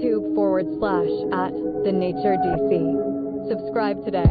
youtube.com/@thenaturedc. Subscribe today.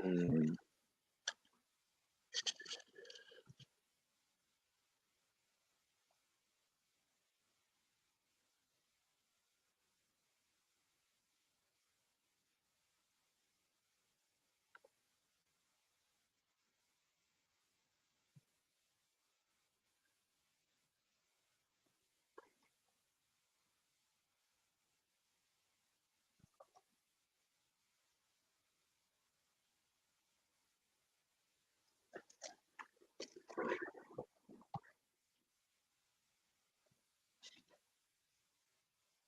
Mm.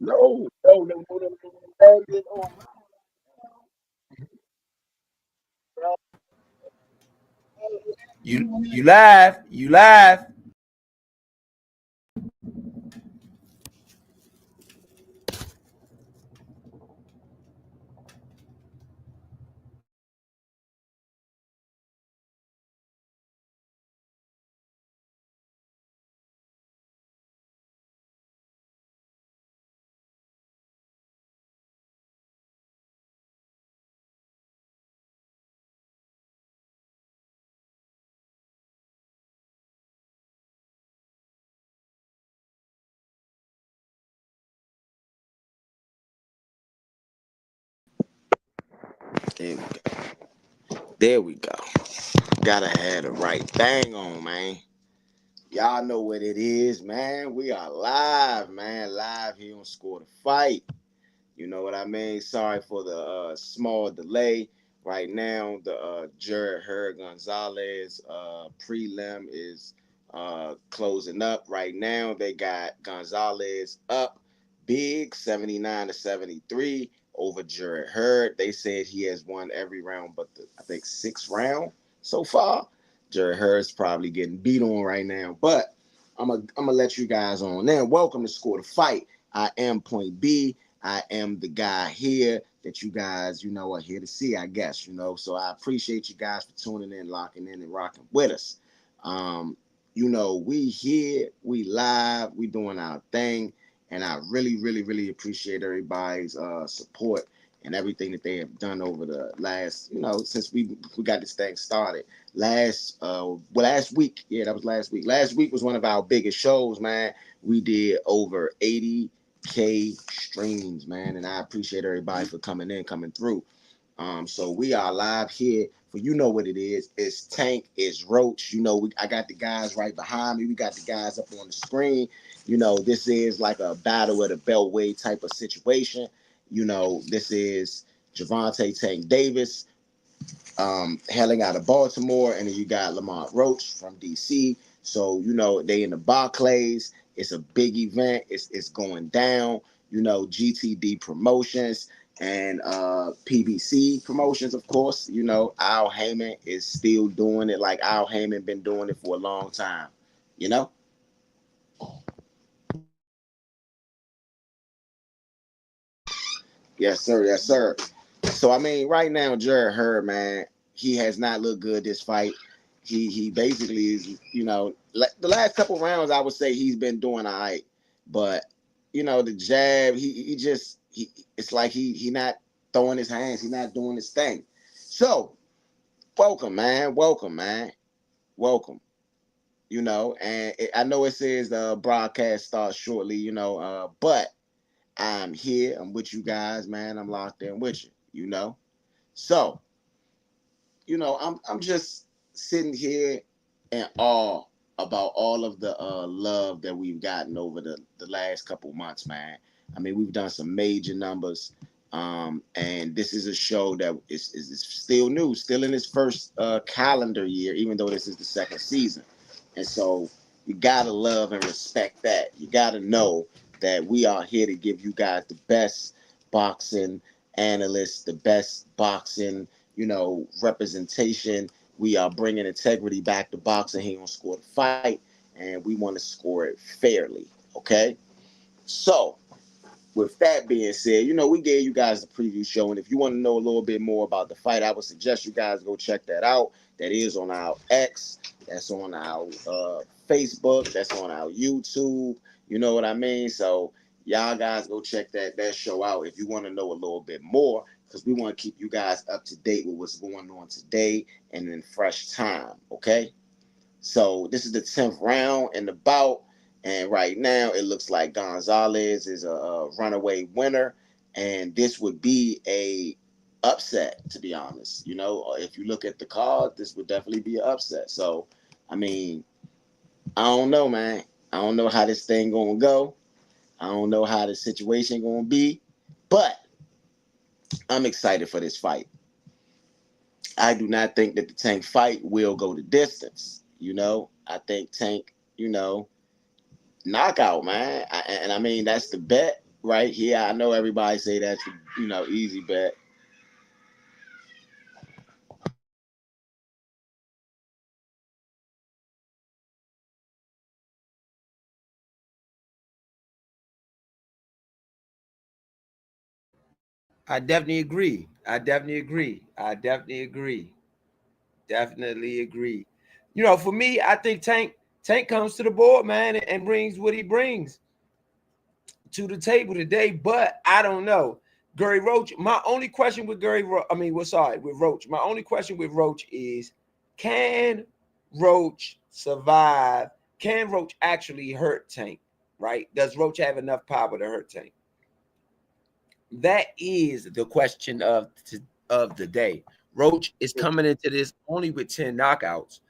No, no, no, no, no, no, no, no, no, no, You live. You live. there we go. There we go. Gotta have the right thing on, man. Y'all know what it is, man. We are live, man. Live here on Score the Fight. You know what I mean? Sorry for the small delay. Right now, the Jared Herr Gonzalez prelim is closing up. Right now, they got Gonzalez up big, 79-73 over Jared Hurd. They said he has won every round but the, I think, sixth round so far. Jared Hurd's probably getting beat on right now, but I'm gonna let you guys on. Now, welcome to Score the Fight. I am Point B. I am the guy here that you guys, are here to see, I guess, So I appreciate you guys for tuning in, locking in, and rocking with us. Um, we here, we live, we doing our thing, and I really, really, really appreciate everybody's support and everything that they have done over the last, since we got this thing started. Last week, yeah, that was last week. Last week was one of our biggest shows, man. We did over 80K streams, man, and I appreciate everybody for coming through. So we are live here for what it is. It's Tank, it's Roach. I got the guys right behind me. We got the guys up on the screen. This is like a battle of the Beltway type of situation. This is Gervonta Tank Davis hailing out of Baltimore, and then you got Lamont Roach from DC. So they in the Barclays. It's a big event. It's going down. GTD Promotions and PBC Promotions, of course. Al Heyman is still doing it like Al Heyman been doing it for a long time. You know. Yes, sir. Yes, sir. So I mean, right now, Jared Hurd, man, he has not looked good this fight. He basically is, the last couple rounds, I would say he's been doing all right, but the jab, he just it's like he not throwing his hands, he's not doing his thing. So welcome, man, welcome, man, welcome. And I know it says the broadcast starts shortly, but I'm here. I'm with you guys, man. I'm locked in with you. So, I'm just sitting here in awe about all of the love that we've gotten over the last couple months, man. I mean, we've done some major numbers. And this is a show that is still new, still in its first calendar year, even though this is the second season. And so you gotta love and respect that. You gotta know that we are here to give you guys the best boxing analysts, the best boxing, representation. We are bringing integrity back to boxing here on Score the Fight, and we want to score it fairly. Okay, so with that being said, we gave you guys the preview show, and if you want to know a little bit more about the fight, I would suggest you guys go check that out. That is on our X, that's on our Facebook, that's on our YouTube. You know what I mean? So y'all guys go check that show out if you want to know a little bit more because we want to keep you guys up to date with what's going on today and in fresh time. Okay. So this is the 10th round in the bout, and right now it looks like Gonzalez is a runaway winner, and this would be a upset, to be honest. You know, if you look at the card, this would definitely be an upset. So, I mean, I don't know, man. I don't know how this thing gonna go. I don't know how the situation gonna be, but I'm excited for this fight. I do not think that the Tank fight will go the distance. You know, I think Tank, knockout, man. And I mean, that's the bet right here. I know everybody say that's the, easy bet. I definitely agree. Definitely agree. For me, I think Tank comes to the board, man, and brings what he brings to the table today. But I don't know. Gary Roach, my only question with with Roach. My only question with Roach is, can Roach survive? Can Roach actually hurt Tank? Right? Does Roach have enough power to hurt Tank? That is the question of the day. Roach is coming into this only with 10 knockouts.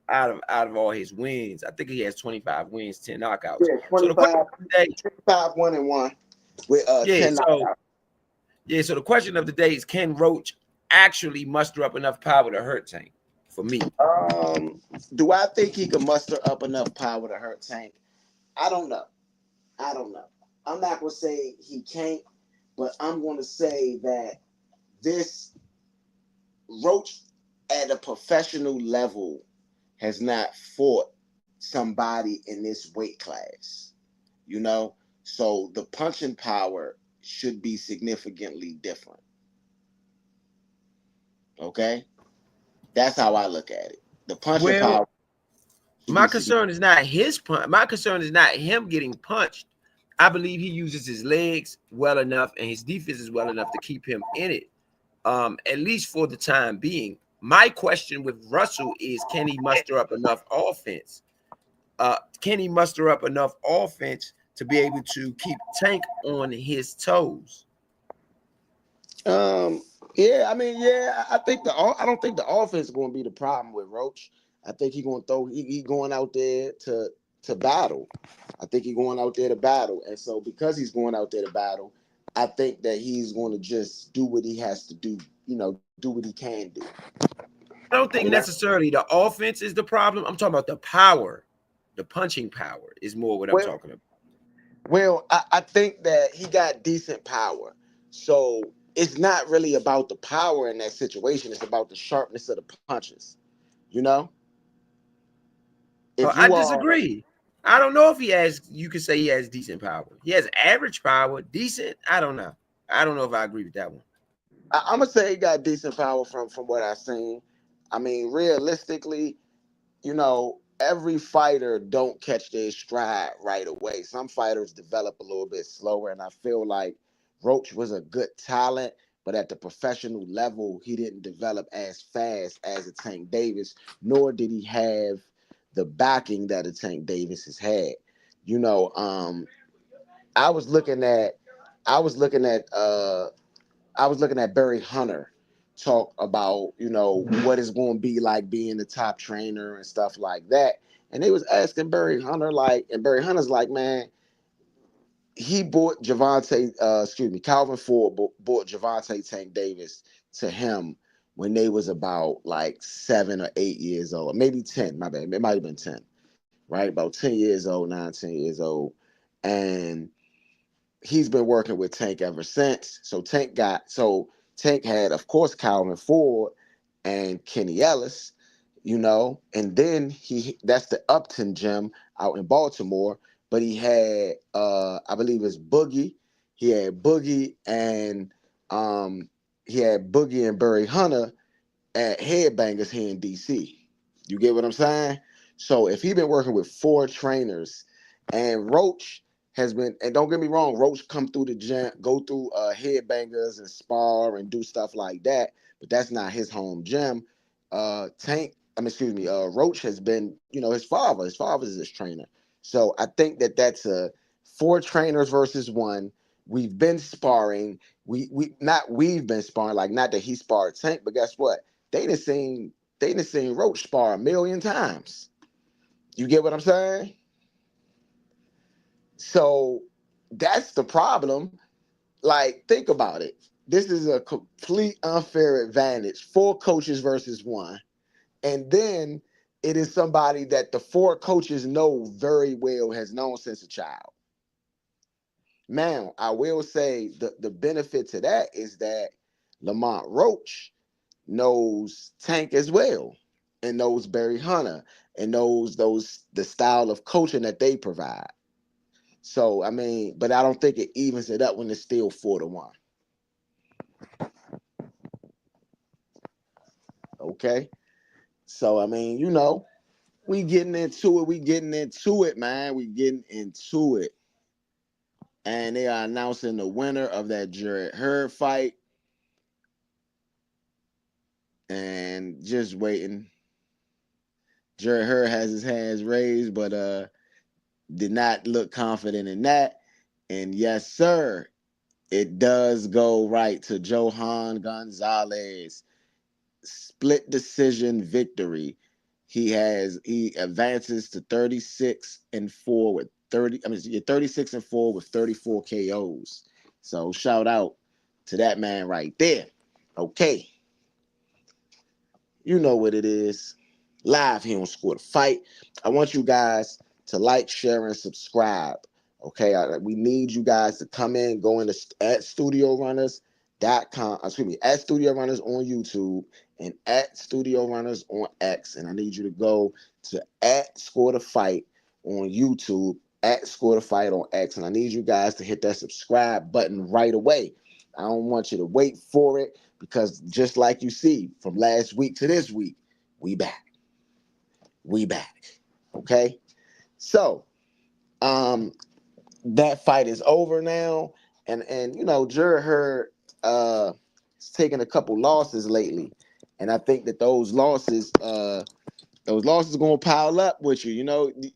Out of all his wins, I think he has 25 wins, 10 knockouts. Yeah, So the question of the day, 25 1-1 with 10 knockouts. So the question of the day is, can Roach actually muster up enough power to hurt Tank? For me, do I think he can muster up enough power to hurt Tank? I don't know. I'm not gonna say he can't, but I'm gonna say that this Roach at a professional level has not fought somebody in this weight class, so the punching power should be significantly different. Okay, that's how I look at it. The punching power. My concern is not his punch. My concern is not him getting punched. I believe he uses his legs well enough and his defense is well enough to keep him in it, at least for the time being. My question with Russell is, can he muster up enough offense? Can he muster up enough offense to be able to keep Tank on his toes? Yeah, I mean, yeah, I don't think the offense is going to be the problem with Roach. I think he's going to throw. He going out there to battle. I think he's going out there to battle, and so because he's going out there to battle, I think that he's going to just do what he has to do. Do what he can do. I don't think necessarily the offense is the problem. I'm talking about the power, the punching power is more what I'm talking about. Well, I think that he got decent power, so it's not really about the power in that situation. It's about the sharpness of the punches. You know. I disagree. I don't know if he has. You could say he has decent power. He has average power, decent. I don't know. I don't know if I agree with that one. I'm gonna say he got decent power from what I've seen. I mean, realistically, every fighter don't catch their stride right away. Some fighters develop a little bit slower, and I feel like Roach was a good talent, but at the professional level, he didn't develop as fast as a Tank Davis, nor did he have the backing that a Tank Davis has had. You know, I was looking at I was looking at Barry Hunter talk about, what it's going to be like being the top trainer and stuff like that. And they was asking Barry Hunter, and Barry Hunter's like, man, he bought Calvin Ford bought Gervonta Tank Davis to him when they was about like 7 or 8 years old, maybe 10, my bad. It might have been 10, right? About 10 years old, 9, 10 years old. And he's been working with Tank ever since. So Tank had, of course, Calvin Ford and Kenny Ellis, and then that's the Upton gym out in Baltimore. But he had I believe it's Boogie. He had Boogie and Barry Hunter at Headbangers here in DC. You get what I'm saying? So if he been working with 4 trainers, and Roach has been, and don't get me wrong, Roach come through the gym, go through headbangers and spar and do stuff like that, but that's not his home gym. Roach has been, his father. His father's his trainer. So I think that's a 4 trainers versus 1. We've been sparring. We've been sparring, like, not that he sparred Tank, but guess what? They done seen Roach spar a million times. You get what I'm saying? So that's the problem. Like, think about it. This is a complete unfair advantage. 4 coaches versus 1. And then it is somebody that the 4 coaches know very well, has known since a child. Now, I will say the benefit to that is that Lamont Roach knows Tank as well, and knows Barry Hunter, and knows the style of coaching that they provide. So, I mean, but I don't think it evens it up when it's still 4-1. Okay? So, I mean, we getting into it. We getting into it, man. We getting into it. And they are announcing the winner of that Jarrett Hurd fight. And just waiting. Jarrett Hurd has his hands raised, but did not look confident in that. And yes, sir, it does go right to Johan Gonzalez. Split decision victory. He advances to 36-4 with 36-4 with 34 KOs. So shout out to that man right there. Okay. You know what it is. Live here on Score the Fight. I want you guys to like, share, and subscribe. Okay, we need you guys to come in, go into at StudioRunners.com. At Studio Runners on YouTube and at Studio Runners on X. And I need you to go to at Score the Fight on YouTube, at Score the Fight on X. And I need you guys to hit that subscribe button right away. I don't want you to wait for it, because just like you see from last week to this week, we back. We back. Okay? So, that fight is over now. And Jarrett Hurd has taken a couple losses lately. And I think that those losses are going to pile up with you.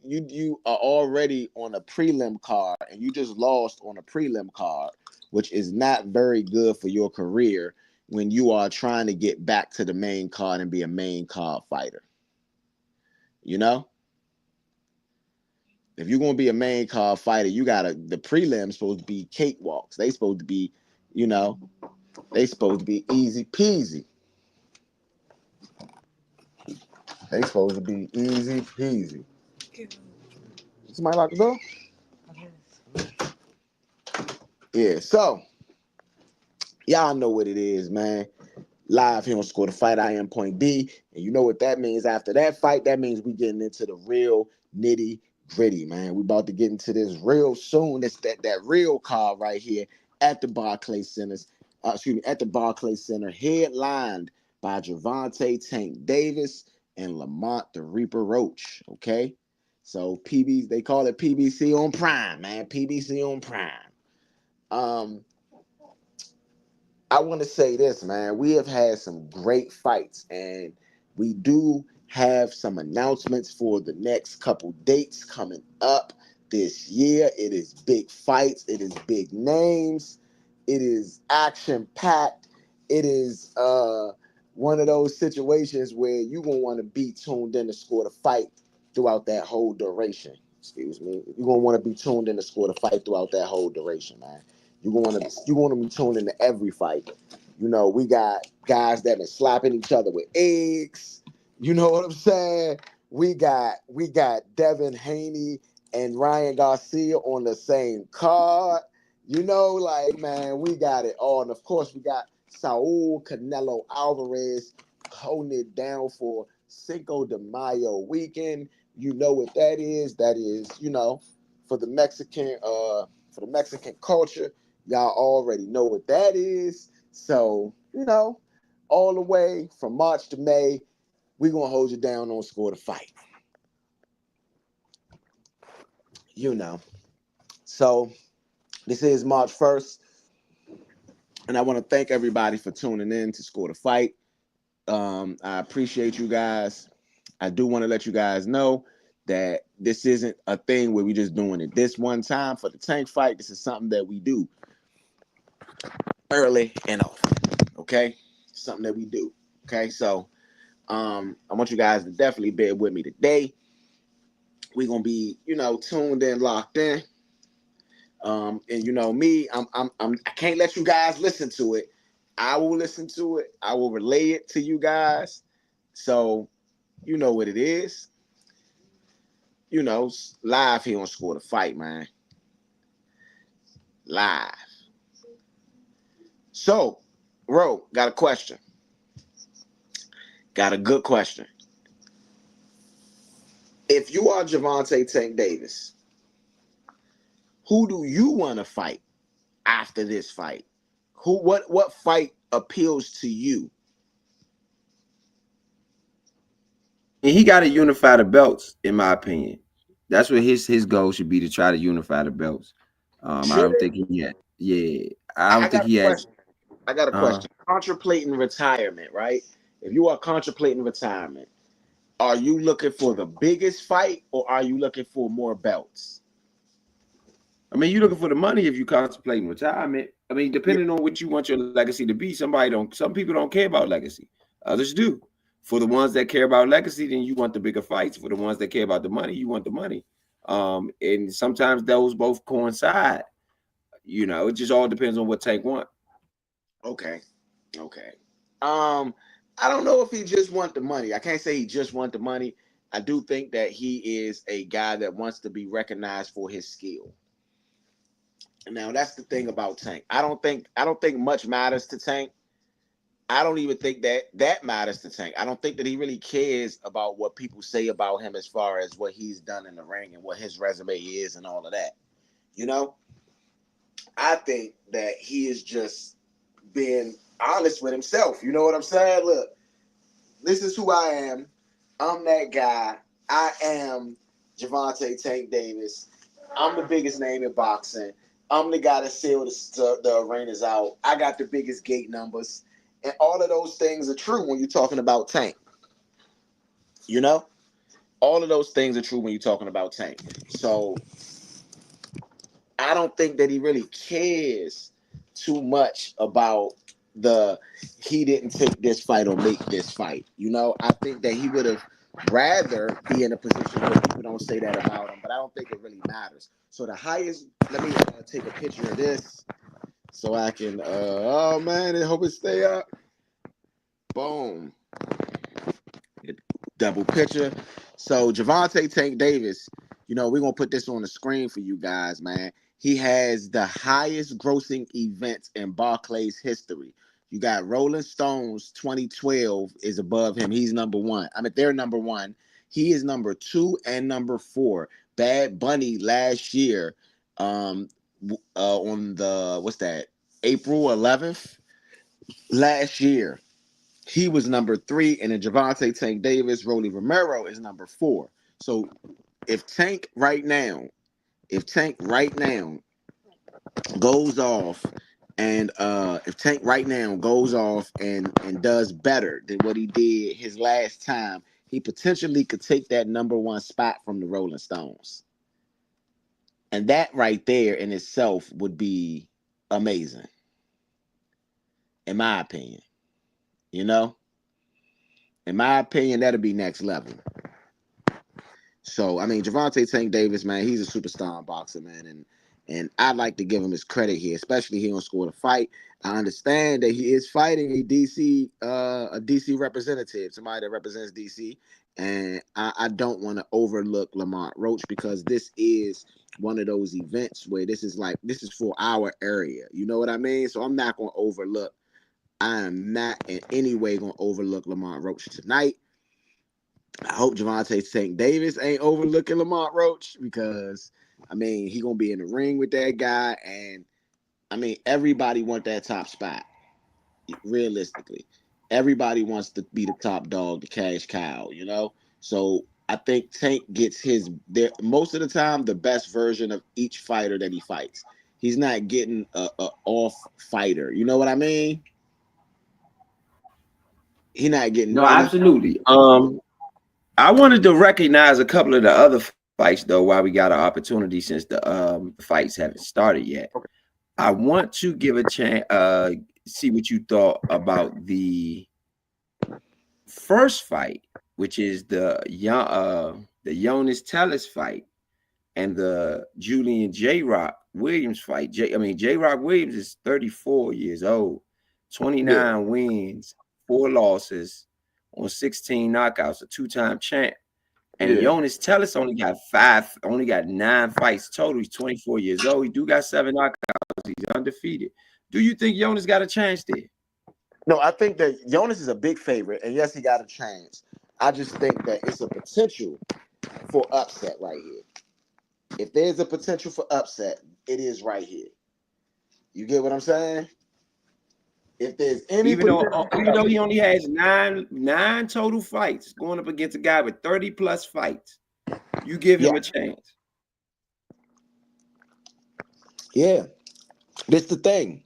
You are already on a prelim card, and you just lost on a prelim card, which is not very good for your career when you are trying to get back to the main card and be a main card fighter. If you're going to be a main card fighter, the prelims supposed to be cakewalks. They supposed to be, they supposed to be easy peasy. They supposed to be easy peasy. Somebody lock the door? Yeah, so y'all know what it is, man. Live here on Score the Fight. I am Point B, and you know what that means. After that fight, that means we getting into the real nitty gritty, man. We about to get into this real soon. It's that real card right here at the Barclays Center. At the Barclays Center, headlined by Gervonta Tank Davis and Lamont the Reaper Roach. Okay, so they call it PBC on Prime, man. PBC on Prime. I want to say this, man. We have had some great fights, and we do have some announcements for the next couple dates coming up this year. It is big fights. It is big names. It is action-packed. It is one of those situations where you're going to want to be tuned in to Score the Fight throughout that whole duration. Excuse me. You're going to want to be tuned in to Score the Fight throughout that whole duration, man. You want to be tuned into every fight. We got guys that been slapping each other with eggs. You know what I'm saying? We got Devin Haney and Ryan Garcia on the same card. Man, we got it all. And of course, we got Saul Canelo Alvarez holding it down for Cinco de Mayo weekend. You know what that is? That is, for the Mexican culture. Y'all already know what that is. So, all the way from March to May, we're going to hold you down on Score the Fight. So this is March 1st, and I want to thank everybody for tuning in to Score the Fight. I appreciate you guys. I do want to let you guys know that this isn't a thing where we're just doing it this one time for the Tank fight. This is something that we do early and often. Okay, something that we do. Okay, so I want you guys to definitely bear with me today. We're gonna be, tuned in, locked in. And me, I can't let you guys listen to it. I will listen to it. I will relay it to you guys. So you know what it is. Live here on Score the Fight, man. Live. So, Ro, got a question. Got a good question. If you are Gervonta Tank Davis, who do you want to fight after this fight? What fight appeals to you? And he got to unify the belts, in my opinion. That's what his goal should be, to try to unify the belts. I don't think he had. Yeah, I don't think he has. I got a question. Contemplating retirement, right? If you are contemplating retirement, are you looking for the biggest fight or are you looking for more belts? I mean, you're looking for the money if you contemplating retirement. I mean, depending on what you want your legacy to be, some people don't care about legacy. Others do. For the ones that care about legacy, then you want the bigger fights. For the ones that care about the money, you want the money. And sometimes those both coincide. It just all depends on what Tank want. Okay. I don't know if he just want the money. I can't say he just want the money. I do think that he is a guy that wants to be recognized for his skill. Now that's the thing about Tank. I don't think much matters to Tank. I don't even think that matters to Tank. I don't think that he really cares about what people say about him as far as what he's done in the ring and what his resume is and all of that. I think that he is just being honest with himself. You know what I'm saying? Look, this is who I am. I'm that guy. I am Gervonta Tank Davis. I'm the biggest name in boxing. I'm the guy that sealed the arenas out. I got the biggest gate numbers. And all of those things are true when you're talking about Tank. All of those things are true when you're talking about Tank. So I don't think that he really cares too much about he didn't take this fight or make this fight. I think that he would have rather be in a position where people don't say that about him, but I don't think it really matters. So the highest, let me take a picture of this so I can, oh man, I hope it stay up. Boom. Double picture. So Gervonta Tank Davis, we're going to put this on the screen for you guys, man. He has the highest grossing events in Barclays history. You got Rolling Stones 2012 is above him. He's number one. I mean, they're number one. He is number 2 and number 4. Bad Bunny last year, on the, what's that, April 11th last year, he was number 3, and then Gervonta Tank Davis, Rolly Romero is number 4. So if Tank right now goes off and if Tank right now goes off and does better than what he did his last time, he potentially could take that number 1 spot from the Rolling Stones. And that right there in itself would be amazing, in my opinion. In my opinion, that'll be next level. So, I mean, Gervonta Tank Davis, man, he's a superstar in boxing, man. And I'd like to give him his credit here, especially he on Score the Fight. I understand that he is fighting a DC representative, somebody that represents DC. And I don't want to overlook Lamont Roach, because this is one of those events where this is for our area. You know what I mean? So I'm not going to overlook. I am not in any way going to overlook Lamont Roach tonight. I hope Gervonta Tank Davis ain't overlooking Lamont Roach, because, I mean, he going to be in the ring with that guy. And, I mean, everybody want that top spot, realistically. Everybody wants to be the top dog, the cash cow, So I think Tank gets his there most of the time the best version of each fighter that he fights. He's not getting a off fighter. You know what I mean? He not getting No, any. absolutely. I wanted to recognize a couple of the other fights though while we got an opportunity since the fights haven't started yet. Okay. I want to give a chance see what you thought about the first fight, which is the Jonas Tellis fight and the Julian J Rock Williams fight. J Rock Williams is 34 years old, 29 wins, 4 losses on 16 knockouts, a 2-time champ. And Jonas Tellis only got 9 fights total. He's 24 years old. He do got 7 knockouts. He's undefeated. Do you think Jonas got a chance there? No, I think that Jonas is a big favorite, and yes, he got a chance. I just think that it's a potential for upset right here. If there's a potential for upset, it is right here. You get what I'm saying? If there's any even though he only has nine total fights going up against a guy with 30 plus fights, you give him a chance. Yeah. This the thing.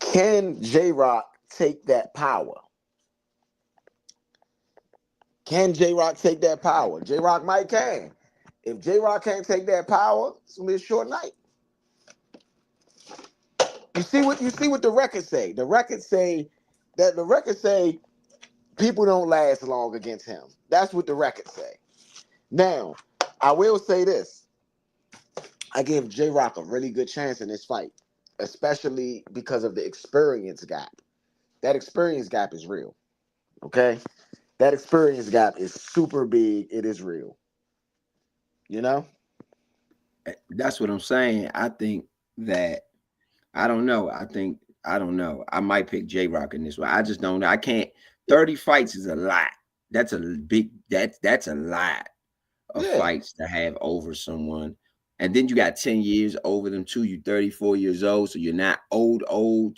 Can J-Rock take that power? Can J-Rock take that power? J-Rock might can. If J-Rock can't take that power, it's gonna be a short night. You see what the records say. The records say people don't last long against him. That's what the records say. Now, I will say this. I give J-Rock a really good chance in this fight, especially because of the experience gap. That experience gap is real. Okay? That experience gap is super big. It is real. You know? That's what I'm saying. I think that I don't know. I might pick J-Rock in this one. I just don't know. I can't. 30 fights is a lot. That's a big. That's a lot of fights to have over someone. And then you got 10 years over them too. You're 34 years old, so you're not old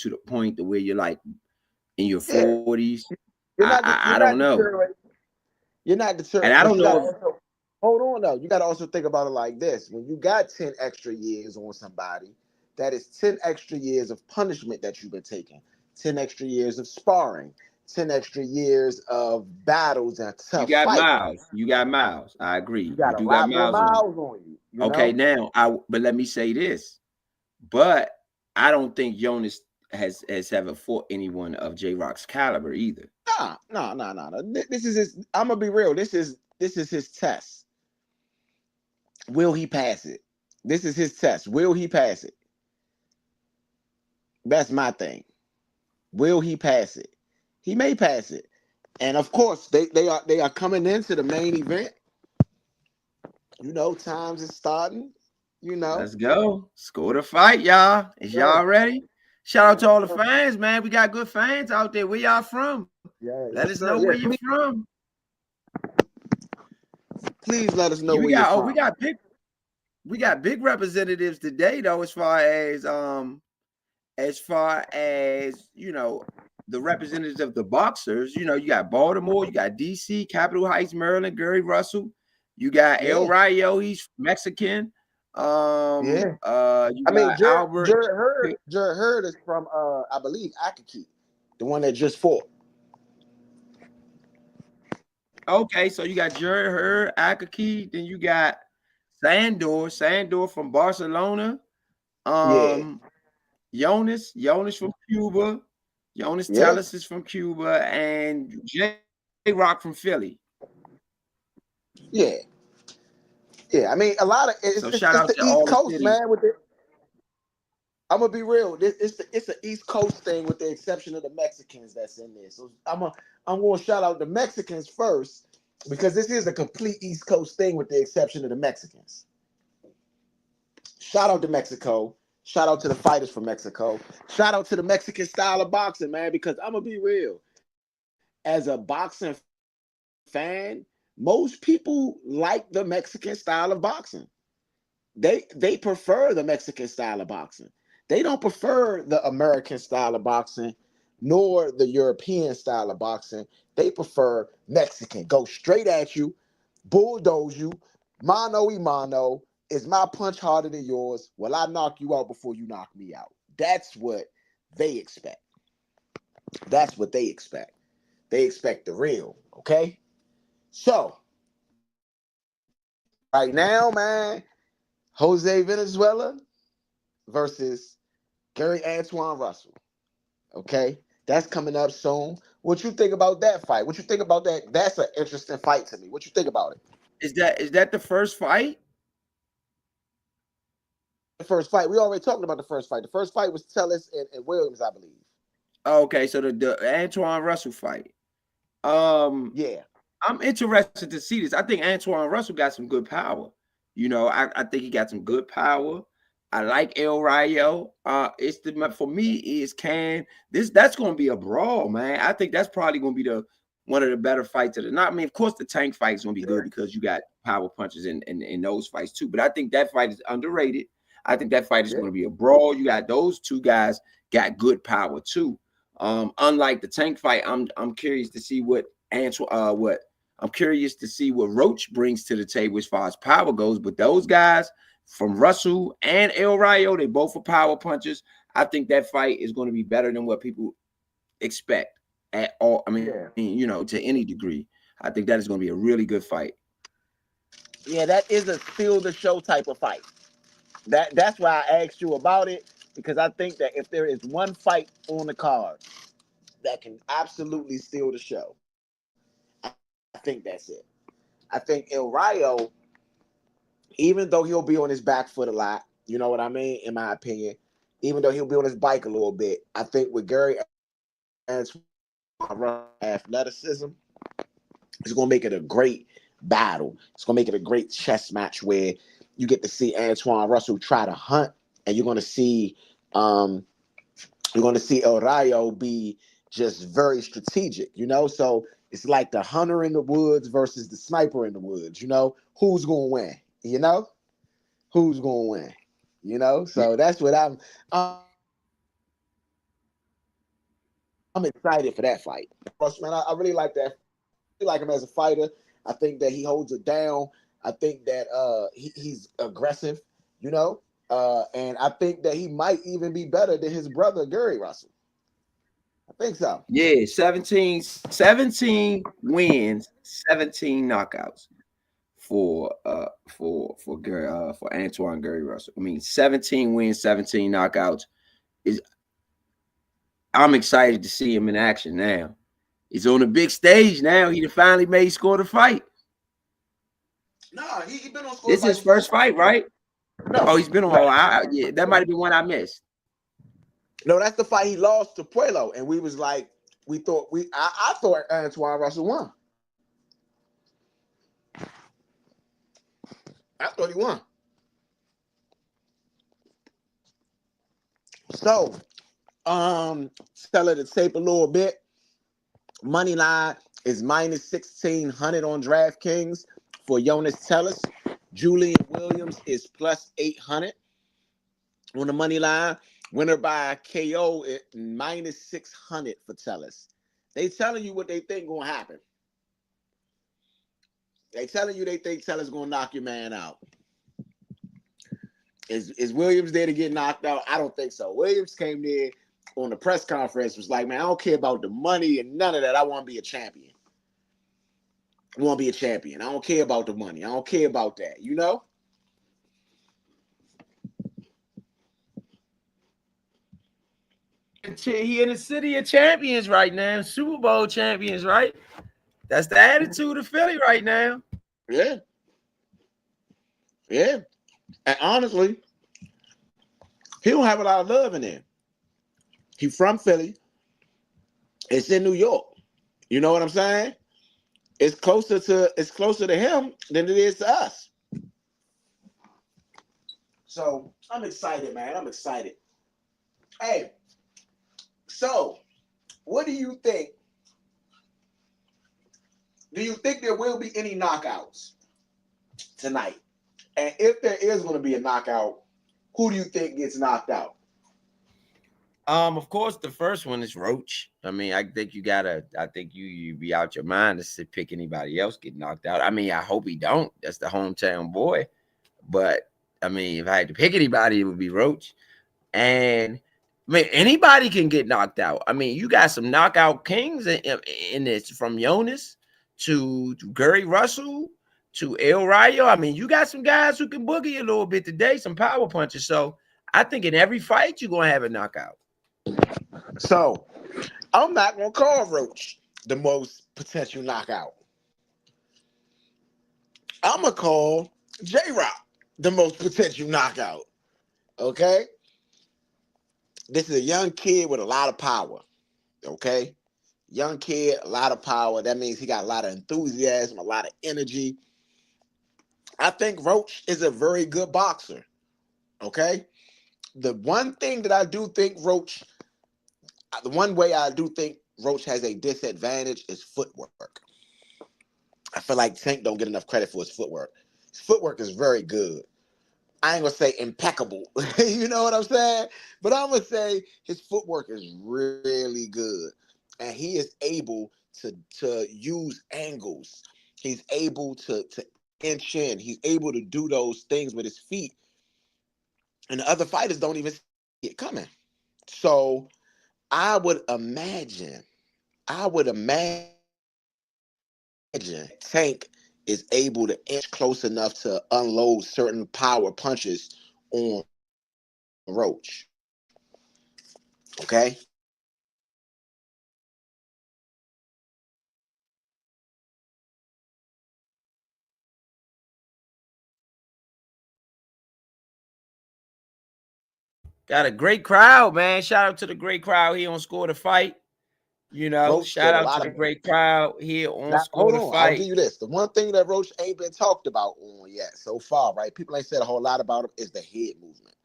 to the point to where you're like in your 40s. I don't know. You're not deterred. And I don't know. Hold on though. You got to also think about it like this. When you got 10 extra years on somebody, that is 10 extra years of punishment that you've been taking, 10 extra years of sparring, 10 extra years of battles and tough fights. You got miles. I agree. You got a lot more miles on you. Okay, now but let me say this. But I don't think Jonas has ever fought anyone of J-Rock's caliber either. No. This is his. I'm gonna be real. This is his test. Will he pass it? This is his test. Will he pass it? That's my thing. Will he pass it? He may pass it. And of course, they are coming into the main event. You know, times is starting. You know. Let's go. Score the fight, y'all. Is y'all ready? Shout out to all the fans, man. We got good fans out there. Where y'all from? Let us know where you're from. Please let us know where you're from. We got big representatives today, though, as far as you know, the representatives of the boxers. You know, you got Baltimore, you got DC, Capitol Heights, Maryland, Gary Russell. You got El Rayo, he's Mexican. You got Albert. Jared Hurd is from I believe Agoe, the one that just fought. Okay, so you got Jared Hurd, Agoe, then you got Sandor from Barcelona. Jonas from Cuba. Jonas Tellis is from Cuba, and J-Rock from Philly. Yeah, I mean, a lot of it's the East Coast, man. With it, I'm gonna be real. It's an East Coast thing, with the exception of the Mexicans that's in there. So I'm gonna shout out the Mexicans first, because this is a complete East Coast thing, with the exception of the Mexicans. Shout out to Mexico. Shout out to the fighters from Mexico. Shout out to the Mexican style of boxing, man. Because I'm gonna be real. As a boxing fan, most people like the Mexican style of boxing. They prefer the Mexican style of boxing. They don't prefer the American style of boxing nor the European style of boxing. They prefer Mexican. Go straight at you, bulldoze you, mano y mano. Is my punch harder than yours? Will I knock you out before you knock me out? That's what they expect. That's what they expect. They expect the real, okay? So, right now, man, Jose Venezuela versus Gary Antuanne Russell. Okay, that's coming up soon. What you think about that fight? What you think about that? That's an interesting fight to me. What you think about it? Is that the first fight? The first fight. We already talked about the first fight. The first fight was Tellis and Williams, I believe. Okay, so the Antuanne Russell fight. Yeah. I'm interested to see this. I think Antuanne Russell got some good power. I think he got some good power. I like El Rayo. It's for me is that's going to be a brawl, man. I think that's probably going to be one of the better fights of the night. I mean, of course, the Tank fight is going to be good because you got power punches in those fights too. But I think that fight is underrated. I think that fight is going to be a brawl. You got those two guys got good power too. Unlike the Tank fight, I'm curious to see what I'm curious to see what Roach brings to the table as far as power goes. But those guys from Russell and El Rayo, they both are power punchers. I think that fight is going to be better than what people expect at all. I mean, to any degree. I think that is going to be a really good fight. Yeah, that is a steal the show type of fight. That's why I asked you about it, because I think that if there is one fight on the card that can absolutely steal the show, I think that's it. I think El Rayo, even though he'll be on his back foot a lot, you know what I mean, in my opinion, even though he'll be on his bike a little bit, I think with Gary Antuanne athleticism, it's going to make it a great battle. It's going to make it a great chess match where you get to see Antuanne Russell try to hunt, and you're going to see El Rayo be just very strategic, So it's like the hunter in the woods versus the sniper in the woods, Who's going to win, Who's going to win, So that's what I'm excited for that fight. Man, I really like that. I like him as a fighter. I think that he holds it down. I think that he's aggressive, and I think that he might even be better than his brother, Gary Russell. I think so. Yeah, 17 wins, 17 knockouts for Antuanne Gary Russell. I mean, 17 wins, 17 knockouts. I'm excited to see him in action now. He's on the big stage now. He finally scored a fight. No, he been on score. This is his first fight, right? No. Oh, he's been on. Right. Yeah, that might have been one I missed. No, that's the fight he lost to Puello, and we was like, I thought Antuanne Russell won. I thought he won. So, sell it to tape a little bit. Money line is minus 1,600 on DraftKings for Jonas Tellis. Julian Williams is plus 800 on the money line. Winner by KO at minus 600 for Tellis. They telling you what they think gonna happen. They telling you they think Tellis gonna knock your man out. Is Williams there to get knocked out? I don't think so. Williams came there on the press conference, was like, man, I don't care about the money and none of that. I want to be a champion. I want to be a champion. I don't care about the money. I don't care about that, He in the city of champions right now, Super Bowl champions, right? That's the attitude of Philly right now. Yeah. Yeah. And honestly, he don't have a lot of love in there. He's from Philly. It's in New York. You know what I'm saying? It's closer to him than it is to us. So I'm excited, man. I'm excited. Hey, so what do you think? Do you think there will be any knockouts tonight? And if there is going to be a knockout, who do you think gets knocked out? Of course, the first one is Roach. I mean, I think you be out your mind to pick anybody else get knocked out. I mean, I hope he don't. That's the hometown boy. But I mean, if I had to pick anybody, it would be Roach. And I mean, anybody can get knocked out. I mean, you got some knockout kings in this, from Jonas to Gary Russell to El Rayo. I mean, you got some guys who can boogie a little bit today, some power punches. So I think in every fight, you're going to have a knockout. So I'm not going to call Roach the most potential knockout. I'm going to call J-Rock the most potential knockout. Okay? This is a young kid with a lot of power. Okay? Young kid, a lot of power. That means he got a lot of enthusiasm, a lot of energy. I think Roach is a very good boxer. Okay? The one thing that I do think Roach, the one way I do think Roach has a disadvantage is footwork. I feel like Tank don't get enough credit for his footwork. His footwork is very good. I ain't gonna say impeccable, you know what I'm saying? But I'm gonna say his footwork is really good. And he is able to use angles. He's able to inch in. He's able to do those things with his feet. And the other fighters don't even see it coming. So I would imagine Tank is able to inch close enough to unload certain power punches on Roach. Okay? Got a great crowd, man. Shout out to the great crowd here on Score the Fight. You know, Roach shout said a out to lot the of. great crowd here on Now, Score hold the on. I'll Fight. give you this. The one thing that Roach ain't been talked about on yet so far, right? People ain't said a whole lot about him, is the head movement.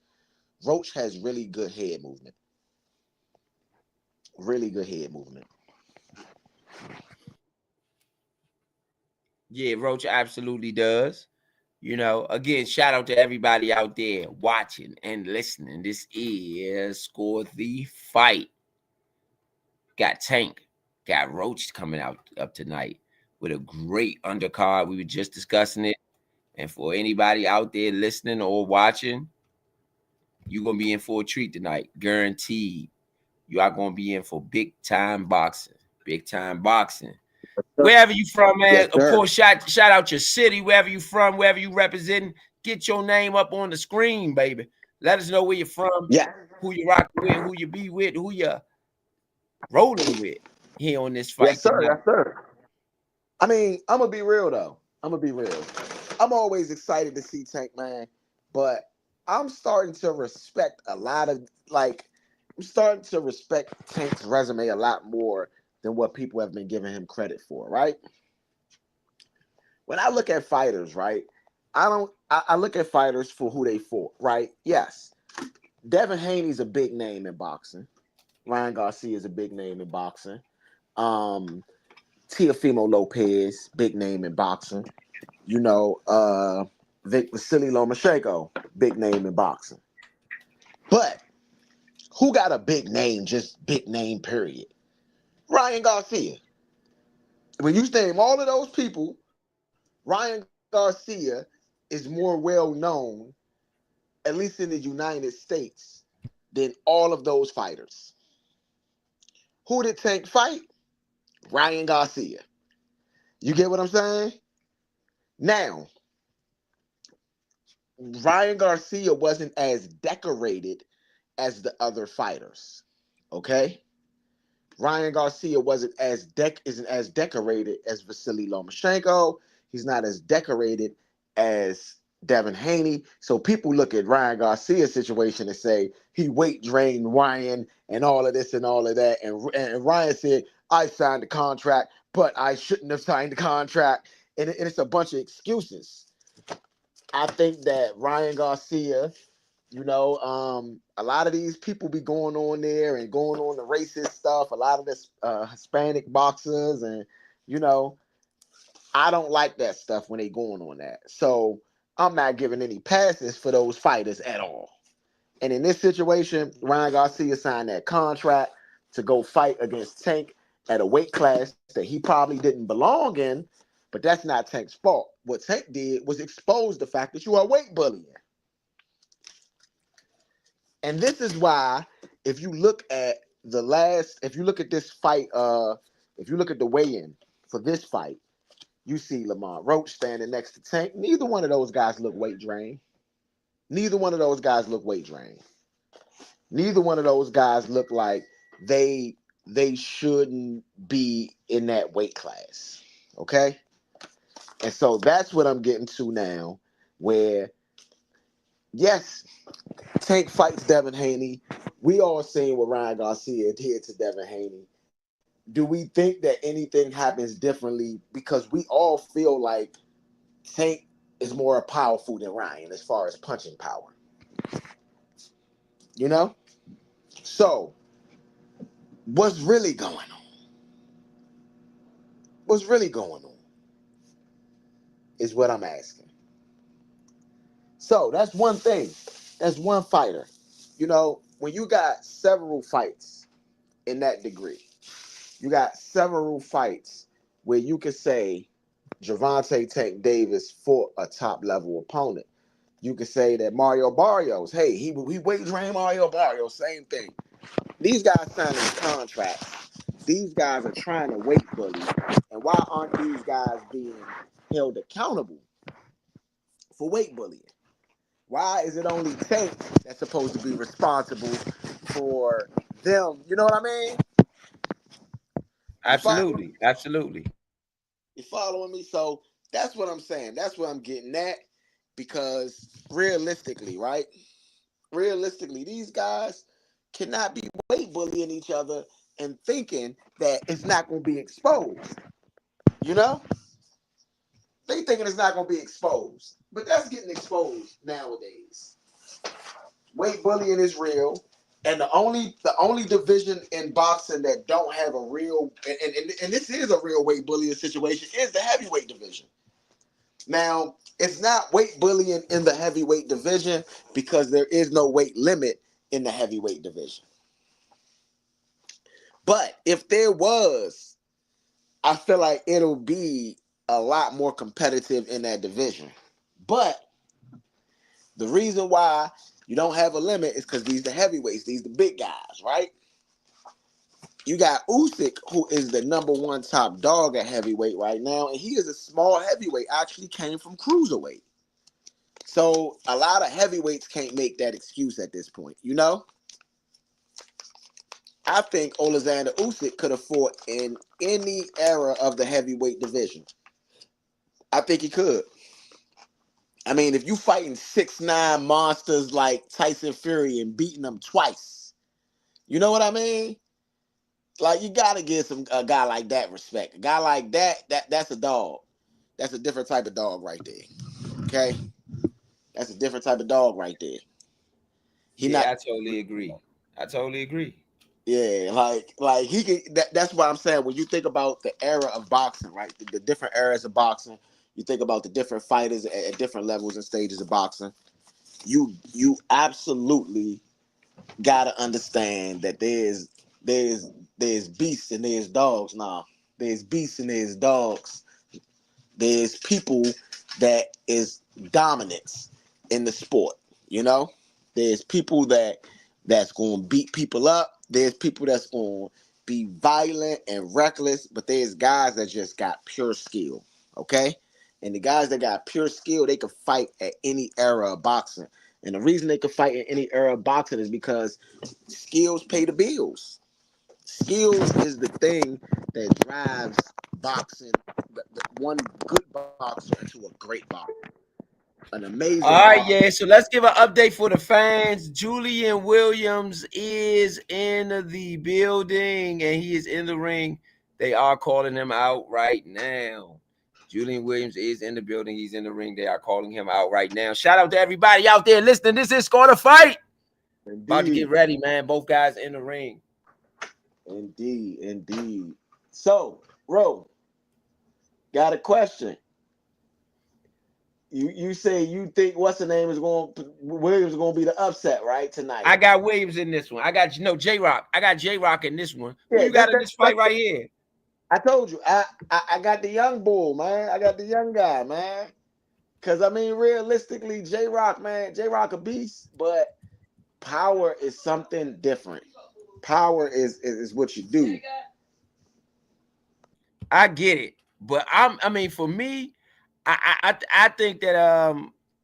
Roach has really good head movement. Really good head movement. Yeah, Roach absolutely does. You know, again, shout out to everybody out there watching and listening. This is Score the Fight. Got Tank, got Roach coming out up tonight with a great undercard. We were just discussing it. And for anybody out there listening or watching, you're going to be in for a treat tonight. Guaranteed. You are going to be in for big time boxing. Big time boxing. Wherever you from, man. Yes, Of sir. course, shout out your city, wherever you from, wherever you representing. Get your name up on the screen, baby. Let us know where you're from, Yeah. who you rocking with, who you be with, who you rolling with here on this fight Yes, sir. tonight. Yes, sir. I mean, I'm gonna be real though. I'm gonna be real. I'm always excited to see Tank, man, but I'm starting to respect a lot of I'm starting to respect Tank's resume a lot more than what people have been giving him credit for, right? When I look at fighters, right, I look at fighters for who they fought, right? Yes. Devin Haney's a big name in boxing. Ryan Garcia is a big name in boxing. Um, Teofimo Lopez, big name in boxing. You know, Vasily Lomachenko, big name in boxing. But who got a big name, just big name, period? Ryan Garcia. When you name all of those people, Ryan Garcia is more well known, at least in the United States, than all of those fighters. Who did Tank fight? Ryan Garcia. You get what I'm saying? Now, Ryan Garcia wasn't as decorated as the other fighters. Okay? Ryan Garcia isn't as decorated as Vasily Lomachenko. He's not as decorated as Devin Haney. So people look at Ryan Garcia's situation and say he weight drained Ryan and all of this and all of that. And Ryan said, I signed the contract, but I shouldn't have signed the contract. And it's a bunch of excuses. I think that Ryan Garcia, a lot of these people be going on there and going on the racist stuff. A lot of this Hispanic boxers, and I don't like that stuff when they going on that. So I'm not giving any passes for those fighters at all. And in this situation, Ryan Garcia signed that contract to go fight against Tank at a weight class that he probably didn't belong in, but that's not Tank's fault. What Tank did was expose the fact that you are weight bullying. And this is why, if you look at if you look at this fight, if you look at the weigh-in for this fight, you see Lamont Roach standing next to Tank. Neither one of those guys look weight drained. Neither one of those guys look weight drained. Neither one of those guys look like they shouldn't be in that weight class. Okay? And so that's what I'm getting to now, where yes, Tank fights Devin Haney. We all seen what Ryan Garcia did to Devin Haney. Do we think that anything happens differently? Because we all feel like Tank is more powerful than Ryan as far as punching power. You know? So, what's really going on? What's really going on is what I'm asking. So, that's one thing. That's one fighter. You know, when you got several fights in that degree, you got several fights where you could say Gervonta Tank Davis fought a top level opponent. You could say that Mario Barrios, hey, he weight drained Mario Barrios, same thing. These guys signing contracts. These guys are trying to weight bully. And why aren't these guys being held accountable for weight bullying? Why is it only Tank that's supposed to be responsible for them? You know what I mean? Absolutely. Absolutely. You following me? So that's what I'm saying. That's what I'm getting at. Because realistically, right? Realistically, these guys cannot be weight bullying each other and thinking that it's not going to be exposed. You know? They thinking it's not going to be exposed. But that's getting exposed nowadays. Weight bullying is real. And the only division in boxing that don't have a real and this is a real weight bullying situation is the heavyweight division. Now, it's not weight bullying in the heavyweight division because there is no weight limit in the heavyweight division. But if there was, I feel like it'll be a lot more competitive in that division. But the reason why you don't have a limit is because these the heavyweights, these the big guys, right? You got Usyk, who is the number one top dog at heavyweight right now, and he is a small heavyweight, actually came from cruiserweight. So a lot of heavyweights can't make that excuse at this point, you know? I think Alexander Usyk could have fought in any era of the heavyweight division. I think he could. I mean, if you fighting 6'9" monsters like Tyson Fury and beating them twice, you know what I mean? Like, you gotta give a guy like that respect. A guy like that's a dog. That's a different type of dog right there. Okay? That's a different type of dog right there. I totally agree. I totally agree. Yeah, like he can. That's what I'm saying. When you think about the era of boxing, right? The different eras of boxing, you think about the different fighters at different levels and stages of boxing. You absolutely gotta understand that there's beasts and there's dogs. Now there's beasts and there's dogs. There's people that is dominance in the sport. You know, there's people that's going to beat people up. There's people that's going to be violent and reckless, but there's guys that just got pure skill. Okay, and the guys that got pure skill, they can fight at any era of boxing. And the reason they can fight in any era of boxing is because skills pay the bills. Skills is the thing that drives boxing, one good boxer into a great boxer. An amazing All right, boxer. yeah. So let's give an update for the fans. Julian Williams is in the building and he is in the ring. They are calling him out right now. Julian Williams is in the building. He's in the ring. They are calling him out right now. Shout out to everybody out there listening. This is Score to Fight. About to get Indeed. ready, man. Both guys in the ring. Indeed. So, Ro, got a question. You say you think what's the name is Williams is going to be the upset right tonight? I got Williams in this one. I got J-Rock. I got J-Rock in this one. Who Yeah, you got in this fight right here? I told you, I got the young bull, man. I got the young guy, man. Because I mean, realistically, J-Rock, man, J-Rock a beast, but power is something different. Power is what you do. I get it, but I mean, for me, I think that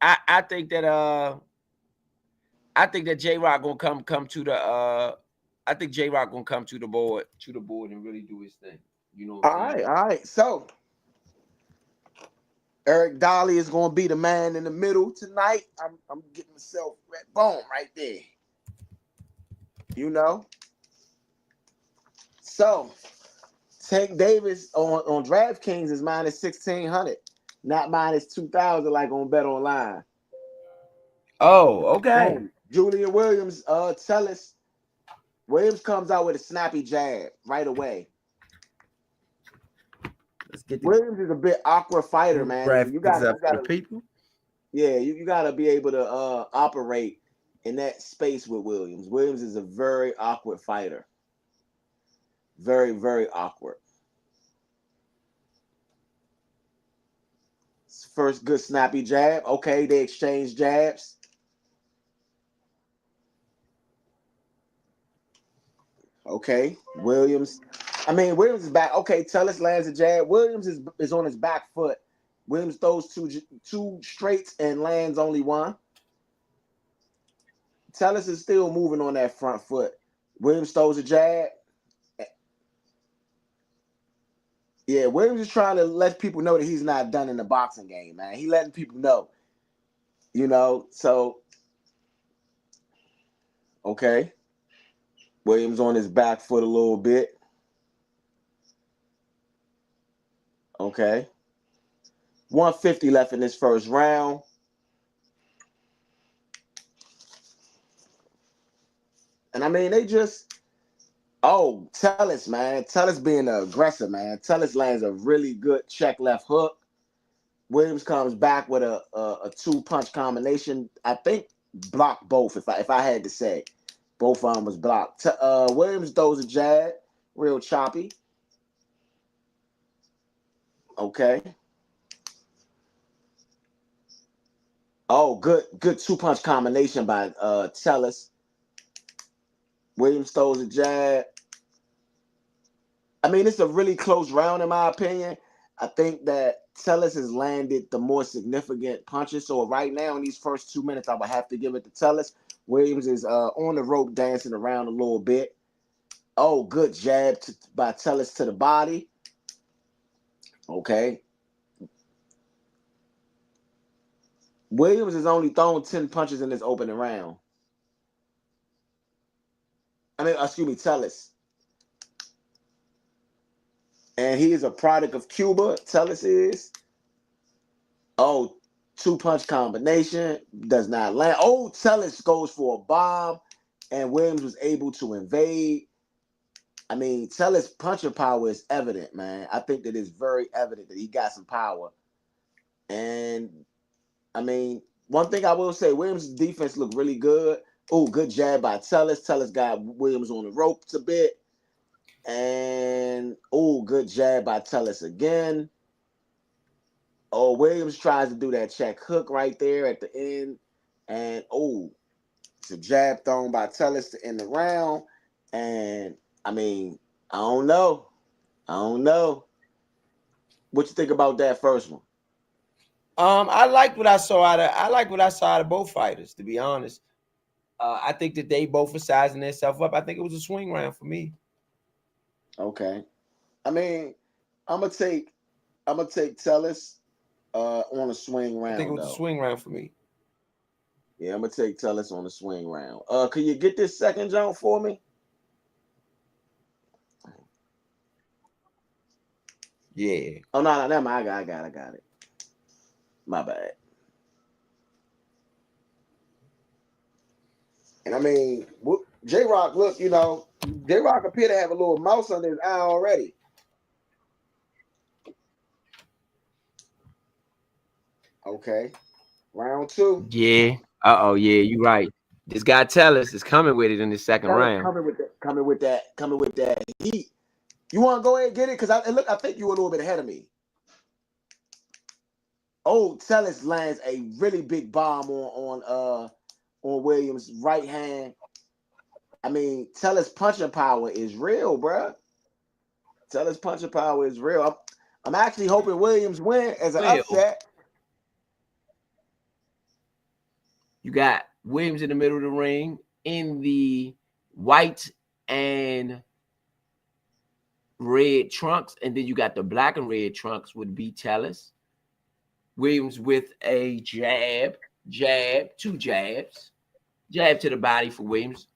I think that J-Rock gonna come to the I think J-Rock gonna come to the board and really do his thing. You know what I'm saying? All right. So Eric Dolly is gonna be the man in the middle tonight. I'm getting myself boom right there. You know. So Tank Davis on DraftKings is minus 1,600, not minus 2,000 like on Bet Online. Oh, okay. Boom. Julian Williams, tell us. Williams comes out with a snappy jab right away. Let's get Williams is a bit awkward fighter, man. You gotta people. Yeah, you gotta be able to operate in that space with Williams. Williams is a very awkward fighter. Very, very awkward. First good snappy jab. Okay, they exchange jabs. Okay, Williams is back. Okay, Tellis lands a jab. Williams is on his back foot. Williams throws two straights and lands only one. Tellis is still moving on that front foot. Williams throws a jab. Yeah, Williams is trying to let people know that he's not done in the boxing game, man. He letting people know. You know, so okay. Williams on his back foot a little bit. Okay. 150 left in this first round. And I mean, they just, Tellis, man. Tellis being the aggressor, man. Tellis lands a really good check left hook. Williams comes back with a 2-punch combination. I think blocked both, if I had to say. Both of them was blocked. Williams throws a jab, real choppy. Okay. Oh, good 2-punch combination by Tellis. Williams throws a jab. I mean, it's a really close round in my opinion. I think that Tellis has landed the more significant punches. So right now in these first 2 minutes, I would have to give it to Tellis. Williams is on the rope dancing around a little bit. Oh, good jab by Tellis to the body. Okay. Williams has only thrown 10 punches in this opening round. Tellis. And he is a product of Cuba, Tellis is. Oh, 2-punch combination. Does not land. Oh, Tellis goes for a bomb. And Williams was able to invade. I mean, Tellis' puncher power is evident, man. I think that it's very evident that he got some power. And, I mean, one thing I will say, Williams' defense looked really good. Oh, good jab by Tellis. Tellis got Williams on the ropes a bit. And, good jab by Tellis again. Oh, Williams tries to do that check hook right there at the end. And, it's a jab thrown by Tellis to end the round. And, I mean, I don't know. What you think about that first one? I like what I saw out of both fighters, to be honest. I think that they both were sizing themselves up. I think it was a swing round for me. Okay. I mean, I'm gonna take Tellis on a swing round. I think it was a swing round for me. Yeah, I'm gonna take Tellis on a swing round. Can you get this second jump for me? Yeah. Oh no, never mind. I got it. My bad. And I mean, J-Rock, look, J-Rock appear to have a little mouse under his eye already. Okay. Round 2. Yeah. Uh-oh, yeah, you're right. This guy Tellis is coming with it in the second Tell us round. coming with that heat. You want to go ahead and get it? Because I think you were a little bit ahead of me. Oh, Tellis lands a really big bomb on Williams' right hand. I mean, Tellis punching power is real, bruh. Tellis punching power is real. I'm actually hoping Williams win as an upset. You got Williams in the middle of the ring in the white and red trunks, and then you got the black and red trunks would be Tellis. Williams with a jab, two jabs, jab to the body for Williams.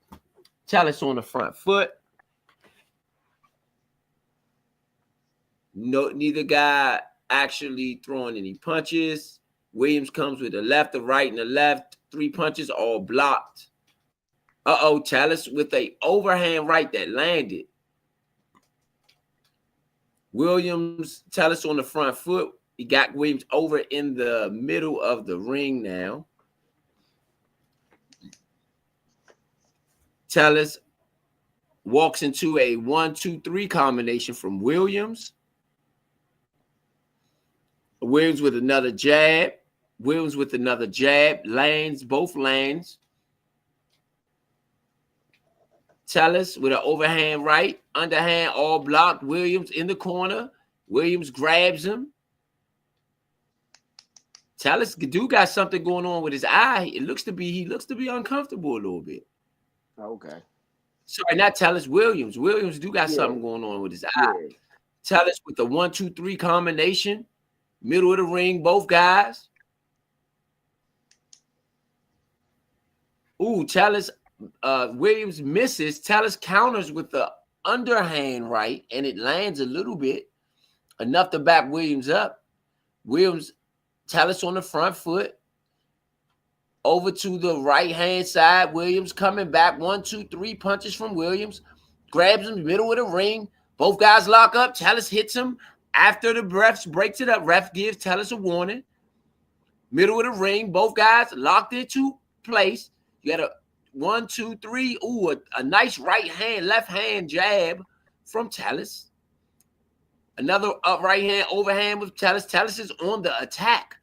Tellis on the front foot. No, neither guy actually throwing any punches. Williams comes with the left, the right, and the left. 3 punches all blocked. Uh-oh, Tellis with a overhand right that landed. Williams, Tellis on the front foot. He got Williams over in the middle of the ring now. Tellis walks into a 1-2-3 combination from Williams. Williams with another jab. Williams with another jab. Lands, both lands. Tellis with an overhand right. Underhand all blocked. Williams in the corner. Williams grabs him. Tellis do got something going on with his eye. He looks to be uncomfortable a little bit. Okay. Sorry, not Tellis, Williams. Williams do got something going on with his eye. Tellis with the 1-2-3 combination. Middle of the ring, both guys. Ooh, Tellis, Williams misses. Tellis counters with the underhand right, and it lands a little bit. Enough to back Williams up. Williams, Tellis on the front foot. Over to the right-hand side. Williams coming back. 1-2-3 punches from Williams. Grabs him middle of the ring. Both guys lock up. Tellis hits him. After the refs breaks it up, ref gives Tellis a warning. Middle of the ring. Both guys locked into place. You got a 1-2-3. Ooh, a nice right hand, left hand jab from Tellis. Another up right hand, overhand with Tellis. Tellis is on the attack.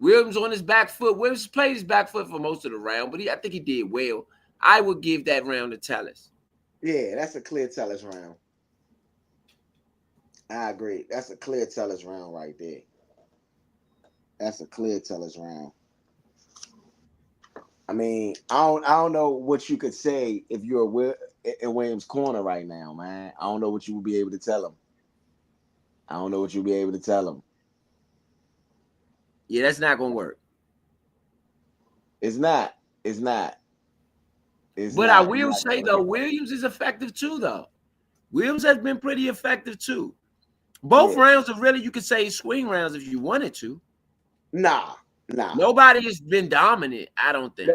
Williams on his back foot. Williams played his back foot for most of the round, but I think he did well. I would give that round to Tellis. Yeah, that's a clear Tellis round. I agree. That's a clear Tellis round right there. That's a clear Tellis round. I mean, I don't know what you could say if you're in Williams' corner right now, man. I don't know what you would be able to tell him. Yeah, that's not gonna work. It's not. But I will say though, Williams is effective too, though. Williams has been pretty effective too. Both rounds are really, you could say, swing rounds if you wanted to. Nah. Nobody has been dominant, I don't think.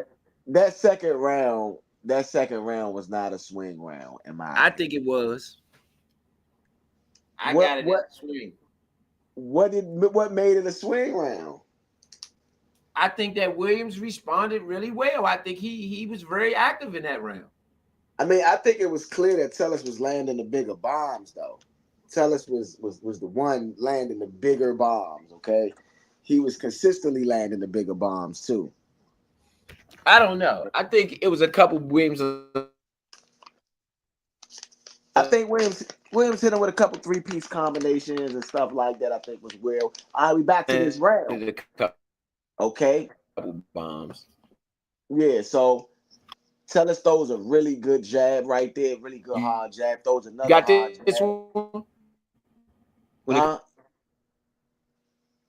That second round was not a swing round, in my opinion. I think it was. I got it as a swing. What made it a swing round? I think that Williams responded really well. I think he was very active in that round. I mean, I think it was clear that Tellis was landing the bigger bombs, though. Tellis was the one landing the bigger bombs, okay? He was consistently landing the bigger bombs, too. I don't know. I think it was a couple Williams. I think Williams hit him with a couple 3-piece combinations and stuff like that. I think was real. All right, we back to this round. Okay. Couple bombs. Yeah, so Tellis throws a really good jab right there, really good hard jab. Throws another hard jab. This one?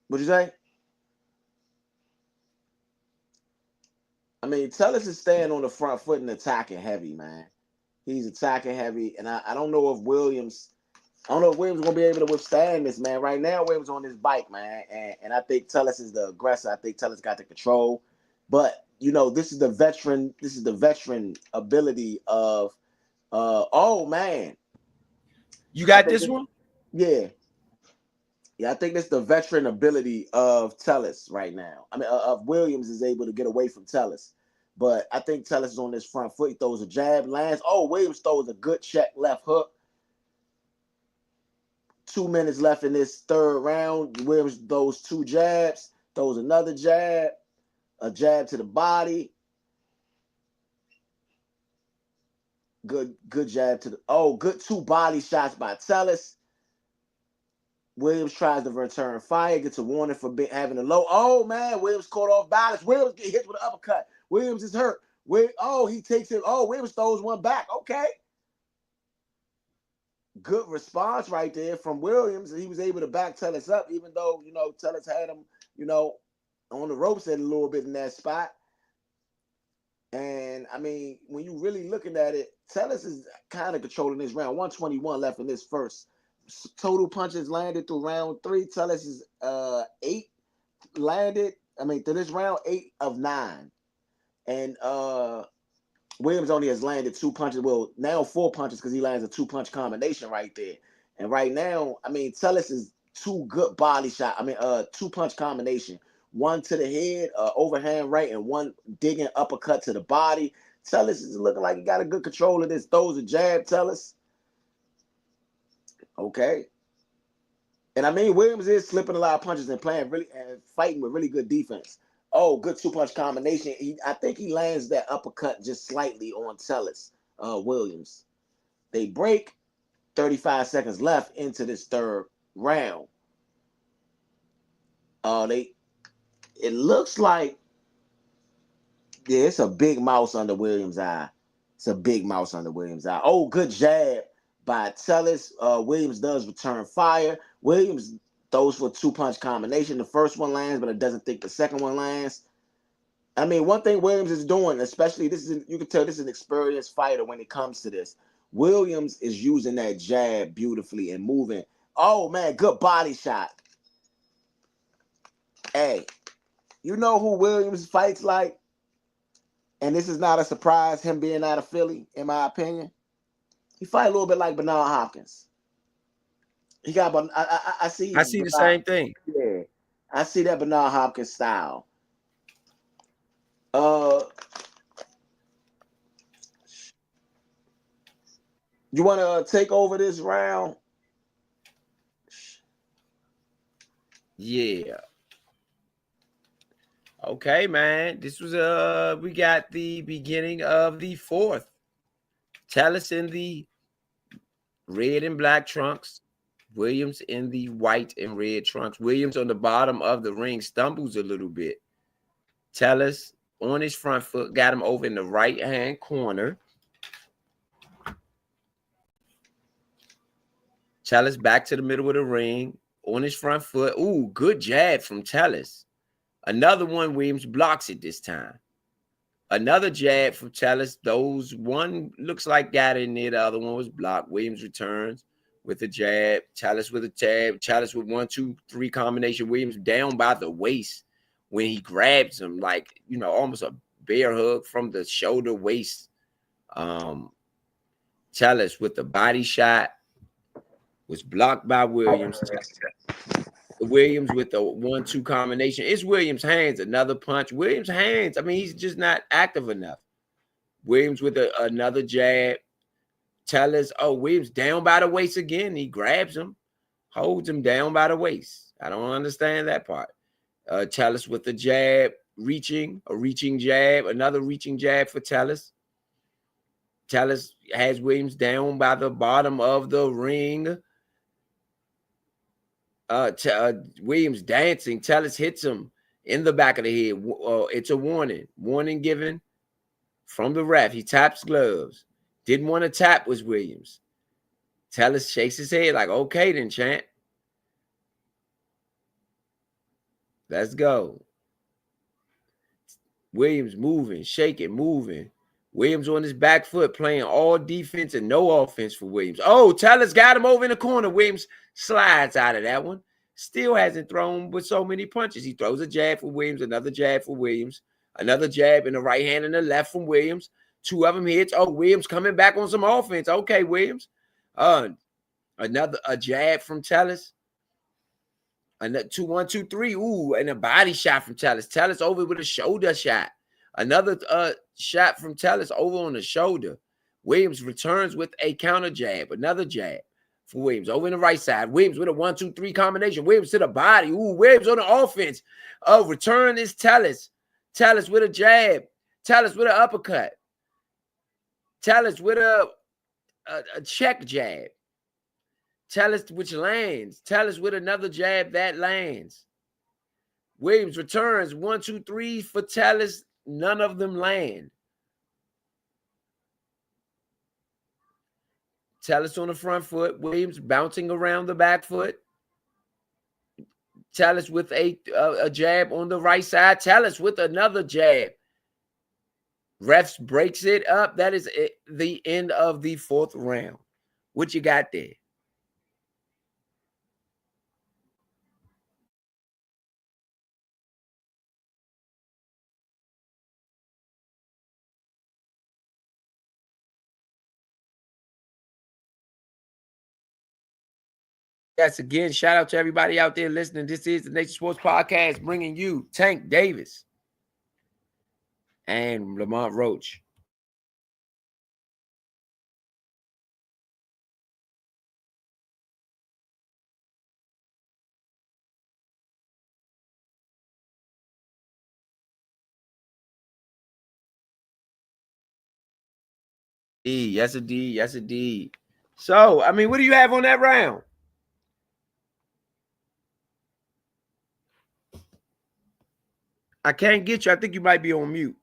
What'd you say? I mean, Tellis is staying on the front foot and attacking heavy, man. He's attacking heavy, and I don't know if Williams gonna be able to withstand this, man. Right now, Williams on his bike, man, and I think Tellis is the aggressor. I think Tellis got the control, but you know, this is the veteran ability of oh man. You got this one? Yeah. Yeah, I think it's the veteran ability of Tellis right now. I mean, of Williams is able to get away from Tellis. But I think Tellis is on his front foot. He throws a jab, lands. Oh, Williams throws a good check left hook. 2 minutes left in this third round. Williams throws 2 jabs, throws another jab, a jab to the body. Good jab to the good 2 body shots by Tellis. Williams tries to return fire, gets a warning for having a low. Oh man, Williams caught off balance. Williams get hit with an uppercut. Williams is hurt. He takes it. Oh, Williams throws one back. Okay. Good response right there from Williams. He was able to back Tellis up, even though, Tellis had him, on the ropes at a little bit in that spot. And, I mean, when you really looking at it, Tellis is kind of controlling this round. 121 left in this first. Total punches landed through round 3. Tellis is 8 landed. I mean, through this round, 8 of 9. And Williams only has landed 2 punches. Well, now 4 punches because he lands a 2-punch combination right there. And right now, I mean, Tellis is 2 good body shot. I mean, 2-punch combination. 1 to the head, overhand right, and 1 digging uppercut to the body. Tellis is looking like he got a good control of this. Throws a jab, Tellis. Okay. And I mean, Williams is slipping a lot of punches and playing really and fighting with really good defense. Oh, good 2-punch combination. I think he lands that uppercut just slightly on Tellis, Williams. They break. 35 seconds left into this third round. It looks like it's a big mouse under Williams' eye. It's a big mouse under Williams' eye. Oh, good jab by Tellis. Williams does return fire. Williams throws for a 2-punch combination. The first one lands, but it doesn't think the second one lands. I mean, one thing Williams is doing, especially you can tell this is an experienced fighter when it comes to this. Williams is using that jab beautifully and moving. Oh man, good body shot. Hey, you know who Williams fights like? And this is not a surprise, him being out of Philly, in my opinion. He fight a little bit like Bernard Hopkins. He got, I see the same thing. Yeah, I see that Bernard Hopkins style. You want to take over this round? Yeah. Okay, man. This was we got the beginning of the 4th. Tellis in the red and black trunks. Williams in the white and red trunks. Williams on the bottom of the ring stumbles a little bit. Tellis on his front foot, got him over in the right-hand corner. Tellis back to the middle of the ring on his front foot. Ooh, good jab from Tellis. Another one, Williams blocks it this time. Another jab from Tellis. Those one looks like got in there. The other one was blocked. Williams returns with a jab. Tellis with a jab. Tellis with 1, 2, 3 combination. Williams down by the waist when he grabs him, like, almost a bear hug from the shoulder waist. Tellis with the body shot was blocked by Williams. Williams with the 1-2 combination. It's Williams' hands. Another punch. Williams' hands. I mean, he's just not active enough. Williams with another jab. Tellis. Oh, Williams down by the waist again. He grabs him, holds him down by the waist. I don't understand that part. Tellis with the jab, a reaching jab, another reaching jab for Tellis. Tellis has Williams down by the bottom of the ring. Williams dancing. Tellis hits him in the back of the head. It's a warning. Warning given from the ref. He taps gloves. Didn't want to tap was Williams. Tellis shakes his head like, okay then, champ. Let's go. Williams moving, shaking, moving. Williams on his back foot playing all defense and no offense for Williams. Oh, Tellis got him over in the corner. Williams slides out of that one. Still hasn't thrown with so many punches. He throws a jab for Williams, another jab for Williams, another jab in the right hand and the left from Williams. 2 of them hits. Oh, Williams coming back on some offense. Okay, Williams. Another jab from Tellis. And 2-1, 2-3. Ooh, and a body shot from Tellus. Tellus over with a shoulder shot. Another shot from Tellus over on the shoulder. Williams returns with a counter jab. Another jab for Williams over in the right side. Williams with a 1-2-3 combination. Williams to the body. Ooh, Williams on the offense. Oh, return is Tellus. Tellus with a jab. Tellus with an uppercut. Tellus with a check jab. Tellus which lands. Tellus with another jab that lands. Williams returns 1, 2, 3 for Tellus. None of them land. Tellus on the front foot. Williams bouncing around the back foot. Tellus with a jab on the right side. Tellus with another jab. Refs breaks it up. That is the end of the 4th round. What you got there? Yes, again, shout out to everybody out there listening. This is the Nation Sports Podcast bringing you Tank Davis and Lamont Roach. Yes, indeed. Yes, indeed. So, I mean, what do you have on that round? I can't get you. I think you might be on mute.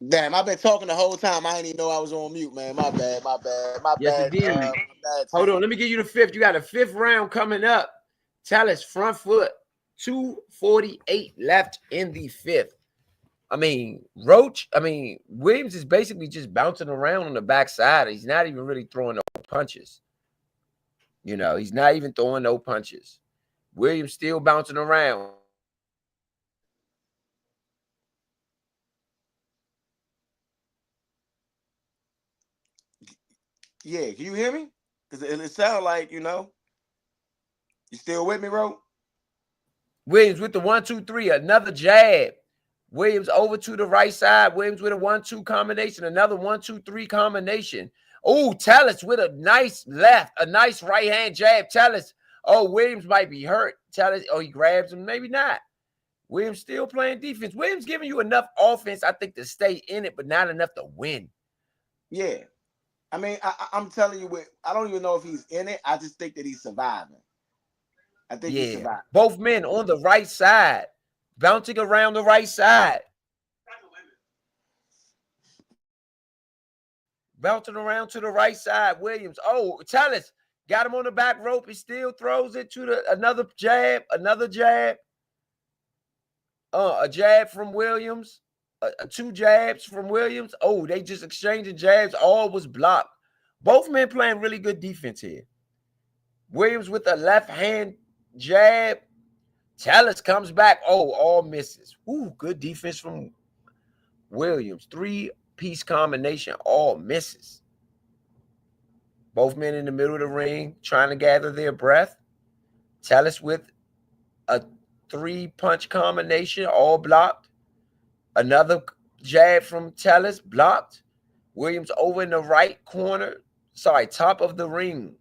Damn, I've been talking the whole time. I didn't even know I was on mute, man. My bad. Yes, indeed. Hold on. Let me give you the 5th. You got a 5th round coming up. Tellus front foot. 2:48 left in the 5th. I mean, Williams is basically just bouncing around on the backside. He's not even really throwing no punches. You know, he's not even throwing no punches. Williams still bouncing around. Yeah, can you hear me? Because it sounds like, you still with me, bro? Williams with the 1, 2, 3, another jab. Williams over to the right side. Williams with a 1-2 combination, another 1, 2, 3 combination. Oh, Tellus with a nice left, a nice right hand jab. Tellus, oh, Williams might be hurt. Tellus, oh, he grabs him, maybe not. Williams still playing defense. Williams giving you enough offense, I think, to stay in it, but not enough to win. Yeah. I mean, I'm telling you, I don't even know if he's in it. I just think that he's surviving. I think he's surviving. Both men on the right side, bouncing around the right side. Bouncing around to the right side. Williams. Oh, Tellus got him on the back rope. He still throws it to another jab. Another jab. A jab from Williams. 2 jabs from Williams. Oh, they just exchanging jabs. All was blocked. Both men playing really good defense here. Williams with a left hand jab. Tellus comes back. Oh, all misses. Ooh, good defense from Williams. 3-piece combination. All misses. Both men in the middle of the ring trying to gather their breath. Tellus with a 3-punch combination. All blocked. Another jab from Tellus, blocked. Williams over in the right corner. Sorry, top of the ring.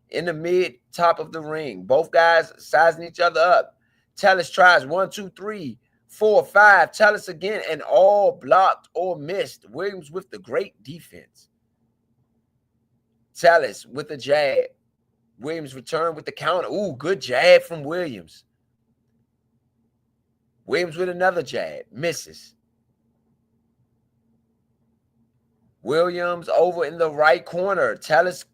In the mid, top of the ring. Both guys sizing each other up. Tellus tries 1, 2, 3, 4, 5. Tellus again, and all blocked or missed. Williams with the great defense. Tellus with a jab. Williams returned with the counter. Ooh, good jab from Williams. Williams with another jab. Misses. Williams over in the right corner. Tellus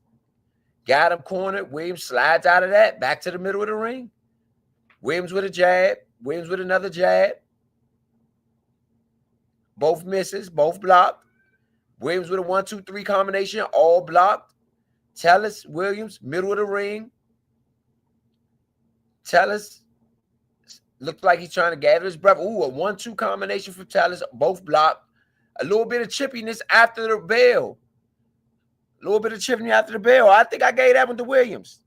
got him cornered. Williams slides out of that. Back to the middle of the ring. Williams with a jab. Williams with another jab. Both misses. Both blocked. Williams with a 1, 2, 3 combination. All blocked. Tellus, Williams, middle of the ring. Tellus looked like he's trying to gather his breath. Ooh, a 1, 2 combination for Tellus. Both blocked. A little bit of chippiness after the bell. A little bit of chippiness after the bell. I think I gave that one to Williams.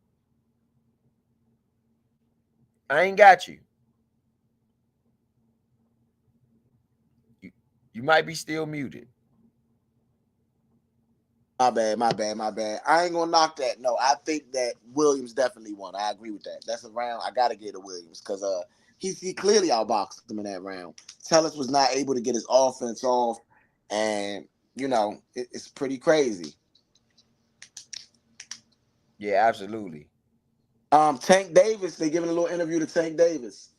I ain't got you. You might be still muted. My bad, my bad, my bad. I ain't gonna knock that. No, I think that Williams definitely won. I agree with that. That's a round I gotta get to Williams because he clearly outboxed him in that round. Tellus was not able to get his offense off, and you know it's pretty crazy. Yeah, absolutely. Tank Davis, they giving a little interview to Tank Davis.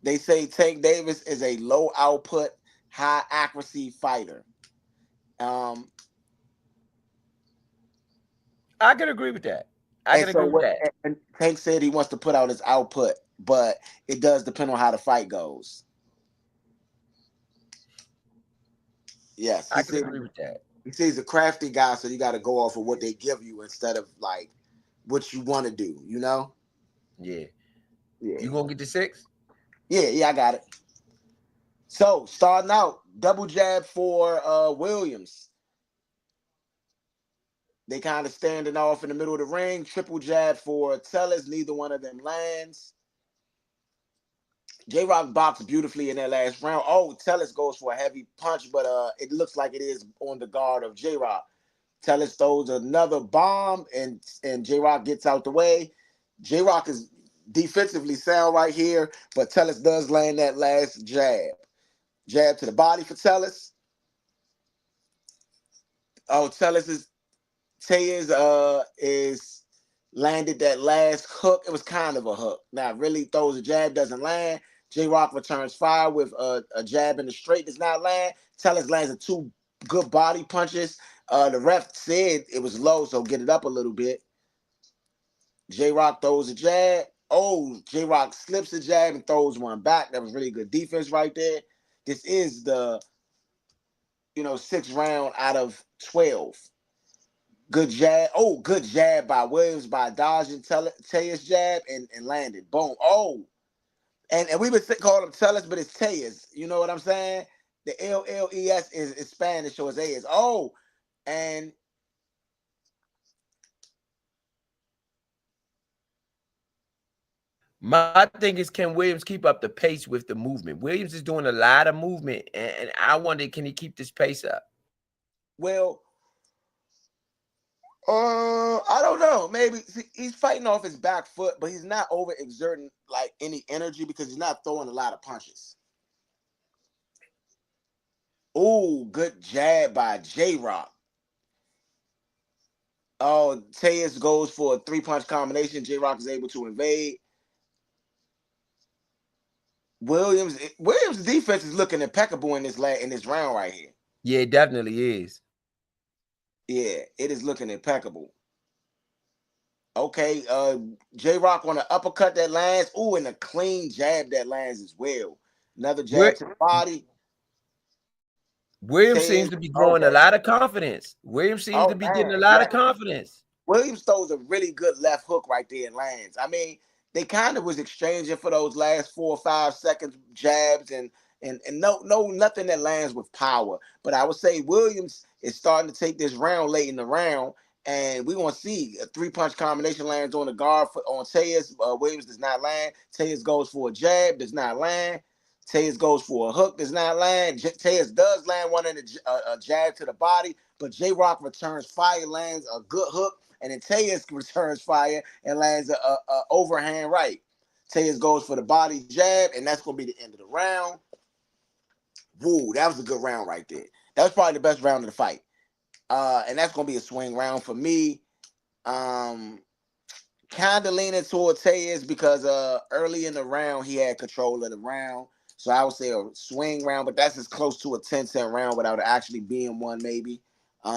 They say Tank Davis is a low output, high accuracy fighter. I can agree with that. I And can so agree with what? that. And Tank said he wants to put out his output, but it does depend on how the fight goes. Yes, I can agree with that. he says he's a crafty guy, so you got to go off of what they give you instead of like what you want to do. You know? Yeah. Yeah. You gonna get the 6? Yeah, I got it. So starting out, double jab for Williams. They kind of standing off in the middle of the ring. Triple jab for Tellus. Neither one of them lands. J-Rock boxed beautifully in that last round. Oh, Tellus goes for a heavy punch, but it looks like it is on the guard of J-Rock. Tellus throws another bomb, and J-Rock gets out the way. J-Rock is defensively sound right here, but Tellus does land that last jab. Jab to the body for Tellus. Oh, Tellus is landed that last hook. It was kind of a hook. Now, really throws a jab, doesn't land. J-Rock returns fire with a jab in the straight, does not land. Tellus lands a 2 good body punches. The ref said it was low, so get it up a little bit. J-Rock throws a jab. Oh, J-Rock slips a jab and throws one back. That was really good defense right there. This is the 6th round out of 12. Good jab. Oh, good jab by Williams by dodging Tellus jab and landed. Boom. Oh, and we would call him Tellus, but it's Tellus. You know what I'm saying? The LLES is Spanish, so it's A. Oh, and My thing is, can Williams keep up the pace with the movement? Williams is doing a lot of movement, and I wonder, can he keep this pace up? well, I don't know. Maybe he's fighting off his back foot, but he's not overexerting like any energy because he's not throwing a lot of punches. Oh, good jab by J-Rock. Oh, Tellus goes for a 3-punch combination. J-Rock is able to invade. Williams' defense is looking impeccable in this round right here. Yeah, it definitely is. Yeah, it is looking impeccable. Okay, J-Rock on an uppercut that lands. Ooh, and a clean jab that lands as well. Another jab to the body. Williams seems to be growing a lot of confidence. Williams seems to be getting a lot of confidence. Williams throws a really good left hook right there and lands. I mean, they kind of was exchanging for those last 4 or 5 seconds jabs and nothing that lands with power. But I would say Williams is starting to take this round late in the round, and we're gonna see a 3-punch combination lands on the guard on Tellus. Williams does not land. Tellus goes for a jab, does not land. Tellus goes for a hook, does not land. Tellus does land one in a jab to the body, but J-Rock returns fire, lands a good hook, and then Tellus returns fire and lands a overhand right. Tellus goes for the body jab, and that's going to be the end of the round. Woo, that was a good round right there. That was probably the best round of the fight. And that's going to be a swing round for me. Kind of leaning toward Tellus because early in the round, he had control of the round. So I would say a swing round, but that's as close to a 10-cent round without it actually being one, maybe.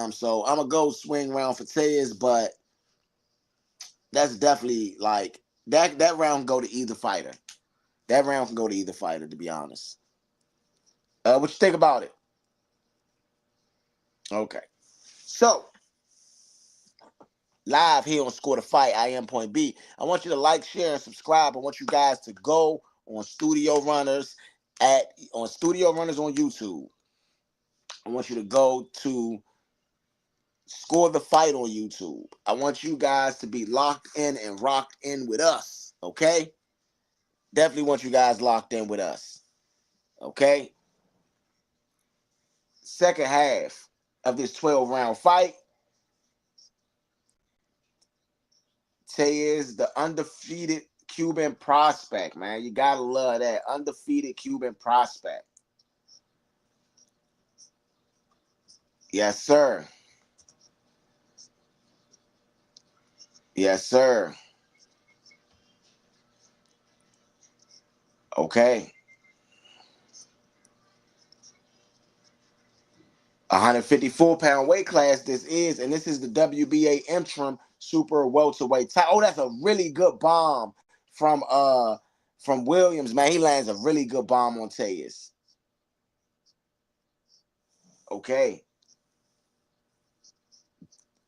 So I'm going to go swing round for Tellus, but that's definitely like that round can go to either fighter. That round can go to either fighter, to be honest. What you think about it? Okay. So, live here on Score the Fight, I am Point B. I want you to like, share, and subscribe. I want you guys to go on Studio Runners on Studio Runners on YouTube. I want you to go to Score the Fight on YouTube. I want you guys to be locked in and rocked in with us, okay? Definitely want you guys locked in with us. Okay? Second half of this 12-round fight. Tellez, the undefeated Cuban prospect, man. You gotta love that. Undefeated Cuban prospect. Yes, sir. Yes, sir. Okay. 154-pound weight class this is, and this is the WBA interim super welterweight title. Oh, that's a really good bomb from Williams, man. He lands a really good bomb on Tellez. Okay.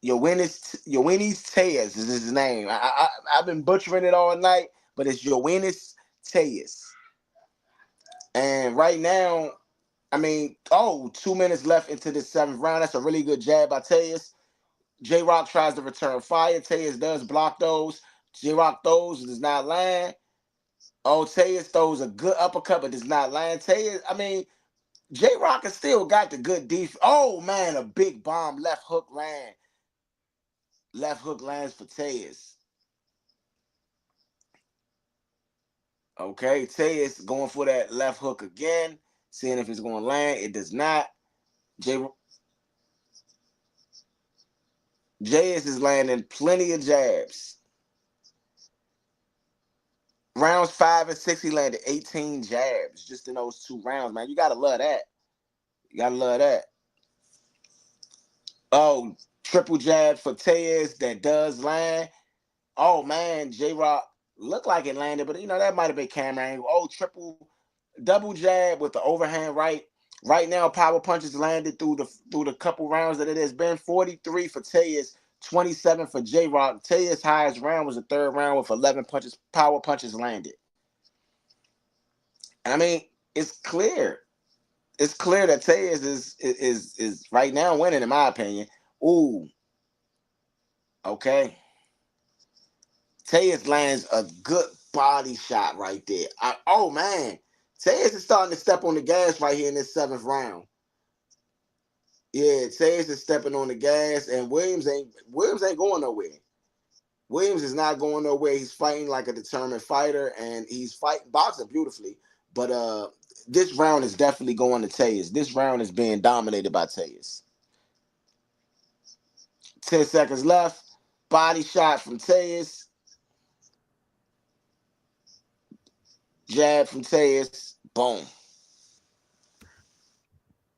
Yoenis Tellez is his name. I've been butchering it all night, but it's Yoenis Tellez. And right now, I mean, 2 minutes left into this 7th round. That's a really good jab by Tellez. J-Rock tries to return fire. Tellez does block those. J-Rock throws, does not land. Tellez throws a good uppercut, but does not land. Tellez, I mean, J-Rock has still got the good defense. Oh, man, a big bomb. Left hook land. Left hook lands for Tellez. Okay, Tellez going for that left hook again. Seeing if it's going to land. It does not. Tellez is landing plenty of jabs. Rounds 5 and 6, he landed 18 jabs just in those 2 rounds, man. You got to love that. You got to love that. Triple jab for Tellez that does land. Oh, man, J-Rock looked like it landed, but, that might have been camera angle. Double jab with the overhand right. Right now, power punches landed through the couple rounds that it has been. 43 for Tellez, 27 for J-Rock. Tellez's highest round was the 3rd round with 11 power punches landed. I mean, it's clear. It's clear that Tellez is right now winning, in my opinion. Ooh. Okay. Tellez lands a good body shot right there. Man. Tellez is starting to step on the gas right here in this 7th round. Yeah, Tellez is stepping on the gas, and Williams ain't going nowhere. Williams is not going nowhere. He's fighting like a determined fighter, and he's boxing beautifully. But this round is definitely going to Tellez. This round is being dominated by Tellez. 10 seconds left. Body shot from Tellez. Jab from Tellez. Boom.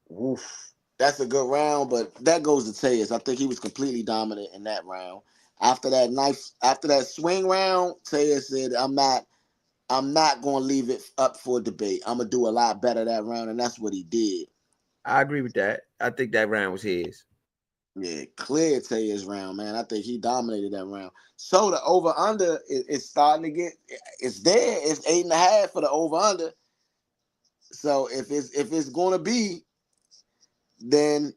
Woof. That's a good round, but that goes to Tellez. I think he was completely dominant in that round. After that swing round, Tellez said, I'm not going to leave it up for debate. I'm going to do a lot better that round, and that's what he did. I agree with that. I think that round was his. Yeah, clear Tellez round, man. I think he dominated that round. So the over-under is starting to get – it's there. It's 8.5 for the over-under. So if it's going to be, then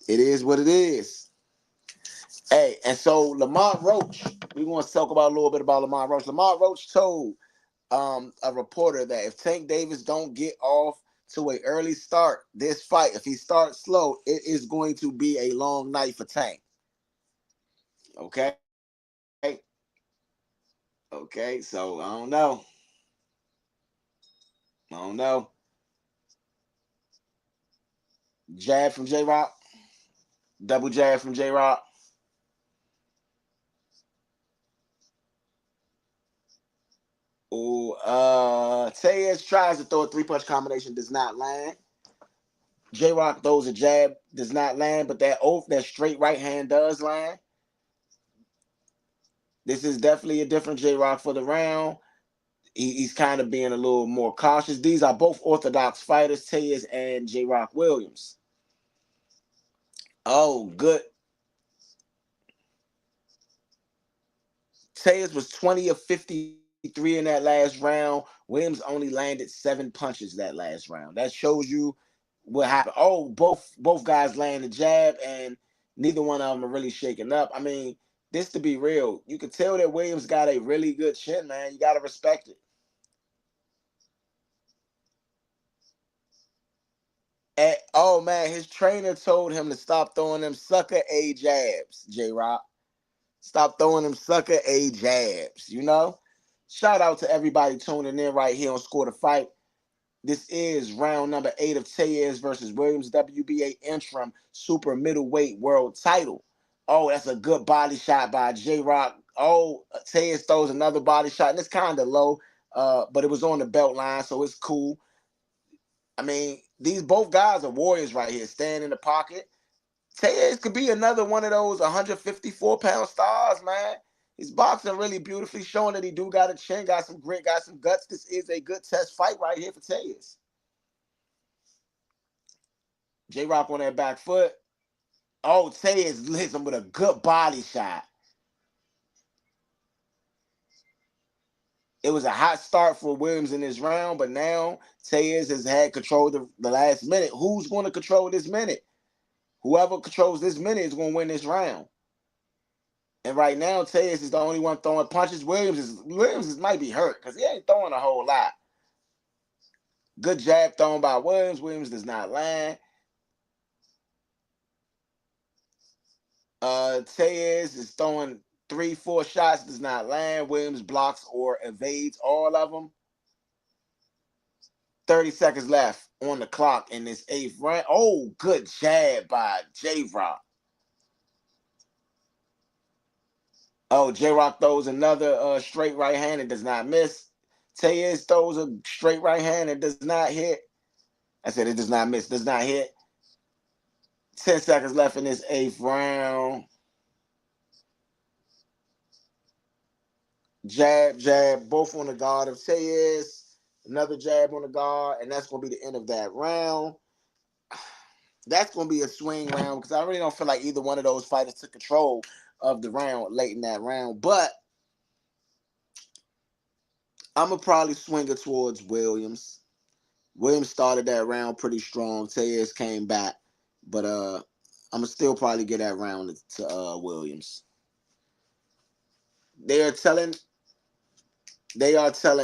it is what it is. Hey, and so Lamont Roach, we want to talk about a little bit about Lamont Roach. Lamont Roach told a reporter that if Tank Davis don't get off to an early start this fight, if he starts slow, it is going to be a long night for Tank. Okay? Okay, so I don't know. Jab from J-Rock. Double jab from J-Rock. Tellez tries to throw a 3-punch combination, does not land. J-Rock throws a jab, does not land, but that straight right hand does land. This is definitely a different J-Rock for the round. He's kind of being a little more cautious. These are both orthodox fighters, Tellez and J-Rock Williams. Oh, good. Tellez was 20 of 53 in that last round. Williams only landed 7 punches that last round. That shows you what happened. Both guys landed a jab, and neither one of them are really shaking up. I mean, this to be real, you can tell that Williams got a really good chin, man. You got to respect it. Oh man, his trainer told him to stop throwing them sucker A jabs, J-Rock. Stop throwing them sucker A jabs, you know? Shout out to everybody tuning in right here on Score the Fight. This is round number 8 of Tellez versus Williams, WBA interim super middleweight world title. Oh, that's a good body shot by J-Rock. Oh, Tellez throws another body shot, and it's kind of low, but it was on the belt line, so it's cool. I mean, these both guys are warriors right here, staying in the pocket. Tellez could be another one of those 154-pound stars, man. He's boxing really beautifully, showing that he do got a chin, got some grit, got some guts. This is a good test fight right here for Tellez. J-Rock on that back foot. Oh, Tellez hits him with a good body shot. It was a hot start for Williams in this round, but now Tellez has had control of the last minute. Who's going to control this minute? Whoever controls this minute is going to win this round. And right now, Tellez is the only one throwing punches. Williams might be hurt because he ain't throwing a whole lot. Good jab thrown by Williams. Williams does not land. Tellez is throwing 3-4 shots, does not land. Williams blocks or evades all of them. 30 seconds left on the clock in this 8th round. Oh, good jab by J-Rock. Oh, J-Rock throws another straight right hand and does not miss. Tellez throws a straight right hand and does not hit. I said it does not miss, does not hit. 10 seconds left in this 8th round. Jab, jab, both on the guard of Tellez. Another jab on the guard, and that's going to be the end of that round. That's going to be a swing round because I really don't feel like either one of those fighters took control of the round late in that round. But I'm going to probably swing it towards Williams. Williams started that round pretty strong. Tellez came back. But I'm going to still probably get that round to Williams. They are telling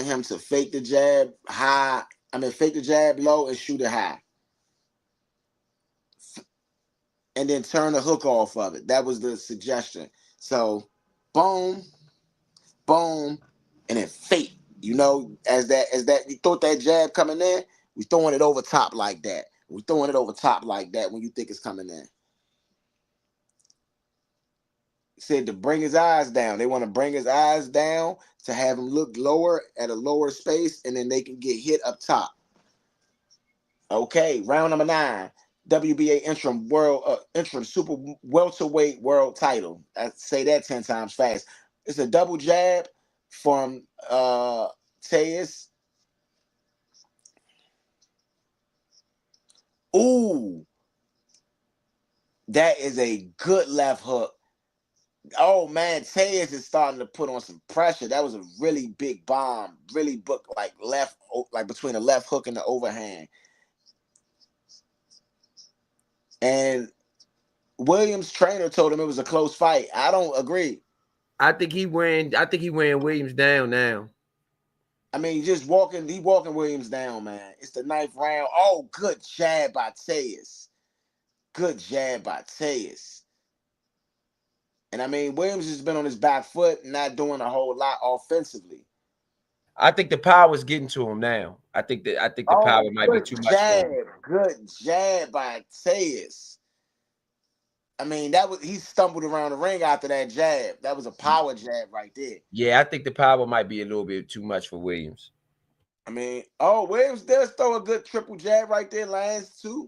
him to fake the jab high. Fake the jab low and shoot it high. And then turn the hook off of it. That was the suggestion. So, boom, boom, and then fake. You know, as that you thought that jab coming in, we throwing it over top like that. We throwing it over top like that when you think it's coming in. He said to bring his eyes down. They want to bring his eyes down to have him look lower at a lower space, and then they can get hit up top. Okay, round number 9. WBA interim super welterweight world title. I say that 10 times fast. It's a double jab from Tellez. Ooh, that is a good left hook. Oh man, Tellez is starting to put on some pressure. That was a really big bomb, really book like between the left hook and the overhand. And Williams' trainer told him it was a close fight. I don't agree. I think he wearing Williams down now. I mean, he walking Williams down, man. It's the 9th round. Oh, good jab by Tellez. Good jab by Tellez. And I mean, Williams has been on his back foot, not doing a whole lot offensively. I think the power's getting to him now. I think the power might be too much for him. Good jab by Tellez. I mean, he stumbled around the ring after that jab. That was a power jab right there. Yeah, I think the power might be a little bit too much for Williams. I mean, Williams does throw a good triple jab right there, lands too.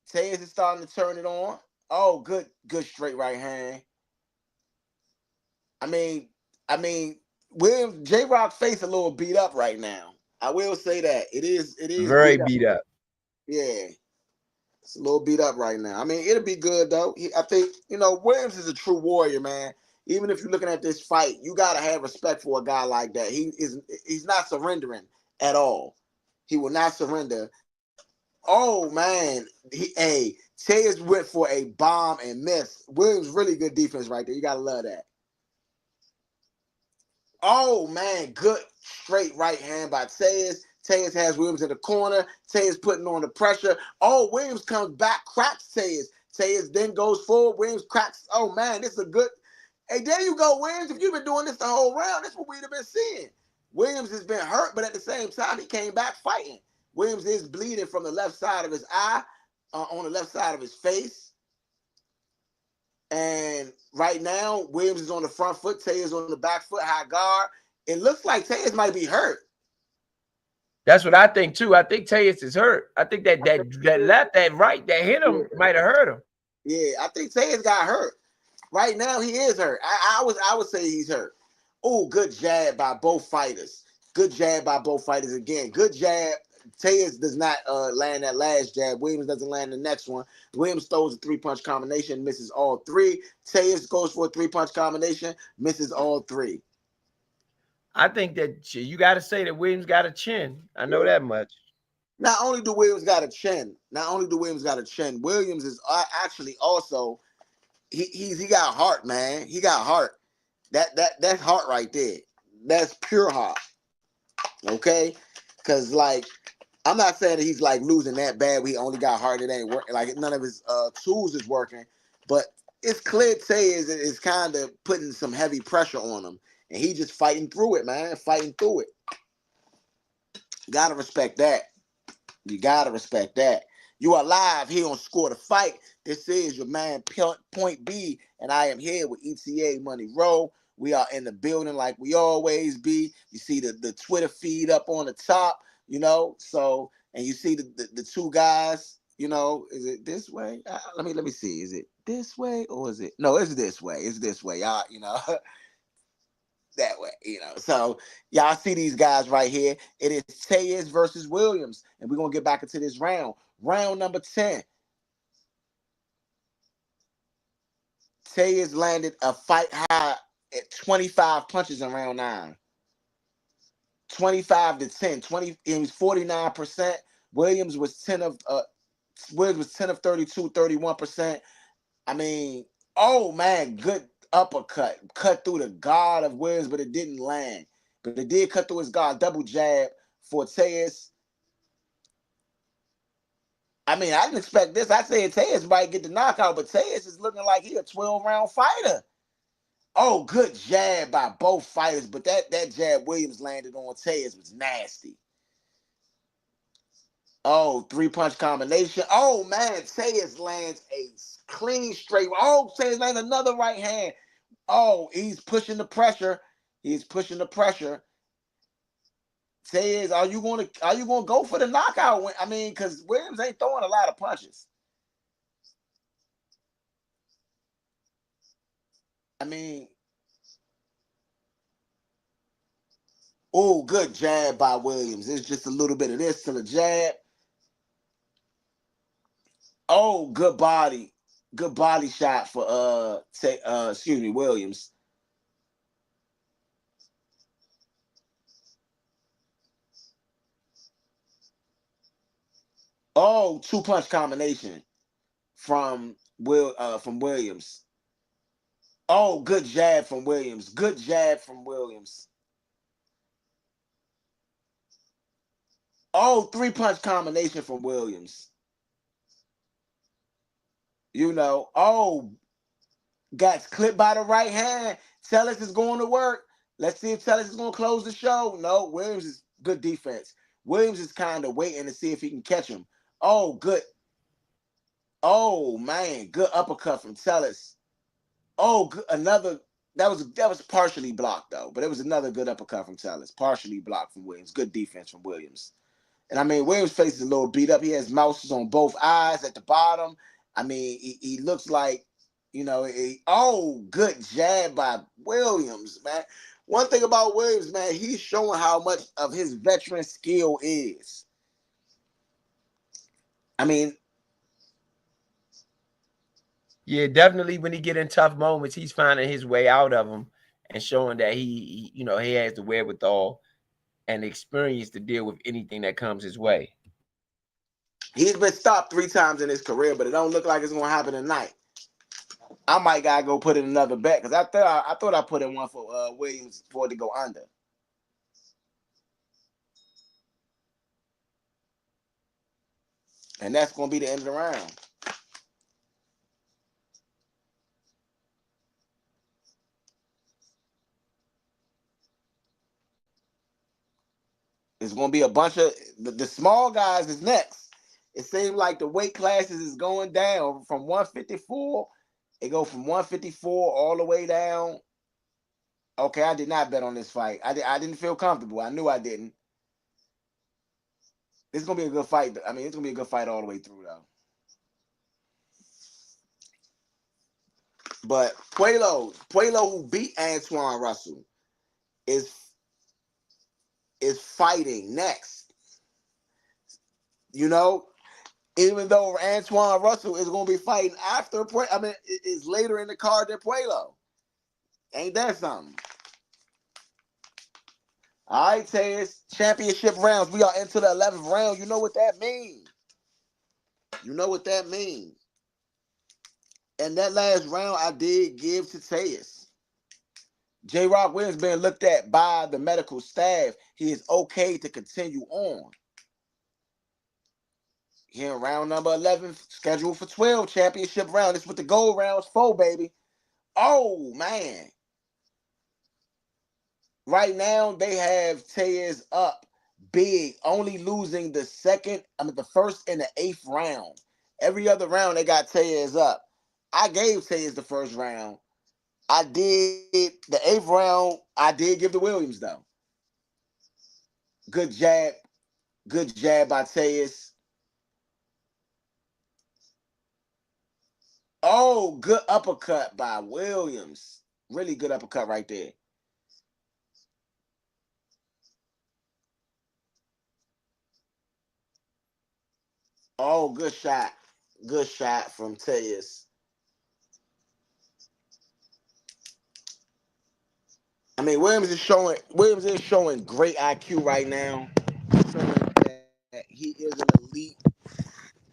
Tellez is starting to turn it on. Oh, good straight right hand. I mean, Williams, J-Rock face a little beat up right now. I will say that. It is very beat up. Yeah. It's a little beat up right now. I mean, it'll be good though. I think, Williams is a true warrior, man. Even if you're looking at this fight, you gotta have respect for a guy like that. He's not surrendering at all. He will not surrender. Oh man, Tellez went for a bomb and miss. Williams really good defense right there. You gotta love that. Oh man, good straight right hand by Tellez. Tejas has Williams in the corner. Tejas putting on the pressure. Oh, Williams comes back, cracks Tejas. Tejas then goes forward. Williams cracks. Oh, man, this is a good. Hey, there you go, Williams. If you've been doing this the whole round, this is what we'd have been seeing. Williams has been hurt, but at the same time, he came back fighting. Williams is bleeding from the left side of his eye, on the left side of his face. And right now, Williams is on the front foot. Tejas on the back foot, high guard. It looks like Tejas might be hurt. That's what I think too. I think Tejas is hurt. I think that left, that right, that hit him might have hurt him. Yeah, I think Tejas got hurt. Right now, he is hurt. I would say he's hurt. Oh, good jab by both fighters. Good jab by both fighters again. Good jab. Tejas does not land that last jab. Williams doesn't land the next one. Williams throws a three-punch combination, misses all three. Tejas goes for a three-punch combination, misses all three. I think that you got to say that Williams got a chin. I know that much. Not only do Williams got a chin, Williams is actually also he got heart, man. He got heart. That's heart right there. That's pure heart. Okay? Because, like, I'm not saying that he's, like, losing that bad. We only got heart. It ain't working. Like, none of his tools is working. But it's clear Tejas is kind of putting some heavy pressure on him. And he just fighting through it, man. Fighting through it. You got to respect that. You got to respect that. You are live here on Score the Fight. This is your man, Point B, and I am here with ETA Money Row. We are in the building like we always be. You see the Twitter feed up on the top, you know. So, and you see the two guys, you know. Is it this way? Let me see. Is it this way or is it? No, it's this way. It's this way. Y'all, you know, that way, you know. So y'all see these guys right here. It is Tejas versus Williams, and we're gonna get back into this round. Round number 10. Tejas landed a fight high at 25 punches in round 9. 25 to 10. It was 49%. Williams was 10 of 32, 31%. I mean, oh man, good uppercut. Cut through the guard of Williams, but it didn't land. But it did cut through his guard. Double jab for Tejas. I mean, I didn't expect this. I said Tejas might get the knockout, but Tejas is looking like he a 12-round fighter. Oh, good jab by both fighters, but that jab Williams landed on Tejas was nasty. Oh, three-punch combination. Oh, man, Tejas lands a clean straight. Oh, Tejas lands another right hand. Oh, he's pushing the pressure. He's pushing the pressure. Tejas, are you gonna go for the knockout? I mean, because Williams ain't throwing a lot of punches. I mean, oh, good jab by Williams. It's just a little bit of this to the jab. Oh, good body shot for Williams. Oh, two-punch combination from Williams. Oh, good jab from Williams. Good jab from Williams. Oh, three-punch combination from Williams. You know, oh, got clipped by the right hand. Tejas is going to work. Let's see if Tejas is going to close the show. No, Williams is good defense. Williams is kind of waiting to see if he can catch him. Oh, good. Oh, man, good uppercut from Tejas. Oh, good. Another. That was partially blocked, though. But it was another good uppercut from Tejas. Partially blocked from Williams. Good defense from Williams. And, I mean, Williams' face is a little beat up. He has mouses on both eyes at the bottom. I mean, he looks like, you know, oh, good jab by Williams, man. One thing about Williams, man, he's showing how much of his veteran skill is. I mean, yeah, definitely when he get in tough moments, he's finding his way out of them and showing that he has the wherewithal and experience to deal with anything that comes his way. He's been stopped 3 times in his career, but it don't look like it's going to happen tonight. I might gotta go put in another bet because I thought I put in one for Williams for it to go under. And that's going to be the end of the round. It's going to be a bunch of the small guys is next. It seems like the weight classes is going down from 154. It go from 154 all the way down. Okay, I did not bet on this fight. I didn't feel comfortable. I knew I didn't. It's going to be a good fight. I mean, it's going to be a good fight all the way through, though. But Puello, who beat Antuanne Russell, is fighting next. You know, even though Antuanne Russell is going to be fighting after Puello, I mean, it's later in the card than Puello. Ain't that something? All right, Taz, championship rounds. We are into the 11th round. You know what that means. You know what that means. And that last round, I did give to Taz. J. Rock Williams being looked at by the medical staff. He is okay to continue on. Here in round number 11, scheduled for 12, championship round. This is what the gold round's for, baby. Oh, man. Right now, they have Taz up big, only losing the first and the 8th round. Every other round, they got Taz up. I gave Taz the first round. I did the 8th round. I did give to Williams, though. Good jab. Good jab by Taz. Oh, good uppercut by Williams. Really good uppercut right there. Oh, good shot. Good shot from Taz. I mean, Williams is showing great IQ right now. Showing that he is an elite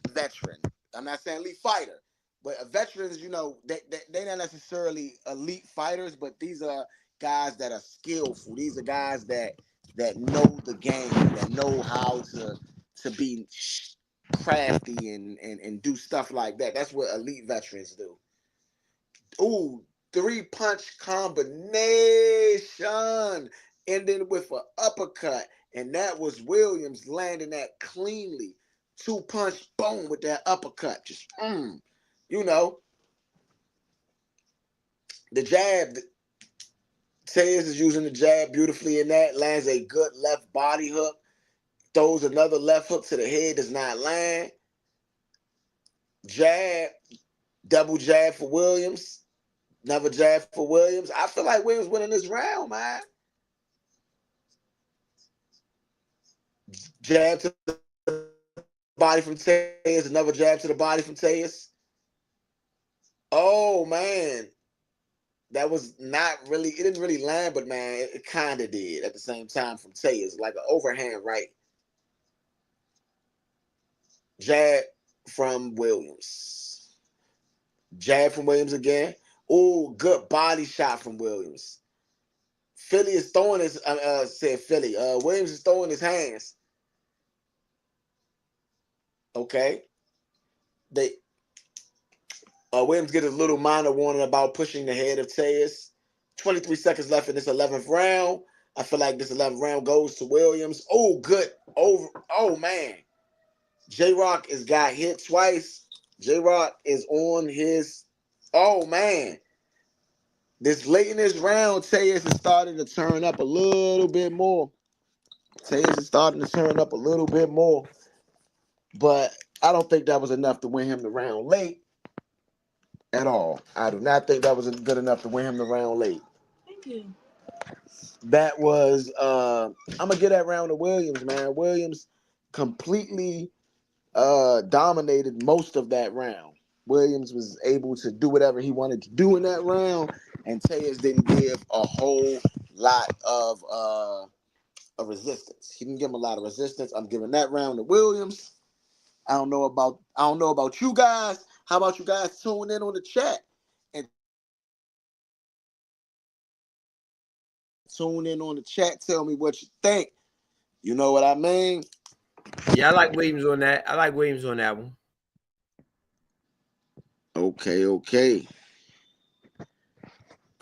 veteran. I'm not saying elite fighter, but veterans, they're not necessarily elite fighters, but these are guys that are skillful. These are guys that know the game, that know how to be crafty and do stuff like that. That's what elite veterans do. Ooh, 3-punch combination, ending with an uppercut, and that was Williams landing that cleanly. 2-punch, boom, with that uppercut. Just, the jab. Taz is using the jab beautifully in that. Lands a good left body hook. Throws another left hook to the head. Does not land. Jab. Double jab for Williams. Another jab for Williams. I feel like Williams winning this round, man. Jab to the body from Taz. Another jab to the body from Taz. Oh, man. That was not really, it didn't really land, but, man, it kind of did at the same time from Taz. Like an overhand right. Jab from Williams. Jab from Williams again. Oh, good body shot from Williams. Philly is throwing his, Williams is throwing his hands. Okay. Williams get a little minor warning about pushing the head of Taz. 23 seconds left in this 11th round. I feel like this 11th round goes to Williams. Oh, good. Oh, man. J-Rock has got hit twice. J-Rock is on his... Oh, man. This late in this round, Taz is starting to turn up a little bit more. But I don't think that was enough to win him the round late at all. I do not think that was good enough to win him the round late. Thank you. That was, I'm going to get that round to Williams, man. Williams completely dominated most of that round. Williams was able to do whatever he wanted to do in that round, and Taz didn't give a whole lot of resistance. He didn't give him a lot of resistance. I'm giving that round to Williams. I don't know about you guys. How about you guys tune in on the chat and tune in on the chat? Tell me what you think. You know what I mean? Yeah, I like Williams on that. I like Williams on that one. Okay, okay.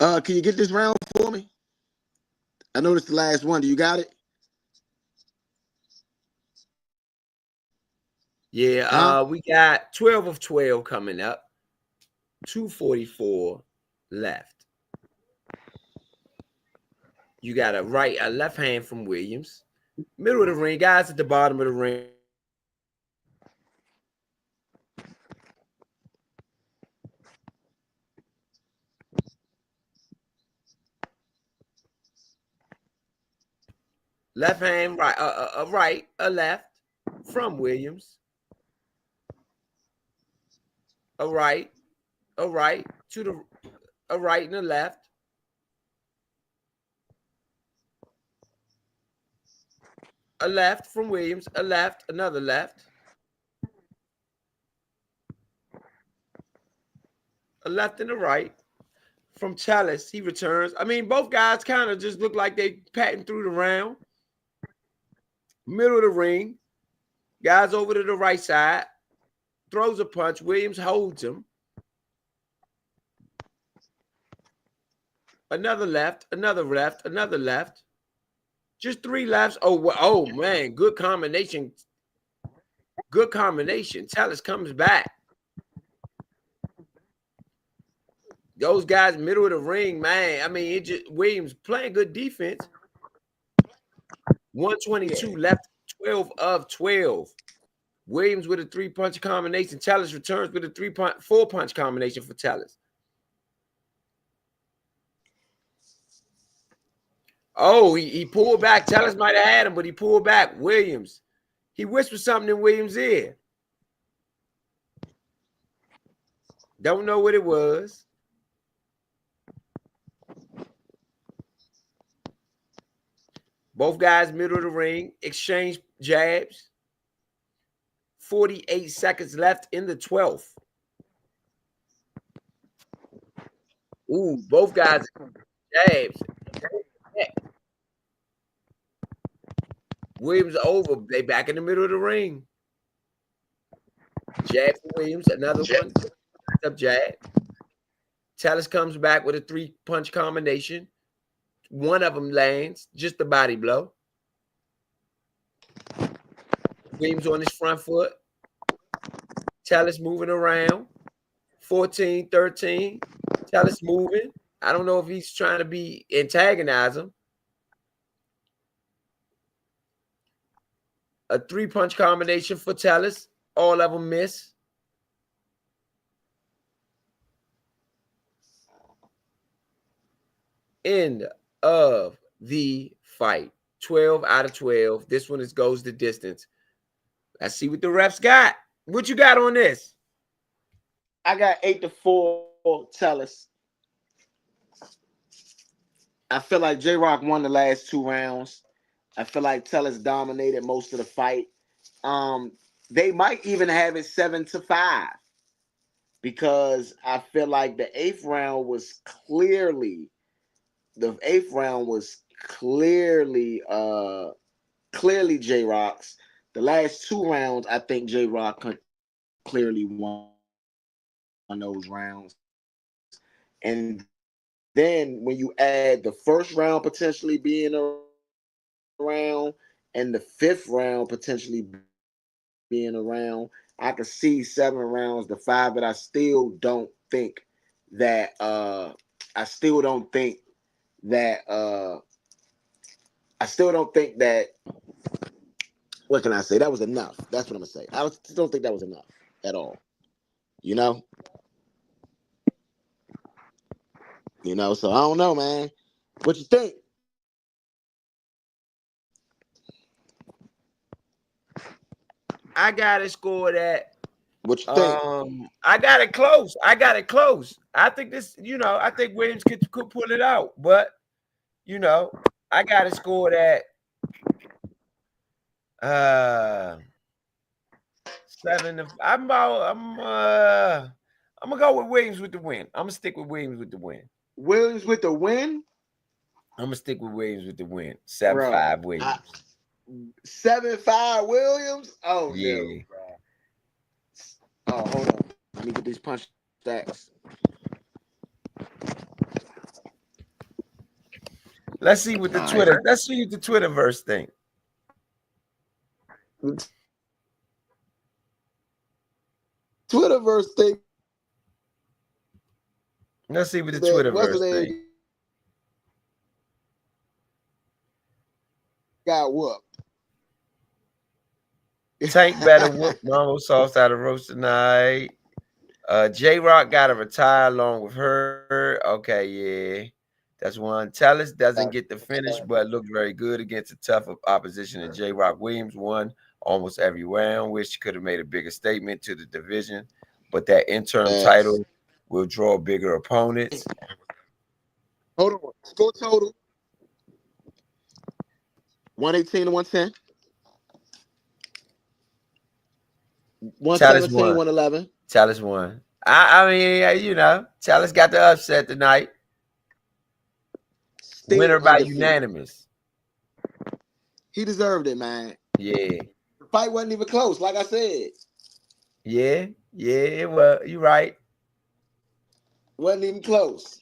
Can you get this round for me? I know it's the last one. Do you got it? Yeah, Huh? we got 12 of 12 coming up. 244 left. You got a left hand from Williams. Middle of the ring, guys at the bottom of the ring. Left hand, right, a left from Williams. A right to a right and a left. A left from Williams, a left, another left. A left and a right. From Chalice, he returns. I mean, both guys kind of just look like they patting through the round. Middle of the ring. Guys over to the right side. Throws a punch. Williams holds him. Another left, another left, another left. Just 3 lefts. Oh man, good combination. Good combination. Chalice comes back. Those guys middle of the ring, man. I mean, it just Williams playing good defense. 122 left, 12 of 12. Williams with a 3-punch combination. Chalice returns with a 4-punch combination for Chalice. Oh, he pulled back. Chalice might have had him, but he pulled back. Williams. He whispered something in Williams' ear. Don't know what it was. Both guys middle of the ring. Exchange jabs. 48 seconds left in the 12th. Ooh, both guys jabs. Williams over. They back in the middle of the ring. Jab for Williams. Another one. Up jab. Chalice comes back with a 3-punch combination. One of them lands. Just a body blow. Williams on his front foot. Chalice moving around. 14, 13. Chalice moving. I don't know if he's trying to antagonize him. A 3-punch combination for Chalice. All of them miss. End of the fight. 12 out of 12. This one goes the distance. Let's see what the refs got. What you got on this? I got 8-4 Chalice. I feel like J-Rock won the last 2 rounds. I feel like Chalice dominated most of the fight. They might even have it 7-5 because I feel like the 8th round was clearly J-Rock's. The last 2 rounds, I think J-Rock clearly won those rounds. And then when you add the 1st round potentially being around and the 5th round potentially being around, I could see 7 rounds to 5, but I still don't think that what can I say? That was enough. That's what I'm gonna say. I still don't think that was enough at all. You know, so I don't know, man. What you think? I got it scored at. What you think? I got it close. I think this, I think Williams could pull it out, but I got it scored at 7. I'm gonna go with Williams with the win. I'm gonna stick with Williams with the win. Williams with the win? I'm gonna stick with Williams with the win. 7-5 Williams. 7'5" Williams. Oh Yeah. no, bro. Oh, hold on. Let me get these punch stacks. Let's see what the All Twitter. right. Let's see what the Twitterverse think. Twitterverse thing. Let's see what the That what's Twitterverse the think. name got whooped. Tank better whoop Marvel Sauce out of Roach tonight. J-Rock got to retire along with her. Okay, yeah. That's one. Tallis doesn't get the finish, but looks very good against a tough opposition. And J-Rock Williams won almost every round. Wish she could have made a bigger statement to the division, but that interim title will draw bigger opponents. Hold on. Score total. 118 to 110. 117, 111. Tallis won. I mean, you know, Tallis got the upset tonight. Still Winner by undefeated. unanimous. He deserved it, man. Yeah. The fight wasn't even close, like I said. Yeah, it was. You're right. Wasn't even close.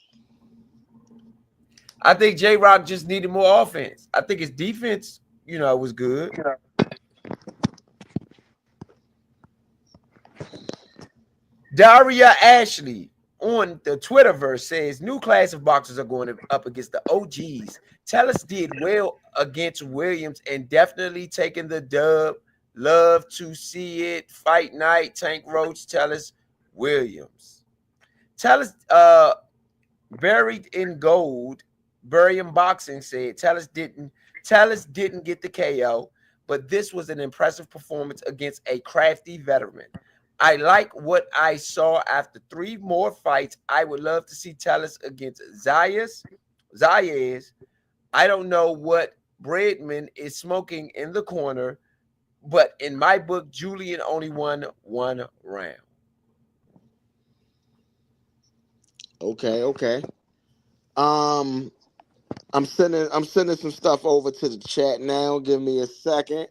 I think J-Rock just needed more offense. I think his defense, you know, was good. Daria Ashley on the Twitterverse says new class of boxers are going up against the OGs. Tallis did well against Williams and definitely taking the dub. Love to see it. Fight night. Tank Roach, Tallis, Williams. Tallis, buried in gold. Burium Boxing said Tallis didn't get the KO, but this was an impressive performance against a crafty veteran. I like what I saw after 3 more fights. I would love to see Tallis against Zayas. I don't know what Bradman is smoking in the corner, but in my book, Julian only won 1 round. Okay. I'm sending some stuff over to the chat now. Give me a second.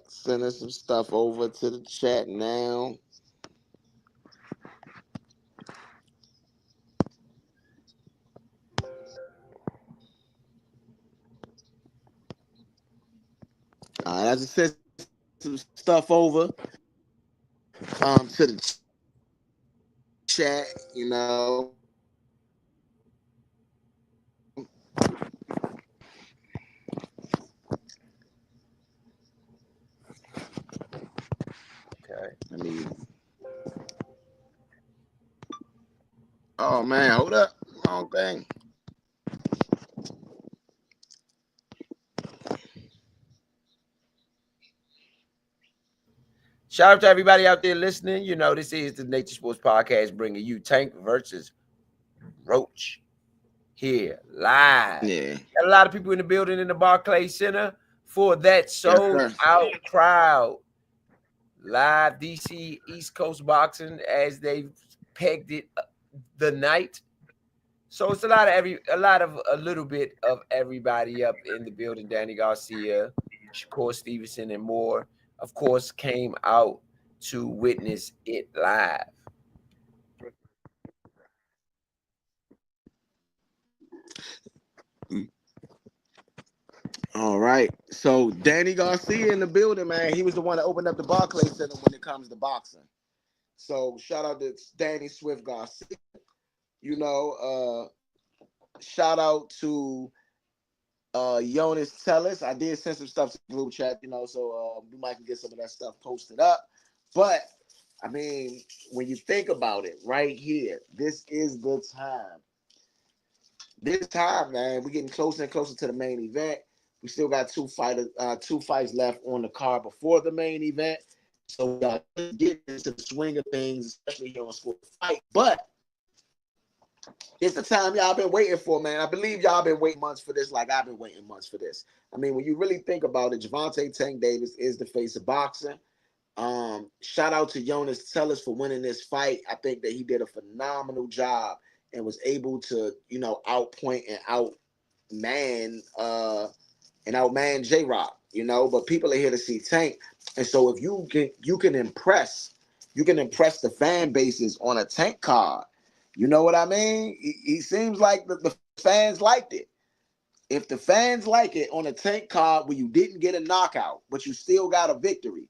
Sending some stuff over to the chat now. All right, I just sent some stuff over to the chat, you know. Okay. I mean, oh man, hold up, wrong thing. Shout out to everybody out there listening. You know, this is the Nature Sports Podcast bringing you Tank versus Roach here live. Yeah. Got a lot of people in the building in the Barclays Center for that sold out crowd. Live DC East Coast boxing as they pegged it the night. So it's a little bit of everybody up in the building. Danny Garcia, Shakur Stevenson, and more, of course, came out to witness it live. All right. So Danny Garcia in the building, man. He was the one that opened up the Barclays Center when it comes to boxing. So shout out to Danny Swift Garcia. You know, shout out to Jonas Tellis. I did send some stuff to the group chat, you know, so we might get some of that stuff posted up. But I mean, when you think about it, right here, this is the time. This time, man, we're getting closer and closer to the main event. We still got 2 fights left on the card before the main event. So we got to get into the swing of things, especially here on Sport Fight. But it's the time y'all been waiting for, man. I believe y'all been waiting months for this, like I've been waiting months for this. I mean, when you really think about it, Gervonta Tank Davis is the face of boxing. Shout out to Jonas Tellis for winning this fight. I think that he did a phenomenal job and was able to, you know, outpoint and outman and our man J-Rock, you know, but people are here to see Tank. And so if you can impress the fan bases on a Tank card. You know what I mean? He seems like the fans liked it. If the fans like it on a Tank card where you didn't get a knockout, but you still got a victory,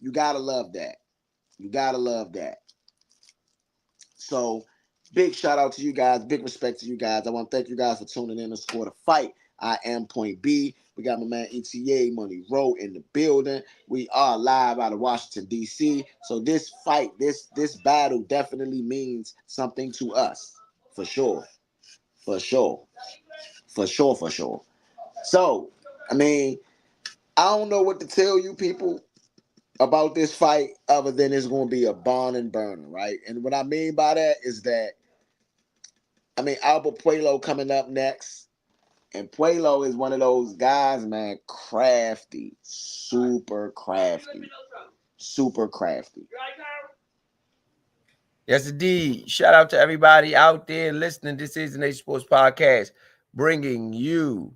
you gotta love that. You gotta love that. So big shout out to you guys. Big respect to you guys. I want to thank you guys for tuning in to Score the Fight. I am Point B. We got my man ETA Money Row in the building. We are live out of Washington, D.C. So this fight, this battle definitely means something to us. For sure. For sure. For sure, for sure. So, I mean, I don't know what to tell you people about this fight other than it's going to be a barn and burner, right? And what I mean by that is that, I mean, Alberto Puello coming up next. And Puello is one of those guys, man, crafty, super crafty, super crafty. Yes, indeed. Shout out to everybody out there listening. This is the Nation Sports Podcast, bringing you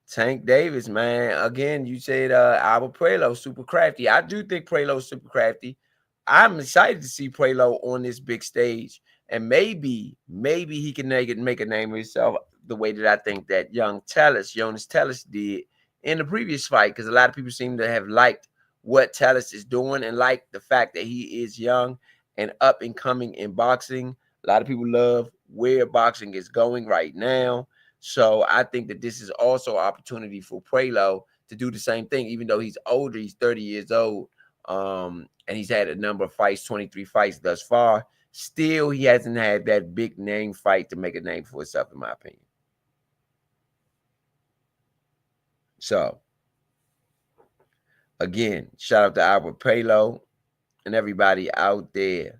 Tank Davis, man. Again, you said Albert Puello, super crafty. I do think Puello is super crafty. I'm excited to see Puello on this big stage, and maybe he can make a name of himself the way that I think that Jonas Tellis did in the previous fight, because a lot of people seem to have liked what Tellis is doing and like the fact that he is young and up and coming in boxing. A lot of people love where boxing is going right now. So I think that this is also an opportunity for Puello to do the same thing, even though he's older. He's 30 years old, and he's had a number of fights, 23 fights thus far. Still, he hasn't had that big name fight to make a name for himself, in my opinion. So, again, shout out to Albert Puello and everybody out there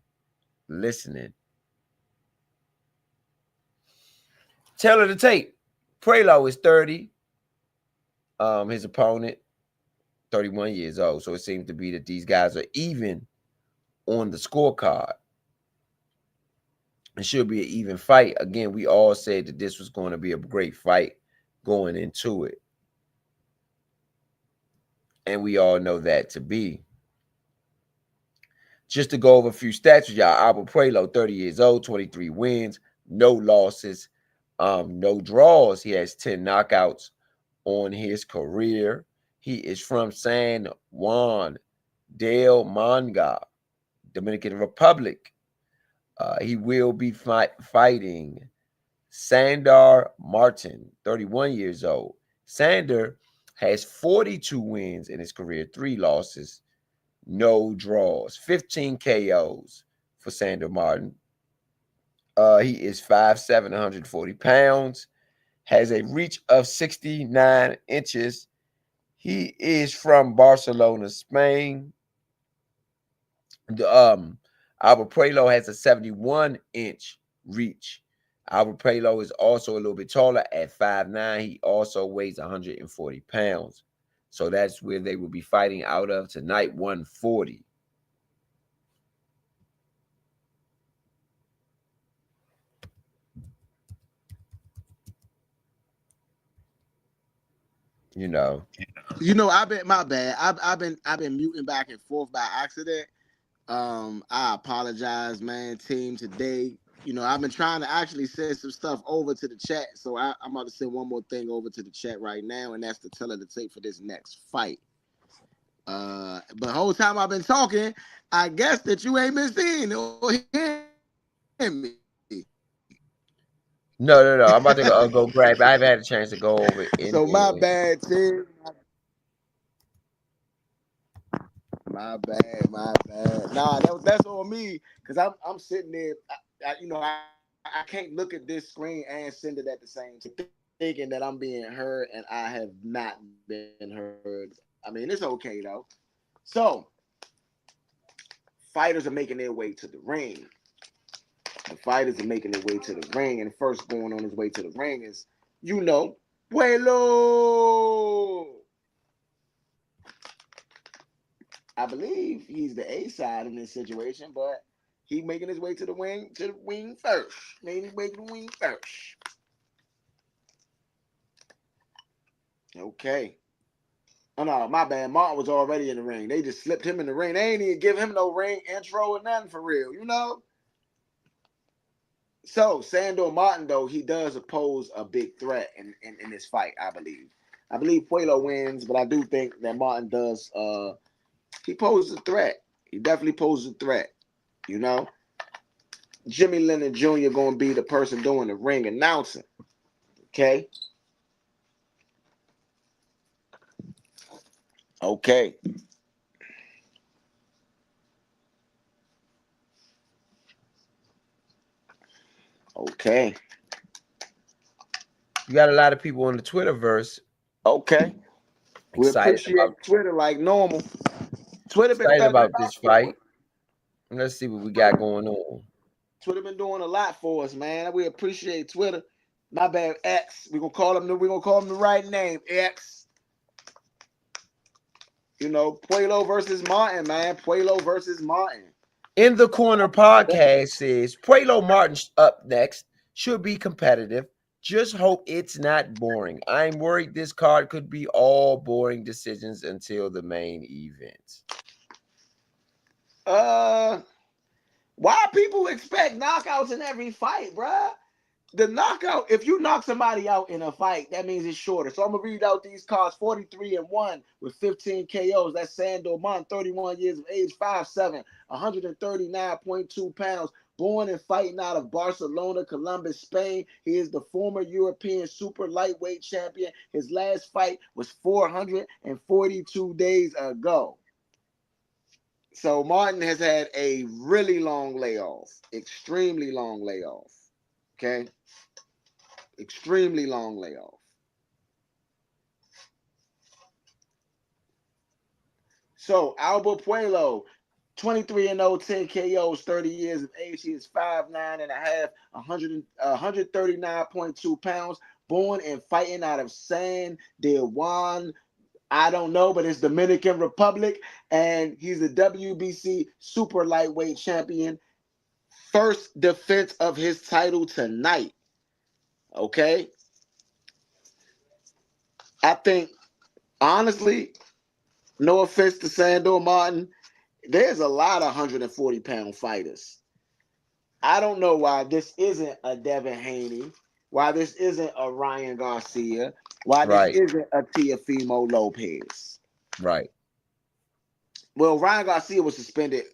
listening. Tell her the tape. Puello is 30. His opponent, 31 years old. So it seems to be that these guys are even on the scorecard. It should be an even fight. Again, we all said that this was going to be a great fight going into it. And we all know that to be. Just to go over a few stats with y'all, Albert Puello, 30 years old, 23 wins, no losses, no draws. He has 10 knockouts on his career. He is from San Juan del Manga, Dominican Republic. He will be fighting Sandor Martin, 31 years old. Sandor has 42 wins in his career, 3 losses, no draws, 15 KOs for Sandor Martin. He is 5'7", 140 pounds, has a reach of 69 inches. He is from Barcelona, Spain. Albert Puello has a 71-inch reach. Albert Puello is also a little bit taller at 5'9". He also weighs 140 pounds. So that's where they will be fighting out of tonight, 140. You know, I've been my bad. I've been muting back and forth by accident. I apologize, man. Team today. I've been trying to actually send some stuff over to the chat, so I'm about to send one more thing over to the chat right now, and that's the teller to take for this next fight. But the whole time I've been talking, I guess that you ain't been seeing or hearing me. No. I'm about to go grab. I haven't had a chance to go over it. So my bad, team. My bad. Nah, that's on me because I'm sitting there. I can't look at this screen and send it at the same time, thinking that I'm being heard, and I have not been heard. I mean, it's okay though. So, fighters are making their way to the ring. The fighters are making their way to the ring, and first going on his way to the ring is, Puello. I believe he's the A side in this situation, but he making his way to the wing first. Making his way to the wing first. Okay. Oh no, my bad. Martin was already in the ring. They just slipped him in the ring. They ain't even give him no ring intro or nothing for real, you know? So Sandor Martin, though, he does pose a big threat in this fight, I believe. I believe Puello wins, but I do think that Martin does he poses a threat. He definitely poses a threat, you know? Jimmy Lennon Jr. gonna be the person doing the ring announcing. Okay. Okay. Okay. You got a lot of people on the Twitterverse Okay. We appreciate Twitter like normal. Twitter been excited thugging about it this out for us. fight. Let's see what we got going on. Twitter been doing a lot for us, man. We appreciate Twitter. My bad, X. We're gonna call him the right name, X. You know, Puello versus Martin, man. Puello versus Martin. In the Corner podcast says Puello Martin up next. Should be competitive. Just hope it's not boring. I'm worried this card could be all boring decisions until the main event. Why people expect knockouts in every fight, bruh? The knockout, if you knock somebody out in a fight, that means it's shorter. So I'm gonna read out these cards: 43-1 with 15 KOs. That's Sandor Martin, 31 years of age, 5'7", 139.2 pounds, born and fighting out of Barcelona, Columbus, Spain. He is the former European super lightweight champion. His last fight was 442 days ago. So Martin has had a really long layoff, extremely long layoff. Okay. Extremely long layoff. So Alberto Puello, 23-0, 10 KOs, 30 years of age. He is 5'9.5", 139.2 pounds, born and fighting out of San Juan. I don't know, but it's Dominican Republic, and he's a WBC super lightweight champion. First defense of his title tonight. Okay. I think, honestly, no offense to Sandor Martin, there's a lot of 140-pound fighters. I don't know why this isn't a Devin Haney, why this isn't a Ryan Garcia, why this isn't a Teofimo Lopez. Right. Well, Ryan Garcia was suspended.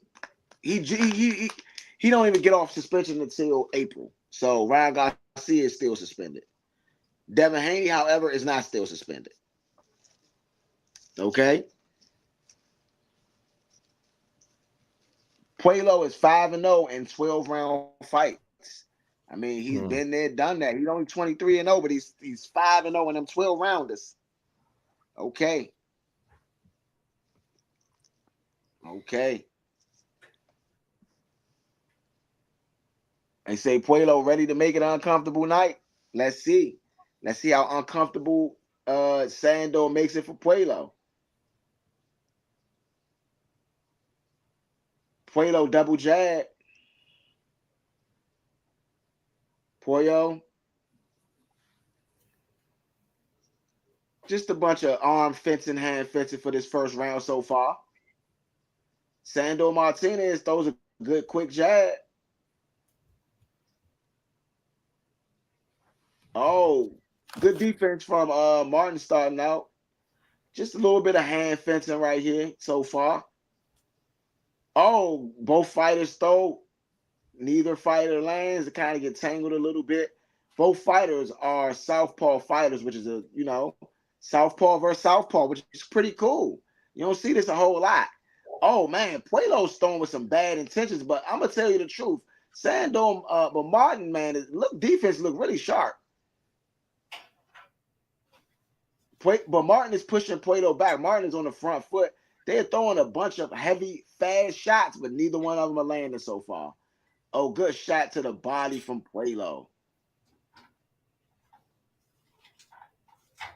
He don't even get off suspension until April. So Ryan Garcia is still suspended. Devin Haney, however, is not still suspended. Okay. Puello is 5-0 in 12-round fights. I mean, he's been there, done that. He's only 23-0, but he's 5-0 in them 12-rounders. Okay. Okay. They say Puello ready to make it an uncomfortable night. Let's see. Let's see how uncomfortable Sandor makes it for Puello. Puello double jab. Puello. Just a bunch of arm fencing, hand fencing for this first round so far. Sandor Martinez throws a good quick jab. Oh, good defense from Martin starting out. Just a little bit of hand fencing right here so far. Oh, both fighters throw. Neither fighter lands. It kind of get tangled a little bit. Both fighters are southpaw fighters, which is southpaw versus southpaw, which is pretty cool. You don't see this a whole lot. Oh man, Puello's throwing with some bad intentions, but I'm gonna tell you the truth. Sandor, but Martin, man, defense look really sharp. But Martin is pushing Puello back. Martin is on the front foot. They're throwing a bunch of heavy, fast shots, but neither one of them are landing so far. Oh, good shot to the body from Puello.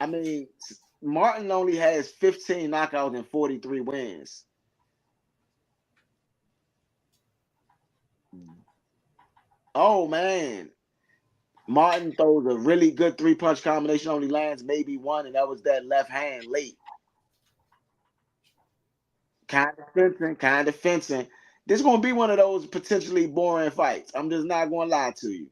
I mean, Martin only has 15 knockouts and 43 wins. Oh, man. Martin throws a really good 3-punch combination, only lands maybe one, and that was that left hand late. Kind of fencing, kind of fencing. This is going to be one of those potentially boring fights. I'm just not going to lie to you.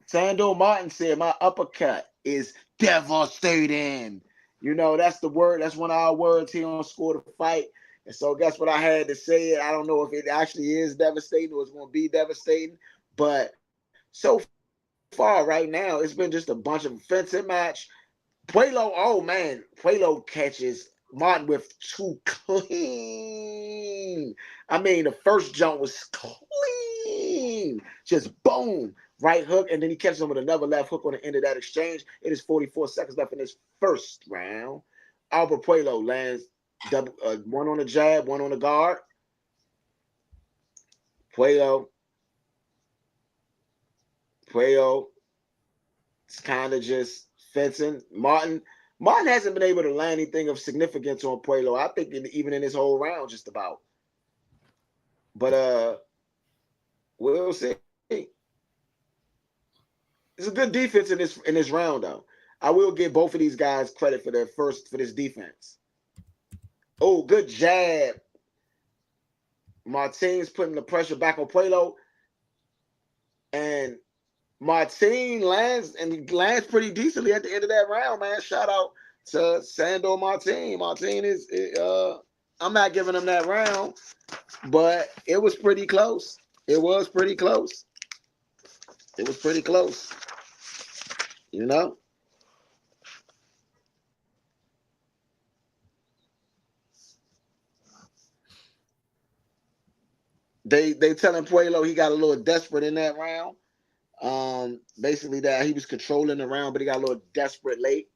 Sandor Martin said my uppercut is devastating. You know, that's the word. That's one of our words here on Score to Fight. And so guess what I had to say? I don't know if it actually is devastating or it's going to be devastating. But so far right now, it's been just a bunch of fencing match. Puello, oh man, Puello catches Martin with 2 clean. I mean, the first jump was clean. Just boom, right hook, and then he catches him with another left hook on the end of that exchange. It is 44 seconds left in this first round. Alberto Puello lands one on the jab, one on the guard. Puello. It's kind of just fencing. Martin hasn't been able to land anything of significance on Puello. I think even in this whole round, just about. But we'll see. It's a good defense in this round, though. I will give both of these guys credit for this defense. Oh, good jab. Martin's putting the pressure back on Puello, and Martin lands pretty decently at the end of that round, man. Shout out to Sandor Martin. Martin is I'm not giving him that round, but it was pretty close. It was pretty close. You know? They telling Puello he got a little desperate in that round. Basically that he was controlling the round, but he got a little desperate late.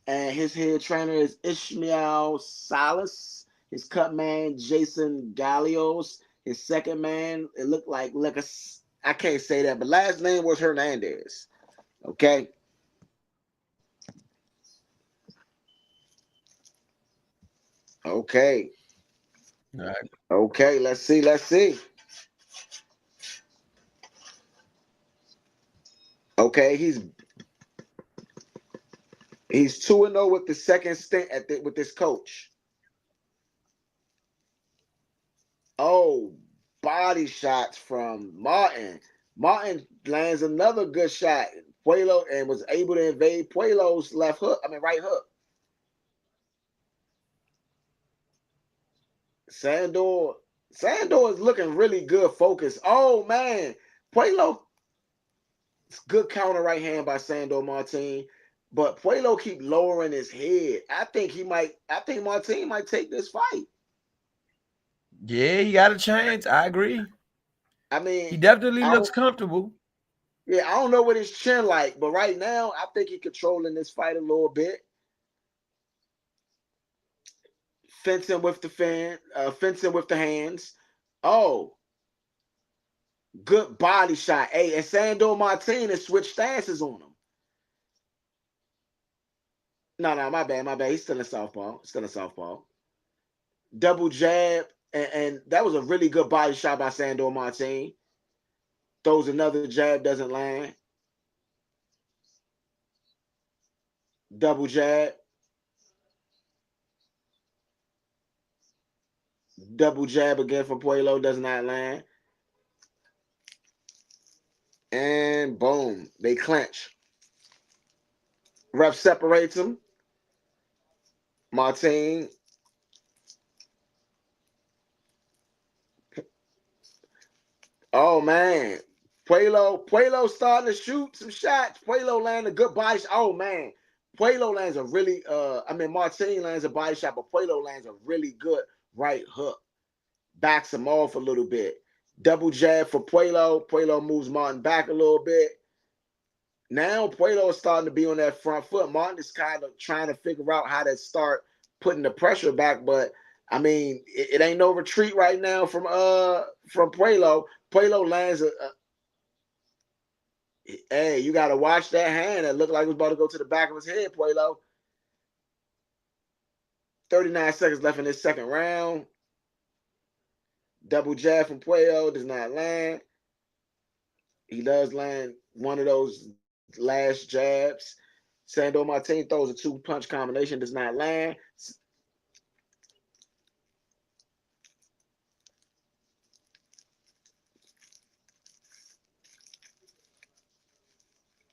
And his head trainer is Ishmael Salas. His cut man, Jason Gallios. His second man, it looked like I can't say that, but last name was Hernandez. Okay. Okay. All right. Okay, let's see. Okay, he's 2-0 with the second stint with this coach. Oh, body shots from Martin. Martin lands another good shot. Puello and was able to evade Puello's right hook. Sandor is looking really good focused. Oh man, Puello, good counter right hand by Sandor Martin, but Puello keep lowering his head. I think Martin might take this fight. Yeah, he got a chance. I agree. I mean, He definitely looks comfortable. Yeah, I don't know what his chin like, but right now I think he's controlling this fight a little bit. Fencing with the hands. Oh, good body shot. Hey, and Sandor Martinez switched stances on him. No, my bad. He's still in southpaw. Double jab, and that was a really good body shot by Sandor Martin. Throws another jab, doesn't land. Double jab. Double jab again from Puello, does not land. And boom, they clinch. Ref separates him. Martin. Oh man. Puello starting to shoot some shots. Puello lands a good body shot. Oh man. Puello lands a really Martin lands a body shot, but Puello lands a really good right hook. Backs him off a little bit. Double jab for Puello. Puello moves Martin back a little bit. Now Puello is starting to be on that front foot. Martin is kind of trying to figure out how to start putting the pressure back, but I mean, it ain't no retreat right now from Puello. Puello lands hey, you got to watch that hand. That looked like it was about to go to the back of his head, Puello. 39 seconds left in this second round. Double jab from Puello does not land. He does land one of those last jabs. Sandor Martin throws a 2-punch combination, does not land.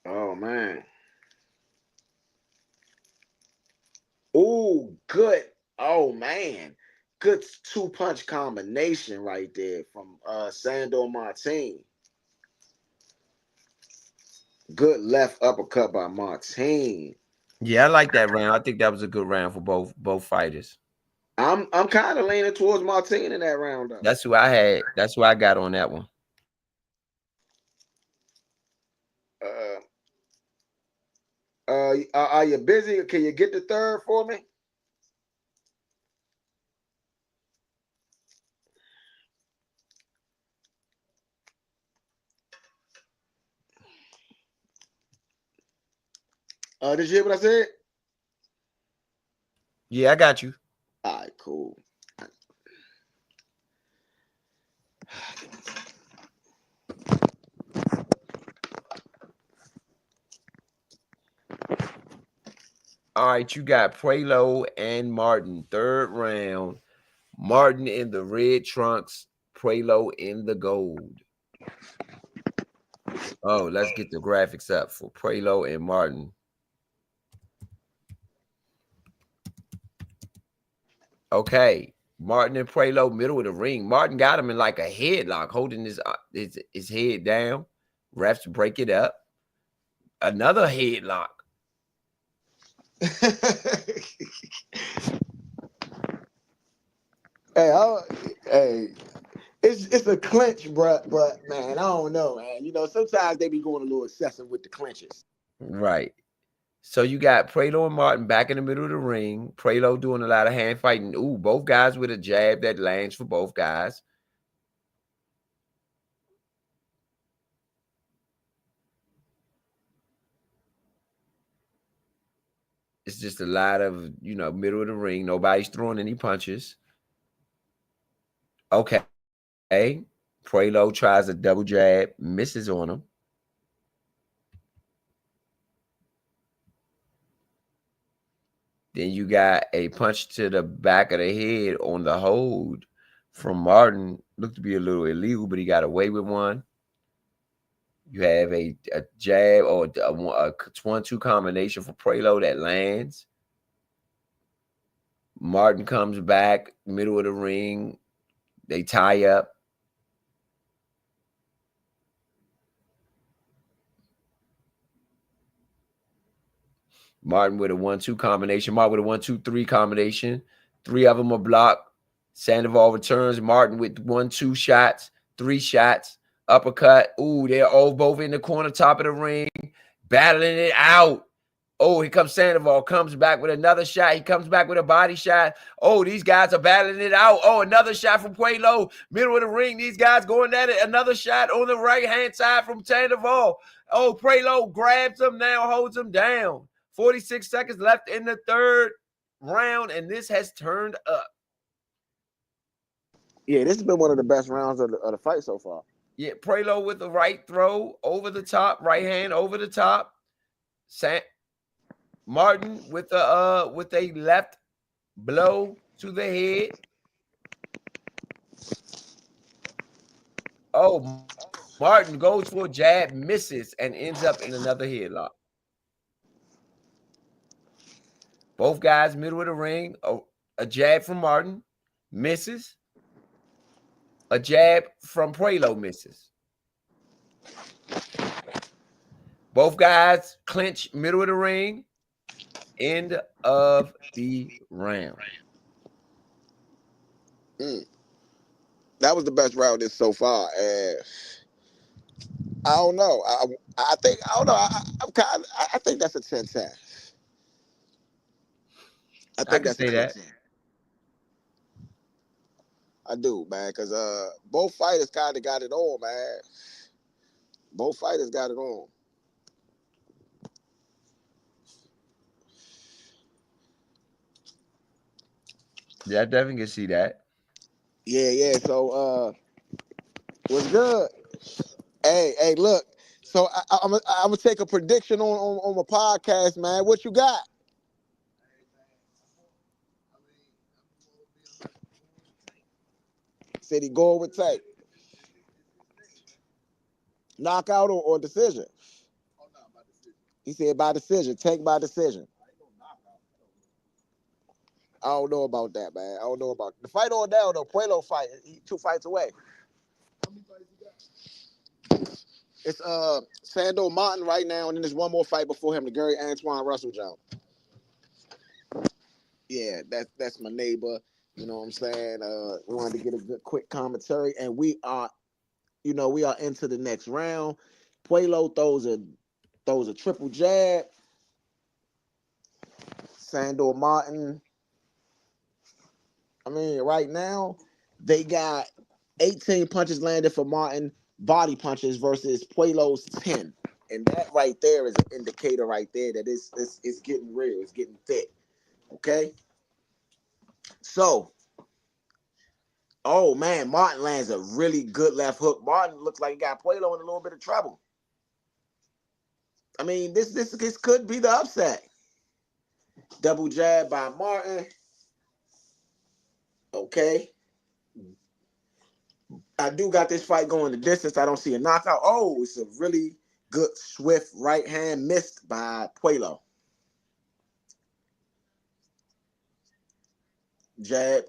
Oh, man. Oh, good. Oh, man. Good 2-punch combination right there from Sandor Martin. Good left uppercut by Martin. Yeah, I like that round. I think that was a good round for both fighters. I'm kind of leaning towards Martin in that round, though. That's who I had. That's who I got on that one. Are you busy? Can you get the third for me? Did you hear what I said? Yeah, I got you. All right, cool. All right, you got Puello and Martin, third round. Martin in the red trunks, Puello in the gold. Oh, let's get the graphics up for Puello and Martin. Okay, Martin and Puello, middle of the ring. Martin got him in like a headlock, holding his head down. Refs break it up. Another headlock. Hey, it's a clinch, but man, I don't know, man. You know, sometimes they be going a little excessive with the clinches. Right. So you got Puello and Martin back in the middle of the ring. Puello doing a lot of hand fighting. Ooh, both guys with a jab that lands for both guys. It's just a lot of, middle of the ring. Nobody's throwing any punches. Okay. Puello tries a double jab, misses on him. Then you got a punch to the back of the head on the hold from Martin. Looked to be a little illegal, but he got away with one. You have a jab or a 1-2 combination for Puello that lands. Martin comes back, middle of the ring. They tie up. Martin with a 1-2 combination. Martin with a 1-2-3 combination. 3 of them are blocked. Sandoval returns. Martin with 1-2 shots, 3 shots. Uppercut. Ooh, they're all both in the corner, top of the ring, battling it out. Oh, here comes Sandoval. Comes back with another shot. He comes back with a body shot. Oh, these guys are battling it out. Oh, another shot from Puello. Middle of the ring. These guys going at it. Another shot on the right-hand side from Sandoval. Oh, Puello grabs him now, holds him down. 46 seconds left in the third round, and this has turned up. Yeah, this has been one of the best rounds of the fight so far. Yeah, Puello with the right throw over the top, right hand over the top. Martin with a left blow to the head. Oh, Martin goes for a jab, misses, and ends up in another headlock. Both guys middle of the ring. A jab from Martin, misses. A jab from Puello, misses. Both guys clinch middle of the ring. End of the round. That was the best round this so far. I don't know. I think I don't know. I think that's a 10-10. I think can that's a say that. 10-10. I do, man, because both fighters kind of got it on, man. Both fighters got it on. Yeah, I definitely can see that. Yeah. So what's good? Hey, look. So I'm gonna take a prediction on my podcast, man. What you got? Said he going with Tank. Knockout or decision? He said by decision. Tank by decision. I don't know about that, man. I don't know about the fight on down though. Puello fight. He 2 fights away. It's Sando Martin right now, and then there's one more fight before him, the Gary Antuanne Russell Jones. Yeah, that's my neighbor. You know what I'm saying? We wanted to get a good quick commentary, and we are into the next round. Puello throws a triple jab. Sando Martin. I mean, right now they got 18 punches landed for Martin, body punches versus Puello's 10. And that right there is an indicator right there that it's getting real. It's getting thick. Okay? So, oh man, Martin lands a really good left hook. Martin looks like he got Puello in a little bit of trouble. I mean, this could be the upset. Double jab by Martin. Okay. I do got this fight going the distance. I don't see a knockout. Oh, it's a really good, swift right hand missed by Puello. Jab,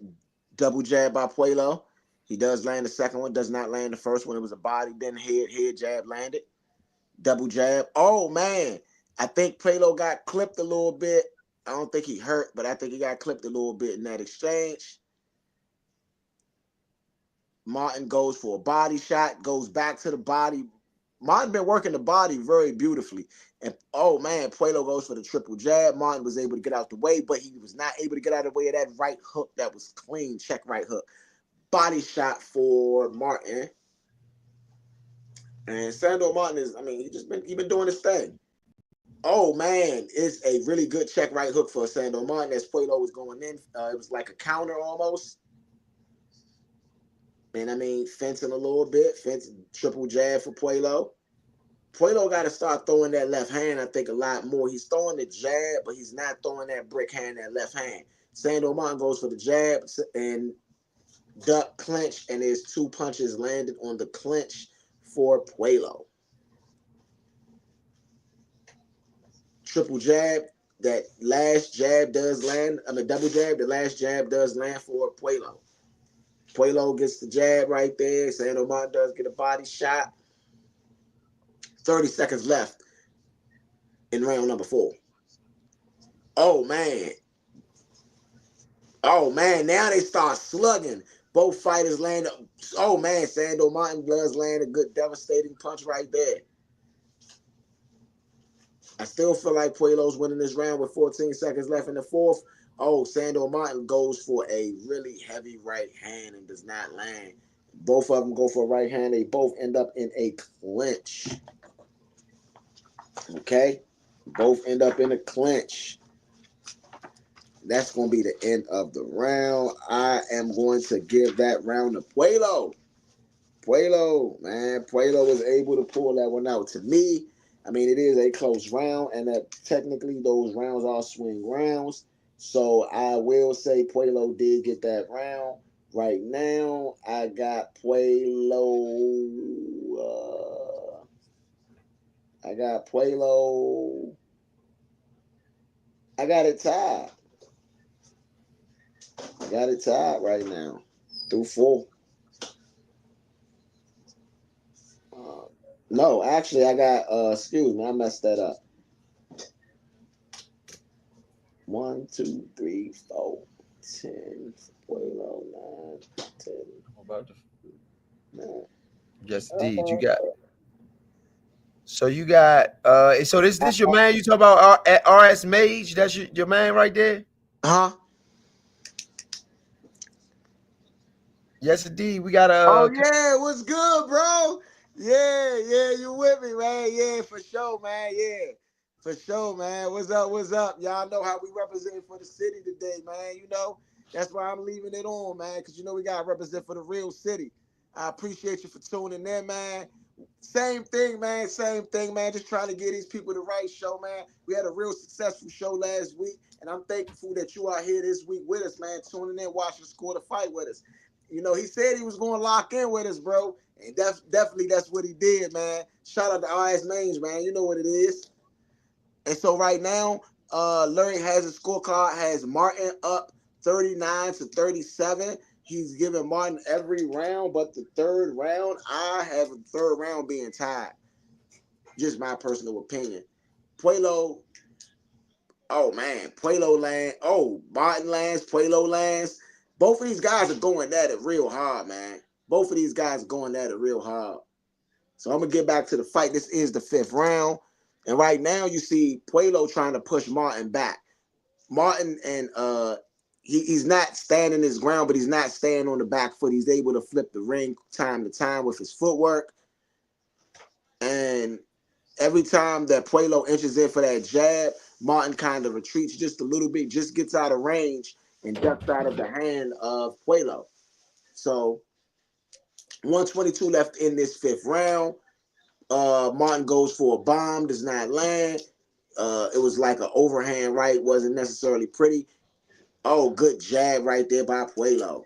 double jab by Puello. He does land the second one, does not land the first one. It was a body, then head jab landed. Double jab. Oh, man. I think Puello got clipped a little bit. I don't think he hurt, but I think he got clipped a little bit in that exchange. Martin goes for a body shot, goes back to the body. Martin been working the body very beautifully. And, oh, man, Puello goes for the triple jab. Martin was able to get out the way, but he was not able to get out of the way of that right hook that was clean, check right hook. Body shot for Martin. And Sando Martin he been doing his thing. Oh, man, it's a really good check right hook for Sando Martin as Puello was going in. It was like a counter almost. And I mean, fencing a little bit, triple jab for Puello. Puello got to start throwing that left hand, I think, a lot more. He's throwing the jab, but he's not throwing that brick hand, that left hand. Sando Martin goes for the jab and duck clinch, and there's 2 punches landed on the clinch for Puello. Triple jab, that last jab does land. I mean, double jab, the last jab does land for Puello. Puello gets the jab right there. Sando Martin does get a body shot. 30 seconds left in round number 4. Oh, man. Oh, man. Now they start slugging. Both fighters land. Oh, man. Sando Martin does land a good devastating punch right there. I still feel like Puello's winning this round with 14 seconds left in the 4th. Oh, Sando Martin goes for a really heavy right hand and does not land. Both of them go for a right hand. They both end up in a clinch. Okay? Both end up in a clinch. That's going to be the end of the round. I am going to give that round to Puello. Puello, man. Puello was able to pull that one out. To me, I mean, it is a close round, and that technically those rounds are swing rounds. So I will say Puello did get that round. Right now, I got Puello. I got it tied. I got it tied right now through 4. No, actually, I got, excuse me, I messed that up. 1, 2, 3, 4, 10, Puello, 9, 10. I'm about to. 9. Yes, indeed. You got so this your man you talk about RS Mage? That's your man right there? Huh? Yes, indeed. We got Oh yeah, what's good, bro? Yeah, you with me, man? Yeah, for sure, man. Yeah, for sure, man. What's up? Y'all know how we represent for the city today, man. You know, That's why I'm leaving it on, man, because you know we gotta represent for the real city. I appreciate you for tuning in, man. Same thing, man. Same thing, man. Just trying to get these people the right show, man. We had a real successful show last week, and I'm thankful that you are here this week with us, man. Tuning in, watching Score the Fight with us. You know, he said he was going to lock in with us, bro, and definitely that's what he did, man. Shout out to RS Mange, man. You know what it is. And so right now, Larry has a scorecard, has Martin up 39-37. He's giving Martin every round, but the third round, I have the third round being tied. Just my personal opinion. Puello, oh man, Puello land. Oh, Martin lands, Puello lands. Both of these guys are going at it real hard, man. Both of these guys are going at it real hard. So I'm going to get back to the fight. This is the fifth round. And right now you see Puello trying to push Martin back. Martin and he's not standing his ground, but he's not staying on the back foot. He's able to flip the ring time to time with his footwork. And every time that Puello inches in for that jab, Martin kind of retreats just a little bit, just gets out of range and ducks out of the hand of Puello. So 122 left in this fifth round. Martin goes for a bomb, does not land. It was like an overhand right, wasn't necessarily pretty. Oh, good jab right there by Puello.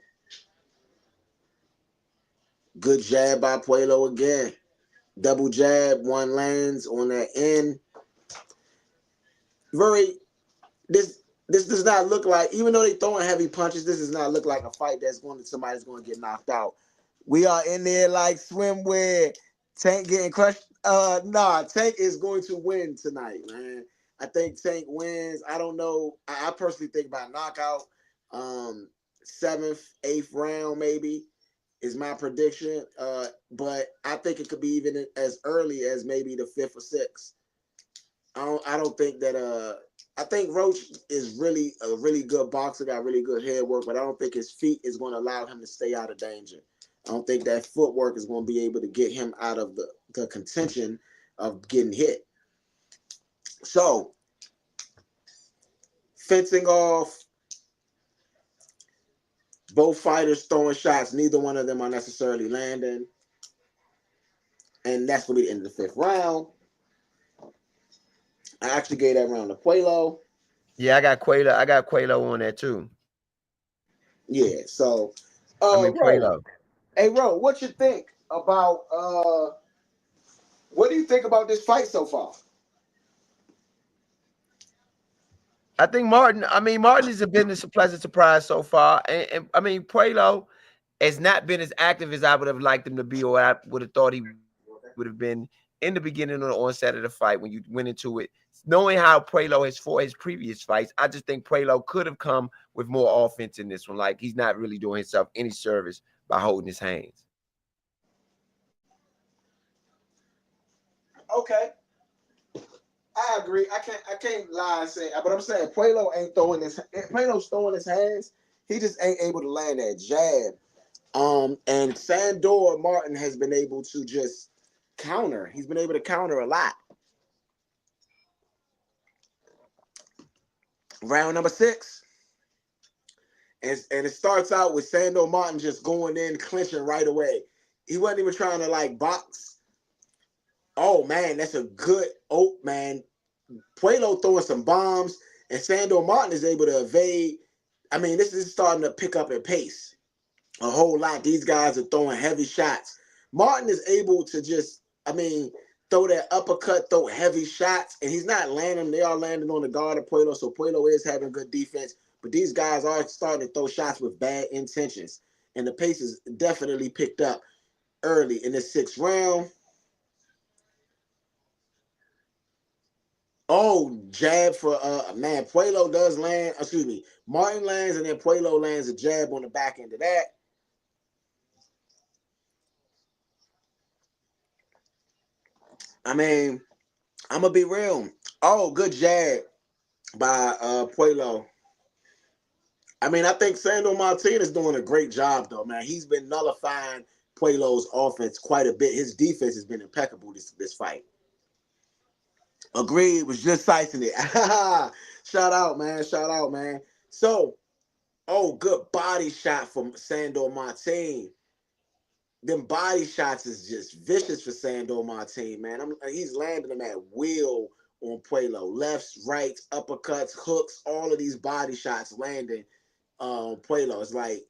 Good jab by Puello again. Double jab, one lands on that end. This does not look like, even though they're throwing heavy punches, this does not look like a fight somebody's going to get knocked out. We are in there like swimwear. Tank getting crushed. Tank is going to win tonight, man. I think Tank wins. I don't know. I personally think by knockout. 7th, 8th round maybe is my prediction. But I think it could be even as early as maybe the 5th or 6th. I don't think that I think Roach is really a really good boxer, got really good head work, but I don't think his feet is going to allow him to stay out of danger. I don't think that footwork is going to be able to get him out of the contention of getting hit. So, fencing off, both fighters throwing shots. Neither one of them are necessarily landing. And that's going to be the end of the 5th round. I actually gave that round to Puello. Yeah, I got Puello on that too. Yeah, so Puello. Hey, Ro, what you think about what do you think about this fight so far? I think Martin has been a pleasant surprise so far. And Puello has not been as active as I would have liked him to be, or I would have thought he would have been in the beginning or the onset of the fight when you went into it. Knowing how Puello has fought his previous fights, I just think Puello could have come with more offense in this one. Like, he's not really doing himself any service by holding his hands. Okay. I agree. I can't lie and say, but I'm saying Puello's throwing his hands. He just ain't able to land that jab. And Sandor Martin has been able to just counter. He's been able to counter a lot. Round number 6. And it starts out with Sandor Martin just going in, clinching right away. He wasn't even trying to like box. Oh man, that's a good man. Puello throwing some bombs, and Sandor Martin is able to evade. I mean, this is starting to pick up in pace a whole lot. These guys are throwing heavy shots. Martin is able to just, throw that uppercut, throw heavy shots, and he's not landing. They are landing on the guard of Puello, so Puello is having good defense. But these guys are starting to throw shots with bad intentions, and the pace is definitely picked up early in the 6th round. Oh, jab for Puello does land. Excuse me. Martin lands, and then Puello lands a jab on the back end of that. I'm gonna be real. Oh, good jab by Puello. I think Sandor Martin is doing a great job, though, man. He's been nullifying Puello's offense quite a bit. His defense has been impeccable this fight. Agreed, was just sizing it. Shout out, man. So, Oh, good body shot from Sandor Martin. Them body shots is just vicious for Sandor Martin, man. He's landing them at will on Puello. Lefts, rights, uppercuts, hooks, all of these body shots landing Puello. It's like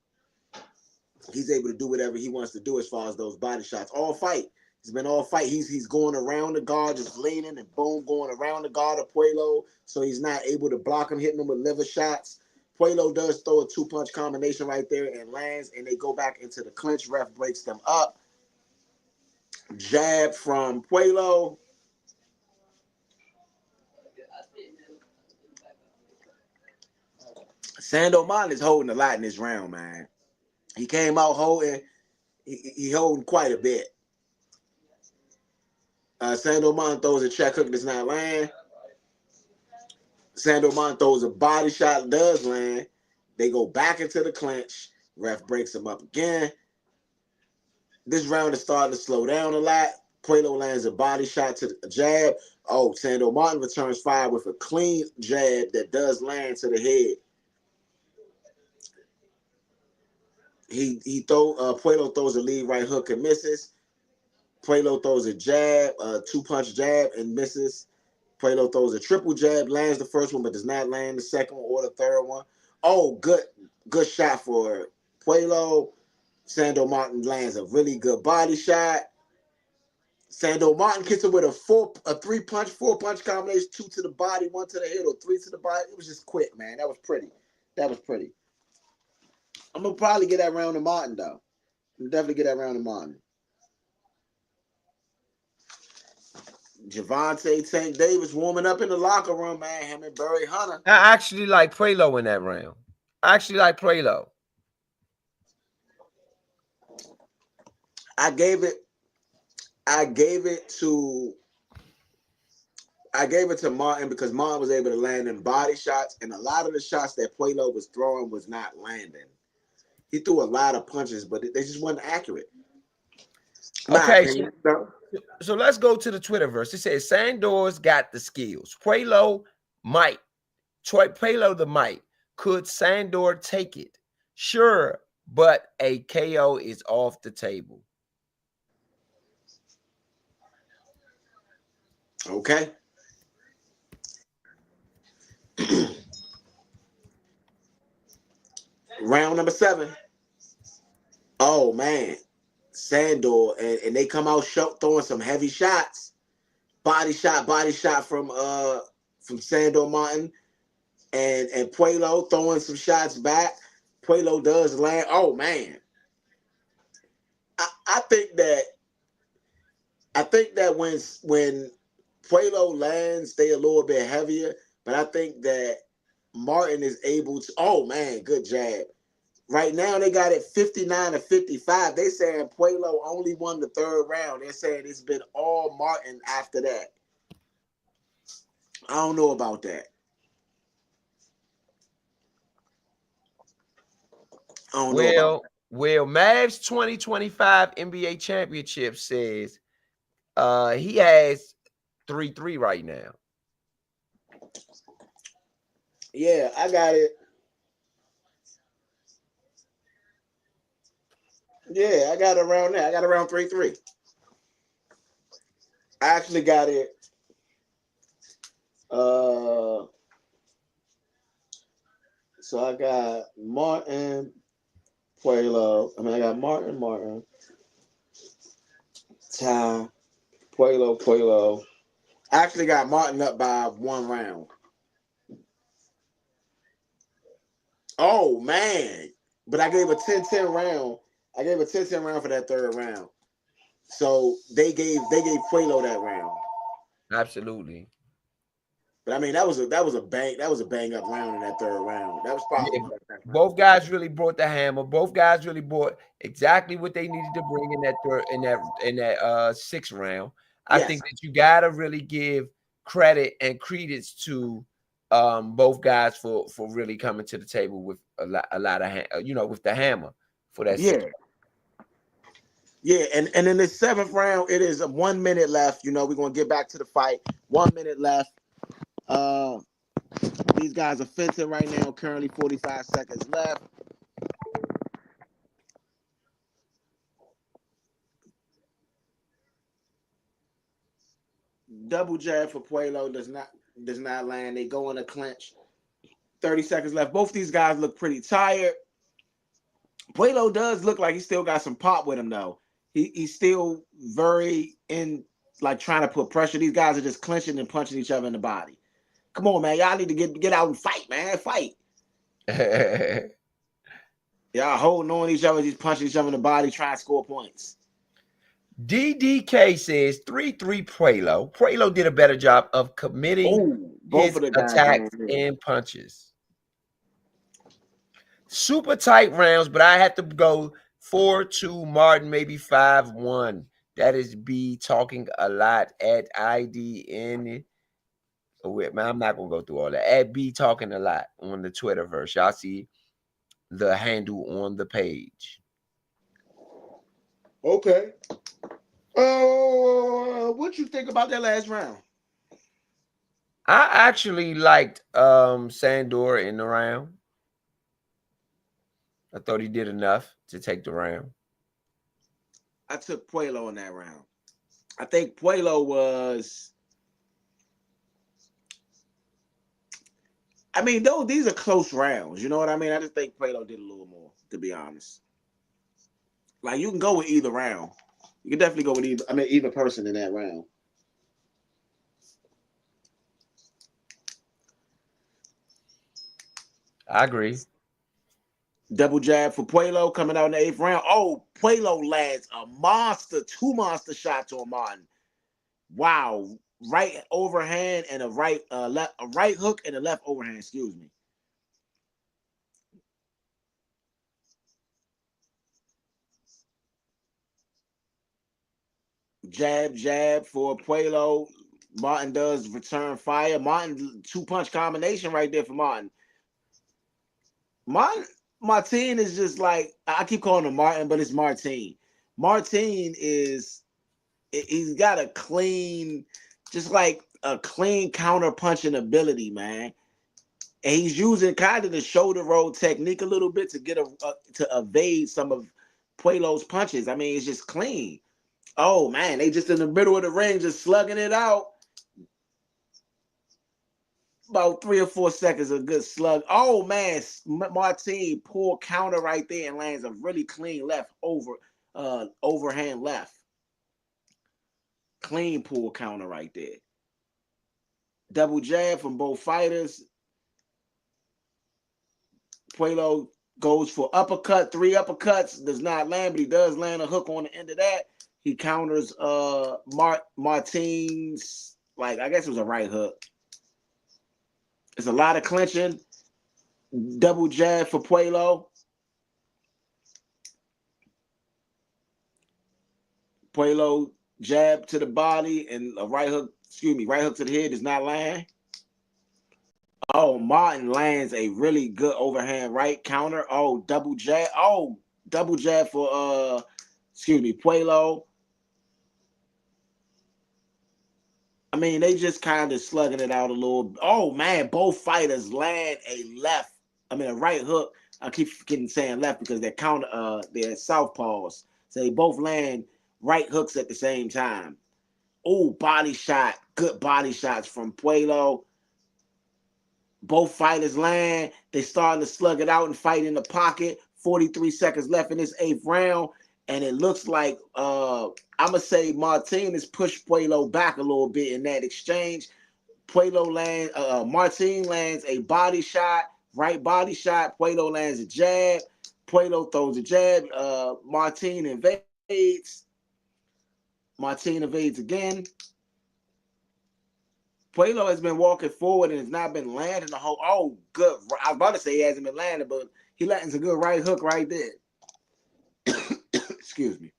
he's able to do whatever he wants to do as far as those body shots. All fight. It's been all fight. He's going around the guard, just leaning and boom, going around the guard of Puello, so he's not able to block him, hitting him with liver shots. Puello does throw a 2-punch combination right there and lands, and they go back into the clinch. Ref breaks them up. Jab from Puello. Sandor Martin is holding a lot in this round, man. He came out holding. He holding quite a bit. Sandor Martin throws a check hook, does not land. Sandor Martin throws a body shot, does land. They go back into the clinch. Ref breaks him up again. This round is starting to slow down a lot. Puello lands a body shot to the jab. Oh, Sandor Martin returns fire with a clean jab that does land to the head. Puello throws a lead right hook and misses. Puello throws a jab, a 2-punch jab and misses. Puello throws a triple jab, lands the first one, but does not land the second one or the third one. Oh, good shot for Puello. Sandor Martin lands a really good body shot. Sandor Martin hits it with a 4-punch combination, 2 to the body, 1 to the head, or 3 to the body. It was just quick, man. That was pretty. I'm gonna probably get that round to Martin though. Definitely get that round to Martin. Gervonta, Tank Davis warming up in the locker room, man. Him and Barry Hunter. I actually like Puello in that round. I actually like Puello. I gave it to Martin because Martin was able to land in body shots, and a lot of the shots that Puello was throwing was not landing. He threw a lot of punches, but they just wasn't accurate. Okay, so let's go to the Twitterverse. It says Sandor's got the skills. Puello might. Puello the might. Could Sandor take it? Sure, but a KO is off the table. Okay. Round number 7. Oh man, Sandor and they come out throwing some heavy shots. Body shot from Sandor Martin and Puello throwing some shots back. Puello does land. Oh man, I think that when Puello lands, they a little bit heavier, but I think that Martin is able to. Oh man, good jab. Right now, they got it 59-55. They saying Puello only won the 3rd round. They're saying it's been all Martin after that. I don't know about that. Well, Mavs 2025 NBA championship says he has 3-3 right now. Yeah, I got it. Yeah, I got it around there. I got around 3-3. I actually got it. So I got Martin, Puello. I got Martin, Ty, Puello. I actually got Martin up by 1 round. Oh man! But I gave a 10-10 round. I gave a 10-10 round for that 3rd round. So they gave Puello that round. Absolutely. But I mean that was a bang up round in that 3rd round. That was probably one of the best rounds. Both guys really brought the hammer. Both guys really brought exactly what they needed to bring in that 6th round. I think that you gotta really give credit and credence to both guys for really coming to the table with a lot of with the hammer for that. Yeah, and in the 7th round, it is 1 minute left. We're gonna get back to the fight. 1 minute left. These guys are fencing right now. Currently 45 seconds left. Double jab for Puello does not land. They go in a clinch. 30 seconds left. Both these guys look pretty tired. Puello does look like he still got some pop with him though. He's still very like trying to put pressure. These guys are just clinching and punching each other in the body. Come on, man. Y'all need to get out and fight, man. Fight. Y'all holding on each other, just punching each other in the body, trying to score points. DDK says 3-3 Puello. Puello did a better job of committing his attacks and punches. Super tight rounds, but I had to go 4-2 Martin, maybe 5-1. That is B talking a lot at IDN. I'm not going to go through all that. At B talking a lot on the Twitterverse. Y'all see the handle on the page. Okay. What you think about that last round? I actually liked Sandor in the round. I thought he did enough to take the round. I took Puello in that round. I think Puello was. I mean, though these are close rounds. You know what I mean? I just think Puello did a little more, to be honest. Like you can go with either round. You can definitely go with either person in that round. I agree. Double jab for Puello coming out in the 8th round. Oh, Puello lands two monster shots on Martin. Wow. Right overhand and a right hook and a left overhand, excuse me. Jab for Puello. Martin does return fire. Martin, 2-punch combination right there for Martin. Martin is just like, I keep calling him Martin, but it's Martin. Martin he's got a clean, just like a clean counter punching ability, man. And he's using kind of the shoulder roll technique a little bit to to evade some of Puello's punches. I mean, it's just clean. Oh man, they just in the middle of the ring, just slugging it out. About 3 or 4 seconds, a good slug. Oh man, Martin pull counter right there and lands a really clean left overhand left. Clean pull counter right there. Double jab from both fighters. Puello goes for uppercut, 3 uppercuts, does not land, but he does land a hook on the end of that. He counters Martin's, like, I guess it was a right hook. It's a lot of clinching. Double jab for Puello. Puello jab to the body and a right hook to the head does not land. Oh, Martin lands a really good overhand right counter. Oh, double jab. Oh, double jab for Puello. I mean, they just kind of slugging it out a little. Oh man, both fighters land a right hook. I keep forgetting saying left because they're southpaws. So they both land right hooks at the same time. Oh, body shot. Good body shots from Puello. Both fighters land. They starting to slug it out and fight in the pocket. 43 seconds left in this 8th round. And it looks like I'm gonna say Martin has pushed Puello back a little bit in that exchange. Martin lands a body shot, right body shot. Puello lands a jab. Puello throws a jab. Martin evades. Martin evades again. Puello has been walking forward and has not been landing the whole. Oh, good. I was about to say he hasn't been landing, but he lands a good right hook right there. Excuse me.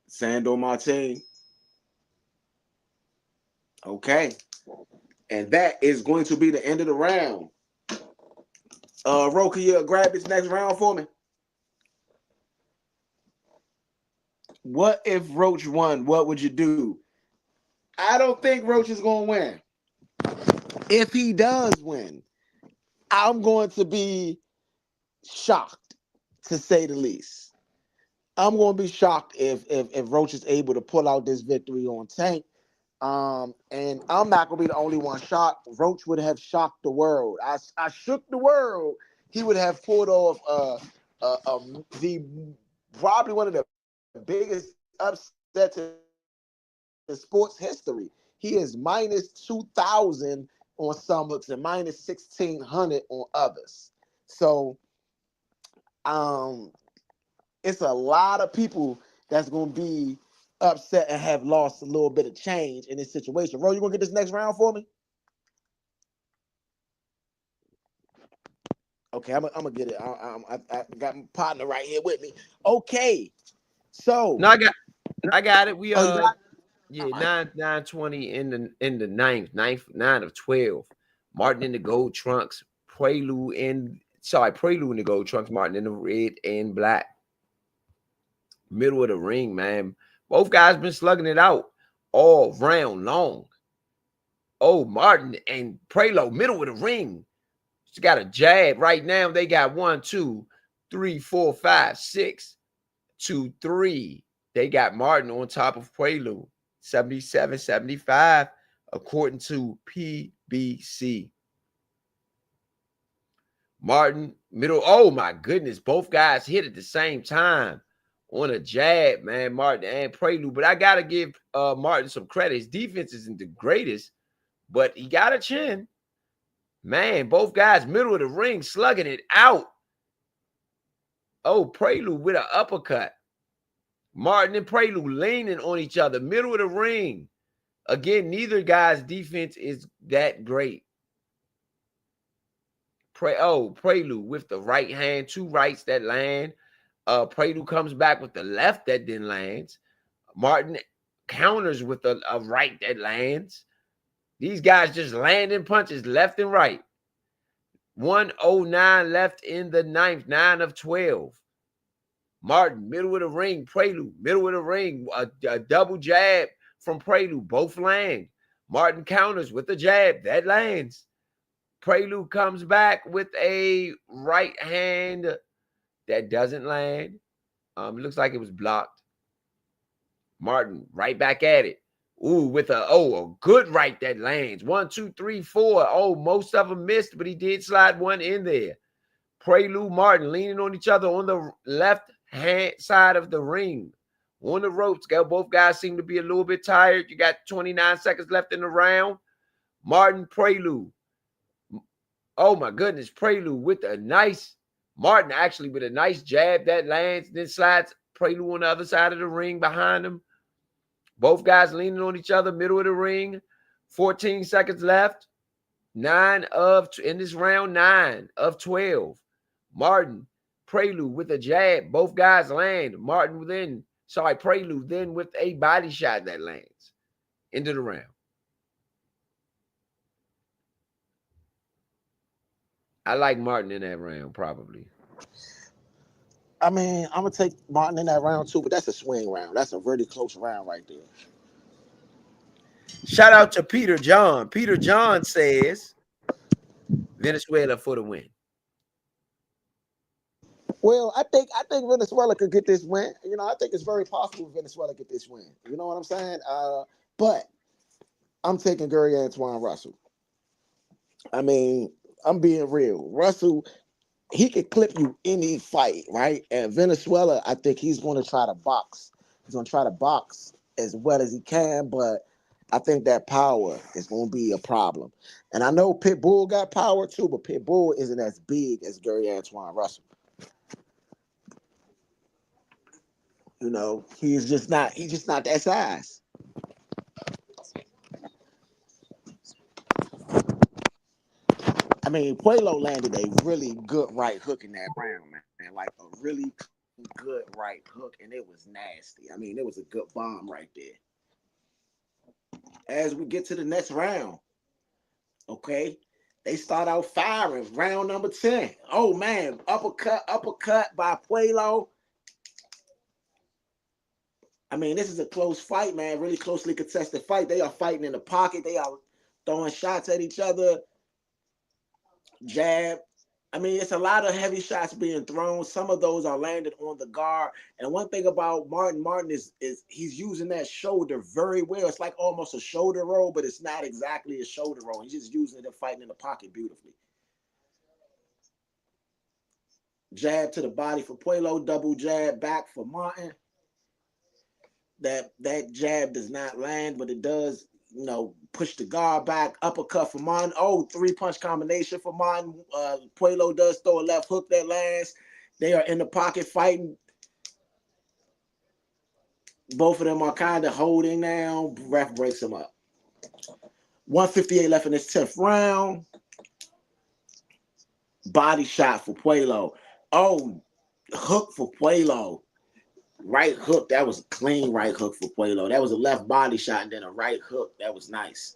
Sandor Martin. Okay. And that is going to be the end of the round. Ro, can you grab this next round for me? What if Roach won? What would you do? I don't think Roach is going to win. If he does win, I'm going to be shocked, to say the least. I'm going to be shocked if Roach is able to pull out this victory on Tank. And I'm not going to be the only one shocked. Roach would have shocked the world. I shook the world. He would have pulled off the probably one of the biggest upsets in sports history. He is minus 2,000 on some books and minus 1,600 on others. So it's a lot of people that's going to be upset and have lost a little bit of change in this situation. Ro, you going to get this next round for me? Okay, I'm going to get it. I got my partner right here with me. Okay, so. No, I got it. We Yeah, right. 9-20 in the ninth, 9 of 12. Martin in the gold trunks, Prelude in the gold trunks, Martin in the red and black. Middle of the ring, man. Both guys been slugging it out all round long. Oh, Martin and Prelude, middle of the ring. She's got a jab right now. They got 1, 2, 3, 4, 5, 6, 2, 3. They got Martin on top of Prelude. 77-75, according to PBC. Martin, middle. Oh, my goodness. Both guys hit at the same time on a jab, man, Martin and Prelude. But I got to give Martin some credit. His defense isn't the greatest, but he got a chin. Man, both guys middle of the ring slugging it out. Oh, Prelude with an uppercut. Martin and Prelude leaning on each other, middle of the ring. Again, neither guy's defense is that great. Prelude with the right hand, 2 rights that land. Prelude comes back with the left that then lands. Martin counters with a right that lands. These guys just landing punches left and right. 109 left in the ninth, 9 of 12. Martin, middle of the ring, Prelude, middle of the ring, a double jab from Prelude, both land. Martin counters with a jab, that lands. Prelude comes back with a right hand that doesn't land. It looks like it was blocked. Martin, right back at it. Ooh, with a good right that lands. 1, 2, 3, 4. Oh, most of them missed, but he did slide one in there. Prelude, Martin leaning on each other on the left hand side of the ring. On the ropes. Both guys seem to be a little bit tired. You got 29 seconds left in the round. Martin, Prelude. Oh, my goodness. Prelude with a nice, Martin actually with a nice jab that lands, then slides Prelude on the other side of the ring behind him. Both guys leaning on each other, middle of the ring. 14 seconds left. In this round, 9 of 12. Martin, Prelude with a jab. Both guys land. Prelude then with a body shot that lands into the round. I like Martin in that round, probably. I mean, I'm going to take Martin in that round too, but that's a swing round. That's a really close round right there. Shout out to Peter John. Peter John says Venezuela for the win. Well, I think Venezuela could get this win. You know, I think it's very possible Venezuela get this win. You know what I'm saying? But I'm taking Antuanne Russell. I mean, I'm being real. Russell, he could clip you any fight, right? And Venezuela, I think he's going to try to box. He's going to try to box as well as he can, but I think that power is going to be a problem. And I know Pitbull got power too, but Pitbull isn't as big as Antuanne Russell. You know, he's just not that size. I mean, Puello landed a really good right hook in that round, man. Like a really good right hook, and it was nasty. I mean, it was a good bomb right there. As we get to the next round, okay, they start out firing. Round number 10. Oh, man, uppercut by Puello. I mean, this is a close fight, man. Really closely contested fight. They are fighting in the pocket. They are throwing shots at each other. Jab. I mean, it's a lot of heavy shots being thrown. Some of those are landed on the guard. And one thing about Martin is he's using that shoulder very well. It's like almost a shoulder roll, but it's not exactly a shoulder roll. He's just using it and fighting in the pocket beautifully. Jab to the body for Puello, double jab back for Martin. That jab does not land, but it does, push the guard back. Uppercut for Martin. Oh, 3-punch combination for Martin. Puello does throw a left hook that lands. They are in the pocket fighting. Both of them are kind of holding now. Ref breaks them up. 158 left in this 10th round. Body shot for Puello. Oh, hook for Puello. Right hook. That was a clean right hook for Puello. That was a left body shot and then a right hook. That was nice.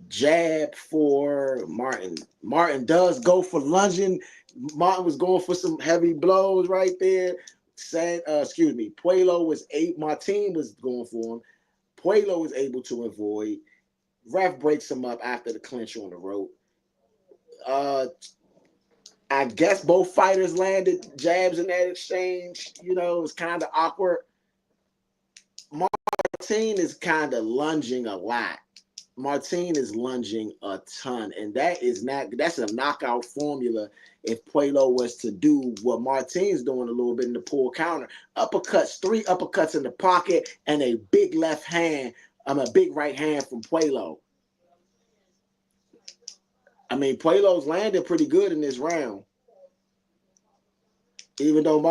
Jab for Martin. Martin does go for lunging. Martin was going for some heavy blows right there. Puello was Martin was going for him. Puello was able to avoid. Ref breaks him up after the clinch on the rope. I guess both fighters landed jabs in that exchange. It was kind of awkward. Martin is kind of lunging a lot. Martin is lunging a ton, and that's a knockout formula if Puello was to do what Martin's doing a little bit in the pull counter. Uppercuts, 3 uppercuts in the pocket, and a big left hand, a big right hand from Puello. I mean, Puello's landed pretty good in this round. Even though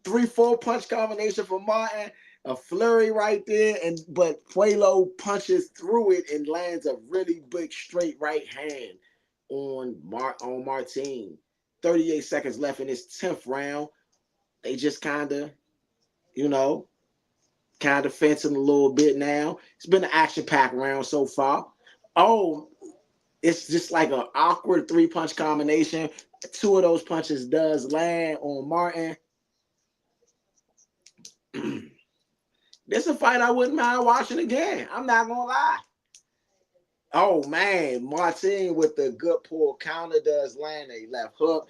3-4 punch combination for Martin. A flurry right there, but Puello punches through it and lands a really big straight right hand on Martin. 38 seconds left in this 10th round. They just kind of fencing a little bit now. It's been an action-packed round so far. Oh, it's just like an awkward 3-punch combination. 2 of those punches does land on Martin. This is a fight I wouldn't mind watching again. I'm not going to lie. Oh, man. Martin with the good pull counter does land a left hook.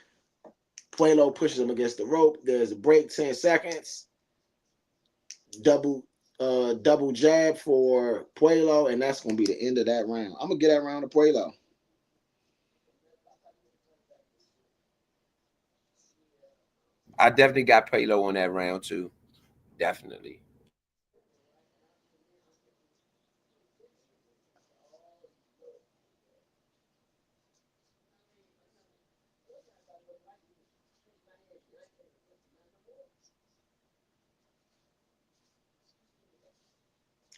Puello pushes him against the rope. There's a break, 10 seconds. Double jab for Puello, and that's going to be the end of that round. I'm going to get that round to Puello. I definitely got Puello on that round, too. Definitely.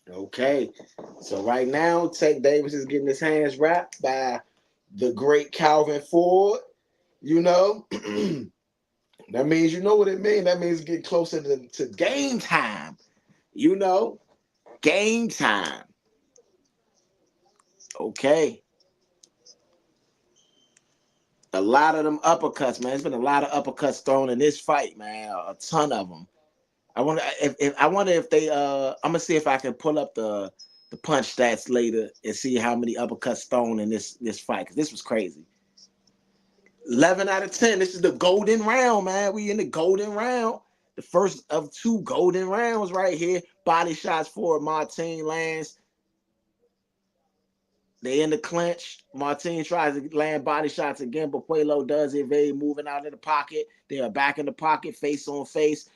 Okay, so right now, Tank Davis is getting his hands wrapped by the great Calvin Ford. That means what it means. That means get closer to game time. Game time. Okay. A lot of them uppercuts, man. There's been a lot of uppercuts thrown in this fight, man. A ton of them. I wonder if they I'm gonna see if I can pull up the punch stats later and see how many uppercuts thrown in this fight, because this was crazy. 11 out of 10. This is the golden round, man. We in the golden round. The first of 2 golden rounds right here. Body shots for Martin lands. They in the clinch. Martin tries to land body shots again, but Puello does evade, moving out of the pocket. They are back in the pocket, face on face.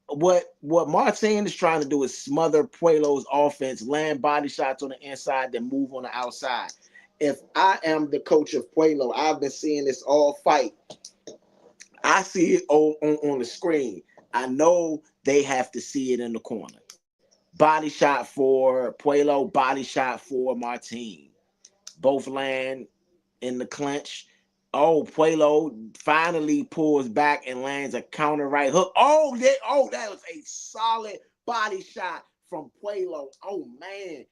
What Martin is trying to do is smother Puello's offense, land body shots on the inside, then move on the outside. If I am the coach of Puello, I've been seeing this all fight. I see it on the screen. I know they have to see it in the corner. Body shot for Puello, body shot for Martin. Both land in the clinch. Oh, Puello finally pulls back and lands a counter right hook. That was a solid body shot from Puello. Oh, man.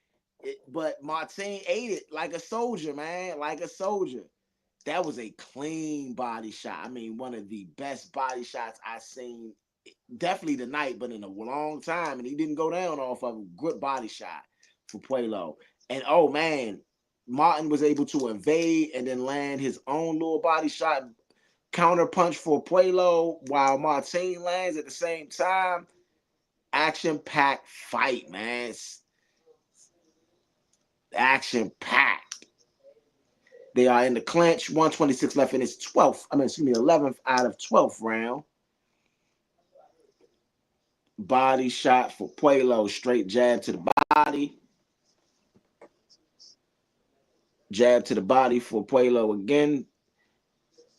But Martin ate it like a soldier, man, like a soldier. That was a clean body shot. I mean, one of the best body shots I've seen definitely tonight, but in a long time, and he didn't go down off of a good body shot for Puello. And oh man, Martin was able to invade and then land his own little body shot counter punch for Puello while Martin lands at the same time. Action-packed fight, man. Action-packed. They are in the clinch. 126 left in his 11th out of 12th round. Body shot for Puello. Straight jab to the body. Jab to the body for Puello again.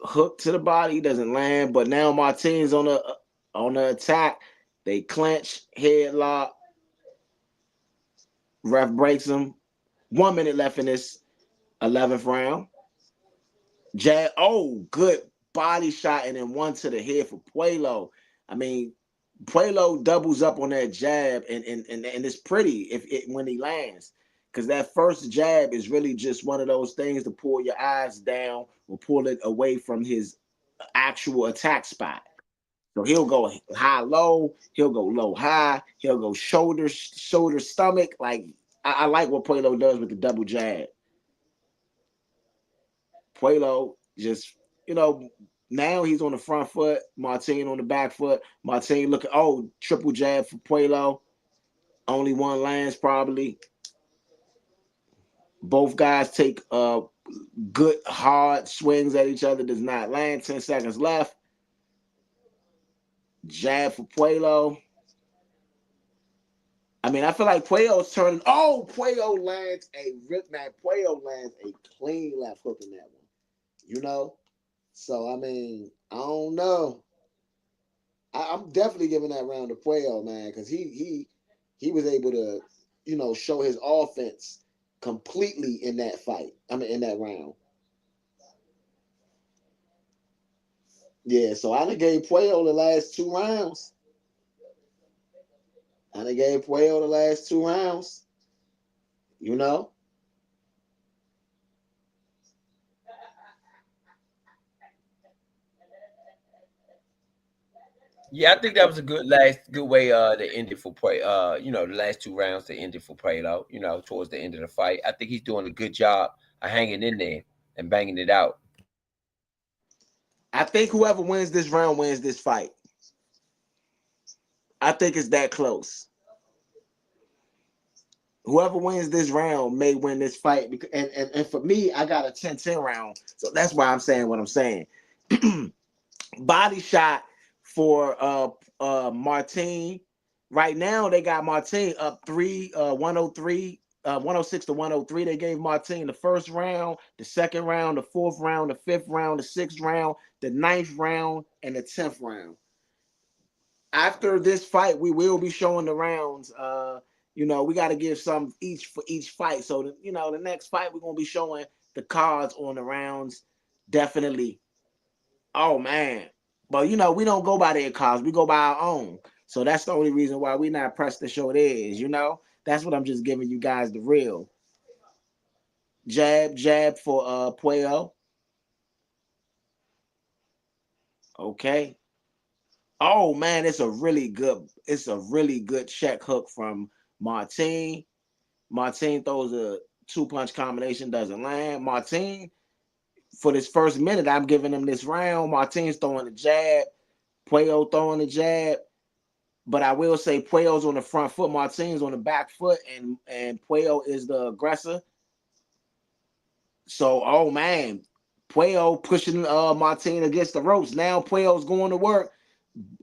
Hook to the body. Doesn't land. But now Martin's on the attack. They clinch. Headlock. Ref breaks him. 1 minute left in this 11th round. Jab. Oh, good body shot. And then one to the head for Puello. I mean, Puello doubles up on that jab, and it's pretty when he lands, because that first jab is really just one of those things to pull your eyes down or pull it away from his actual attack spot. So he'll go high low, he'll go low high, he'll go shoulder stomach. Like I like what Puello does with the double jab. Puello just now he's on the front foot, Martin on the back foot. Martin looking, triple jab for Puello. Only one lands probably. Both guys take good hard swings at each other. Does not land. 10 seconds left. Jab for Puello. I mean, I feel like Puello's turning. Oh, Puello lands a clean left hook in that one. So, I mean, I don't know. I'm definitely giving that round to Puello, man, because he was able to, show his offense completely in that fight. I mean, in that round. Yeah, so I done gave Puello the last 2 rounds. Yeah, I think that was a good way to end it for Puello. The last 2 rounds to end it for Puello, towards the end of the fight. I think he's doing a good job of hanging in there and banging it out. I think whoever wins this round wins this fight. I think it's that close. Whoever wins this round may win this fight. And for me, I got a 10-10 round. So that's why I'm saying what I'm saying. Body shot for Martin. Right now, they got Martin up 103, 106 to 103. They gave Martin the first round, the second round, the fourth round, the fifth round, the sixth round, the ninth round, and the 10th round. After this fight, we will be showing the rounds. We got to give some each for each fight. So, the next fight, we're going to be showing the cards on the rounds. Definitely. Oh, man. But, we don't go by their cards. We go by our own. So that's the only reason why we're not pressed to show theirs, That's what I'm just giving you guys the real. Jab for Puello. Okay. Oh man, it's a really good check hook from Martin. Martin throws a 2-punch combination, doesn't land. Martin, for this first minute, I'm giving him this round. Martin's throwing the jab, Puello throwing the jab. But I will say Puello's on the front foot, Martin's on the back foot, and Puello is the aggressor. So, oh man, Puello pushing Martin against the ropes. Now Puello's going to work.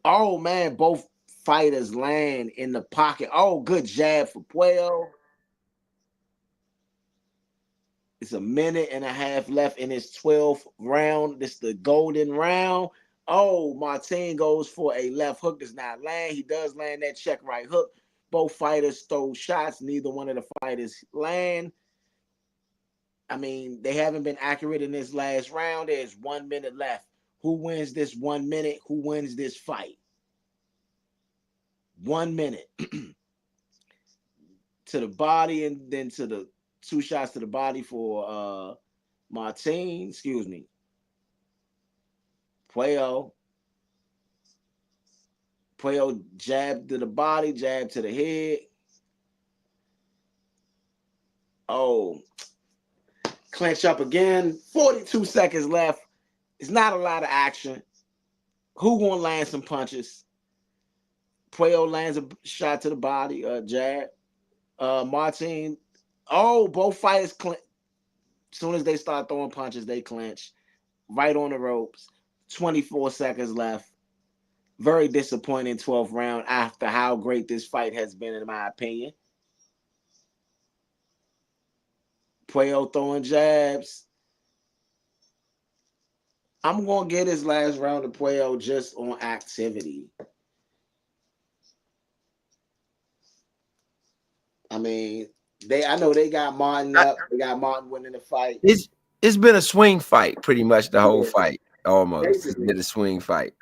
Oh man, both fighters land in the pocket. Oh, good jab for Puello. It's a minute and a half left in his 12th round. This is the golden round. Oh, Martin goes for a left hook, does not land. He does land that check right hook. Both fighters throw shots. Neither one of the fighters land. I mean, they haven't been accurate in this last round. There's 1 minute left. Who wins this 1 minute? Who wins this fight? 1 minute. To the body and then to the 2 shots to the body for Martin. Excuse me. Puello Puello jab to the body, jab to the head. Oh, clinch up again. 42 seconds left. It's not a lot of action. Who gonna land some punches? Puello lands a shot to the body, jab. Martin. Oh, both fighters clinch. As soon as they start throwing punches, they clinch. Right on the ropes. 24 seconds left. Very disappointing 12th round after how great this fight has been, in my opinion. Puello throwing jabs. I'm going to get his last round of Puello just on activity. I mean, I know they got Martin up. They got Martin winning the fight. It's been a swing fight pretty much the whole fight. Almost. Basically. It's been a swing fight.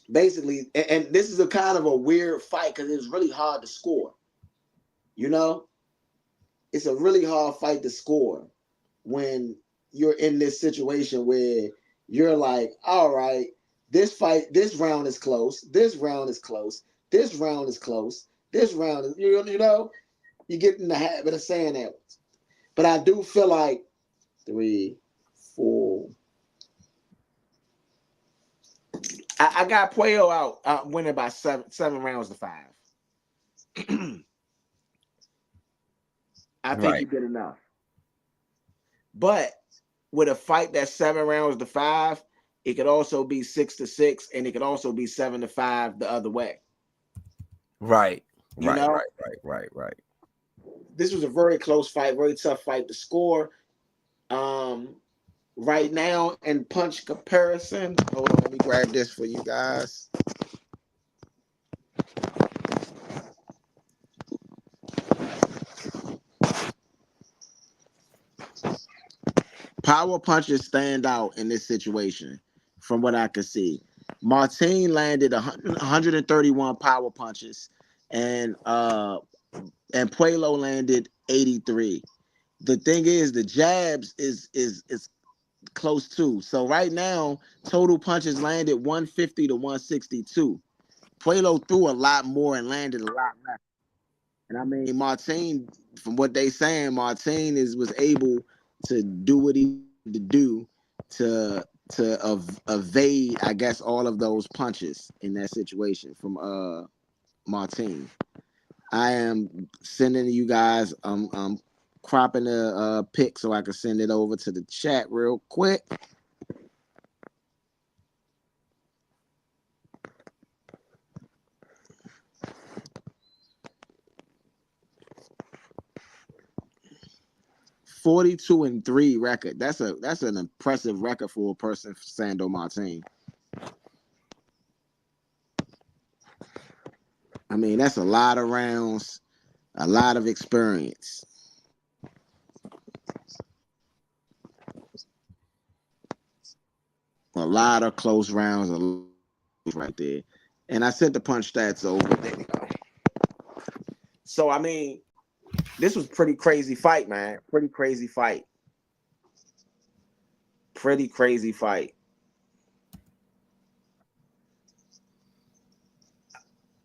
Basically, and this is a kind of a weird fight because it's really hard to score. You know? It's a really hard fight to score when you're in this situation where you're like, all right, this round is close. This round is close. This round is close. This round is, you know, you get in the habit of saying that. But I do feel like 3, 4. I got Puello out winning by 7 rounds to 5. I think he did enough. But with a fight that's 7 rounds to 5, it could also be 6-6, and it could also be 7-5 the other way. Right. You know? Right. This was a very close fight, very tough fight to score. Right now, in punch comparison, hold on, let me grab this for you guys. Power punches stand out in this situation, from what I could see. Martin landed 131 power punches, and Puello landed 83. The thing is, the jabs is close too. So right now, total punches landed 150 to 162. Puello threw a lot more and landed a lot less. And I mean, Martin, from what they saying, Martin was able to do what he had to do to evade, I guess, all of those punches in that situation from Martin. I am sending you guys cropping the pic so I can send it over to the chat real quick. (42-3) record. That's an impressive record for a person for Sando Martin. I mean, that's a lot of rounds, a lot of experience. A lot of close rounds right there. And I sent the punch stats over. There we go. So, I mean, this was pretty crazy fight, man. Pretty crazy fight.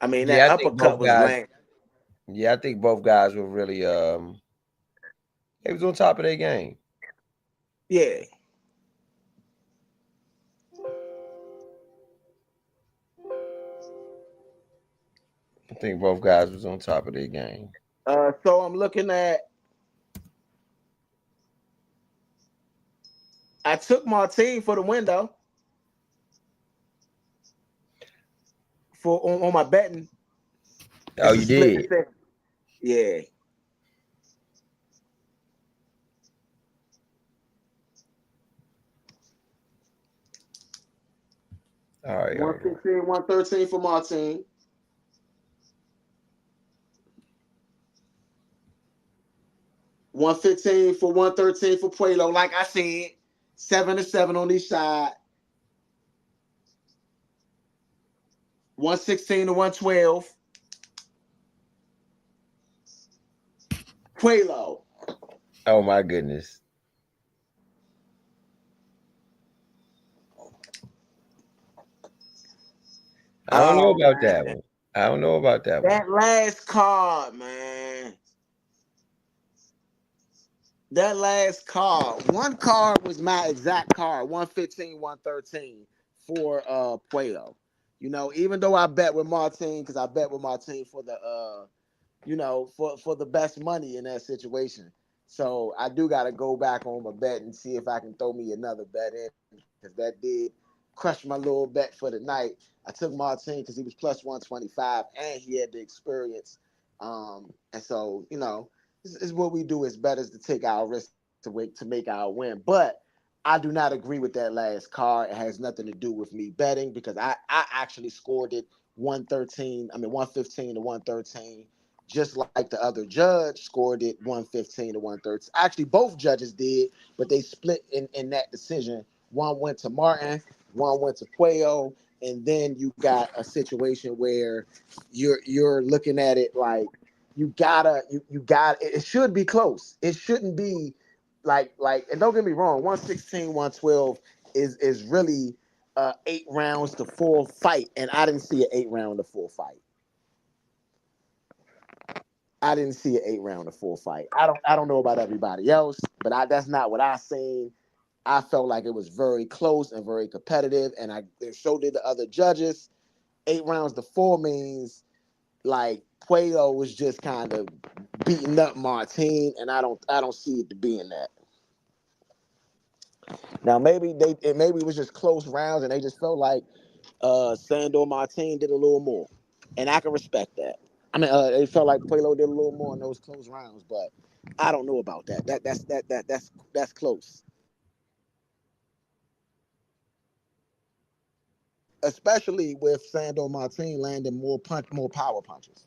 I mean, that uppercut was lame. Yeah, I think both guys were really they was on top of their game. Yeah. I think both guys was on top of their game. So I'm looking at. I took Martin for the window on my betting. Oh, you did? Yeah. All right. 115, 113 for Martin. $115 for $113 for Puello. Like I said, 7-7 on each side. 116 to 112. Puello. Oh my goodness. I don't know Oh, about man. that one. I don't know about that one. That last card, man. That last card. One card was my exact card, 115, 113 for Puello. You know, even though I bet with Martin, because I bet with Martin for the for the best money in that situation. So I do gotta go back on my bet and see if I can throw me another bet in, because that did crush my little bet for the night. I took Martin because he was plus 125 and he had the experience. And so, this is what we do as bettors, to take our risk to make our win. But I do not agree with that last card. It has nothing to do with me betting, because I actually scored it 115 to 113, just like the other judge scored it 115 to 113. Actually, both judges did, but they split in that decision. One went to Martin, one went to Puello, and then you got a situation where you're looking at it like you gotta it should be close. It shouldn't be like and don't get me wrong, 116, 112 is really 8 rounds to full fight, and I didn't see an 8 round to full fight. I didn't see an 8 round to full fight. I don't know about everybody else, but that's not what I seen. I felt like it was very close and very competitive, and so did the other judges. 8 rounds to 4 means like Puello was just kind of beating up Martin, and I don't see it to being that. Now maybe it was just close rounds, and they just felt like Sandor Martin did a little more, and I can respect that. I mean, it felt like Puello did a little more in those close rounds, but I don't know about that. That's close, especially with Sandor Martin landing more power punches.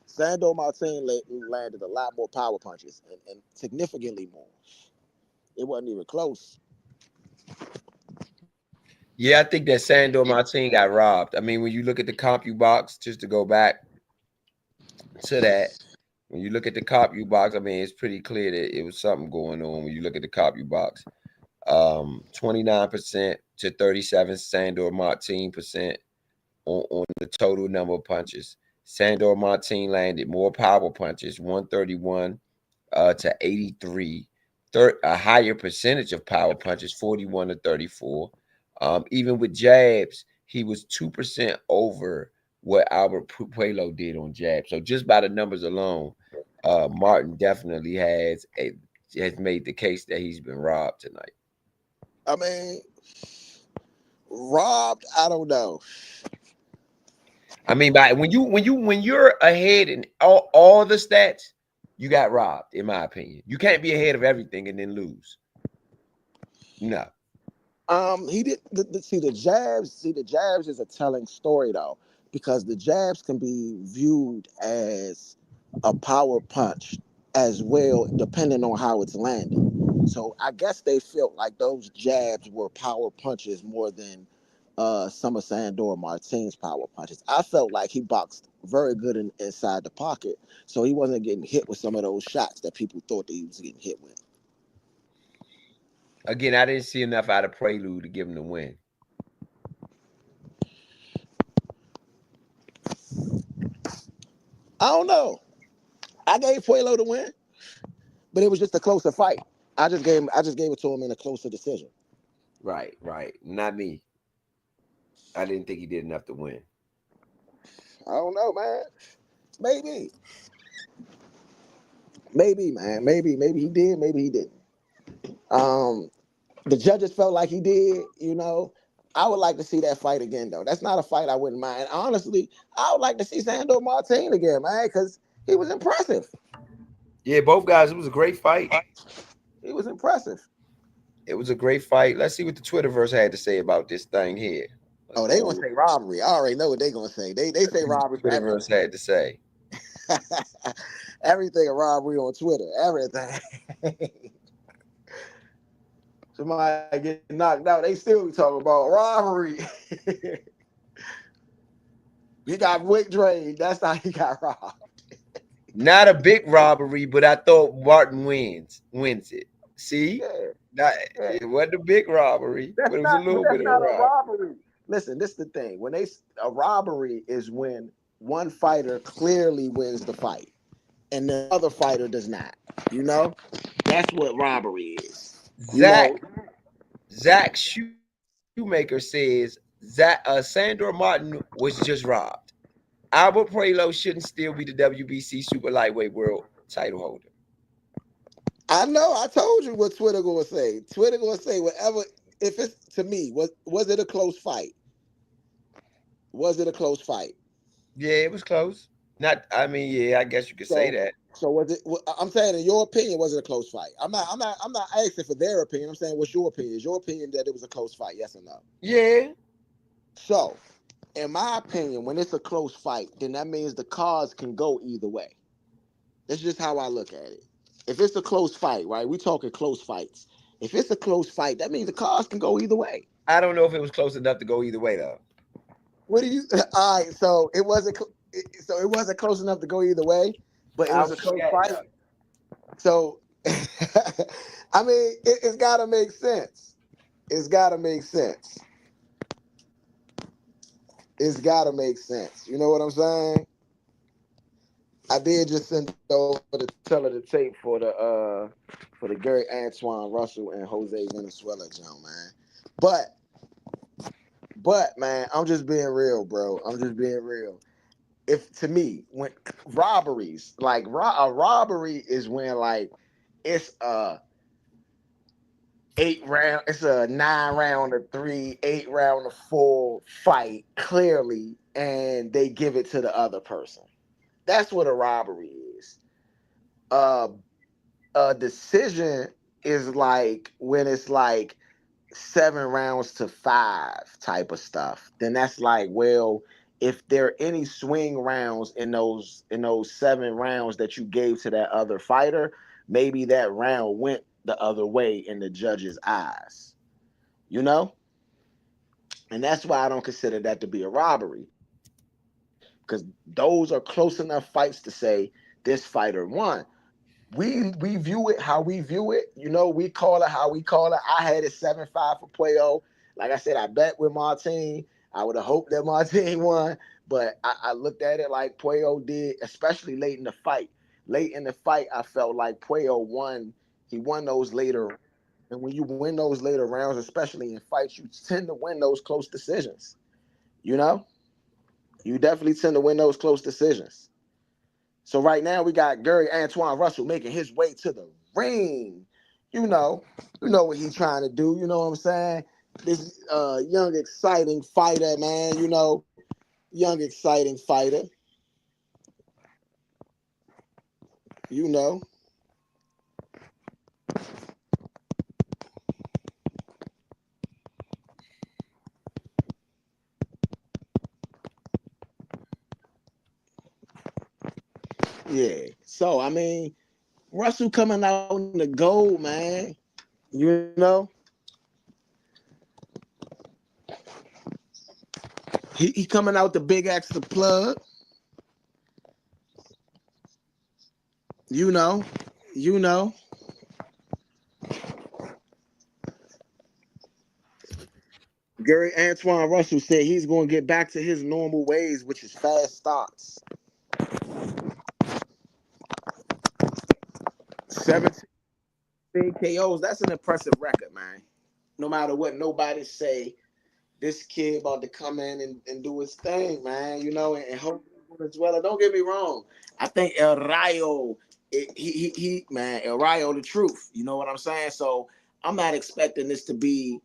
Sandor Martin landed a lot more power punches, and significantly more. It wasn't even close. Yeah, I think that Sandor Martin got robbed. I mean, when you look at the CompuBox, just to go back to that, when you look at the CompuBox, I mean, it's pretty clear that it was something going on when you look at the CompuBox. 29% to 37 Sandor Martin percent on the total number of punches. Sandor Martin landed more power punches, 131 to 83. A higher percentage of power punches, 41 to 34. Even with jabs, he was 2% over what Albert Puello did on jabs. So just by the numbers alone, Martin definitely has made the case that he's been robbed tonight. I mean, robbed, I don't know. I mean, when you're ahead in all the stats, you got robbed, in my opinion. You can't be ahead of everything and then lose. No. He did see the jabs. See, the jabs is a telling story though, because the jabs can be viewed as a power punch as well, depending on how it's landed. So I guess they felt like those jabs were power punches more than some of Sandor Martin's power punches. I felt like he boxed very good inside the pocket, so he wasn't getting hit with some of those shots that people thought that he was getting hit with. Again, I didn't see enough out of Prelude to give him the win. I don't know. I gave Puello the win, but it was just a closer fight. I just gave it to him in a closer decision. Right. Not me. I didn't think he did enough to win. I don't know, man. Maybe, man. Maybe he did. Maybe he didn't. The judges felt like he did. I would like to see that fight again, though. That's not a fight I wouldn't mind. Honestly, I would like to see Sandor Martin again, man, because he was impressive. Yeah, both guys. It was a great fight. He was impressive. It was a great fight. Let's see what the Twitterverse had to say about this thing here. They gonna say robbery. I already know what they gonna say. They say robbery for everything. Twitterverse had to say. Everything a robbery on Twitter. Everything. Somebody get knocked out, they still be talking about robbery. He got wick drained. That's how he got robbed. Not a big robbery, but I thought Martin wins it. See, Yeah, that yeah. it wasn't a big robbery, but it was a But little that's bit of a not a robbery. robbery. Listen, this is the thing. A robbery is when one fighter clearly wins the fight and the other fighter does not. You know, that's what robbery is. You know, Zach Shoemaker says Sandor Martin was just robbed. Albert Puello shouldn't still be the WBC super lightweight world title holder. I know. I told you what Twitter gonna say. Twitter gonna say whatever. If it's to me, was it a close fight? Was it a close fight? Yeah, it was close. Not, I mean, yeah, I guess you could say So, that. was it? I'm saying, in your opinion, was it a close fight? I'm not asking for their opinion. I'm saying, what's your opinion? Is your opinion that it was a close fight? Yes or no? Yeah, So, in my opinion, when it's a close fight, then that means the cards can go either way. That's just how I look at it. If it's a close fight, right? We talking close fights. If it's a close fight, that means the cards can go either way. I don't know if it was close enough to go either way though. What do you? All right, so it wasn't. So it wasn't close enough to go either way, but it I was would a say close that, fight. yeah. So, I mean, it's got to make sense. It's got to make sense. It's got to make sense. You know what I'm saying? I did just send over the teller the tape for the Gary Antuanne Russell and Jose Venezuela John, man. But man, I'm just being real, bro. I'm just being real. If to me, when robberies, like a robbery is when like it's a 8 round, it's a 9 round of 3, 8 round of 4 fight clearly, and they give it to the other person. That's what a robbery is. Uh, a decision is like when it's like 7 rounds to 5 type of stuff. Then that's like, well, if there are any swing rounds in those 7 rounds that you gave to that other fighter, maybe that round went the other way in the judge's eyes. You know? And that's why I don't consider that to be a robbery. Because those are close enough fights to say this fighter won. We view it how we view it. You know, we call it how we call it. I had it 7-5 for Puello. Like I said, I bet with Martin. I would have hoped that Martin won, but I looked at it like Puello did, especially late in the fight. Late in the fight, I felt like Puello won. He won those later. And when you win those later rounds, especially in fights, you tend to win those close decisions. You know? You definitely tend to win those close decisions. So right now we got Gary Antuanne Russell making his way to the ring. You know what he's trying to do. You know what I'm saying? This young, exciting fighter, man. You know, young, exciting fighter. You know. Yeah. So I mean, Russell coming out in the gold, man. You know, he coming out the big extra plug. You know, you know. Gary Antuanne Russell said he's going to get back to his normal ways, which is fast starts. 17 KOs. That's an impressive record, man. No matter what nobody say, this kid about to come in and do his thing, man. You know, and hope as well. Don't get me wrong. I think El Rayo, man, El Rayo, the truth. You know what I'm saying? So I'm not expecting this to be.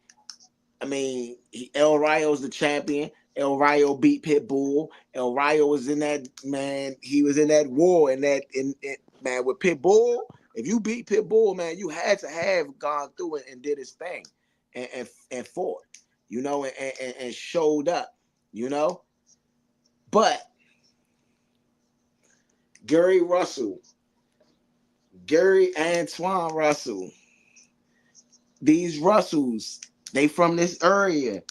I mean, El Rayo's the champion. El Rayo beat Pitbull. El Rayo was in that, man. He was in that war man, with Pitbull. If you beat Pitbull, man, you had to have gone through it and did his thing and fought, you know, and showed up, you know. But Gary Antuanne Russell, these Russells, they from this area.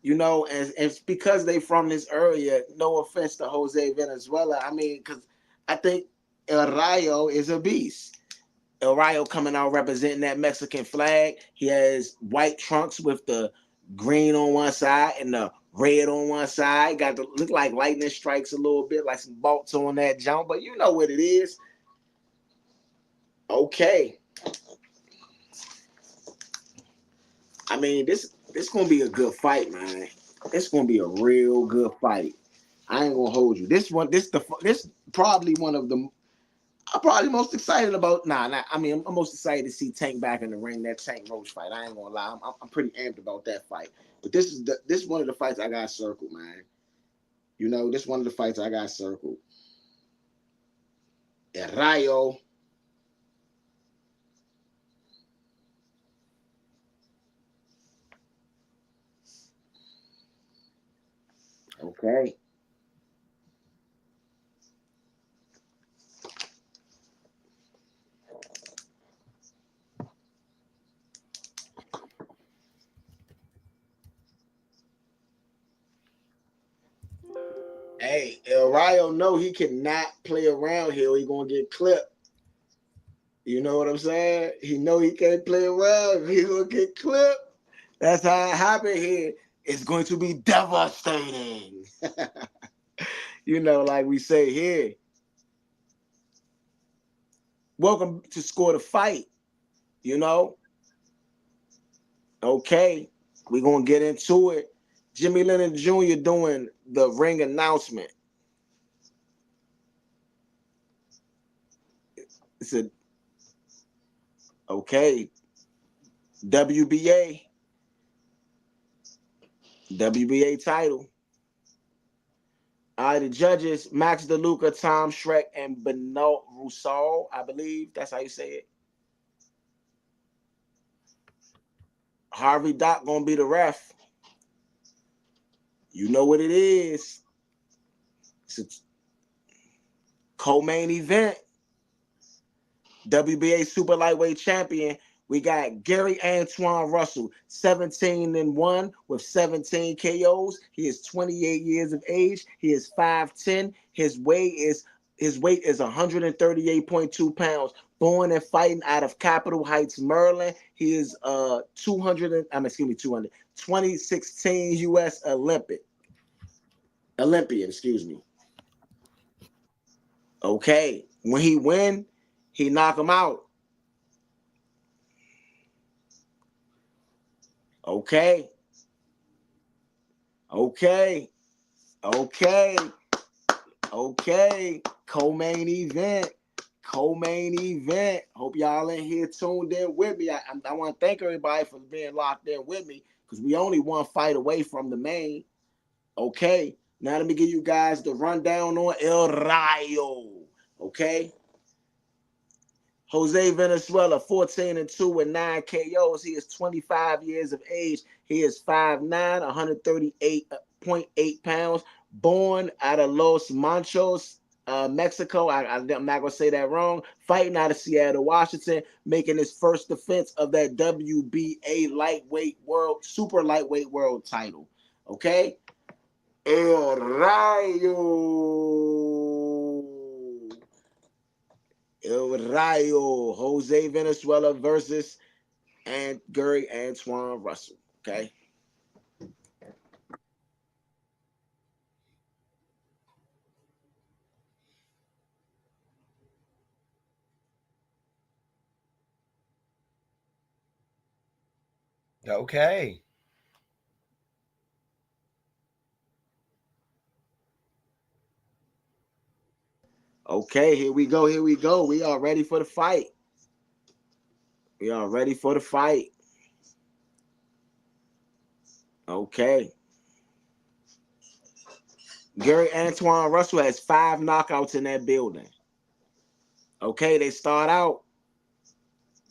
You know, and it's because they from this area. No offense to Jose Venezuela. I mean, because I think El Rayo is a beast. El Rayo coming out representing that Mexican flag. He has white trunks with the green on one side and the red on one side. Got to look like lightning strikes a little bit, like some bolts on that jump, but you know what it is. Okay. I mean, this gonna be a good fight, man. It's gonna be a real good fight. I ain't gonna hold you. This probably one of the. I'm probably most excited about. I mean, I'm most excited to see Tank back in the ring. That Tank Roach fight. I ain't gonna lie. I'm pretty amped about that fight. But this is one of the fights I got circled, man. You know, this one of the fights I got circled. Rayo. Okay. Hey, El Rayo know he cannot play around here. He gonna get clipped. You know what I'm saying? He know he can't play around. He gonna get clipped. That's how it happened here. It's going to be devastating. You know, like we say here. Welcome to Score the Fight. You know? Okay. We're gonna get into it. Jimmy Lennon Jr. doing the ring announcement. It's a okay. WBA title. The judges, Max DeLuca, Tom Shrek, and Benoit Rousseau, I believe. That's how you say it. Harvey Dock gonna be the ref. You know what it is. It's a co-main event. WBA Super Lightweight Champion. We got Gary Antuanne Russell, 17-1 with 17 KOs. He is 28 years of age. He is 5'10". His weight is 138.2 pounds. Born and fighting out of Capitol Heights, Maryland. He is 2016 U.S. Olympian, excuse me. Okay, when he win, he knock him out. Okay. Okay. Co-main event. Hope y'all in here tuned in with me. I want to thank everybody for being locked in with me because we only one fight away from the main. Okay. Now let me give you guys the rundown on El Rayo. Okay. Jose Venezuela, 14-2 with 9 KOs. He is 25 years of age. He is 5'9", 138.8 pounds. Born out of Los Manchos, Mexico. I'm not going to say that wrong. Fighting out of Seattle, Washington. Making his first defense of that WBA super lightweight world title. Okay? El Rayo. El Rayo, Jose Venezuela versus Gary Antuanne Russell. Okay. Okay. Okay, here we go. We are ready for the fight. Okay. Gary Antuanne Russell has 5 knockouts in that building. Okay, they start out.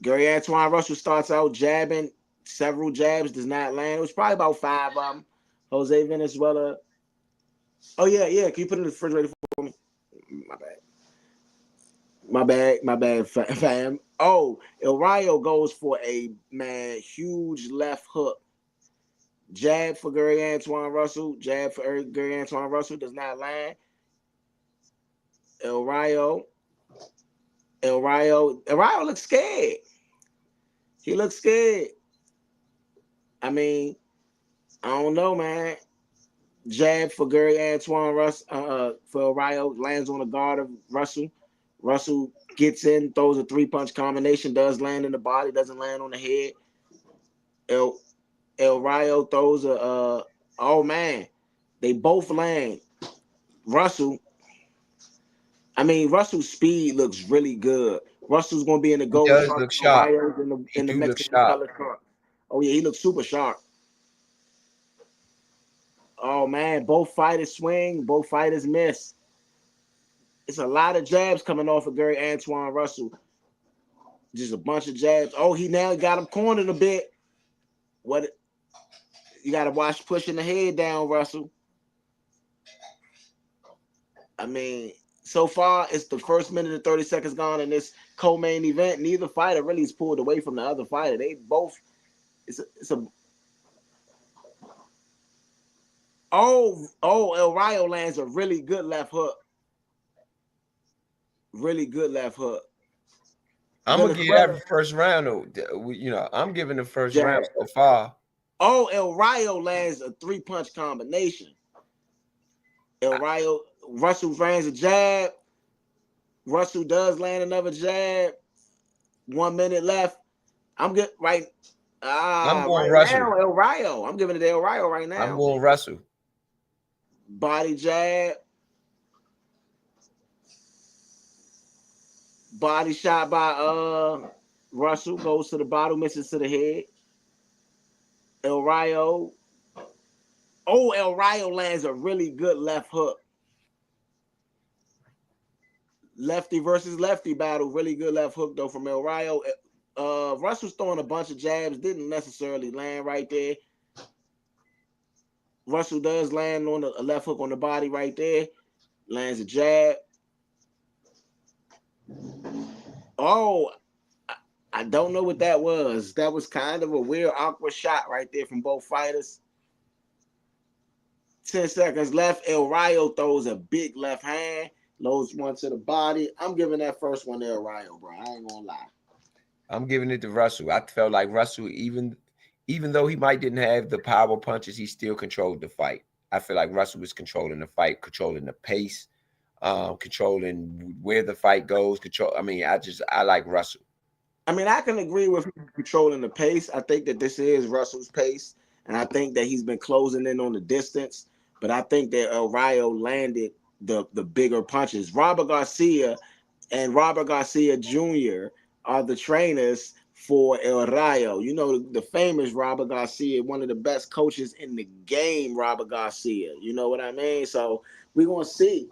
Gary Antuanne Russell starts out jabbing, several jabs, does not land. It was probably about 5 of them. Jose Venezuela. Oh, yeah. Can you put it in the refrigerator for me? My bad, fam. Oh, El Rayo goes for a huge left hook. Jab for Gary Antuanne Russell. Does not land. El Rayo El Rayo looks scared. He looks scared. I mean, I don't know, man. Jab for Gary Antuanne for El Rayo, lands on the guard of Russell. Russell gets in, throws a 3-punch combination, does land in the body, doesn't land on the head. El Rayo throws oh man, they both land. Russell's speed looks really good. Russell's gonna be in the He gold does truck. look sharp. Rayo's He in the do look Mexican sharp. color truck. Oh yeah, he looks super sharp. Oh man, both fighters swing, both fighters miss. It's a lot of jabs coming off of Gary Antuanne Russell. Just a bunch of jabs. Oh, he now got him cornered a bit. What? You got to watch pushing the head down, Russell. I mean, so far it's the first minute and 30 seconds gone in this co-main event. Neither fighter really is pulled away from the other fighter. They both. El Rayo lands a really good left hook. Really good left hook. I'm gonna give that first round. I'm giving the first round so far. Oh, El Rayo lands a 3-punch combination. Russell lands a jab. Russell does land another jab. 1 minute left. I'm good I'm going Russell. Now, El Rayo. I'm giving it to El Rayo right now. I'm going Russell. Body jab. Body shot by Russell. Goes to the bottom, misses to the head. El Rayo. Oh, El Rayo lands a really good left hook. Lefty versus lefty battle. Really good left hook, though, from El Rayo. Russell's throwing a bunch of jabs. Didn't necessarily land right there. Russell does land on a left hook on the body right there. Lands a jab. Oh, I don't know what that was. That was kind of a weird, awkward shot right there from both fighters. 10 seconds left. El Rayo throws a big left hand. Loads one to the body. I'm giving that first one to El Rayo, bro. I ain't gonna lie. I'm giving it to Russell. I felt like Russell, even though he might didn't have the power punches, he still controlled the fight. I feel like Russell was controlling the fight, controlling the pace, controlling where the fight goes. I like Russell. I mean, I can agree with controlling the pace. I think that this is Russell's pace, and I think that he's been closing in on the distance. But I think that El Rayo landed the bigger punches. Robert Garcia and Robert Garcia Jr. are the trainers for El Rayo. You know, the famous Robert Garcia, one of the best coaches in the game, Robert Garcia. You know what I mean? So we're going to see.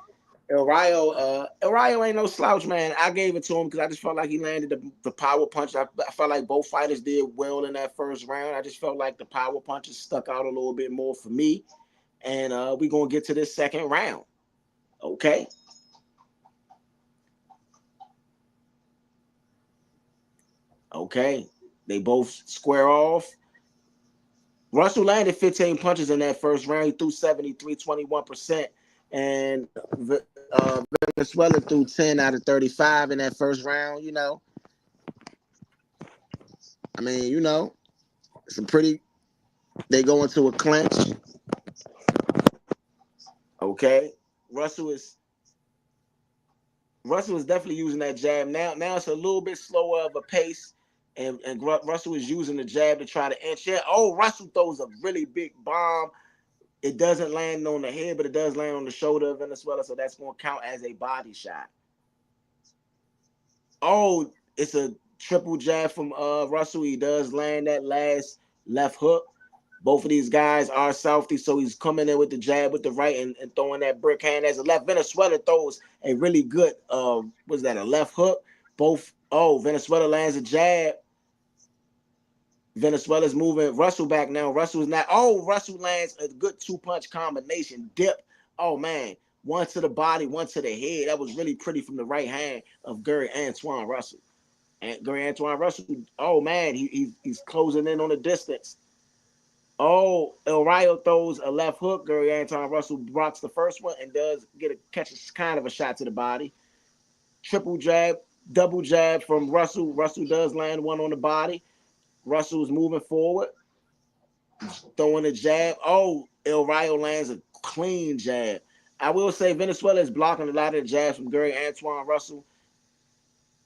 El Rayo ain't no slouch, man. I gave it to him because I just felt like he landed the power punch. I felt like both fighters did well in that first round. I just felt like the power punches stuck out a little bit more for me. And we're going to get to this second round. Okay. Okay. They both square off. Russell landed 15 punches in that first round. He threw 73, 21%. And Venezuela threw 10 out of 35 in that first round, you know. I mean, you know, they go into a clinch. Okay. Russell is definitely using that jab. Now it's a little bit slower of a pace. And Russell is using the jab to try to inch in. Oh, Russell throws a really big bomb. It doesn't land on the head, but it does land on the shoulder of Venezuela, so that's going to count as a body shot. Oh, it's a triple jab from Russell. He does land that last left hook. Both of these guys are Southie, so he's coming in with the jab with the right and throwing that brick hand as a left. Venezuela throws a really good, a left hook? Venezuela lands a jab. Venezuela's moving Russell back now. Russell lands a good 2-punch combination dip. Oh, man. One to the body, one to the head. That was really pretty from the right hand of Gary Antuanne Russell. And Gary Antuanne Russell, oh, man, he's closing in on the distance. Oh, El Rayo throws a left hook. Gary Antuanne Russell blocks the first one and does catches kind of a shot to the body. Triple jab. double jab from Russell. Russell does land one on the body. Russell's moving forward, throwing a jab. Oh, El Rayo lands a clean jab. I will say Venezuela is blocking a lot of the jabs from Gary Antuanne Russell.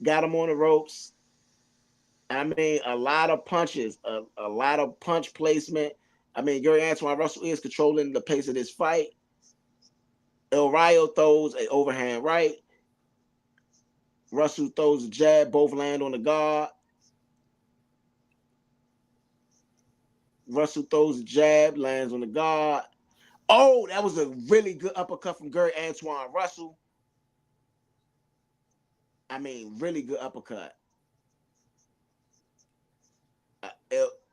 Got him on the ropes. I mean, a lot of punches, a lot of punch placement. I mean, Gary Antuanne Russell is controlling the pace of this fight. El Rayo throws an overhand right. Russell throws a jab. Both land on the guard. Russell throws a jab, lands on the guard. Oh, that was a really good uppercut from Gary Antuanne Russell. I mean, really good uppercut.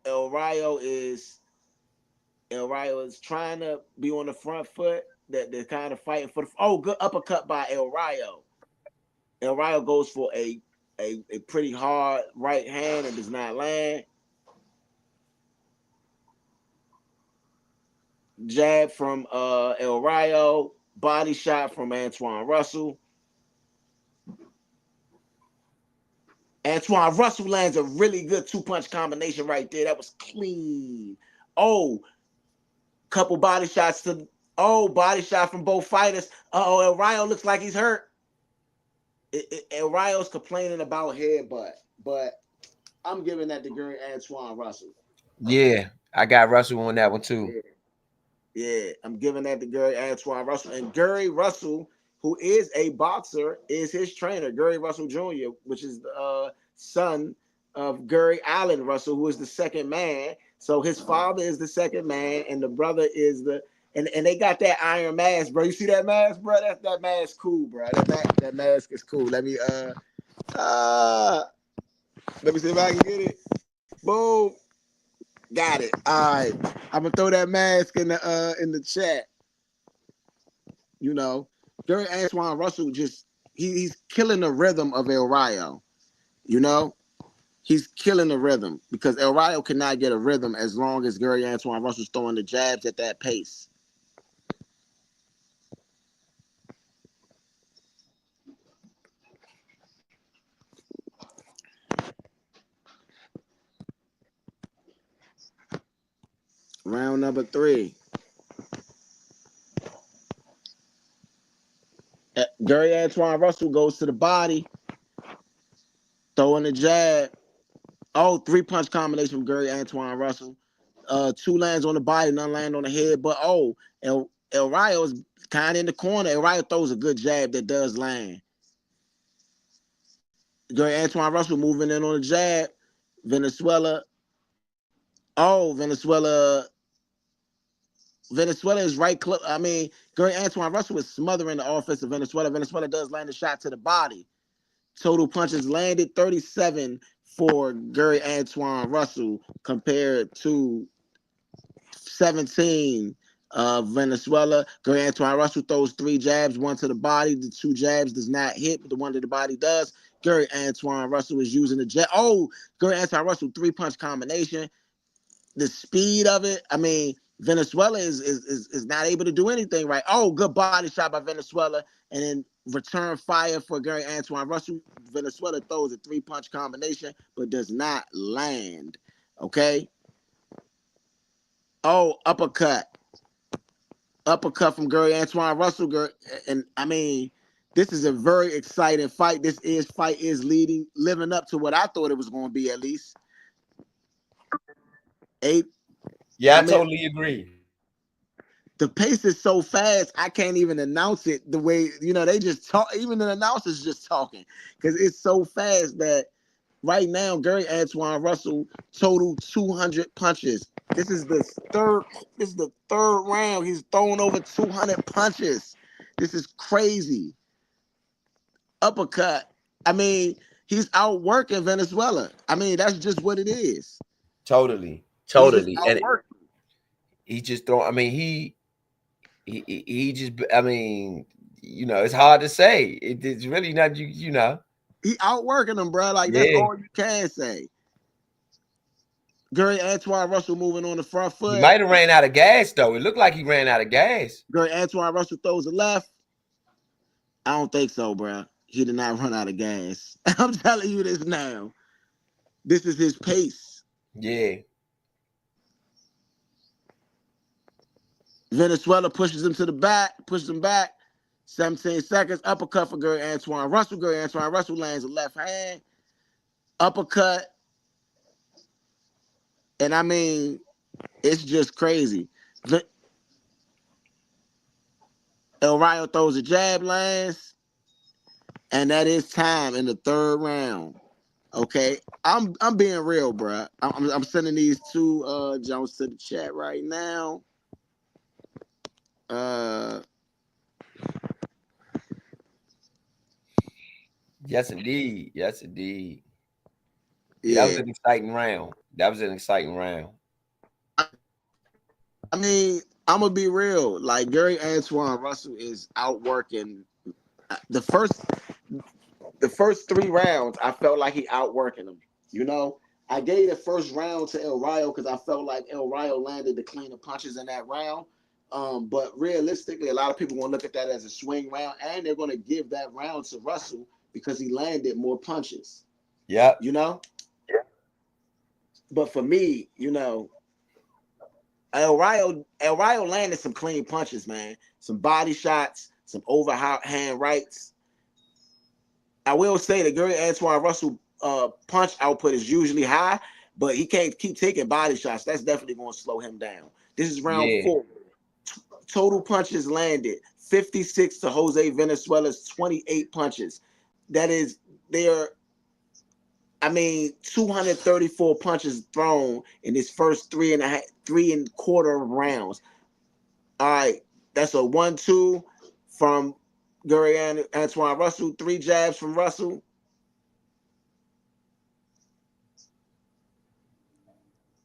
El Rayo is trying to be on the front foot. That they're kind of fighting for the. Good uppercut by El Rayo. El Rayo goes for a pretty hard right hand and does not land. Jab from El Rayo, body shot from Antuanne Russell. Antuanne Russell lands a really good two-punch combination right there. That was clean. Oh, couple body shots to. Oh, body shot from both fighters. El Rayo looks like he's hurt. El Rayo's complaining about headbutt, but I'm giving that to Gary Antuanne Russell. Yeah, I got Russell on that one too. Yeah, I'm giving that to Gary Antuanne Russell. And Gary Russell, who is a boxer, is his trainer, Gary Russell Jr., which is the son of Gary Allen Russell, who is the second man. So his father is the second man, and the brother is the and they got that iron mask, bro. You see that mask, bro? That mask cool, bro. That mask is cool. Let me see if I can get it. Boom. Got it. All right. I'm gonna throw that mask in the chat. You know, Gary Antuanne Russell he's killing the rhythm of El Rayo. You know, he's killing the rhythm because El Rayo cannot get a rhythm as long as Gary Antuanne Russell's throwing the jabs at that pace. Round number 3. Gary Antuanne Russell goes to the body, throwing the jab. Oh, 3-punch combination from Gary Antuanne Russell. 2 lands on the body, none land on the head. But El Rayo is kind of in the corner. El Rayo throws a good jab that does land. Gary Antuanne Russell moving in on the jab. Venezuela. Oh, Venezuela is right close. I mean, Gary Antuanne Russell is smothering the offense of Venezuela. Venezuela does land a shot to the body. Total punches landed 37 for Gary Antuanne Russell compared to 17 Venezuela. Gary Antuanne Russell throws 3 jabs, 1 to the body. The 2 jabs does not hit, but the 1 to the body does. Gary Antuanne Russell is using the jab. Oh, Gary Antuanne Russell 3-punch combination. The speed of it. I mean, Venezuela is not able to do anything right. Oh, good body shot by Venezuela, and then return fire for Gary Antuanne Russell. Venezuela throws a 3-punch combination, but does not land. Okay. Oh, uppercut from Gary Antuanne Russell. And I mean, this is a very exciting fight. This fight is living up to what I thought it was going to be, at least. 8. Yeah, I totally agree. The pace is so fast, I can't even announce it the way, they just talk. Even the announcers just talking because it's so fast that right now, Gary Antuanne Russell totaled 200 punches. This is the third round. He's thrown over 200 punches. This is crazy. Uppercut. I mean, he's outworking Venezuela. I mean, that's just what it is. Totally. And he just throw. I mean, he just. I mean, it's hard to say. It's really not. He outworking them, bro. Like, that's all you can say. Gary Antuanne Russell moving on the front foot. He might have ran out of gas, though. It looked like he ran out of gas. Gary Antuanne Russell throws a left. I don't think so, bro. he did not run out of gas. I'm telling you this now. This is his pace. Yeah. Venezuela pushes him to the back, pushes him back. 17 seconds. Uppercut for Gary Antuanne Russell. Gary Antuanne Russell lands a left hand. Uppercut. And I mean, it's just crazy. El Rayo throws a jab, lands, and that is time in the third round. Okay, I'm being real, bro. I'm sending these two Jones to the chat right now. Yes, indeed. Yes, indeed. Yeah. That was an exciting round. That was an exciting round. I mean, I'm gonna be real. Like Gary Antuanne Russell is outworking the first 3 rounds. I felt like he outworking him. You know, I gave the first round to El Rayo because I felt like El Rayo landed the cleaner punches in that round. But realistically, a lot of people want to look at that as a swing round, and they're going to give that round to Russell because he landed more punches. Yeah. You know? Yeah. But for me, you know, El Rayo landed some clean punches, man. Some body shots, some overhand rights. I will say that Gary Antuanne Russell punch output is usually high, but he can't keep taking body shots. That's definitely going to slow him down. This is round 4. Total punches landed 56 to Jose Venezuela's 28 punches. That is, they're, I mean, 234 punches thrown in his first 3 3.25 rounds. All right, that's a 1-2 from Gary Antuanne Russell. 3 jabs from Russell.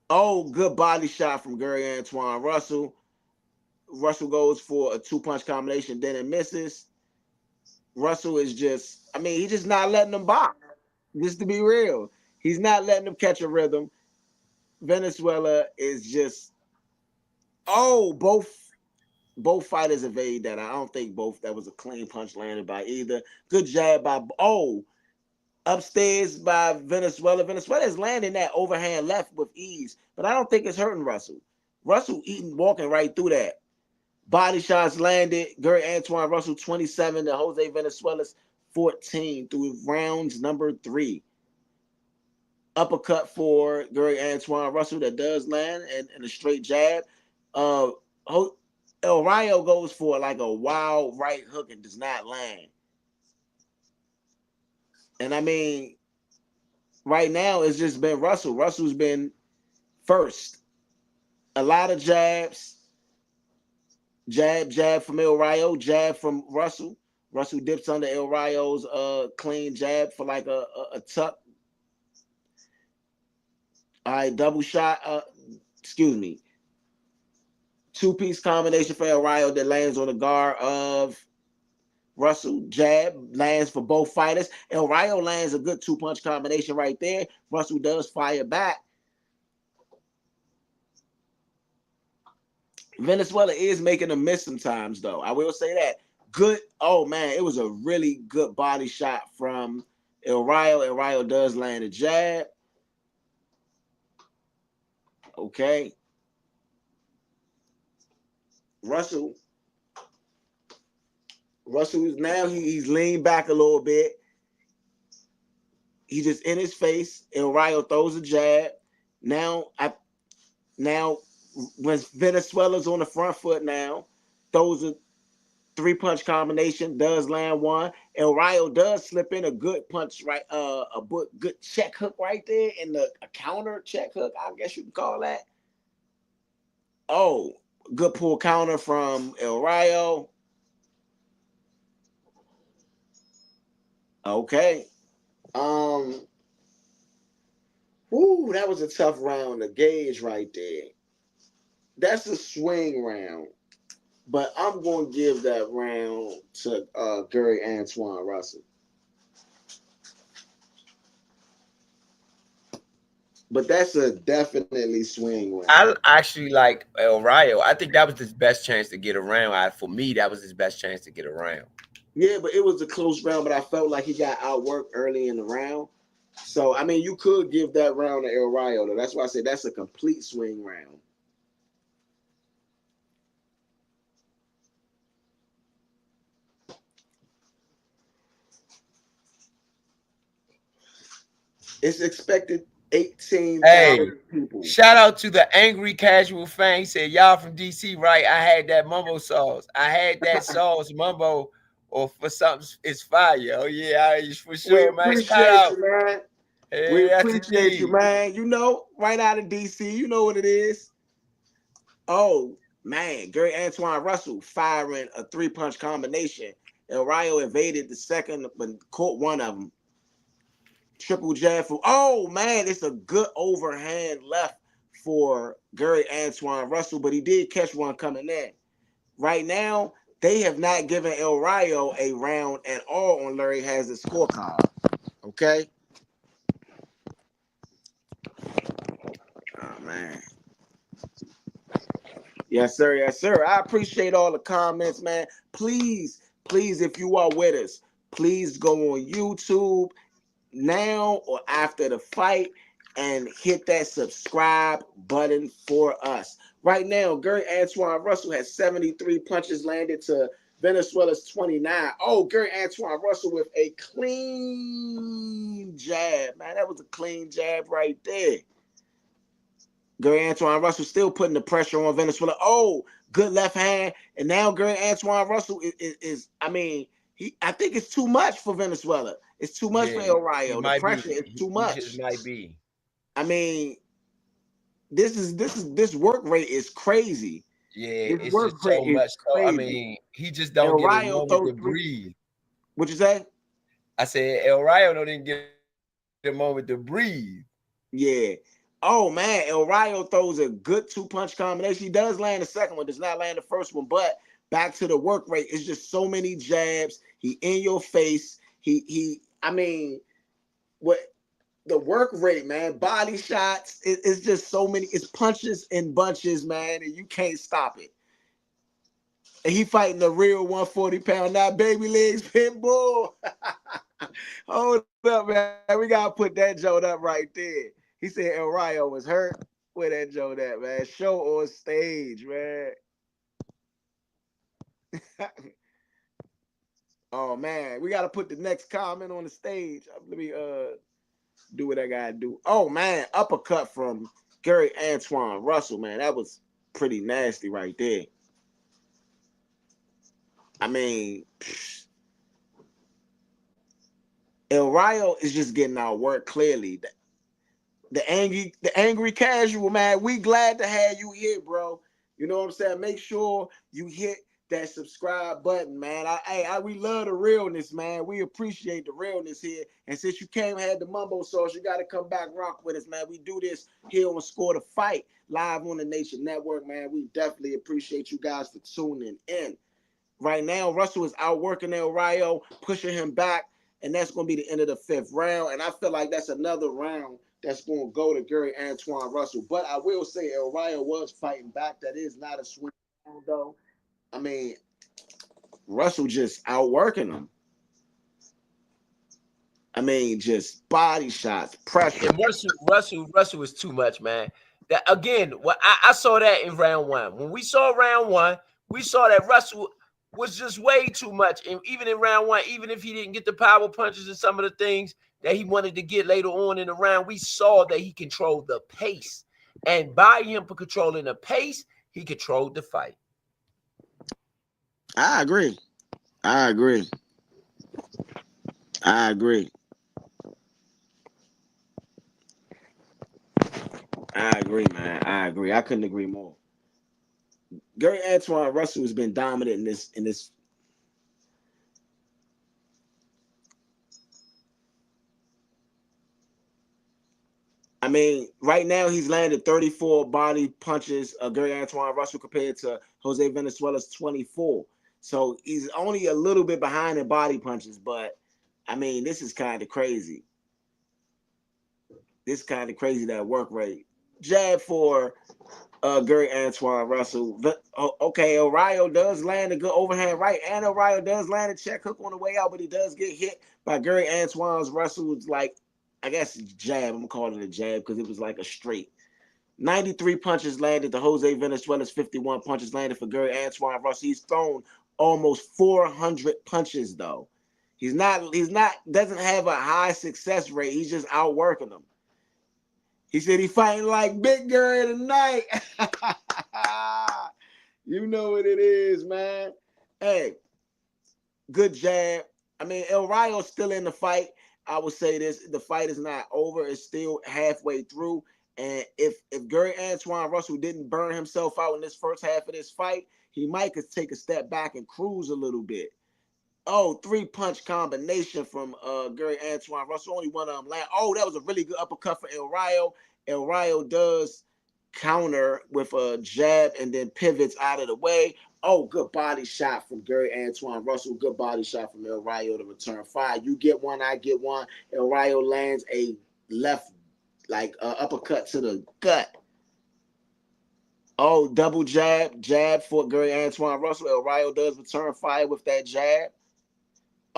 Oh, good body shot from Gary Antuanne Russell. Russell goes for a 2-punch combination, then it misses. Russell is just, I mean, he's just not letting them box. Just to be real, he's not letting them catch a rhythm. Venezuela is just, both fighters evade that. I don't think that was a clean punch landed by either. Good jab by, upstairs by Venezuela. Venezuela is landing that overhand left with ease, but I don't think it's hurting Russell. Russell walking right through that. Body shots landed. Gary Antuanne Russell 27 to Jose Venezuela's 14 through rounds number 3. Uppercut for Gary Antuanne Russell that does land and a straight jab. El Rayo goes for like a wild right hook and does not land. And I mean, right now it's just been Russell. Russell's been first. A lot of jabs. Jab from El Rayo, jab from Russell. Russell dips under El Rayo's clean jab for like a tuck. All right, double shot. Excuse me. 2-piece combination for El Rayo that lands on the guard of Russell. Jab lands for both fighters. El Rayo lands a good 2-punch combination right there. Russell does fire back. Venezuela is making a miss sometimes, though. I will say that. Good. Oh, man, it was a really good body shot from El Rayo. El Rayo does land a jab. Okay. Russell is now he's leaned back a little bit. He just in his face. El Rayo throws a jab. Now when Venezuela's on the front foot now, throws a 3-punch combination, does land one. El Rayo does slip in a good punch, right? A good check hook right there in a counter check hook, I guess you can call that. Oh, good pull counter from El Rayo. Okay. Ooh, that was a tough round to gauge right there. That's a swing round. But I'm going to give that round to Gary Antuanne Russell. But that's a definitely swing round. I actually like El Rayo. I think that was his best chance to get around. For me, that was his best chance to get around. Yeah, but it was a close round, but I felt like he got outworked early in the round. So, I mean, you could give that round to El Rayo, though. That's why I say that's a complete swing round. It's expected 18,000 Hey, people. shout out to the angry casual fan. He said, "Y'all from DC, right? I had that mumbo sauce. I had that sauce mumbo, or for something it's fire. Oh yeah, for We sure, man. Shout appreciate out. you, man. We Hey, that's appreciate you, indeed. man. You know, right out of DC, you know what it is. Oh, man. Gary Antuanne Russell firing a three-punch combination. El Rayo evaded the second, but caught one of them. Triple jab for, oh, man, it's a good overhand left for Gary Antuanne Russell, but he did catch one coming in. Right now, they have not given El Rayo a round at all on Larry Hazard's scorecard. Okay? Oh, man. Yes, sir. Yes, sir. I appreciate all the comments, man. Please, please, if you are with us, please go on YouTube now or after the fight and hit that subscribe button for us. Right now, Gary Antuanne Russell has 73 punches landed to Venezuela's 29. Oh, Gary Antuanne Russell with a clean jab. Man, that was a clean jab right there. Gary Antuanne Russell still putting the pressure on Venezuela. Oh, good left hand. And now Gary Antuanne Russell is I mean, I think it's too much for Venezuela. It's too much for El Rayo. The pressure is too He just much. might be. I mean, this work rate is crazy. Yeah, This it's work just so rate is much. So I crazy. mean, he just don't El get a Rayo moment throws to three. breathe. What you say? I said El Rayo didn't get a moment to breathe. Yeah. Oh man, El Rayo throws a good two-punch combination. He does land the second one, does not land the first one, but back to the work rate. It's just so many jabs. He in your face. I mean, what the work rate, man, body shots, it's just so many, it's punches and bunches, man, and you can't stop it. And he fighting the real 140-pound, not baby legs pit bull. Hold up, man. We gotta put that joke up right there. He said El Rayo was hurt. Where that joke at, man? Show on stage, man. Oh man, we gotta put the next comment on the stage. Let me do what I gotta do. Oh man, uppercut from Gary Antuanne Russell, man. That was pretty nasty right there. I mean, El Rayo is just getting our work clearly. The angry casual, man. We glad to have you here, bro. You know what I'm saying? Make sure you hit that subscribe button, man. We love the realness, man. We appreciate the realness here. And since you came and had the mumbo sauce, you got to come back rock with us, man. We do this here on Score the Fight live on the Nation Network, man. We definitely appreciate you guys for tuning in. Right now, Russell is outworking El Rayo, pushing him back, and that's going to be the end of the fifth round. And I feel like that's another round that's going to go to Gary Antuanne Russell. But I will say El Rayo was fighting back. That is not a swing round, though. I mean, Russell just outworking him. I mean, just body shots, pressure. And Russell is too much, man. That again, I saw that in round one. When we saw round one, we saw that Russell was just way too much. And even in round one, even if he didn't get the power punches and some of the things that he wanted to get later on in the round, we saw that he controlled the pace. And by him for controlling the pace, he controlled the fight. I agree. I agree. I agree. I agree, man. I agree. I couldn't agree more. Gary Antuanne Russell has been dominant in this. I mean, right now he's landed 34 body punches, Gary Antuanne Russell, compared to Jose Venezuela's 24. So he's only a little bit behind in body punches, but I mean, this is kind of crazy. This kind of crazy, that work rate. Jab for Gary Antuanne Russell. Okay, El Rayo does land a good overhand right, and El Rayo does land a check hook on the way out, but he does get hit by Gary Antuanne Russell's, like, I guess, jab. I'm calling it a jab because it was like a straight. 93 punches landed to Jose Venezuela's 51 punches landed for Gary Antuanne Russell. He's thrown almost 400 punches, though. He's not doesn't have a high success rate. He's just outworking them. He said he fighting like Big Gary tonight. You know what it is, man. Hey, good jab. I mean, El Rayo's still in the fight. I would say this: the fight is not over. It's still halfway through. And if Gary Antuanne Russell didn't burn himself out in this first half of this fight, he might could take a step back and cruise a little bit. Oh, 3-punch combination from Gary Antuanne Russell. Only one of them land. Oh, that was a really good uppercut for El Rayo. El Rayo does counter with a jab and then pivots out of the way. Oh, good body shot from Gary Antuanne Russell. Good body shot from El Rayo to return fire. You get one, I get one. El Rayo lands a left, like uppercut to the gut. Oh, double jab for Gary Antuanne Russell. El Rayo does return fire with that jab.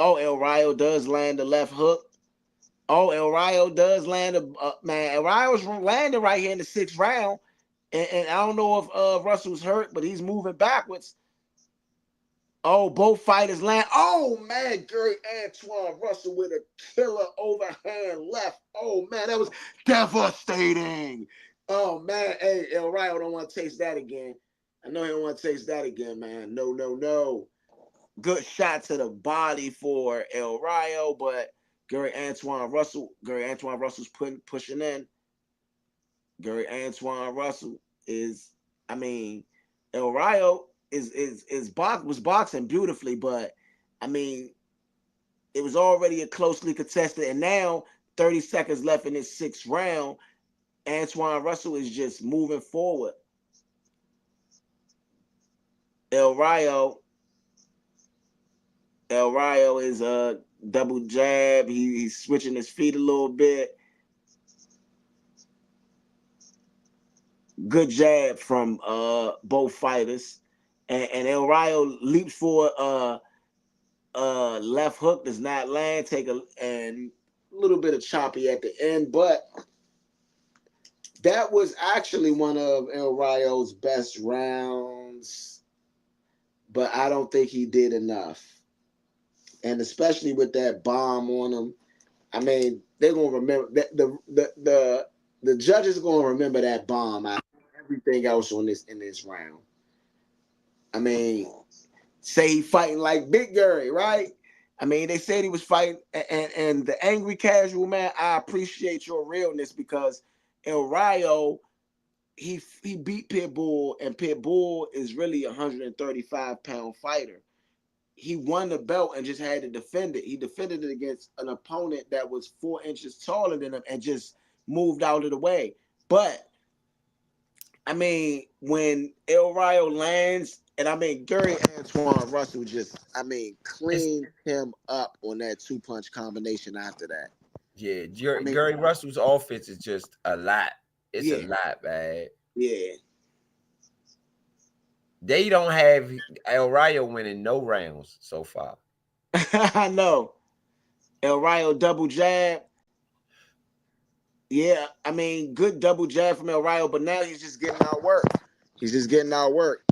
Oh, El Rayo does land the left hook. Oh, El Rayo does land man. El Rayo's landing right here in the 6th round. And I don't know if Russell's hurt, but he's moving backwards. Oh, both fighters land. Oh, man, Gary Antuanne Russell with a killer overhand left. Oh, man, that was devastating. Oh, man. Hey, El Rayo don't want to taste that again. I know he don't want to taste that again, man. No, no, no. Good shot to the body for El Rayo, but Gary Antuanne Russell's pushing in. Gary Antuanne Russell is, I mean, El Rayo was boxing beautifully, but I mean, it was already a closely contested, and now 30 seconds left in this 6th round. Antuanne Russell is just moving forward. El Rayo is a double jab. He's switching his feet a little bit. Good jab from both fighters. And El Rayo leaps for left hook, does not land, and a little bit of choppy at the end, but that was actually one of El Rayo's best rounds, but I don't think he did enough. And especially with that bomb on him, I mean, they're gonna remember that the judges are gonna remember that bomb out of everything else in this round. I mean, say he fighting like Big Gary, right? I mean, they said he was fighting, and the angry casual man, I appreciate your realness, because El Rayo, he beat Pitbull, and Pitbull is really a 135-pound fighter. He won the belt and just had to defend it. He defended it against an opponent that was 4 inches taller than him and just moved out of the way. But I mean, when El Rayo lands, and I mean, Gary Antuanne Russell just, I mean, cleaned him up on that 2-punch combination after that. Yeah, Gary Russell's offense is just a lot. It's Yeah. a lot, man. Yeah. They don't have El Rayo winning no rounds so far. I know. El Rayo double jab. Yeah, I mean, good double jab from El Rayo, but now he's just getting our work. He's just getting our work,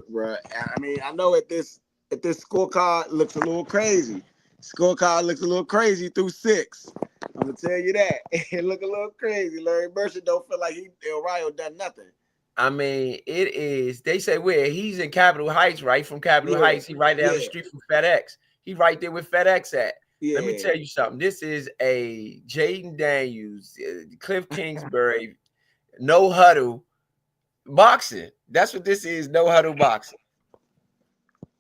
bro. I mean, I know at this scorecard looks a little crazy. Scorecard looks a little crazy through 6. I'm gonna tell you that. It look a little crazy. Larry Merchant don't feel like El Rayo done nothing. I mean, it is. They say where he's in Capitol Heights, right? From Capitol Heights, he right down the street from FedEx. He right there with FedEx at. Yeah. Let me tell you something. This is a Jaden Daniels, Cliff Kingsbury, no huddle boxing. That's what this is. No huddle boxing.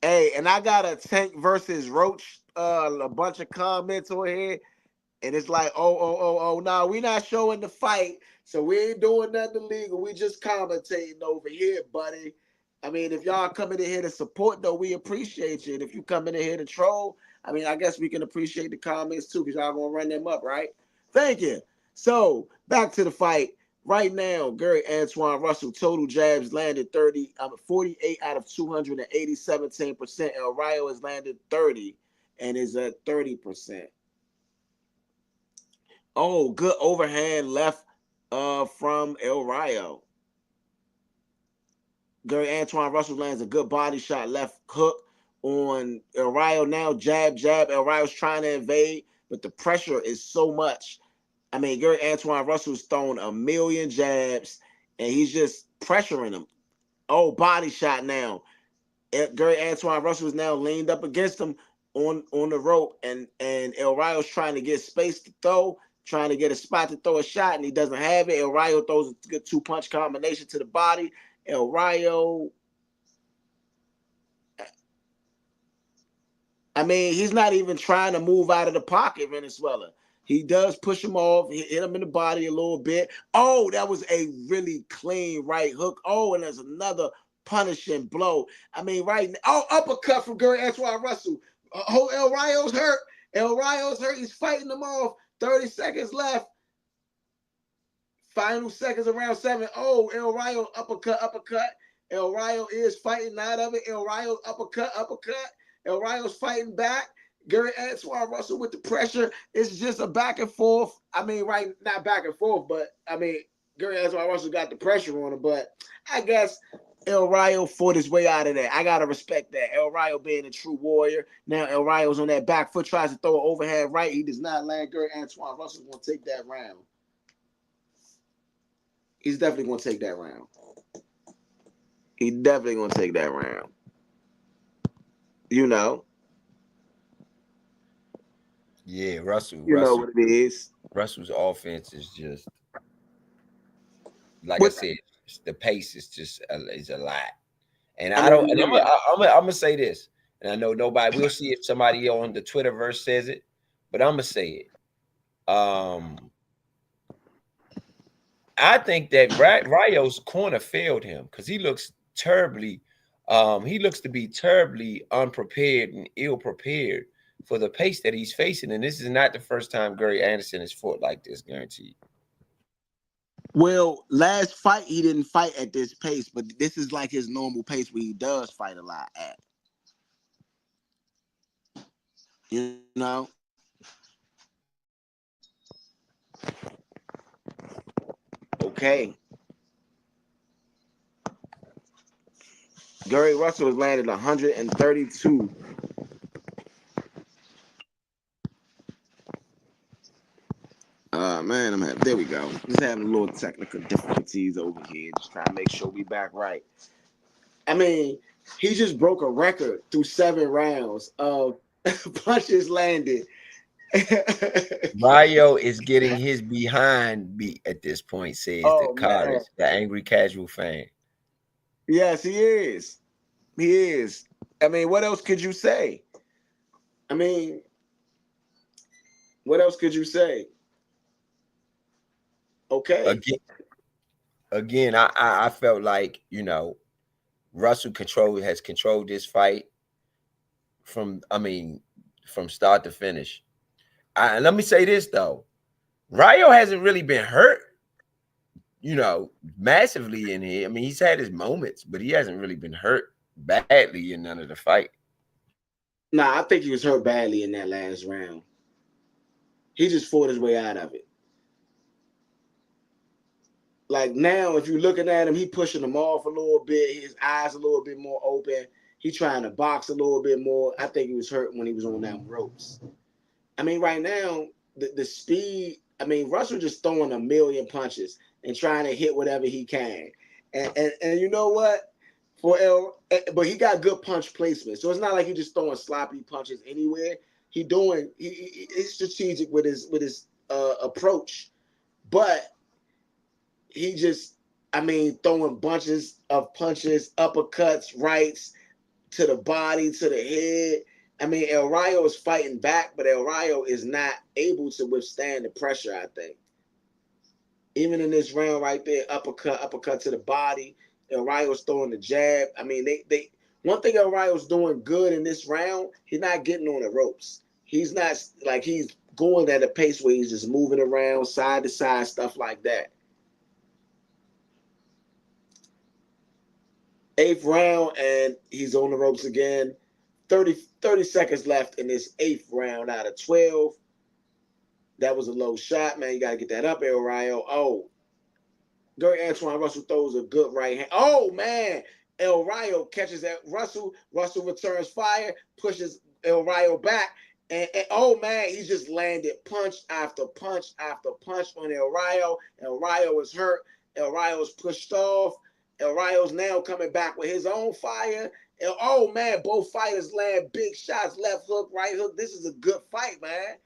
Hey, and I got a Tank versus Roach, a bunch of comments on here, and it's like, oh, nah, we not showing the fight, so we ain't doing nothing illegal. We just commentating over here, buddy. I mean, if y'all coming in here to support, though, we appreciate you. And if you coming in here to troll, I mean, I guess we can appreciate the comments too, because y'all gonna run them up, right? Thank you. So back to the fight. Right now, Antuanne Russell total jabs landed 48 out of 280, 17%. El Rayo has landed 30 and is at 30%. Oh, good overhand left from El Rayo. Antuanne Russell lands a good body shot left hook on El Rayo now. Jab, jab. El Rayo's trying to invade, but the pressure is so much. I mean, Antuanne Russell's thrown a million jabs, and he's just pressuring him. Oh, body shot now. Antuanne Russell is now leaned up against him on the rope, and El Rayo's trying to get space to throw, trying to get a spot to throw a shot, and he doesn't have it. El Rayo throws a good 2-punch combination to the body. El Rayo, I mean, he's not even trying to move out of the pocket, Venezuela. He does push him off. He hit him in the body a little bit. Oh, that was a really clean right hook. Oh, and there's another punishing blow. I mean, right now, oh, uppercut from Antuanne Russell. Oh, El Rayo's hurt. El Rayo's hurt. He's fighting him off. 30 seconds left. Final seconds around 7. Oh, El Rayo uppercut. El Rayo is fighting out of it. El Rayo uppercut. El Rayo's fighting back. Antuanne Russell with the pressure. It's just a back and forth. I mean, not back and forth, but I mean, Antuanne Russell got the pressure on him. But I guess El Rayo fought his way out of that. I gotta respect that. El Rayo being a true warrior. Now El Rayo's on that back foot, tries to throw an overhand right. He does not land. Antuanne Russell's gonna take that round. He's definitely gonna take that round. You know. Yeah, Russell. Know what it is. Russell's offense is just like I said. The pace is just is a lot, and I'm gonna say this, and I know nobody. We'll see if somebody on the Twitterverse says it, but I'm gonna say it. I think that Rayo's corner failed him because he looks terribly. He looks to be terribly unprepared and ill prepared for the pace that he's facing, and this is not the first time Gary Anderson has fought like this, guaranteed. Well, last fight he didn't fight at this pace, but this is like his normal pace where he does fight a lot at. You know? Okay. Gary Russell has landed 132. Man, there we go. Just having a little technical difficulties over here. Just trying to make sure we back right. I mean, he just broke a record through 7 rounds of punches landed. Rayo is getting his behind beat at this point, says the cottage, the angry casual fan. Yes, he is. He is. I mean, what else could you say? Okay. Again, I felt like, Russell has controlled this fight from start to finish. And let me say this though, Rayo hasn't really been hurt, massively in here. I mean, he's had his moments, but he hasn't really been hurt badly in none of the fight. Nah, I think he was hurt badly in that last round. He just fought his way out of it. Like now, if you're looking at him, he pushing him off a little bit. His eyes a little bit more open. He trying to box a little bit more. I think he was hurt when he was on them ropes. I mean, right now, the speed, Russell just throwing a million punches and trying to hit whatever he can. And you know what? But he got good punch placement. So it's not like he's just throwing sloppy punches anywhere. He's strategic with his approach. But he just, throwing bunches of punches, uppercuts, rights to the body, to the head. El Rayo is fighting back, but El Rayo is not able to withstand the pressure, I think. Even in this round right there, uppercut to the body. El Rayo's throwing the jab. They one thing El Rayo's doing good in this round, he's not getting on the ropes. He's not like he's going at a pace where he's just moving around side to side, stuff like that. 8th round, and he's on the ropes again. 30 seconds left in this 8th round out of 12. That was a low shot, man. You got to get that up, El Rayo. Oh, Gary Antuanne Russell throws a good right hand. Oh, man. El Rayo catches that Russell. Russell returns fire, pushes El Rayo back. And oh, man, he just landed punch after punch after punch on El Rayo. El Rayo is hurt. El Rayo's pushed off. El Rayo's now coming back with his own fire. And oh, man, both fighters land big shots, left hook, right hook. This is a good fight, man.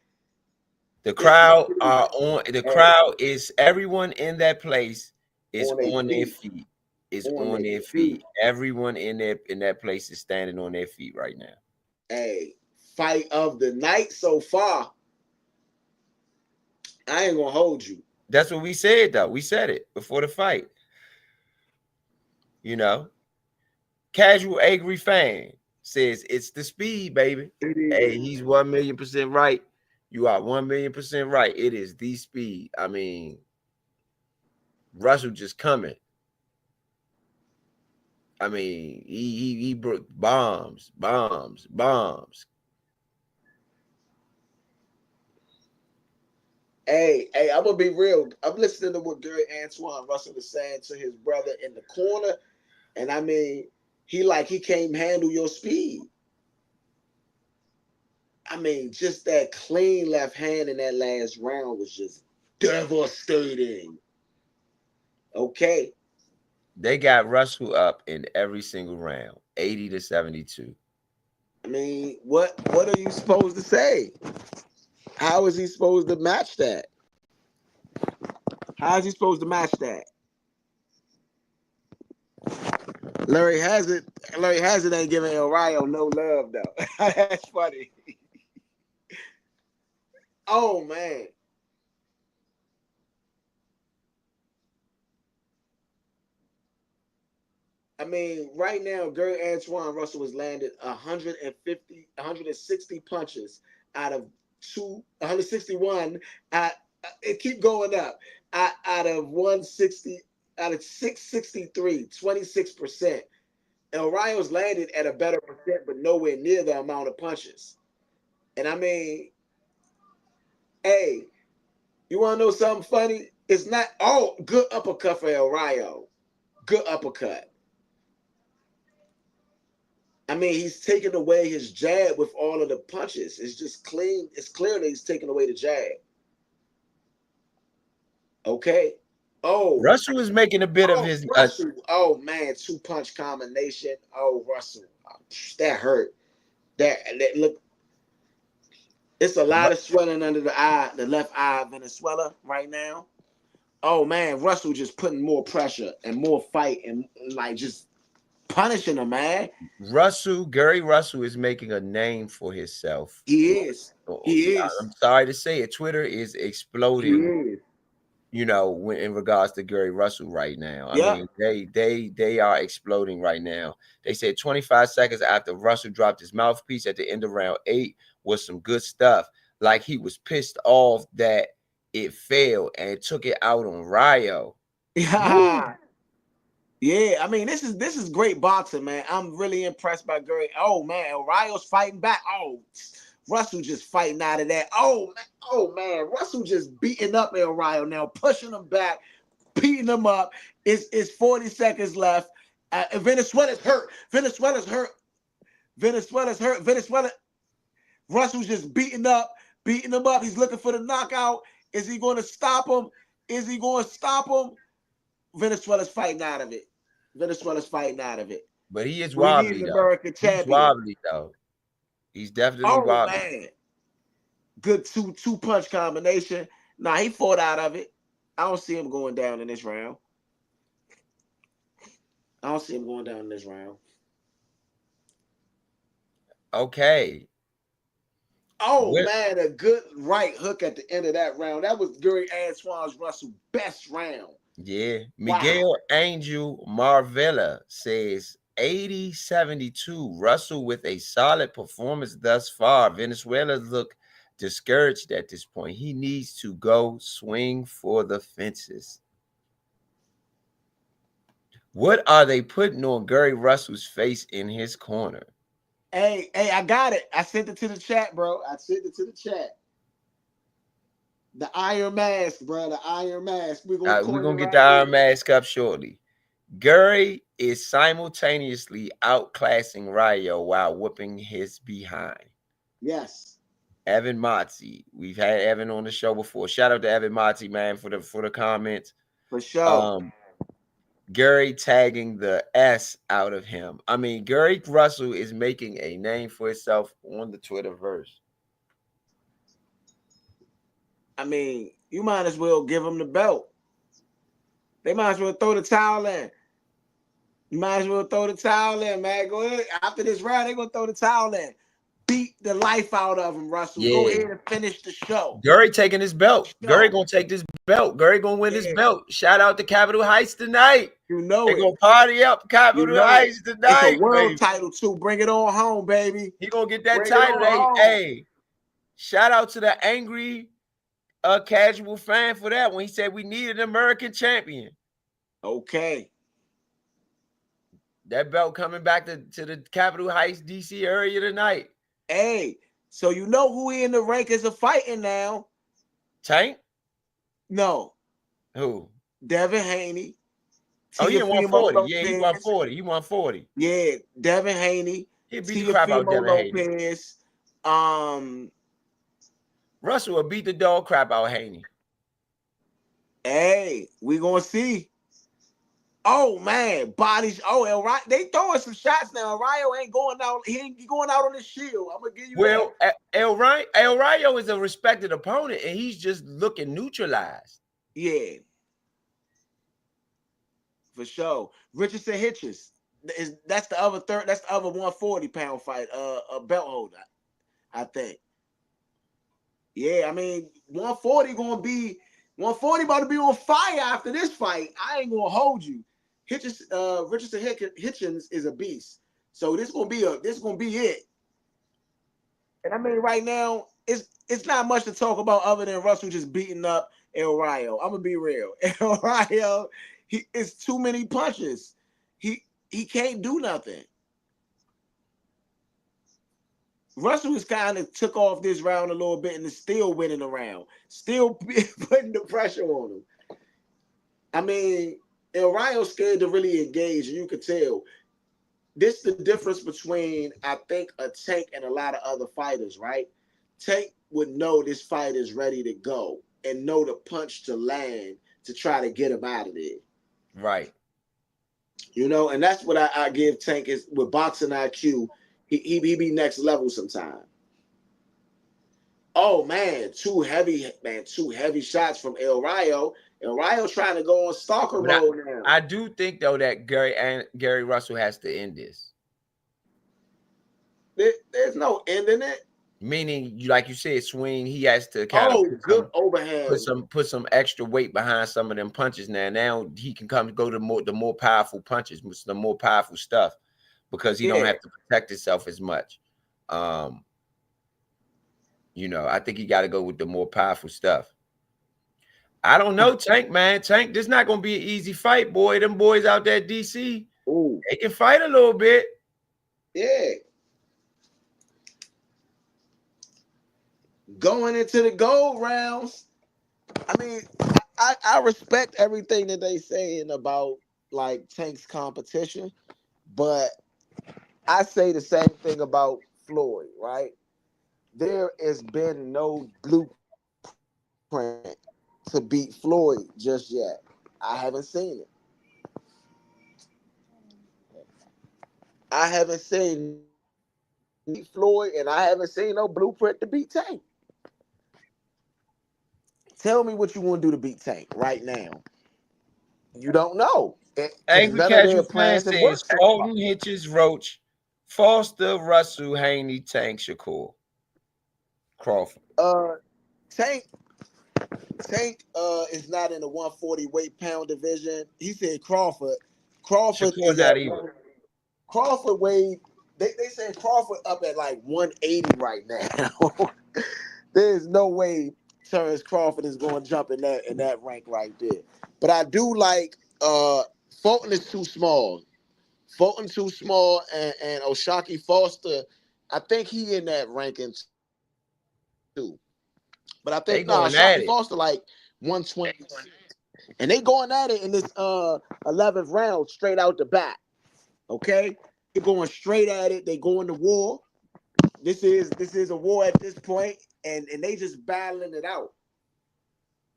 The crowd are on. The crowd is everyone in that place is on their feet. Is on their feet. Everyone in that place is standing on their feet right now. Hey, fight of the night so far. I ain't gonna hold you. That's what we said, though. We said it before the fight. You know, casual angry fan says it's the speed, baby. Hey, he's 1,000,000% right. You are 1,000,000% right. It is the speed. I mean, Russell just coming. I mean, he broke bombs. Hey, I'm gonna be real. I'm listening to what Gary Antuanne Russell is saying to his brother in the corner, and I mean, he can't handle your speed. I mean, just that clean left hand in that last round was just devastating. Okay. They got Russell up in every single round, 80-72. I mean, what are you supposed to say? How is he supposed to match that? How is he supposed to match that? Larry Hazard ain't giving El Rayo no love though. That's funny. Oh man. I mean, right now, Gary Antuanne Russell has landed 160 punches out of 161. It keep going up. Out of 160, out of 663, 26%. El Rayo's landed at a better percent, but nowhere near the amount of punches. And I mean, hey, you want to know something funny? It's not, good uppercut for El Rayo. Good uppercut. I mean, he's taking away his jab with all of the punches. It's just clean. It's clear that he's taking away the jab. Okay. Oh, Russell is making a bit of his. Russell. Oh man, 2-punch combination. Oh, Russell, that hurt. That look. It's a lot of swelling under the eye, the left eye of Venezuela right now. Oh man, Russell just putting more pressure and more fight and like just punishing him, man. Gary Russell is making a name for himself. He is. He is. I'm sorry to say it. Twitter is exploding. You know, in regards to Gary Russell right now. I mean, they are exploding right now. They said 25 seconds after Russell dropped his mouthpiece at the end of round 8 was some good stuff. Like he was pissed off that it failed and took it out on Rayo. Yeah. Yeah, I mean, this is great boxing, man. I'm really impressed by Gary. Oh man, Rayo's fighting back. Oh, Russell just fighting out of that. Oh man, Russell just beating up El Rayo now, pushing him back, beating him up. It's 40 seconds left. Venezuela's hurt. Venezuela. Russell's just beating him up. He's looking for the knockout. Is he going to stop him? Venezuela's fighting out of it. But he is wobbly, though. He's wobbly, though. He's definitely wobbly. Man. Good two-punch combination. Nah, he fought out of it. I don't see him going down in this round. Okay. Oh, man, a good right hook at the end of that round. That was Gary Antuanne Russell's best round. Yeah. Miguel Angel Marvella says 80-72. Russell with a solid performance thus far. Venezuela look discouraged at this point. He needs to go swing for the fences. What are they putting on Gary Russell's face in his corner? Hey, I got it. I sent it to the chat, bro. I sent it to the chat. The Iron Mask, bro. The Iron Mask. We're We're going gonna to get the Iron Mask up shortly. Gary is simultaneously outclassing Rayo while whooping his behind. Yes. Evan Motzi. We've had Evan on the show before. Shout out to Evan Motzi, man, for the comments. For sure. Gary tagging the S out of him. I mean, Gary Russell is making a name for himself on the Twitterverse. I mean, you might as well give him the belt. They might as well throw the towel in. You might as well throw the towel in, man. Go ahead. After this round, they're going to throw the towel in. Beat the life out of him, Russell. Yeah. Go ahead and finish the show. Gary taking his belt. Gary going to take this belt. Gary going to win this belt. Shout out to Capitol Heights tonight. You know they're going to party up Capitol Heights tonight. It's a world title, too. Bring it on home, baby. He going to get that title. Hey, shout out to the angry casual fan for that when he said we need an American champion. Okay. That belt coming back to the Capitol Heights, D.C. area tonight. Hey, so you know who in the rankings are fighting now? Tank? No. Who? Devin Haney. Oh, he 140. Yeah, he 140. He 140. Yeah, Devin Haney. He beat the crap out of Devin Haney. Russell will beat the dog crap out of Haney. Hey, we gonna see. Oh man, bodies. Oh, El Rayo, they throwing some shots now. Rayo ain't going out. He ain't going out on his shield. I'm gonna give you that. El Rayo is a respected opponent, and he's just looking neutralized. Yeah, for sure. Richardson Hitchens. That's the other 140-pound fight. A belt holder, I think. Yeah, I mean 140 about to be on fire after this fight. I ain't gonna hold you. Richardson Hitchens is a beast. So this gonna be it. And I mean, right now, it's not much to talk about other than Russell just beating up El Rayo. I'm gonna be real. El Rayo, it's too many punches. He can't do nothing. Russell has kind of took off this round a little bit and is still winning the round, still putting the pressure on him. I mean, El Rayo's scared to really engage, and you could tell. This is the difference between, I think, a Tank and a lot of other fighters, right? Tank would know this fight is ready to go and know the punch to land to try to get him out of there. Right. You know, and that's what I give Tank is with boxing IQ. He be next level sometime. Oh man, two heavy shots from El Rayo. El Rayo trying to go on stalker mode now. I do think though that Gary Russell has to end this. There's no ending it. Meaning, like you said, swing. He has to kind of good overhand. Put some extra weight behind some of them punches. Now he can go to the more powerful punches, the more powerful stuff. Because he don't have to protect himself as much. You know, I think he got to go with the more powerful stuff. I don't know, Tank, man. Tank, this is not going to be an easy fight, boy. Them boys out there at DC, they can fight a little bit. Yeah. Going into the gold rounds, I mean, I respect everything that they saying about, like, Tank's competition, but I say the same thing about Floyd, right? There has been no blueprint to beat Floyd just yet. I haven't seen it. I haven't seen Floyd, and I haven't seen no blueprint to beat Tank. Tell me what you want to do to beat Tank right now. You don't know. Angry Casual Fan says Fulton, Hitchens, Roach, Foster, Russell, Haney, Tank, Shakur, Crawford. Tank is not in the 140 weight pound division. He said Crawford. Crawford Shakur is not either. Crawford weighed. They said Crawford up at like 180 right now. There's no way Terrence Crawford is going to jump in that rank right there. But I do like Fulton is too small. Fulton too small, and Oshaki Foster, I think he in that ranking too. But I They think going at Oshaki it. Foster like 120. And they going at it in this 11th round straight out the bat. Okay? They going straight at it. They going to war. This is a war at this point, and they just battling it out.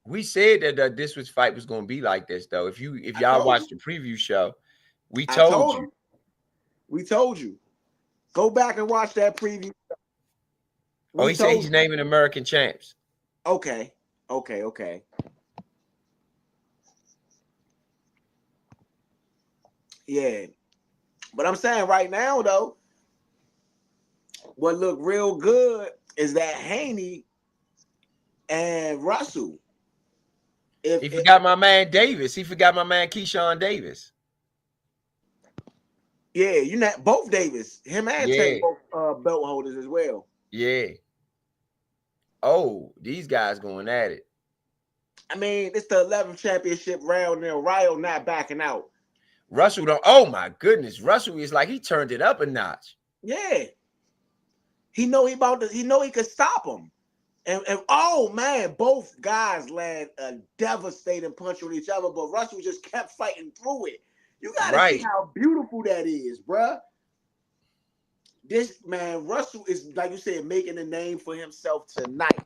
We said that this fight was going to be like this, though. If y'all watched the preview show, we told you. We told you. Go back and watch that preview. He said he's naming American champs. Okay. Yeah. But I'm saying right now, though, what look real good is that Haney and Russell. He forgot my man Davis. He forgot my man Keyshawn Davis. Yeah, you know both Davis, him and Tank, both belt holders as well. Yeah. Oh, these guys going at it. I mean, it's the 11th championship round now. Rayo not backing out. Russell don't. Oh my goodness, Russell is like he turned it up a notch. Yeah, he know he about to. He know he could stop him. And oh man, both guys land a devastating punch on each other, but Russell just kept fighting through it. You gotta see how beautiful that is, bruh. This man, Russell is, like you said, making a name for himself tonight.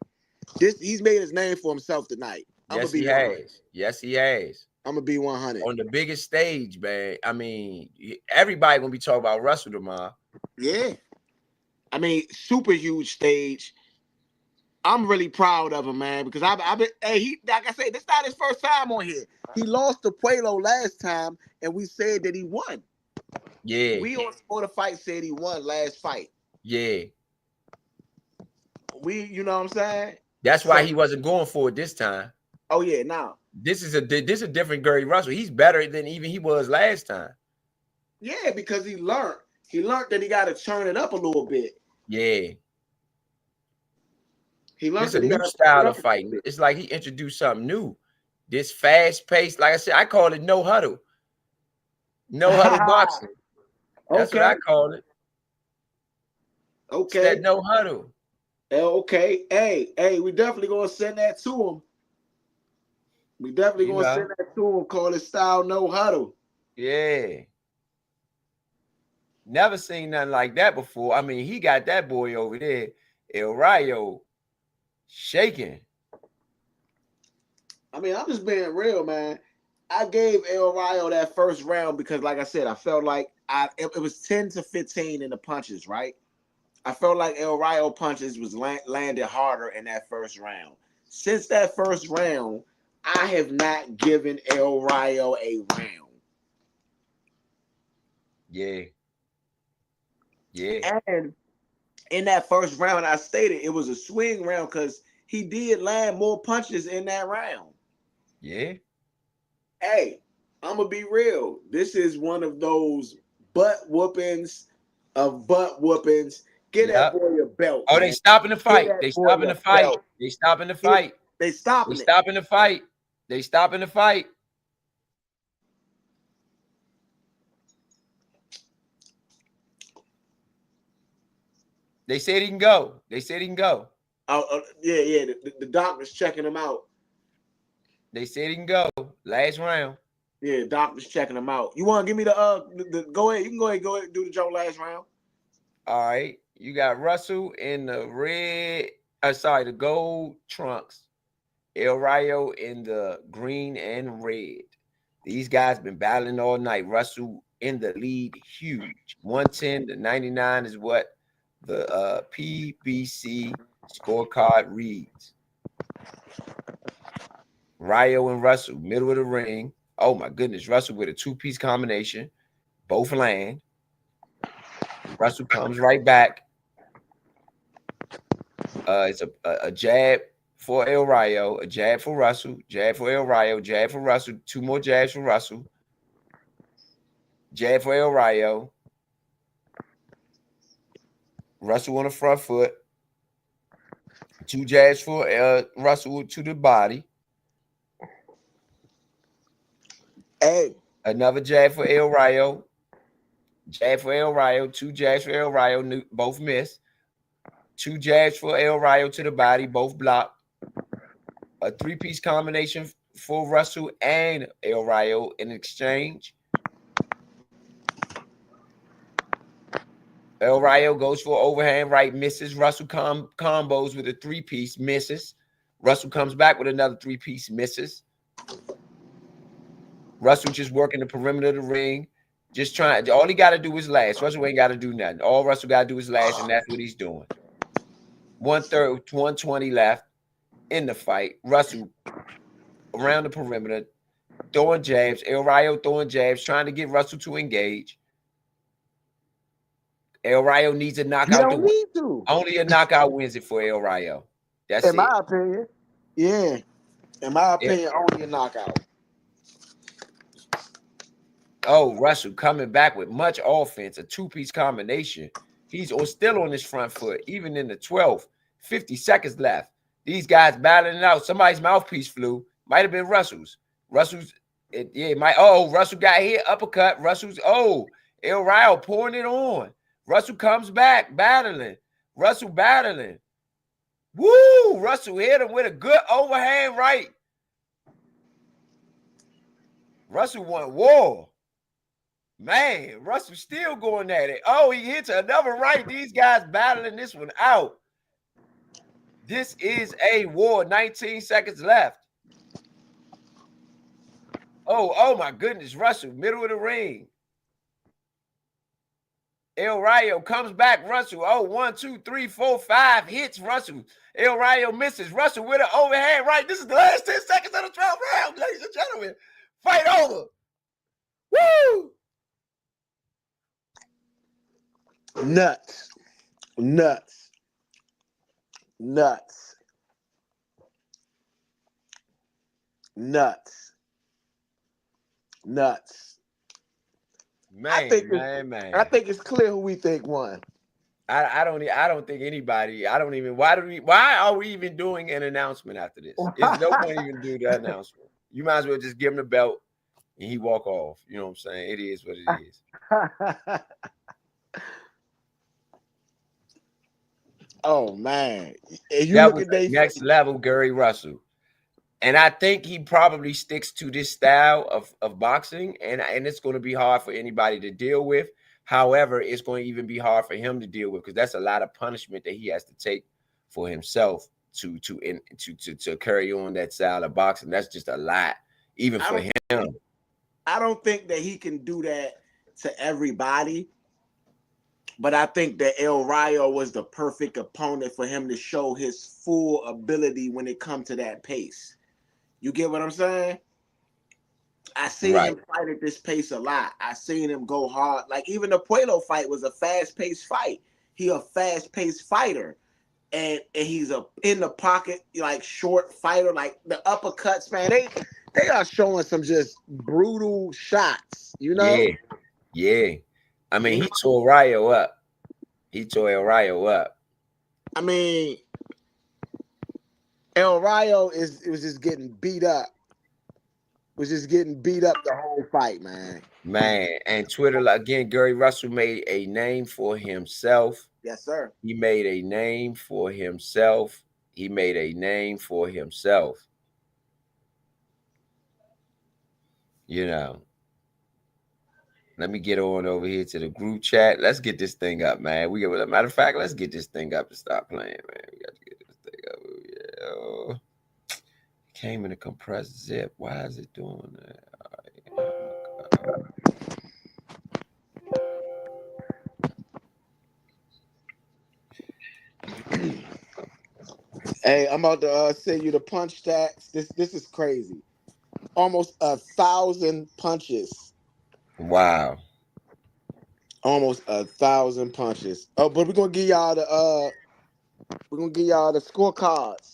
He's made his name for himself tonight. Yes, he has. Yes, he has. I'm gonna be 100 on the biggest stage, man. I mean, everybody gonna be talking about Russell tomorrow. Yeah, I mean, super huge stage. I'm really proud of him, man, because I've been. Hey, he like I said, this not his first time on here. He lost to Puello last time, and we said that he won. Yeah, we on Sport of Fight said he won last fight. Yeah, you know what I'm saying? That's why he wasn't going for it this time. Oh yeah, now this is a different Gary Russell. He's better than even he was last time. Yeah, because he learned that he got to turn it up a little bit. Yeah. He learned it's a new style of fighting. It's like he introduced something new. This fast paced, like I said, I call it no huddle. No huddle boxing. That's what I call it. Okay. It's that no huddle. Okay. Hey, we definitely gonna send that to him. We definitely gonna send that to him. Call it style no huddle. Yeah. Never seen nothing like that before. I mean, he got that boy over there, El Rayo, shaking. I mean, I'm just being real, man. I gave El Rayo that first round because, like I said, I felt like it was 10 to 15 in the punches, right? I felt like El Rayo punches was landed harder in that first round. Since that first round, I have not given El Rayo a round. Yeah. Yeah. And in that first round, I stated it was a swing round because he did land more punches in that round. Yeah. Hey, I'm going to be real. This is one of those butt whoopings of butt whoopings. Get that boy a belt. Oh, man. they stopping the fight. They stopping the fight. They stopping the fight. They stopping the fight. They stopping the fight. They said he can go. They said he can go. Yeah. The doctor's checking him out. They said he can go. Last round. Yeah, doctor's checking him out. You want to give me the go ahead? You can go ahead and do the joke last round. All right. You got Russell in the red. The gold trunks. El Rayo in the green and red. These guys been battling all night. Russell in the lead, huge. 110 to 99 is what the PBC scorecard reads. Rayo and Russell, middle of the ring. Oh my goodness, Russell with a two-piece combination. Both land. Russell comes right back. It's a jab for El Rayo, a jab for Russell, jab for El Rayo, jab for Russell, two more jabs for Russell. Jab for El Rayo. Russell on the front foot. Two jabs for Russell to the body. Hey, Another jab for El Rayo. Jab for El Rayo. 2 jabs for El Rayo. Both missed. 2 jabs for El Rayo to the body. Both blocked. A 3-piece combination for Russell and El Rayo in exchange. El Rayo goes for overhand right, misses. Russell combos with a 3-piece, misses. Russell comes back with another 3-piece, misses. Russell just working the perimeter of the ring, just trying. All he got to do is last. Russell ain't got to do nothing. All Russell got to do is last, and that's what he's doing. 120 left in the fight. Russell around the perimeter, throwing jabs. El Rayo throwing jabs, trying to get Russell to engage. El Rayo needs a knockout. You don't need to. Only a knockout wins it for El Rayo. That's in my opinion. Yeah. In my opinion, only a knockout. Oh, Russell coming back with much offense, a 2-piece combination. He's still on his front foot, even in the 12th. 50 seconds left. These guys battling it out. Somebody's mouthpiece flew. Might have been Russell's. Russell got hit, uppercut. El Rayo pouring it on. Russell comes back, battling. Russell battling. Woo! Russell hit him with a good overhand right. Russell won war. Man, Russell still going at it. Oh, he hits another right. These guys battling this one out. This is a war. 19 seconds left. Oh my goodness. Russell, middle of the ring. El Rayo comes back. Russell. 1, 2, 3, 4, 5 hits Russell. El Rayo misses. Russell with an overhand right. This is the last 10 seconds of the 12th round, ladies and gentlemen. Fight over. Woo! Nuts. Nuts. Nuts. Nuts. Nuts. Man, I think it's clear who we think won. I don't think anybody. Why are we even doing an announcement after this? There's no point even do the announcement. You might as well just give him the belt and he walk off. You know what I'm saying? It is what it is. Oh man. If you look at next level, Gary Russell. And I think he probably sticks to this style of boxing, and it's going to be hard for anybody to deal with. However, it's going to even be hard for him to deal with because that's a lot of punishment that he has to take for himself to carry on that style of boxing. That's just a lot, even for him. I don't think that he can do that to everybody, but I think that El Rayo was the perfect opponent for him to show his full ability when it comes to that pace. You get what I'm saying? I seen him fight at this pace a lot. I seen him go hard. Like even the Puello fight was a fast-paced fight. He a fast-paced fighter. And he's in the pocket, like short fighter, like the uppercuts, man. They are showing some just brutal shots, you know? Yeah. I mean, he tore Rayo up. He tore El Rayo up. I mean, El Rayo was just getting beat up. Was just getting beat up the whole fight, man. Man, and Twitter, again, Gary Russell made a name for himself. Yes, sir. He made a name for himself. He made a name for himself. You know. Let me get on over here to the group chat. Let's get this thing up, man. Matter of fact, let's get this thing up and stop playing, man. We got to get this thing up. Yeah. Came in a compressed zip. Why is it doing that? All right. Hey, I'm about to send you the punch stats. This is crazy. Almost 1,000 punches. Wow. Almost 1,000 punches. Oh, but we're gonna give y'all the scorecards.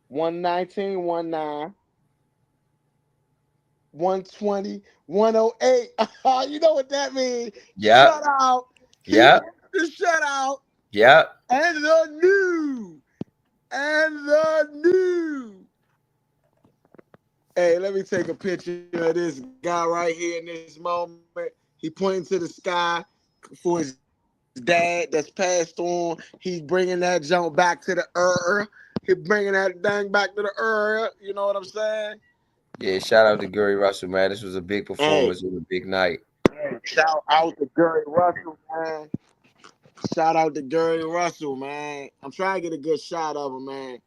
119, 19, 120, 108. You know what that means? Yeah. Shut out. Yeah. The shutout. Yeah. And the new And the new. Hey, let me take a picture of this guy right here in this moment. He pointing to the sky for his dad that's passed on. He's bringing that jump back to the He bringing that thing back to the You know what I'm saying? Yeah, shout out to Gary Russell, man. This was a big Hey, performance. It was a big night. shout out to Gary Russell, man. Shout out to Gary Russell, man. I'm trying to get a good shot of him, man.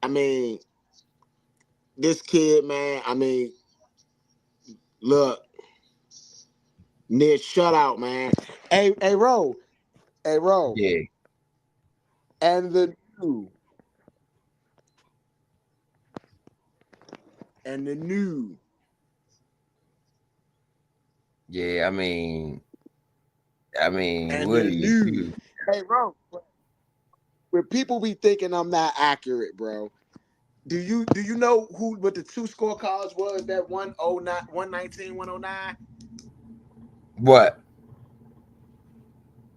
I mean, this kid, man. I mean, look, near shutout, man. Hey, Ro. Hey, Ro. Yeah. And the new. And the new. Yeah, I mean, And what the do you new. do? Hey, Ro. When people be thinking I'm not accurate, bro. Do you know what the two scorecards was that 109, 119, 109? What?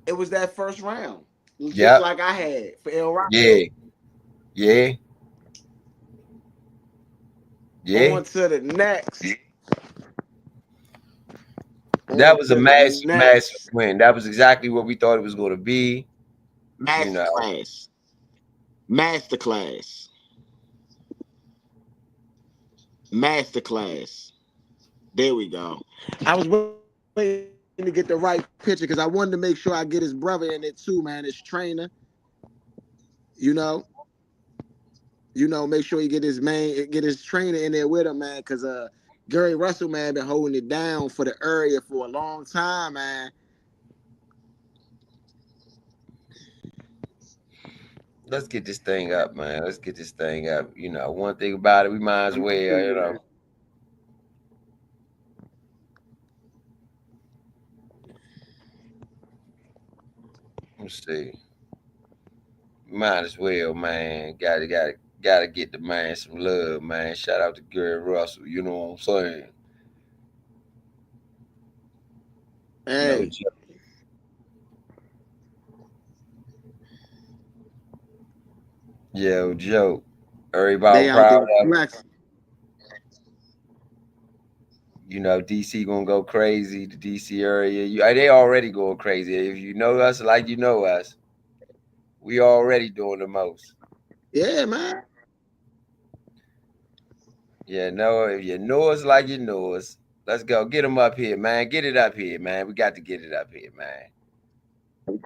It was that first round. Just Yep. like I had for El Rayo. Yeah. Yeah. Yeah. On to the next. That On was a to the massive, massive next. win. That was exactly what we thought it was going to be. You know. Masterclass. Masterclass. Masterclass. There we go. I was waiting to get the right picture because I wanted to make sure I get his brother in it too, man. His trainer. You know, make sure you get his trainer in there with him, man. Because Gary Russell, man, been holding it down for the area for a long time, man. Let's get this thing up, man. Let's get this thing up. You know, one thing about it, we might as well, you know. Let's see. Might as well, man. Gotta get the man some love, man. Shout out to Gary Russell. You know what I'm saying? No Hey, joke. Yo, joke. Everybody they out proud there of him. flexing. You know, DC gonna go crazy. The DC area, they already going crazy. If you know us like you know us, we already doing the most. Yeah, man. Yeah, no, if you know us like you know us, let's go. Get them up here, man. Get it up here, man. We got to get it up here, man.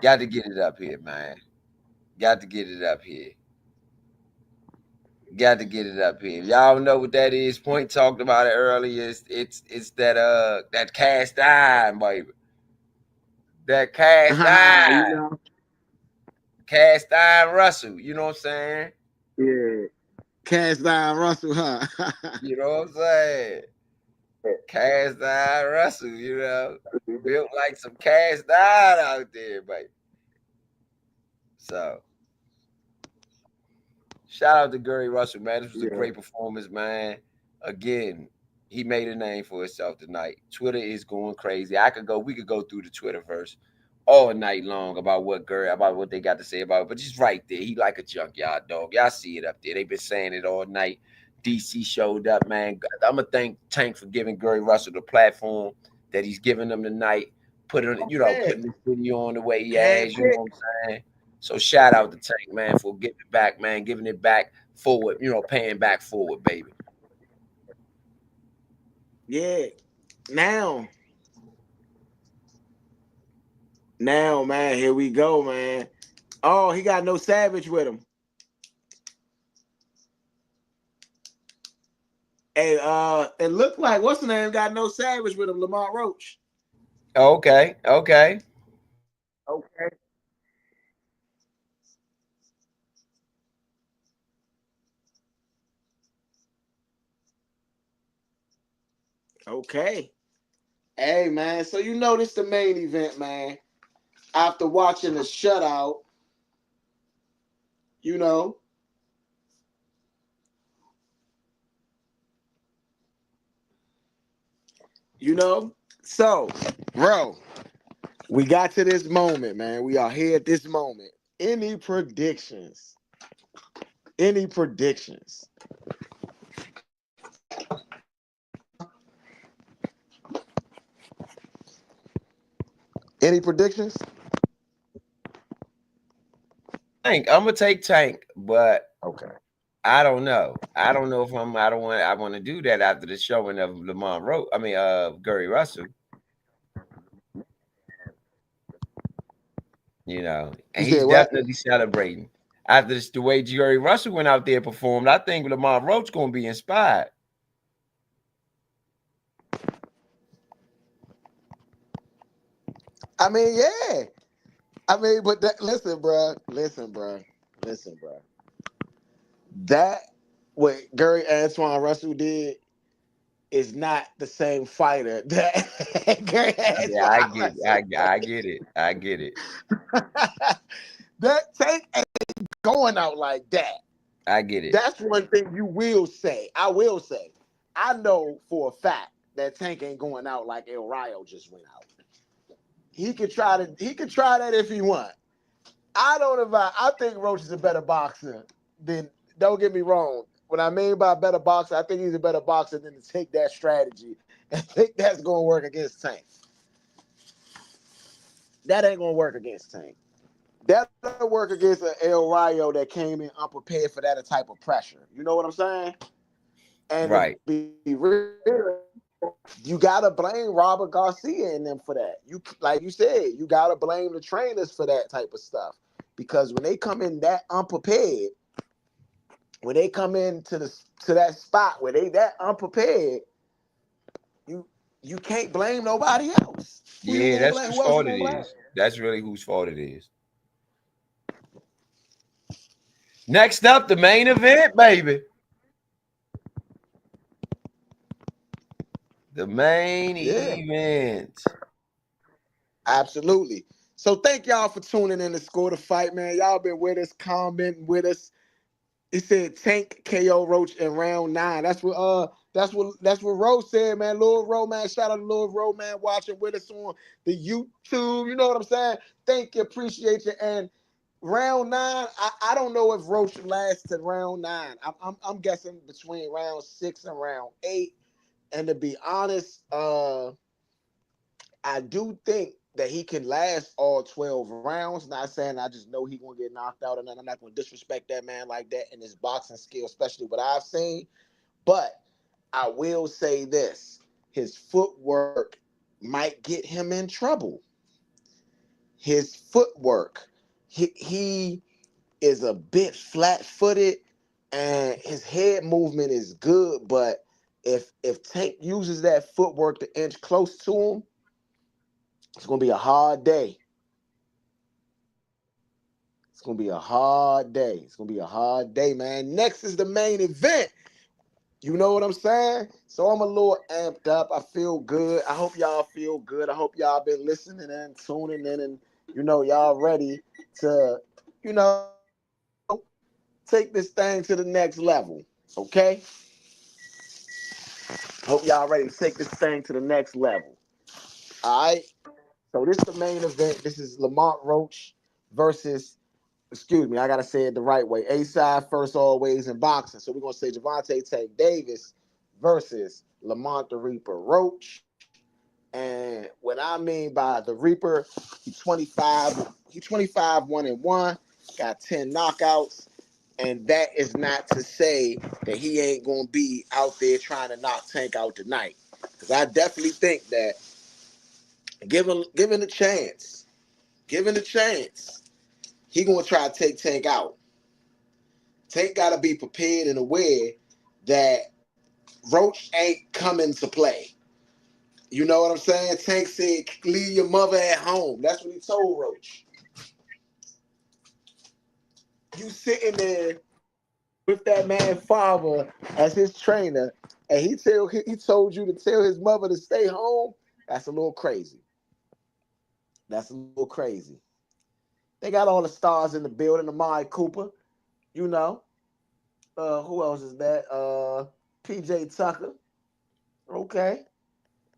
Got to get it up here, man. Got to get it up here. Got to get it up here. Y'all know what that is. Point talked about it earlier. It's that cast iron, baby. That cast You iron. know. Cast iron Russell. You know what I'm saying? Yeah. Cast iron Russell, huh? You know what I'm saying? Cast iron Russell, you know. Built like some cast iron out there, baby. So shout out to Gary Russell, man. This was a great performance, man. Again, he made a name for himself tonight. Twitter is going crazy. We could go through the Twitterverse all night long about what they got to say about it. But just right there, he like a junkyard dog. Y'all see it up there. They've been saying it all night. DC showed up, man. I'm gonna thank Tank for giving Gary Russell the platform that he's giving them tonight. Putting this video on the way he has, you know what I'm saying? So shout out to Tank, man, for giving it back, man, giving it back forward, paying back forward, baby. Yeah. Now, man, here we go, man. Oh, he got no Savage with him. Hey, it looked like what's the name got no Savage with him, Lamont Roach. Okay. Okay. Okay. Hey, man. So this the main event, man. After watching the shutout, you know. So, bro, we got to this moment, man. We are here at this moment. Any predictions? Any predictions? Any predictions? Tank. I'm gonna take Tank, but Okay. I don't know. I don't know if I want to do that after the showing of Lamont Roach. I mean, Gary Russell. You know, You and said he's what? definitely celebrating after this, the way Gary Russell went out there and performed. I think Lamont Roach gonna be inspired. I mean, yeah. I mean, but listen, bro. Listen, bro. That what Gary Antuanne Russell did is not the same fighter that Gary Yeah, I Antoine get, Russell. I get it, I get it, That Tank ain't going out like that. I get it. That's one thing you will say. I will say. I know for a fact that Tank ain't going out like El Rayo just went out. He could try to. He could try that if he want. I don't know. I think Roach is a better boxer than. Don't get me wrong. What I mean by better boxer, I think he's a better boxer than to take that strategy and think that's going to work against Tank. That ain't going to work against Tank. That'll work against an El Rayo that came in unprepared for that type of pressure. You know what I'm saying? And to Right. be real, you gotta blame Robert Garcia and them for that. You like you said, you gotta blame the trainers for that type of stuff. Because when they come in that unprepared, when they come into that spot where they that unprepared, you can't blame nobody else. Who you Yeah, gonna that's blame? whose Who else you fault it gonna blame? is. That's really whose fault it is. Next up, the main event, baby. The main Yeah, event. absolutely. So thank y'all for tuning in to Score the Fight, man. Y'all been with us, commenting with us. It said Tank KO Roach in round 9. That's what Roach said, man. Lil Ro, man. Shout out to Lil Ro, man, watching with us on the YouTube. You know what I'm saying? Thank you, appreciate you. And round 9, I don't know if Roach lasts to round 9. I'm guessing between round 6 and round 8. And to be honest, I do think that he can last all 12 rounds. Not saying I just know he gonna get knocked out, and I'm not gonna disrespect that man like that in his boxing skill, especially what I've seen. But I will say this: his footwork might get him in trouble. His footwork, he is a bit flat-footed, and his head movement is good. But if Tank uses that footwork to inch close to him, it's gonna be a hard day. It's gonna be a hard day. It's gonna be a hard day, man. Next is the main event. You know what I'm saying? So I'm a little amped up. I feel good. I hope y'all feel good. I hope y'all been listening and tuning in, and y'all ready to, you know, take this thing to the next level. Okay? Hope y'all ready to take this thing to the next level. All right. So this is the main event. This is Lamont Roach versus, excuse me, I gotta say it the right way. A-side first always in boxing. So we're gonna say Gervonta Tank Davis versus Lamont the Reaper Roach. And what I mean by the Reaper, he 25 1-1, got 10 knockouts. And that is not to say that he ain't gonna be out there trying to knock Tank out tonight. Because I definitely think that given a chance, he gonna try to take Tank out. Tank gotta be prepared and aware that Roach ain't coming to play. You know what I'm saying? Tank said, leave your mother at home. That's what he told Roach. You sitting there with that man father as his trainer, and he told you to tell his mother to stay home. That's a little crazy. That's a little crazy. They got all the stars in the building. Amari Cooper, you know. Who else is that? PJ Tucker. Okay.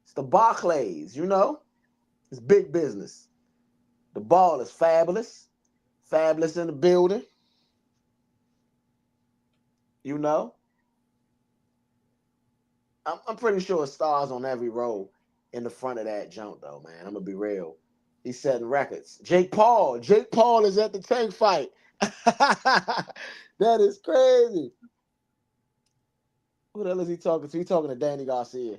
It's the Barclays, you know. It's big business. The ball is fabulous. Fabulous in the building. You know, I'm pretty sure stars on every row in the front of that jump, though, man. I'm gonna be real. He's setting records. Jake Paul is at the Tank fight. That is crazy. Who the hell is he talking to? He talking to Danny Garcia.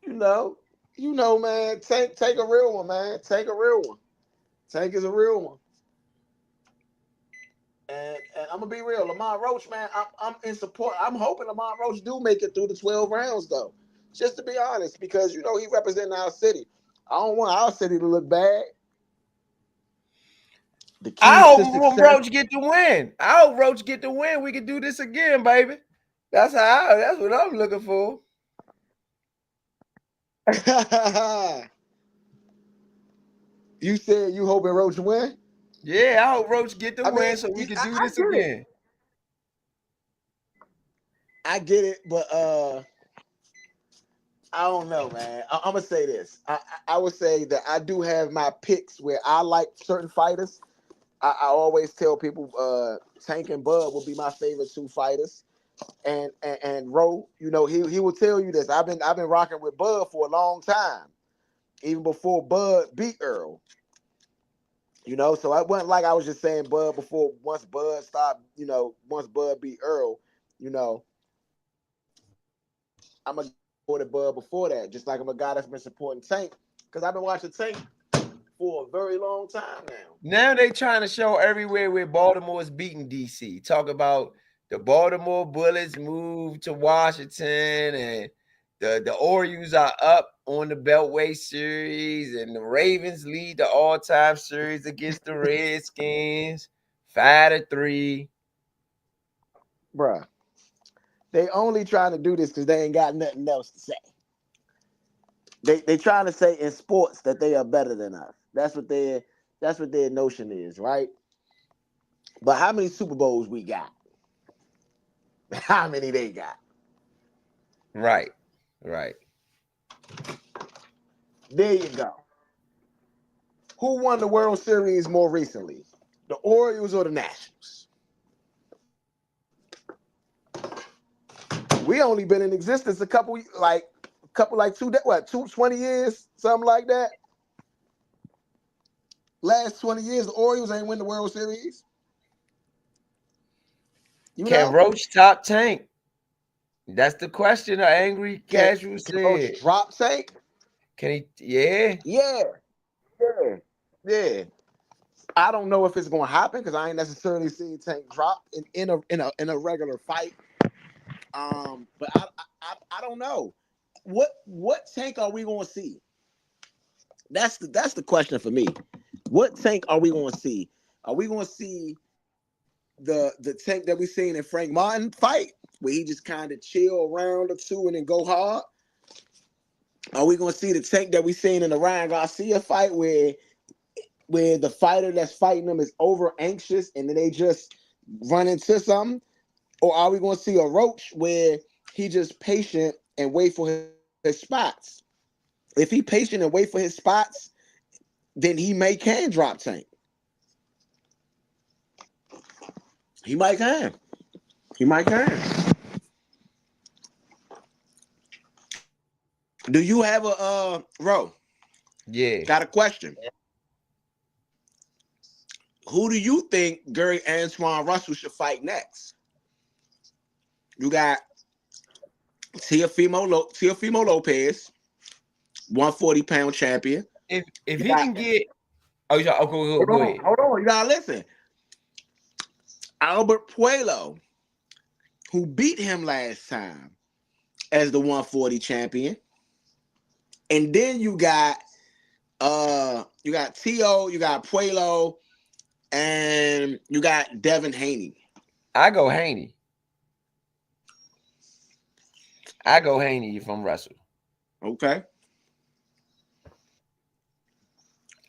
You know, man. Take a real one, man. Take a real one. Tank is a real one. And I'm gonna be real, Lamont Roach, man. I'm in support. I'm hoping Lamont Roach do make it through the 12 rounds, though. Just to be honest, because you know he representing our city. I don't want our city to look bad. The I keys to hope success. Roach get the win. I hope Roach get the win. We can do this again, baby. That's what I'm looking for. You said you hoping Roach win? Yeah, I hope Roach get the I mean, win so we can do I this get it. again. I get it, but I don't know, man. I'm gonna say this. I would say that I do have my picks where I like certain fighters. I always tell people Tank and Bud will be my favorite two fighters. And Ro, you know, he will tell you this. I've been rocking with Bud for a long time, even before Bud beat Earl. You know, so I wasn't like I was just saying Bud before. Once Bud stopped, you know, once Bud beat Earl, you know, I'm a supported Bud before that, just like I'm a guy that's been supporting Tank because I've been watching Tank for a very long time now. Now they trying to show everywhere where Baltimore is beating DC. Talk about the Baltimore Bullets moved to Washington, and the Orioles are up on the Beltway series, and the Ravens lead the all-time series against the Redskins 5-3. Bruh, they only trying to do this because they ain't got nothing else to say. They trying to say in sports that they are better than us. That's what their notion is, right? But how many Super Bowls we got? How many they got? Right. There you go. Who won the World Series more recently? The Orioles or the Nationals? We only been in existence a couple like 20 years, something like that. Last 20 years, the Orioles ain't win the World Series. Can Roach top Tank? That's the question. An angry casual Can Roach said. drop Tank? Can he? Yeah. I don't know if it's going to happen because I ain't necessarily seen Tank drop in a regular fight. But I don't know what Tank are we going to see? That's the question for me. What Tank are we going to see? Are we going to see the Tank that we seen in Frank Martin fight, where he just kind of chill a round or two and then go hard? Are we going to see the Tank that we seen in the Ryan Garcia fight, where the fighter that's fighting them is over anxious and then they just run into something? Or are we going to see a Roach where he just patient and wait for his spots? If he patient and wait for his spots, then he can drop Tank. He might can. Do you have a Ro? Yeah. Got a question. Who do you think Gary Antuanne Russell should fight next? You got Teofimo Lopez, 140-pound champion. If he can get, go ahead. Hold on. You gotta listen. Alberto Puello, who beat him last time as the 140 champion. And then you got Tio, you got Puello, and you got Devin Haney. I go Haney from Russell. Okay.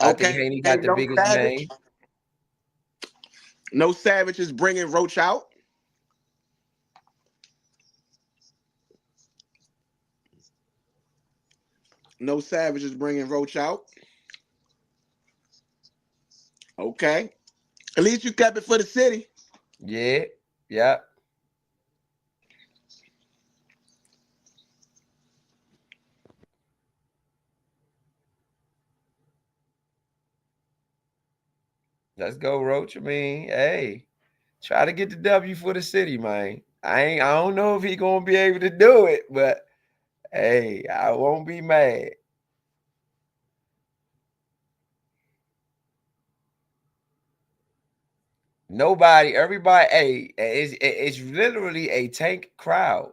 I think Haney got the biggest name. No Savage is bringing Roach out. No Savage is bringing Roach out. Okay. At least you kept it for the city. Yeah. Yeah. Let's go, Roach. I mean, hey, try to get the W for the city, man. I don't know if he gonna be able to do it, but hey, I won't be mad. Nobody, everybody, hey, it's literally a Tank crowd.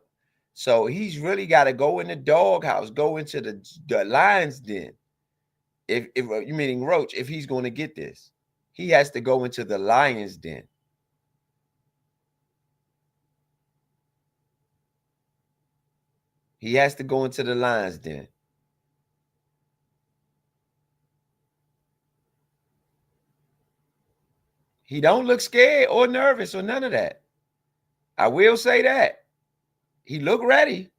So he's really got to go in the doghouse, go into the lion's den. If you meaning Roach, if he's going to get this, he has to go into the lion's den. He has to go into the lion's den. He don't look scared or nervous or none of that. I will say that. He look ready.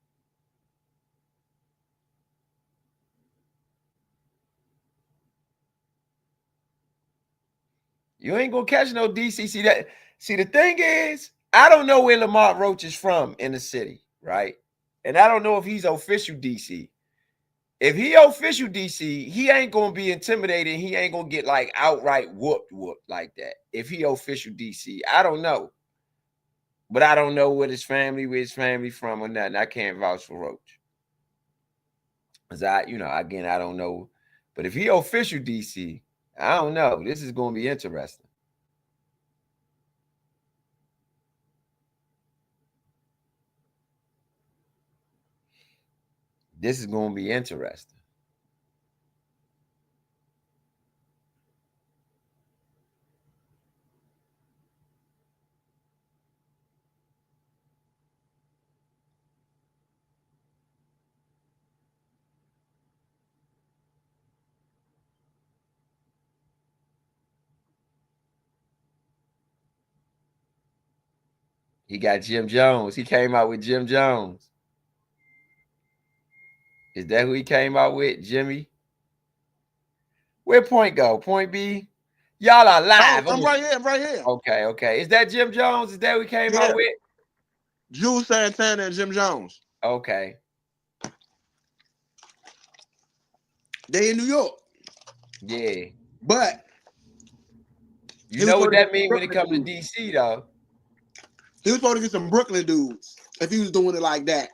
You ain't gonna catch no DC. See, the thing is, I don't know where Lamont Roach is from in the city, right? And I don't know if he's official DC. If he official DC, he ain't gonna be intimidated. He ain't gonna get like outright whooped like that. If he official DC, I don't know. But I don't know where his family from or nothing. I can't vouch for Roach. Cause again, I don't know. But if he official DC, I don't know. This is gonna be interesting. This is gonna be interesting. He got Jim Jones. He came out with Jim Jones. Is that who he came out with, Jimmy? Where Pointe go? Point B? Y'all are live. I'm right here. I'm right here. Okay, okay. Is that Jim Jones? Is that who he came out with? Jules Santana and Jim Jones. Okay. They in New York. Yeah. But you know what that means when it comes to DC, though. He was supposed to get some Brooklyn dudes if he was doing it like that.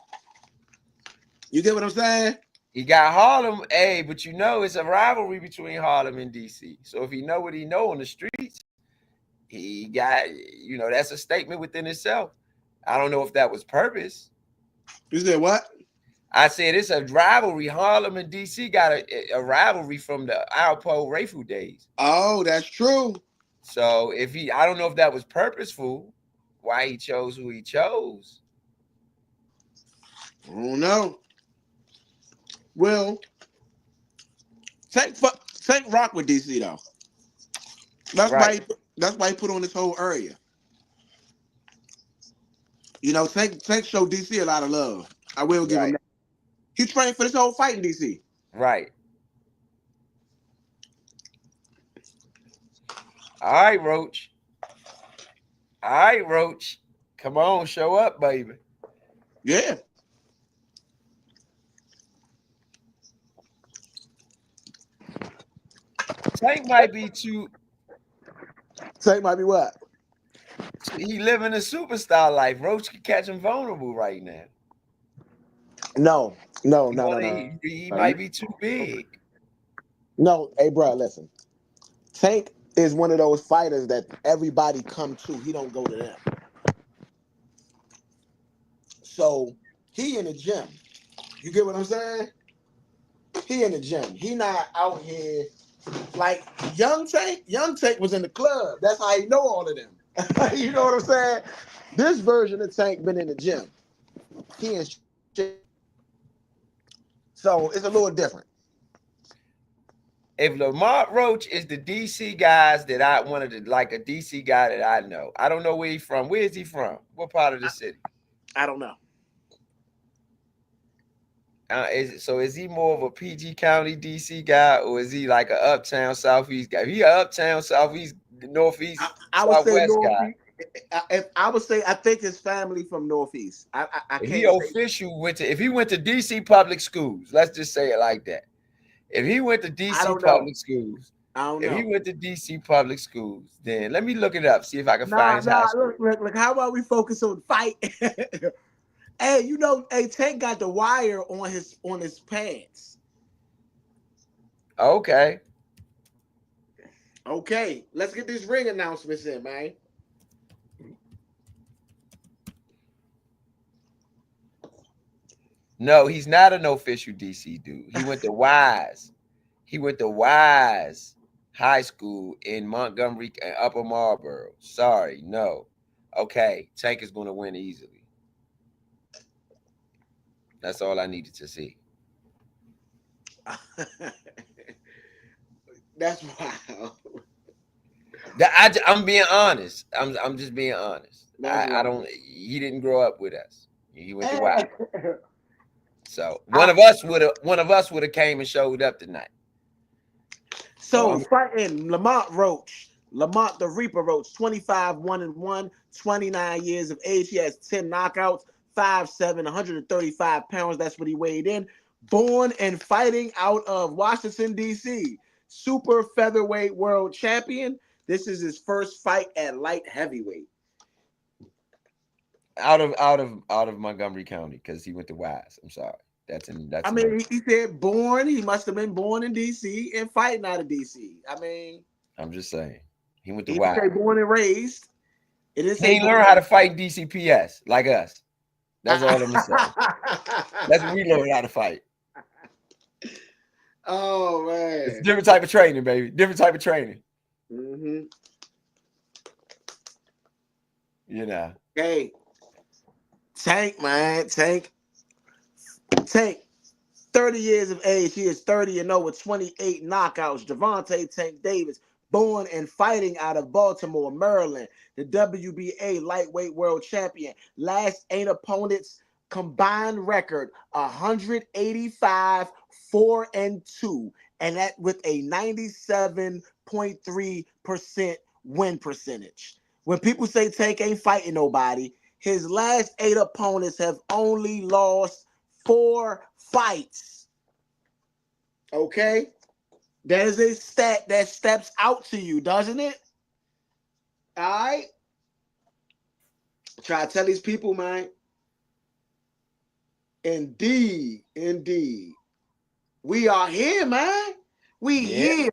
You get what I'm saying? He got Harlem, but it's a rivalry between Harlem and DC. So if he know what he know on the streets, he got, that's a statement within itself. I don't know if that was purpose. You said what? I said it's a rivalry. Harlem and DC got a rivalry from the Alpo Rafu days. Oh, that's true. So I don't know if that was purposeful, why he chose who he chose. I don't know. Well, Tank rock with DC though. That's right. That's why he put on this whole area. Tank showed DC a lot of love. I will give him that. He trained for this whole fight in DC. Right. All right, Roach. All right, Roach. Come on, show up, baby. Yeah. Tank might be too. Tank might be what? He living a superstar life. Roach can catch him vulnerable right now. No. He might be too big. No, hey, bro, listen. Tank is one of those fighters that everybody come to. He don't go to them. So he in the gym. You get what I'm saying? He in the gym. He not out here like young Tank. Young Tank was in the club. That's how he know all of them. You know what I'm saying? This version of Tank been in the gym. He in shit. So it's a little different. If Lamont Roach is the DC guys that I wanted to, like a DC guy that I know, I don't know where he's from. Where is he from? What part of the city? I don't know. Is he more of a PG County DC guy, or is he like an uptown Southeast guy? If he an uptown Southeast the Northeast, I would say Southwest guy. Northeast. If I would say, I think his family from Northeast. I If he can't say. official went to, if he went to DC public schools, let's just say it like that. If he went to I DC don't know. public schools, I don't if he know. went to DC public schools, then let me look it up, see if I can find Nah, his high nah. school. Look. How about we focus on fight? Hey, you know, hey, Tank got the wire on his pants. Okay. Okay, let's get these ring announcements in, man. No, he's not an official DC dude. He went to Wise. He went to Wise High School in Montgomery, Upper Marlboro. Sorry, no. Okay, Tank is going to win easily. That's all I needed to see. That's wild. I'm being honest. I'm just being honest. That's I wild. don't. He didn't grow up with us. He went to Hey. Wise. So one of us would have came and showed up tonight. So fighting Lamont Roach, Lamont the Reaper Roach, 25, 1-1, 29 years of age. He has 10 knockouts, 5'7", 135 pounds. That's what he weighed in. Born and fighting out of Washington, D.C. Super featherweight world champion. This is his first fight at light heavyweight. Out of Montgomery County, because he went to Wise. I'm sorry. I mean, he said born. He must have been born in D.C. and fighting out of D.C. I mean, I'm just saying he went to he Wise. didn't say born and raised. It didn't He say ain't learn how to fight in DCPS like us. That's all I'm gonna say. That's what we learned how to fight. Oh man, It's a different type of training, baby. Different type of training. Mm-hmm. You know. Hey, Tank, man, Tank. 30 years of age. He is 30-0 with 28 knockouts. Gervonta Tank Davis, born and fighting out of Baltimore, Maryland, the WBA lightweight world champion. Last 8 opponents combined record 185, 4-2, and that with a 97.3% win percentage. When people say Tank ain't fighting nobody, his last 8 opponents have only lost 4 fights. Okay? That is a stat that steps out to you, doesn't it? All right? Try to tell these people, man. Indeed. We are here, man. Here.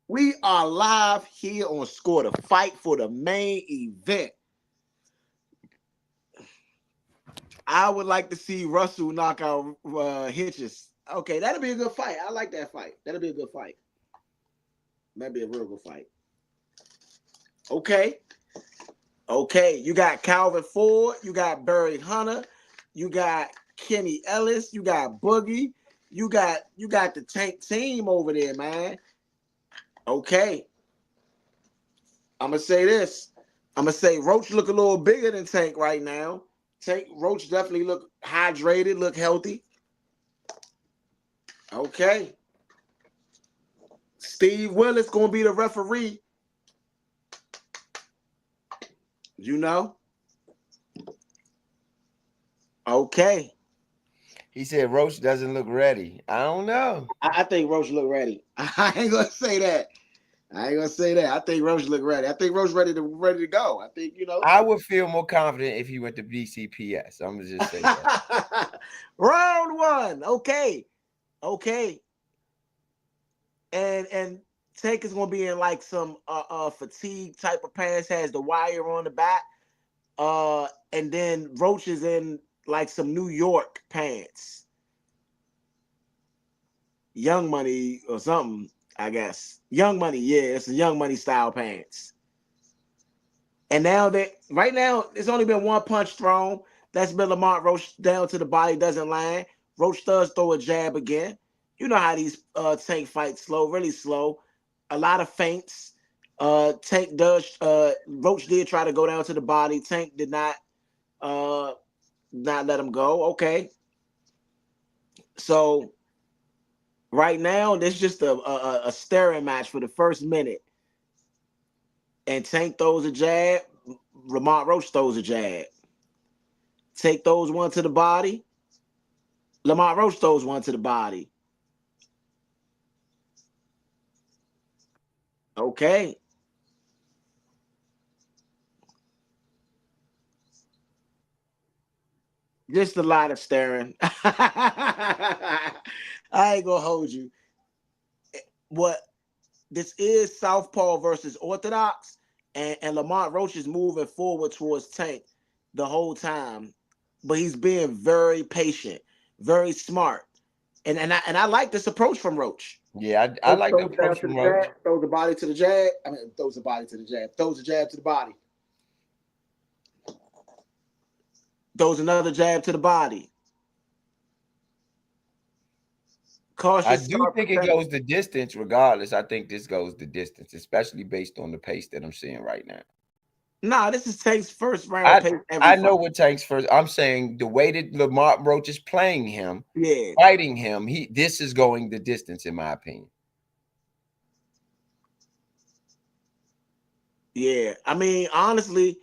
We are live here on Score to Fight for the main event. I would like to see Russell knock out Hitches. Okay, that'll be a good fight. I like that fight. That'll be a good fight. That'd be a real good fight. Okay. You got Calvin Ford. You got Barry Hunter. You got Kenny Ellis. You got Boogie. You got the Tank team over there, man. Okay. I'm gonna say this. I'm gonna say Roach look a little bigger than Tank right now. Roach definitely look hydrated, look healthy. Okay. Steve Willis gonna be the referee. You know? Okay. He said Roach doesn't look ready. I don't know. I think Roach look ready. I ain't gonna say that. I think Roach look ready. I think Roach ready to go. I think, you know. I would feel more confident if he went to BCPS. I'm gonna just say that. Round 1. Okay. And Tank is gonna be in like some fatigue type of pants, has the wire on the back. And then Roach is in like some New York pants. Young Money or something, I guess. Young Money, yeah, it's a Young Money style pants. And now right now, it's only been 1 punch thrown. That's been Lamont Roach down to the body, doesn't land. Roach does throw a jab again. You know how these Tank fights slow, really slow. A lot of feints. Tank does. Roach did try to go down to the body. Tank did not let him go. Okay. So right now, this is just a staring match for the first minute. and Tank throws a jab, Lamont Roach throws a jab. Tank throws one to the body, Lamont Roach throws one to the body. Okay. Just a lot of staring. I ain't gonna hold you. What this is Southpaw versus Orthodox, and Lamont Roach is moving forward towards Tank the whole time, but he's being very patient, very smart, and I like this approach from Roach. Yeah, I like the approach from Roach. Throws the body to the jab. I mean, throws the body to the jab. Throws the jab to the body. Throws another jab to the body. I do think it goes the distance regardless. I think this goes the distance, especially based on the pace that I'm seeing right now. Nah, this is Tank's first round pace. I know what Tank's first. I'm saying the way that Lamont Roach is playing him, yeah, fighting him, this is going the distance, in my opinion. Yeah, I mean, honestly,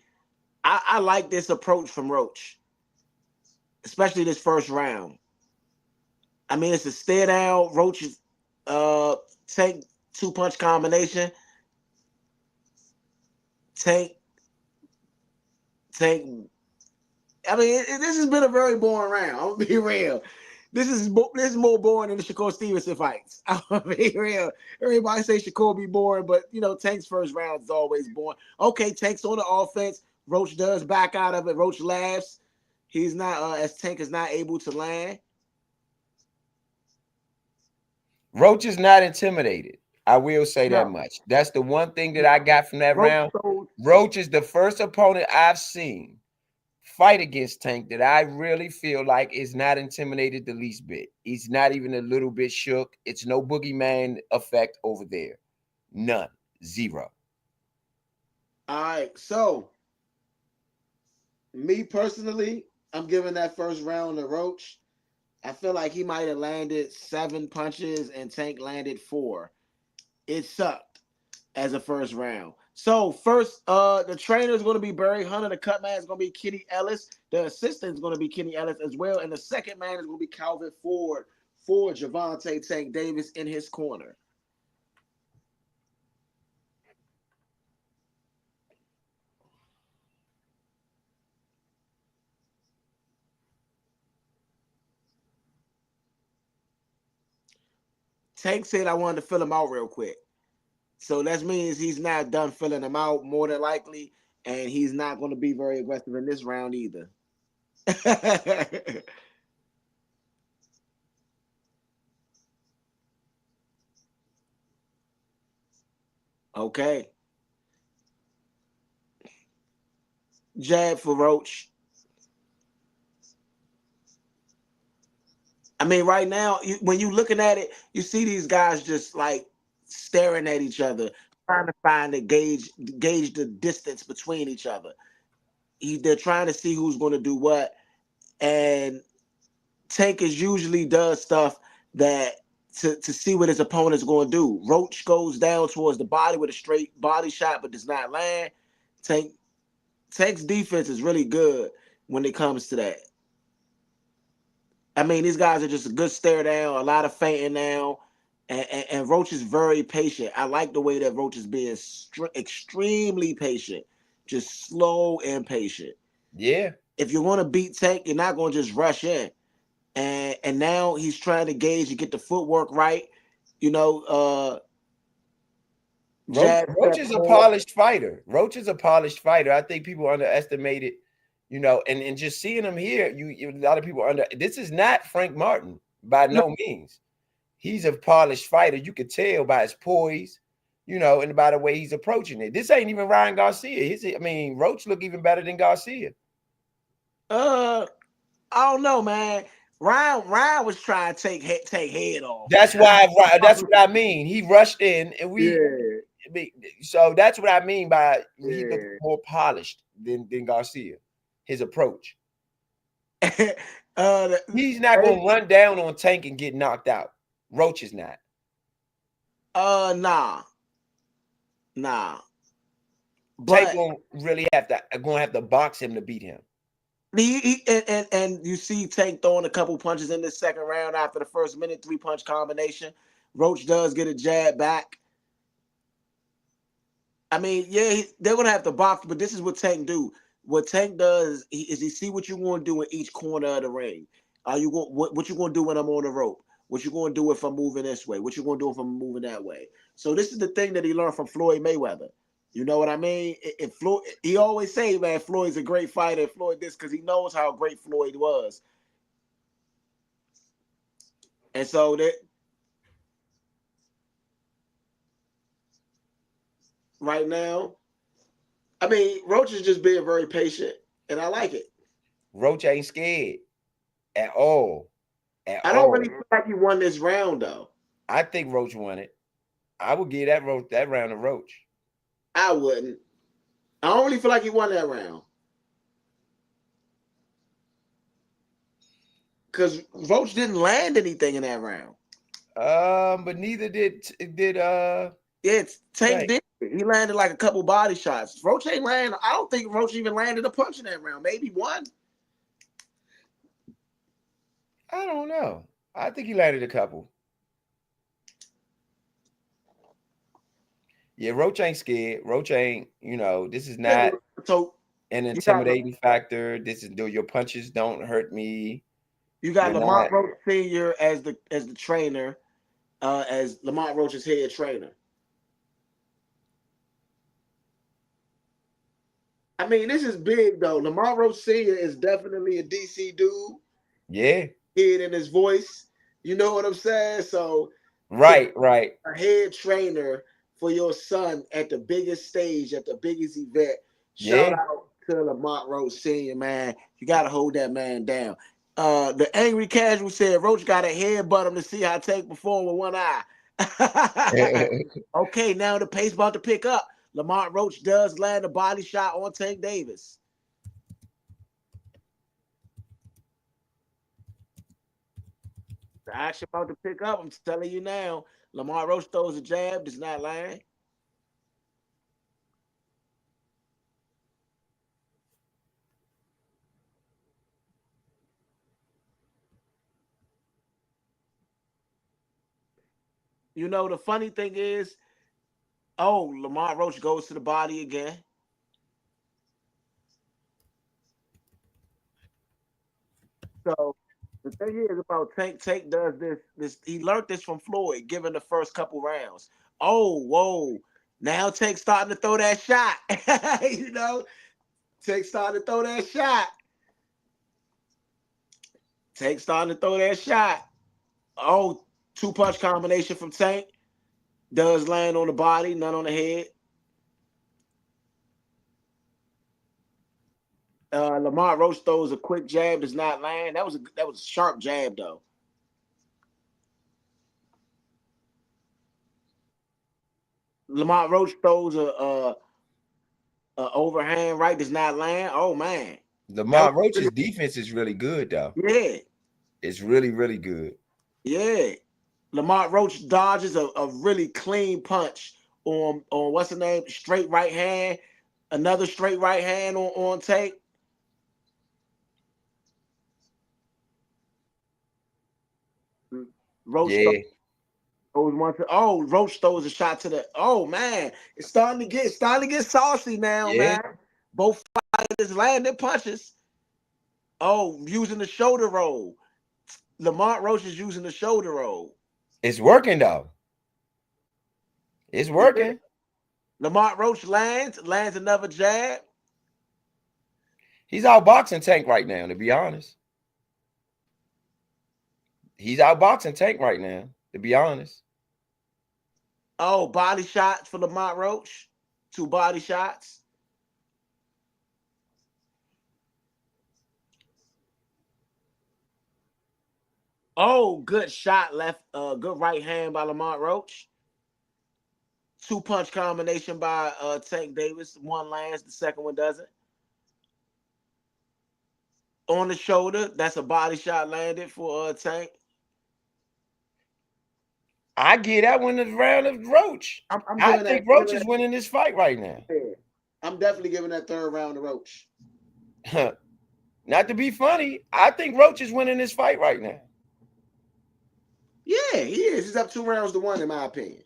I like this approach from Roach, especially this first round. I mean, it's a stare down. Roach is Tank 2-punch combination. Tank. I mean, this has been a very boring round. I'm gonna be real. This is more boring than the Shakur Stevenson fights. I'm gonna be real. Everybody say Shakur be boring, but you know, Tank's first round is always boring. Okay, Tank's on the offense. Roach does back out of it. Roach laughs. He's not as Tank is not able to land. Roach is not intimidated. I will say that much. That's the one thing that I got from that round. Roach is the first opponent I've seen fight against Tank that I really feel like is not intimidated the least bit. He's not even a little bit shook. It's no boogeyman effect over there. None. Zero. All right. So, me personally, I'm giving that first round to Roach. I feel like he might have landed 7 punches and Tank landed 4. It sucked as a first round. So first, the trainer is going to be Barry Hunter. The cut man is going to be Kenny Ellis. The assistant is going to be Kenny Ellis as well. And the second man is going to be Calvin Ford for Gervonta Tank Davis in his corner. Tank said I wanted to fill him out real quick. So that means he's not done filling him out more than likely. And he's not going to be very aggressive in this round either. Okay. Jab for Roach. I mean, right now, when you're looking at it, you see these guys just like staring at each other, trying to find a gauge the distance between each other. They're trying to see who's going to do what, and Tank usually does stuff that to see what his opponent's going to do. Roach goes down towards the body with a straight body shot, but does not land. Tank's defense is really good when it comes to that. I mean, these guys are just a good stare down, a lot of feinting now, and Roach is very patient. I like the way that Roach is being extremely patient, just slow and patient. Yeah. If you want to beat Tank, you're not going to just rush in. And now he's trying to gauge and get the footwork right. You know, Roach is a polished fighter. Roach is a polished fighter. I think people underestimate it. You know, and just seeing him here, a lot of people this is not Frank Martin by no means. He's a polished fighter. You could tell by his poise, you know, and by the way he's approaching it. This ain't even Ryan Garcia. Roach look even better than Garcia. I don't know, man. Ryan was trying to take head off. That's what I mean. He rushed in, and so that's what I mean by he looked more polished than Garcia. His approach. He's not going to run down on Tank and get knocked out. Roach is not. Nah. Tank But gonna really have to box him to beat him. and you see Tank throwing a couple punches in this second round after the first minute, 3-punch combination. Roach does get a jab back. I mean, yeah, they're gonna have to box, but this is what Tank do. What Tank does is he see what you're gonna do in each corner of the ring. Are you going what you gonna do when I'm on the rope? What you gonna do if I'm moving this way? What you gonna do if I'm moving that way? So this is the thing that he learned from Floyd Mayweather. You know what I mean? If Floyd, he always say, man, Floyd's a great fighter. Floyd this because he knows how great Floyd was. And so that right now, I mean, Roach is just being very patient, and I like it. Roach ain't scared at all. At I don't all. really feel like he won this round though. I think Roach won it. I would give that round to Roach. I wouldn't. I don't really feel like he won that round. Because Roach didn't land anything in that round. But neither did Yeah, Tank did. He landed like a couple body shots. Roach ain't land. I don't think Roach even landed a punch in that round. Maybe one. I don't know. I think he landed a couple. Yeah, Roach ain't scared. Roach ain't, this is not so an intimidating factor. This is your punches don't hurt me. You got Lamont Roach Sr. as the trainer, as Lamont Roach's head trainer. I mean, this is big though. Lamont Roach Sr. is definitely a DC dude. Yeah. Head in his voice. You know what I'm saying? So right. A head trainer for your son at the biggest stage, at the biggest event. Shout out to Lamont Roach Sr., man. You gotta hold that man down. The Angry Casual said Roach got a headbutt him to see how Tank perform with one eye. Okay, now the pace about to pick up. Lamont Roach does land a body shot on Tank Davis. The action about to pick up. I'm telling you now. Lamont Roach throws a jab, does not land. You know, the funny thing is, Lamont Roach goes to the body again. So the thing is about Tank does this. He learned this from Floyd, given the first couple rounds. Oh, whoa. Now Tank starting to throw that shot. Tank starting to throw that shot. Tank starting to throw that shot. Oh, 2-punch combination from Tank. Does land on the body, none on the head. Lamont Roach throws a quick jab, does not land. That was a sharp jab though. Lamont Roach throws a overhand right, does not land. Oh man, Lamont Roach's defense is really good though. Yeah, it's really, really good. Yeah, Lamont Roach dodges a really clean punch on what's the name? Straight right hand. Another straight right hand on Tank. Roach throws one to. Oh, Roach throws a shot to the. Oh man, it's starting to get saucy now, man. Both fighters landing punches. Oh, using the shoulder roll. Lamont Roach is using the shoulder roll. It's working though. It's working. Yeah. Lamont Roach lands another jab. He's outboxing Tank right now, to be honest. He's outboxing Tank right now, to be honest. Oh, body shots for Lamont Roach. 2 body shots. Oh, good shot left. Good right hand by Lamont Roach. 2-punch combination by Tank Davis. One lands, the second one doesn't. On the shoulder, that's a body shot landed for Tank. I give that one the round of Roach. I think Roach is winning this fight right now. I'm definitely giving that third round to Roach. Not to be funny, I think Roach is winning this fight right now. Yeah, he is. He's up 2-1, in my opinion.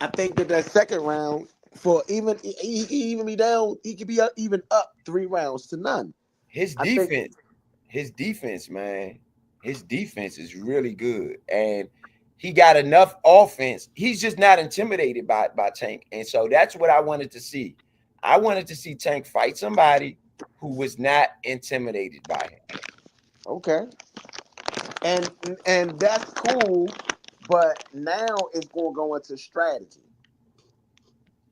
I think that second round, for even he can even be down. He could be even up 3-0. His defense, man, his defense is really good, and he got enough offense. He's just not intimidated by Tank, and so that's what I wanted to see. I wanted to see Tank fight somebody who was not intimidated by him. Okay, and that's cool, but now it's going to go into strategy.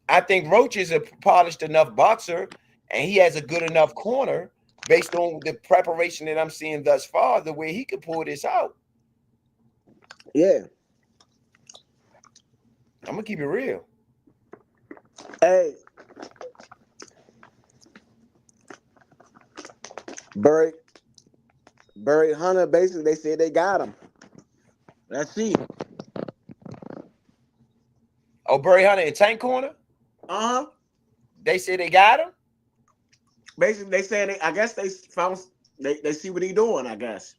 I think Roach is a polished enough boxer, and he has a good enough corner based on the preparation that I'm seeing thus far, the way he could pull this out. Yeah. I'm going to keep it real. Hey. Buried Hunter, basically, they said they got him. Let's see. Oh, Buried Hunter in Tank corner? Uh-huh. They said they got him? Basically, they said I guess they found they see what he doing, I guess.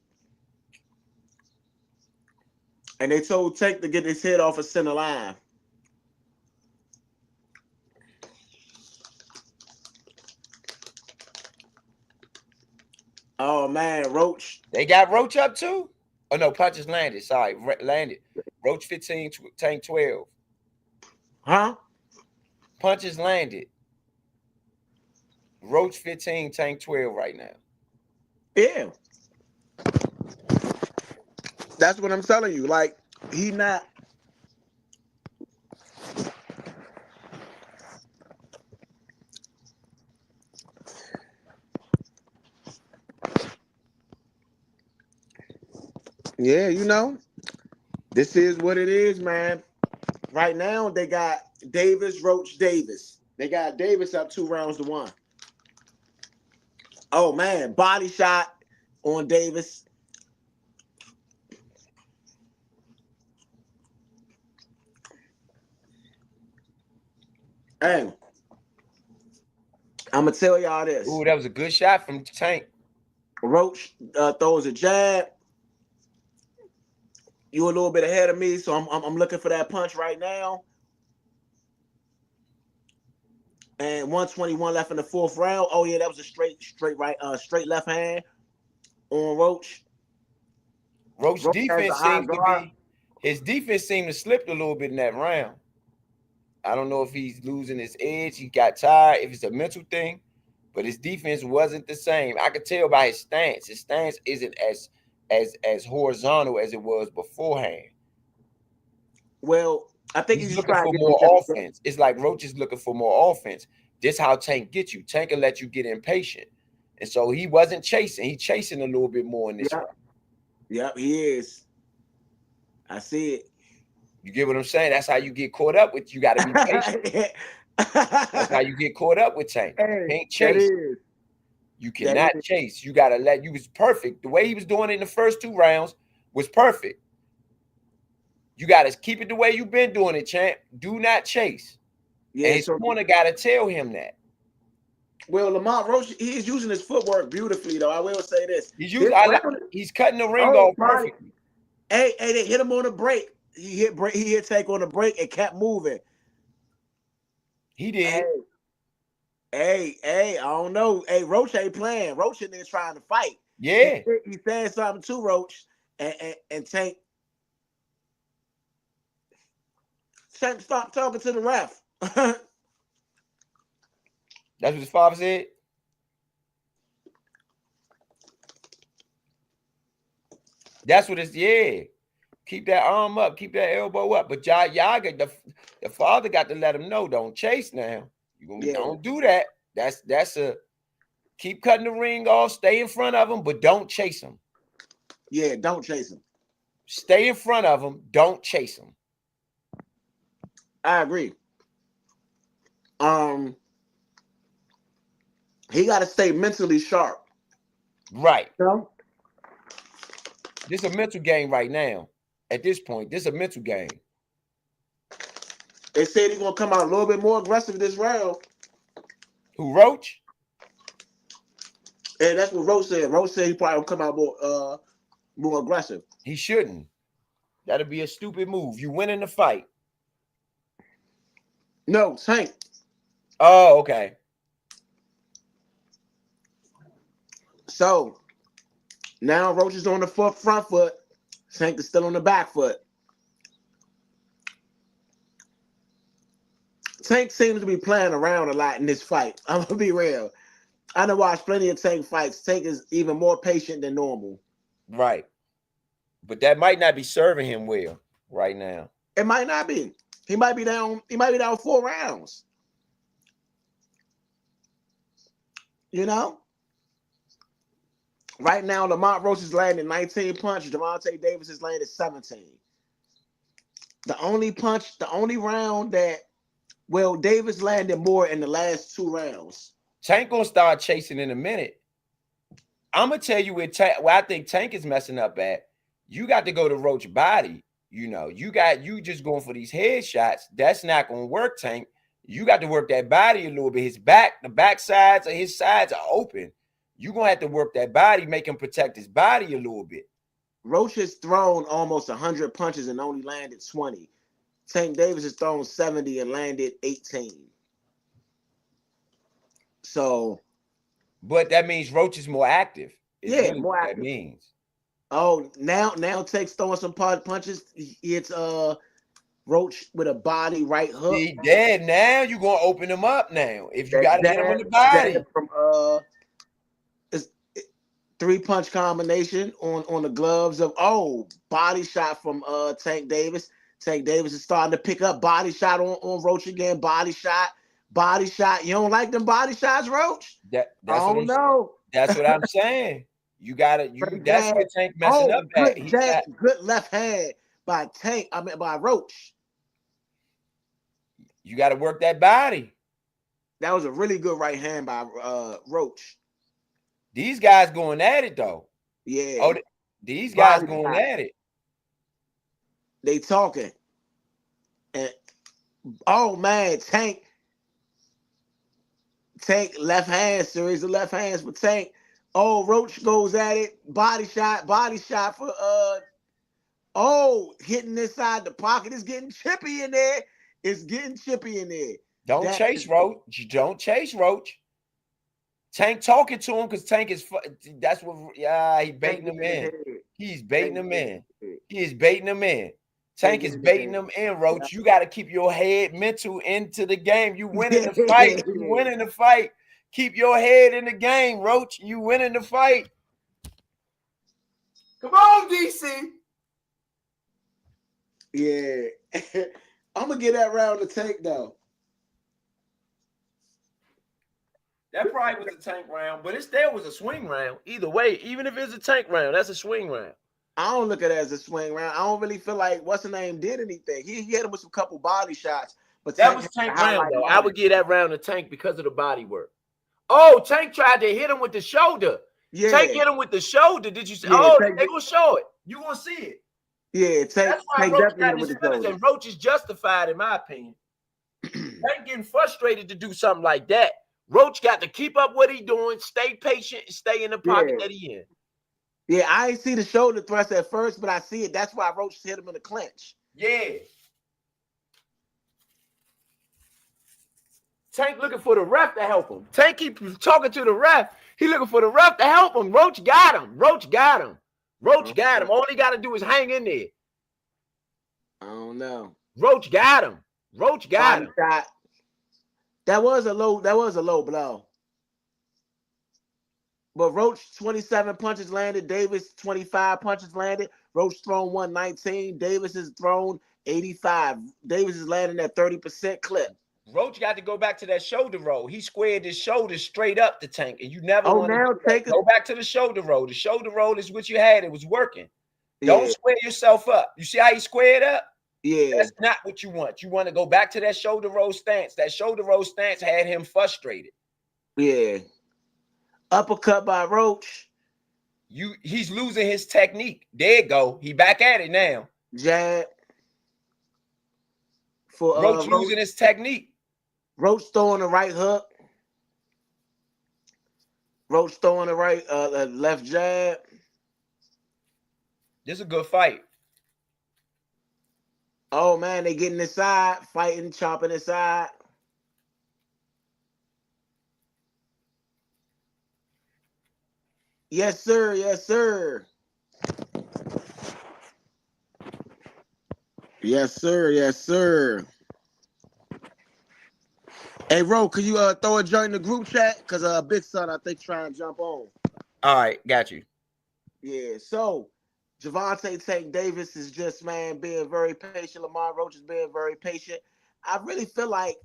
And they told Tank to get his head off of center line. Oh man, Roach. They got Roach up too? Oh no, punches landed. Sorry, landed. Roach 15, Tank 12. Huh? Punches landed. Roach 15, Tank 12 right now. Yeah. That's what I'm telling you. Like, he not. Yeah, you know, this is what it is, man. Right now, they got Davis, Roach, Davis. They got Davis up 2-1. Oh, man. Body shot on Davis. Hey, I'm going to tell y'all this. Ooh, that was a good shot from Tank. Roach throws a jab. You a little bit ahead of me, so I'm looking for that punch right now. And 121 left in the fourth round. Oh yeah, that was a straight left hand on Roach. Roach defense seems to be, his defense seemed to slip a little bit in that round. I don't know if he's losing his edge. He got tired, if it's a mental thing, but his defense wasn't the same. I could tell by his stance. His stance isn't as horizontal as it was beforehand. Well, I think he's looking for more offense. It's like Roach is looking for more offense. This how Tank gets you. Tank will let you get impatient. And so he wasn't chasing. He's chasing a little bit more in this round. Yep, he is. I see it. You get what I'm saying? That's how you get caught up with. You got to be patient. That's how you get caught up with Tank. Hey, can't chase. You cannot chase. You got to let. You was perfect. The way he was doing it in the first 2 rounds was perfect. You got to keep it the way you've been doing it, champ. Do not chase. Yeah, and his corner got to tell him that. Well, Lamont Roach, he is using his footwork beautifully, though. I will say this. He's cutting the ring off perfectly. Hey, they hit him on the break. He hit Tank on the break and kept moving. He did. Hey, I don't know. Hey, Roach ain't playing. Roach in there trying to fight. Yeah. He said something to Roach and Tank. Tank, stop talking to the ref. That's what his father said? That's what it's, yeah. Keep that arm up, keep that elbow up. But y'all got the father got to let him know, don't chase now. Don't do that. That's a keep cutting the ring off, stay in front of him, but don't chase him. Yeah, don't chase him. Stay in front of him, don't chase him. I agree. He got to stay mentally sharp. Right. This is a mental game right now. At this point, this is a mental game. They said he's gonna come out a little bit more aggressive this round. Who, Roach? And that's what Roach said. Roach said he probably will come out more aggressive. He shouldn't. That'd be a stupid move. You win in the fight. No, Tank. Oh, okay. So now Roach is on the front foot. Tank is still on the back foot. Tank seems to be playing around a lot in this fight. I'm gonna be real. I done watched plenty of Tank fights. Tank is even more patient than normal. Right. But that might not be serving him well right now. It might not be. He might be down 4 rounds. You know? Right now, Lamont Roach is landing 19 punches. Gervonta Davis is landing 17. The only round that, well, Davis landed more in the last 2 rounds. Tank gonna start chasing in a minute. I'm gonna tell you where I think Tank is messing up at. You got to go to Roach body. You know, you just going for these headshots. That's not gonna work, Tank. You got to work that body a little bit. His back, the back sides of his sides are open. You're gonna have to work that body, make him protect his body a little bit. Roach has thrown almost 100 punches and only landed 20. Tank Davis has thrown 70 and landed 18. So, but that means Roach is more active. Yeah, really more active. That means. Oh, now Tank's throwing some punches. It's Roach with a body right hook. He dead now. You're gonna open him up now. If you gotta hit him in the body. From 3-punch combination on the gloves of body shot from Tank Davis. Tank Davis is starting to pick up body shot on Roach again. Body shot. You don't like them body shots, Roach? That's what I'm saying. You gotta. That's where Tank messing up at. Good left hand by by Roach. You got to work that body. That was a really good right hand by Roach. These guys going at it though. Yeah. Oh, these guys going at it. They talking. And man, Tank left hand, series of left hands for Tank. Roach goes at it. Body shot for hitting inside the pocket. It's getting chippy in there. Don't chase Roach. Tank talking to him because Tank is that's what he baiting him in. He's baiting him in. He is baiting him in. Tank is baiting him in, Roach. You got to keep your head mental into the game. You winning the fight. You winning the fight. Keep your head in the game, Roach. You winning the fight. Come on, DC. Yeah. I'm going to get that round to Tank, though. That probably was a Tank round, but it still was a swing round. Either way, even if it's a Tank round, that's a swing round. I don't look at it as a swing round. I don't really feel like what's the name did anything. He hit him with some couple body shots, but that was Tank round though. I would give that round to Tank because of the body work. Tank tried to hit him with the shoulder. Yeah. Tank hit him with the shoulder. Did you see? Yeah, they gonna show it. You gonna see it. Yeah, that's why Roach got his feelings, and Roach is justified in my opinion. Tank getting frustrated to do something like that. Roach got to keep up what he doing, stay patient, and stay in the pocket that he in. Yeah, I ain't see the shoulder thrust at first, but I see it. That's why Roach hit him in the clinch. Yeah. Tank looking for the ref to help him. Tank keep talking to the ref. He looking for the ref to help him. Roach got him. All he got to do is hang in there. I don't know. Roach got him. Shot. That was a low blow. But Roach 27 punches landed. Davis 25 punches landed. Roach thrown 119. Davis has thrown 85. Davis is landing at 30% clip. Roach got to go back to that shoulder roll. He squared his shoulders straight up the Tank, and you never want to go back to the shoulder roll. The shoulder roll is what you had. It was working. Don't square yourself up. You see how he squared up? Yeah. That's not what you want. You want to go back to that shoulder roll stance. That shoulder roll stance had him frustrated. Yeah. Uppercut by Roach. He's losing his technique. There you go. He back at it now. Jab. For Roach losing his technique. Roach throwing the right hook. Roach throwing the right, left jab. This is a good fight. Oh man, they getting inside, fighting, chopping inside. Yes, sir. Yes, sir. Yes, sir. Yes, sir. Hey, Ro, can you throw a joint in the group chat? Cause Big Son, I think, trying to jump on. All right, got you. Yeah. So, Gervonta Tank Davis is just, man, being very patient. Lamont Roach is being very patient. I really feel like,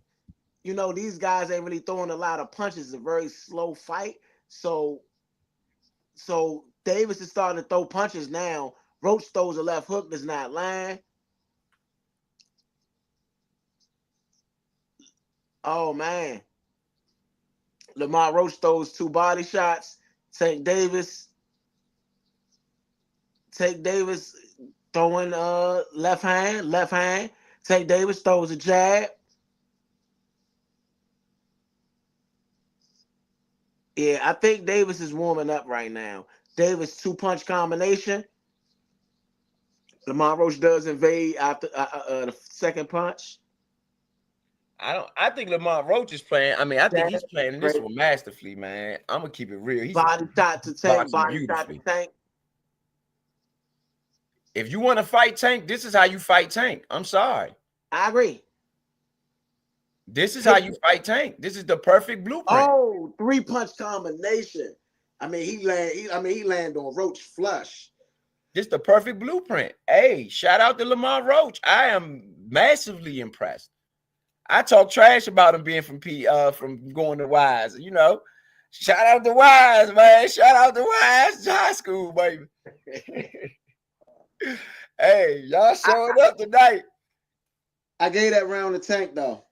you know, these guys ain't really throwing a lot of punches. It's a very slow fight. So Davis is starting to throw punches now. Roach throws a left hook that's not land. Oh man. Lamont Roach throws 2 body shots. Tank Davis throwing left hand. Tank Davis throws a jab. Yeah, I think Davis is warming up right now. Davis 2-punch combination. Lamont Roach does invade after the second punch. I think Lamont Roach is playing. I mean, I think he's playing this Great. one masterfully, man. I'm gonna keep it real. He's Body shot to Tank. Body shot to Tank. If you want to fight Tank, this is how you fight Tank. I'm sorry. I agree. This is how you fight Tank. This is the perfect blueprint. Oh, 3-punch combination. I mean, he landed on Roach flush. This is the perfect blueprint. Hey, shout out to Lamont Roach. I am massively impressed. I talk trash about him being from going to Wise. You know, shout out to Wise, man. Shout out to Wise High School, baby. Hey, y'all showing up tonight. I gave that round to Tank, though.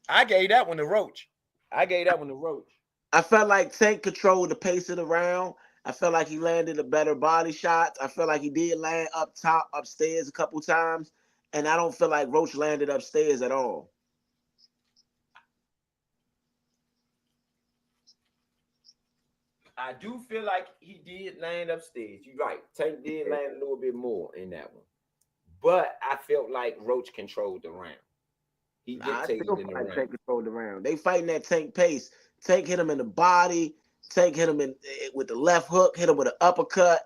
I gave that one to Roach. I felt like Tank controlled the pace of the round. I felt like he landed a better body shots. I felt like he did land up top, upstairs a couple times. And I don't feel like Roach landed upstairs at all. I do feel like he did land upstairs. You're right. Tank did land a little bit more in that one. But I felt like Roach controlled the round. He dictated in the round. Tank controlled the round. They fighting that Tank pace. Tank hit him in the body. Tank hit him with the left hook. Hit him with an uppercut.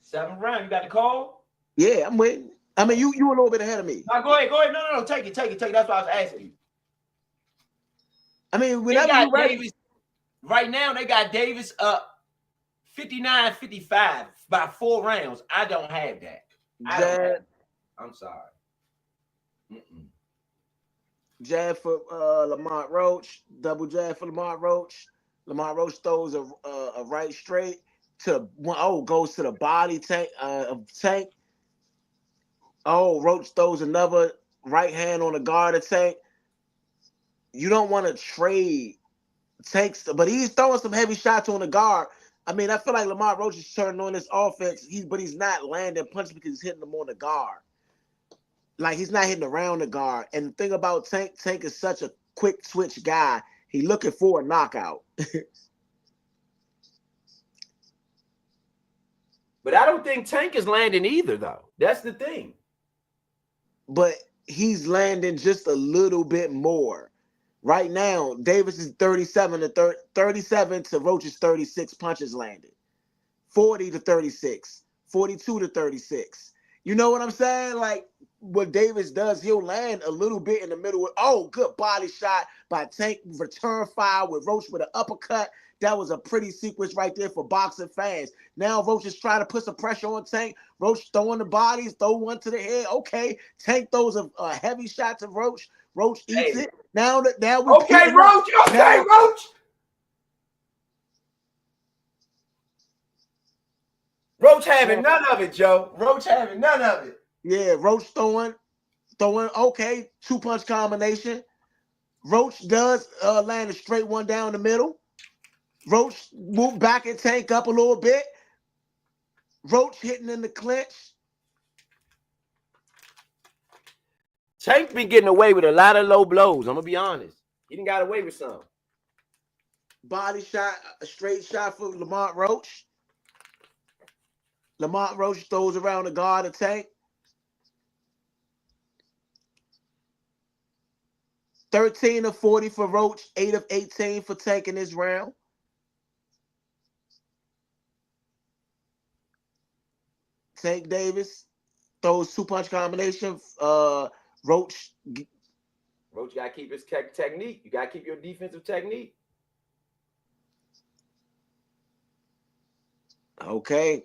Seventh round. You got the call? Yeah, I'm waiting. I mean, you a little bit ahead of me. No, go ahead. No. Take it. That's what I was asking you. I mean, whenever you ready. Davis, right now, they got Davis up 59-55 by 4 rounds. I don't have that. I'm sorry. Jab for Lamont Roach. Double jab for Lamont Roach. Lamont Roach throws a right straight to goes to the body of Tank. Oh, Roach throws another right hand on the guard of Tank. You don't want to trade Tanks, but he's throwing some heavy shots on the guard. I mean, I feel like Lamont Roach is turning on this offense, but he's not landing punches because he's hitting them on the guard. Like, he's not hitting around the guard. And the thing about Tank is such a quick switch guy. He's looking for a knockout. But I don't think Tank is landing either, though. That's the thing. But he's landing just a little bit more. Right now, Davis is 37 to Roach's 36 punches landed. 40 to 36. 42 to 36. You know what I'm saying? Like, what Davis does, he'll land a little bit in the middle. Good body shot by Tank. Return fire with Roach with an uppercut. That was a pretty sequence right there for boxing fans. Now Roach is trying to put some pressure on Tank. Roach throwing the bodies, throw one to the head. Okay, Tank throws a heavy shot to Roach. Roach eats it. Now we Roach. Roach. Roach having none of it, Joe. Roach having none of it. Yeah, Roach throwing. Okay, 2-punch combination. Roach does land a straight one down the middle. Roach moved back and Tank up a little bit. Roach hitting in the clinch. Tank been getting away with a lot of low blows. I'm gonna be honest. He didn't got away with some. Body shot, a straight shot for Lamont Roach. Lamont Roach throws around the guard of Tank. 13 of 40 for Roach, 8 of 18 for Tank in this round. Tank Davis throws 2-punch combination. Roach gotta keep his technique. You gotta keep your defensive technique. Okay.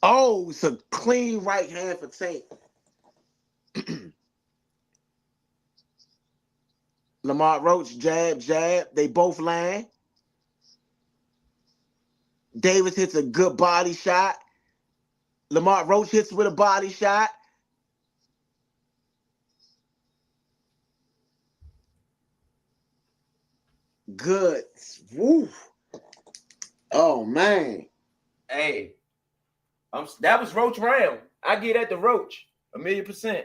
Oh, it's a clean right hand for Tank. Lamont Roach, jab, jab. They both land. Davis hits a good body shot. Lamont Roach hits with a body shot. Good. Woo. Oh, man. Hey, that was Roach round. I give that to Roach 1,000,000%.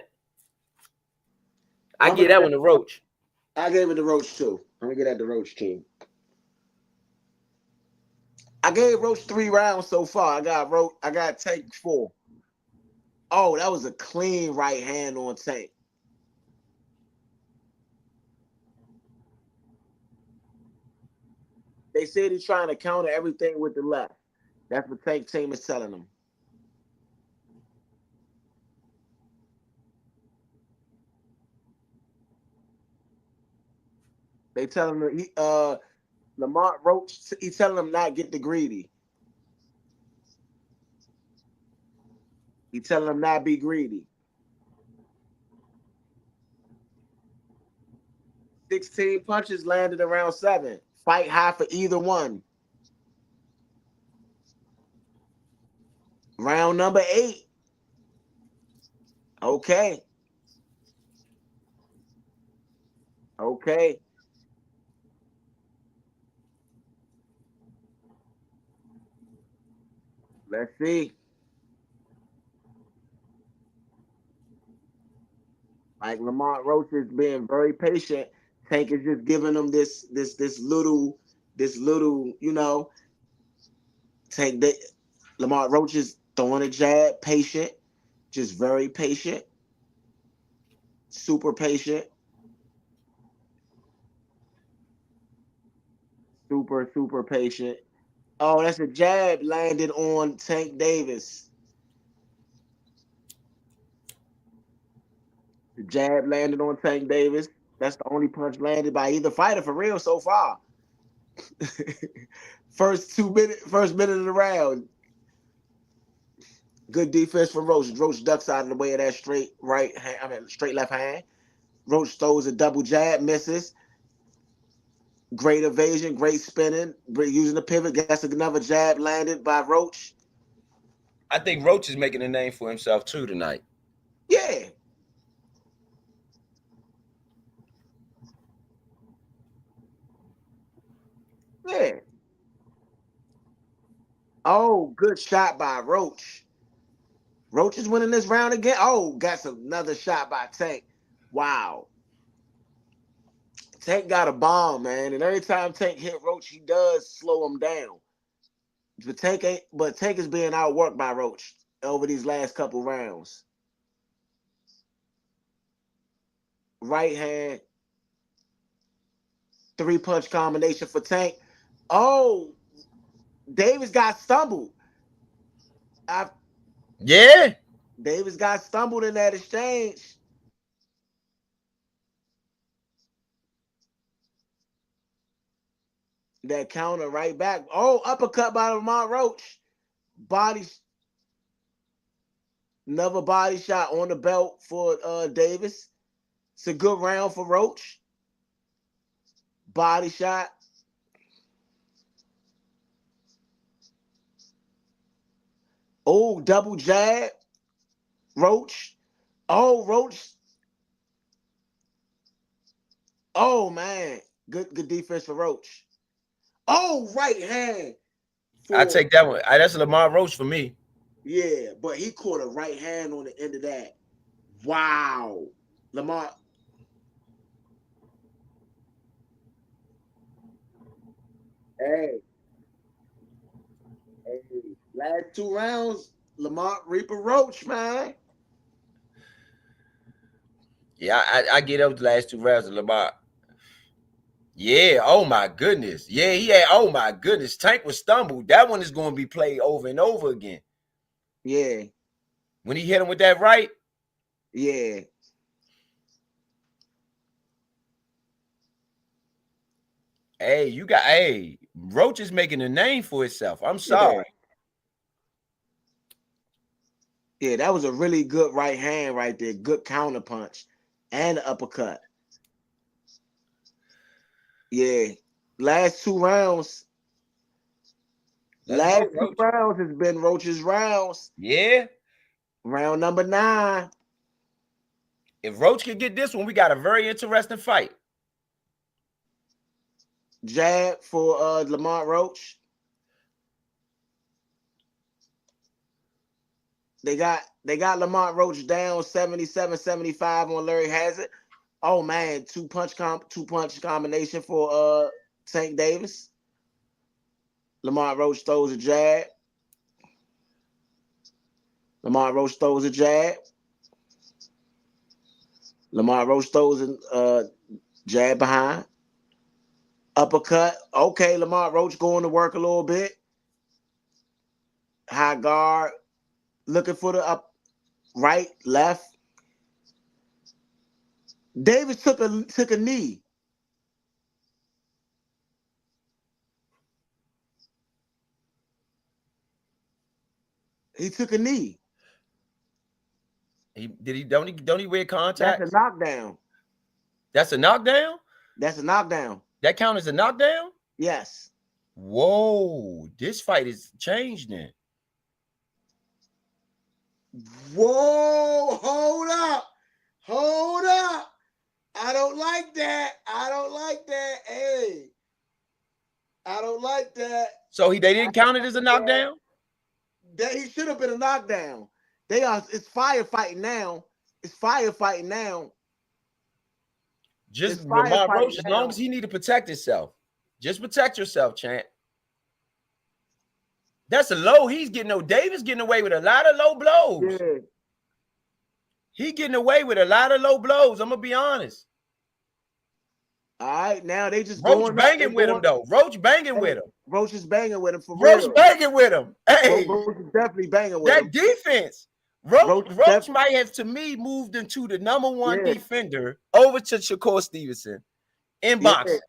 I give that one to Roach. I gave it to Roach too. I'm gonna get that to Roach too. I gave Roach 3 rounds so far. I got Tank 4. Oh, that was a clean right hand on Tank. They said he's trying to counter everything with the left. That's what Tank team is telling them. They telling him Lamont Roach, he's telling him not get the greedy. He telling him not be greedy. 16 punches landed around 7. Fight high for either one. Round number 8. Okay. Okay. Let's see. Like Lamont Roach is being very patient. Tank is just giving him this little, you know. Tank that Lamont Roach is throwing a jab, patient, just very patient, super patient, super patient. Oh, that's a jab landed on Tank Davis. The jab landed on Tank Davis. That's the only punch landed by either fighter for real so far. first minute of the round. Good defense from Roach. Roach ducks out of the way of that straight left hand. Roach throws a double jab, misses. Great evasion, great spinning, using the pivot. Gets another jab landed by Roach. I think Roach is making a name for himself too tonight. Yeah. Yeah. Oh, good shot by Roach. Roach is winning this round again. Oh, got another shot by Tank. Wow. Tank got a bomb, man. And every time Tank hit Roach, he does slow him down. But Tank is being outworked by Roach over these last couple rounds. Right hand. 3-punch combination for Tank. Oh, Davis got stumbled. Yeah. Davis got stumbled in that exchange. That counter right back. Oh, uppercut by Lamont Roach. Another body shot on the belt for Davis. It's a good round for Roach. Body shot. Oh, double jab. Roach. Oh, Roach. Oh, man. Good defense for Roach. Oh, right hand. I take that one. That's Lamont Roach for me. Yeah, but he caught a right hand on the end of that. Wow. Lamont. Hey, hey, last 2 rounds, Lamont Reaper Roach, man. Yeah, I get up the last 2 rounds of Lamont. Yeah, oh my goodness. Yeah, he had, oh my goodness. Tank was stumbled. That one is going to be played over and over again. Yeah, When he hit him with that right. yeah. Hey, you got, hey, Roach is making a name for itself. I'm sorry. Yeah, that was a really good right hand right there. Good counter punch and uppercut. Yeah. Last 2 rounds. Let's Last go, two Roach. rounds has been Roach's rounds. Yeah. Round number 9. If Roach can get this one, we got a very interesting fight. Jab for Lamont Roach. They got Lamont Roach down 77-75 on Larry Hazard. Oh man, two punch combination for Tank Davis. Lamont Roach throws a jab. Lamont Roach throws a jab. Lamont Roach throws a jab behind. Uppercut. Okay, Lamont Roach going to work a little bit. High guard. Looking for the up, right, left. Davis took a knee. He took a knee. Don't he wear contacts? That's a knockdown. That's a knockdown? That's a knockdown. That count as a knockdown? Yes. Whoa, this fight is changed then. Whoa, hold up. Hold up. I don't like that. I don't like that. Hey. I don't like that. So they didn't count it as a knockdown? That he should have been a knockdown. It's firefighting now. It's firefighting now. Just Lamont Roach, as long as he need to protect himself. Just protect yourself, champ. That's a low. He's getting no. Davis getting away with a lot of low blows. Yeah. He getting away with a lot of low blows. I'm gonna be honest. All right, now they just Roach banging with him though. Roach banging with him. Roach is banging with him for real. Roach banging with him. Hey, Roach is definitely banging with him. That defense. Roach might have, to me, moved into the #1 defender over to Shakur Stevenson in boxing.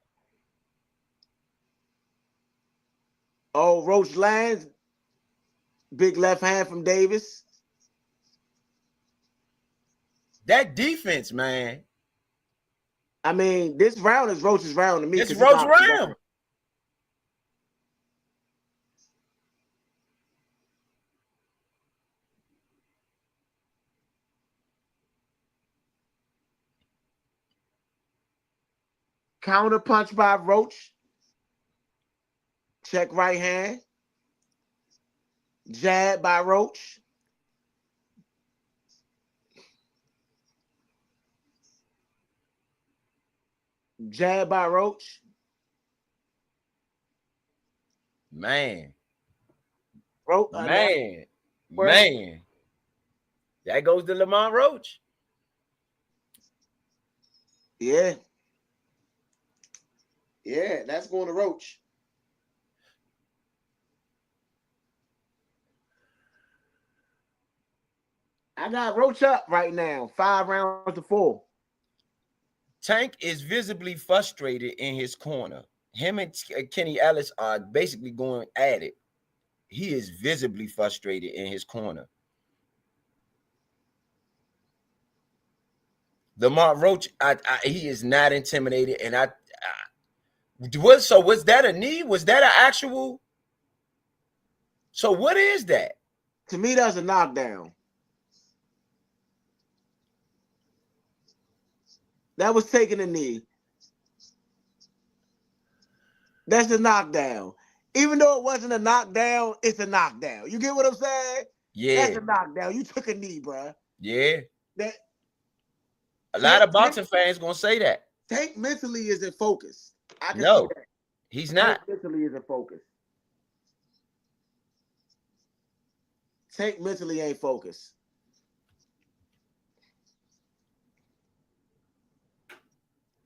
Oh, Roach lands. Big left hand from Davis. That defense, man. I mean, this round is Roach's round to me. It's Roach's round. Counter punch by Roach. Check right hand. Jab by Roach. Jab by Roach. Man. Roach. Man. That goes to Lamont Roach. Yeah. Yeah, that's going to Roach. I got Roach up right now, 5 rounds to 4. Tank is visibly frustrated in his corner. Him and Kenny Ellis are basically going at it. He is visibly frustrated in his corner. Lamont Roach, he is not intimidated, and was that a knee? Was that an actual? So what is that? To me, that's a knockdown. That was taking a knee. That's a knockdown. Even though it wasn't a knockdown, it's a knockdown. You get what I'm saying? Yeah. That's a knockdown. You took a knee, bro. Yeah. That a lot of boxing fans gonna say that. Tank mentally isn't focused. I can say No, that. he's Tank not. mentally isn't focused. Tank mentally ain't focused.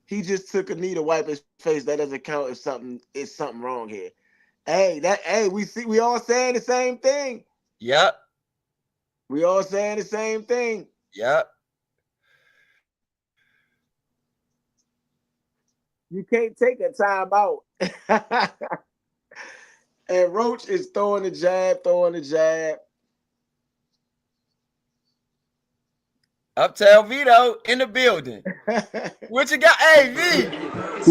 He just took a knee to wipe his face. That doesn't count if something wrong here. Hey, we all saying the same thing. Yep. We all saying the same thing. Yep. You can't take a time out. And Roach is throwing the jab. Uptown Vito in the building. What you got? Hey, V.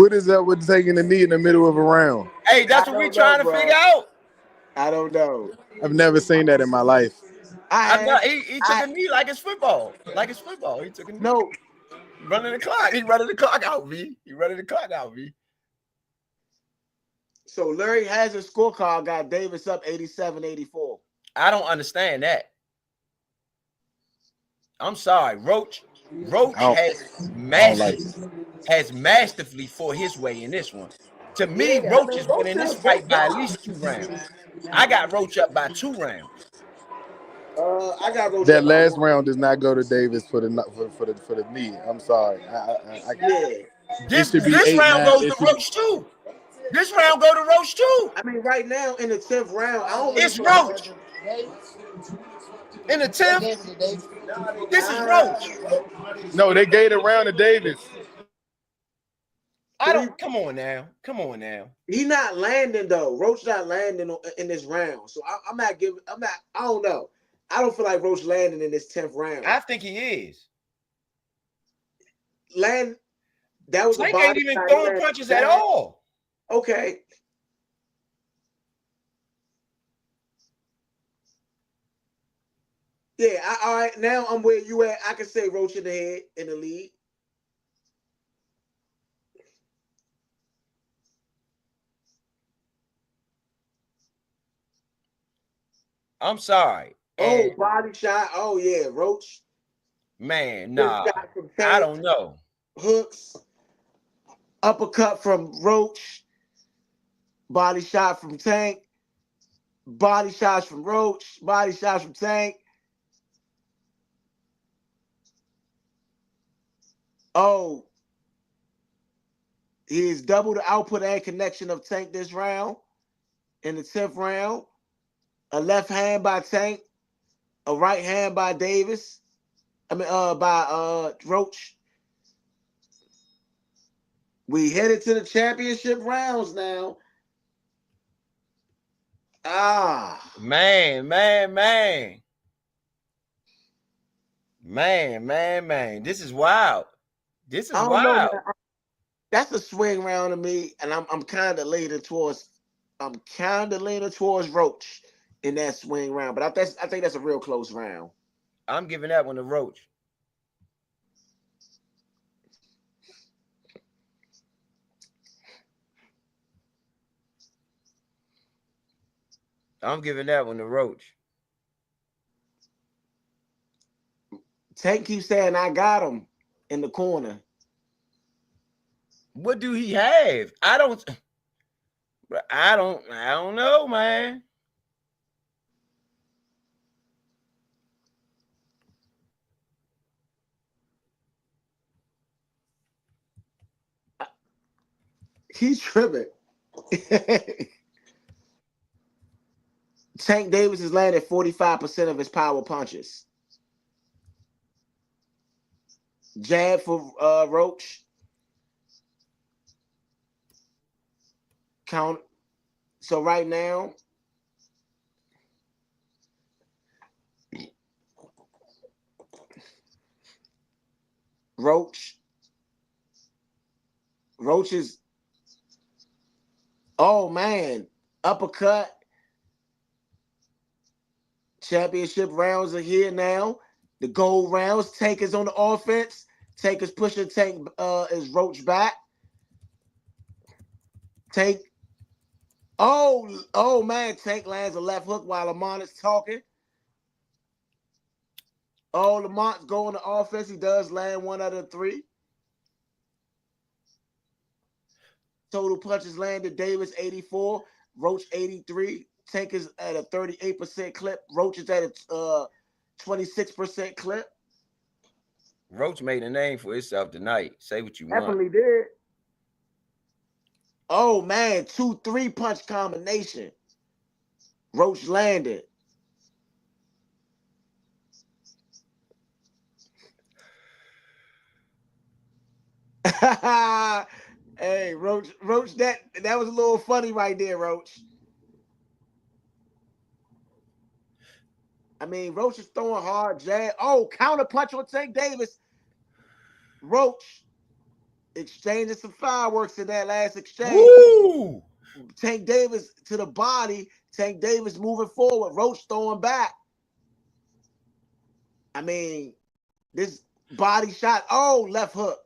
What is up with taking a knee in the middle of a round? Hey, that's what we trying to figure out. I don't know. I've never seen that in my life. He took a knee like it's football. Like it's football. He took a knee. No. Running the clock. He running the clock out, V. He running the clock out, V. So Larry Hazard's scorecard got Davis up 87-84. I don't understand that. I'm sorry. Roach has masterfully fought his way in this one. To me, Roach is winning this fight by at least 2 rounds. I got Roach up by 2 rounds. I got Roach. That last round does not go to Davis for the knee. I'm sorry. This round goes to Roach too. This round go to Roach too. I mean, right now in the 10th round, it's Roach. In the 10th, this is Roach. No, they gave the round to Davis. Come on now. He not landing though. Roach not landing in this round. So I don't know. I don't feel like Roach landing in this 10th round. I think he is. That was Tank ain't even throwing punches at all. Okay. Yeah, all right. Now I'm where you at. I can say Roach in the head in the lead. I'm sorry. Body shot. Oh yeah, Roach. Man, nah. I don't know. Hooks. Uppercut from Roach. Body shot from Tank. Body shots from Roach. Body shots from Tank. Oh. He's double the output and connection of Tank this round. In the 10th round. A left hand by Tank. A right hand by Davis. By Roach. We headed to the championship rounds now. Man. This is wild. This is wild. Know, that's a swing round to me, and I'm kind of leaning towards Roach in that swing round. But I think that's a real close round. I'm giving that one to Roach. I'm giving that one to Roach. Tank keeps saying I got him in the corner. What do he have? I don't know, man. He's tripping. Tank Davis has landed 45% of his power punches. Jab for Roach. Count. So right now, Roach is, oh man, uppercut. Championship rounds are here now. The gold rounds. Tank is on the offense. Tank is pushing Tank is Roach back. Tank. Oh man, Tank lands a left hook while Lamont is talking. Oh, Lamont's going to offense. He does land 1 out of 3. Total punches landed. Davis 84, Roach 83. Tank is at a 38% clip. Roach is at a 26% clip. Roach made a name for himself tonight. Say what you want. Definitely did. Oh man, 2-3 punch combination. Roach landed. Hey, Roach, that was a little funny right there, Roach. I mean, Roach is throwing hard jab. Oh, counter punch on Tank Davis. Roach exchanging some fireworks in that last exchange. Woo! Tank Davis to the body. Tank Davis moving forward. Roach throwing back. I mean, this body shot. Oh, left hook.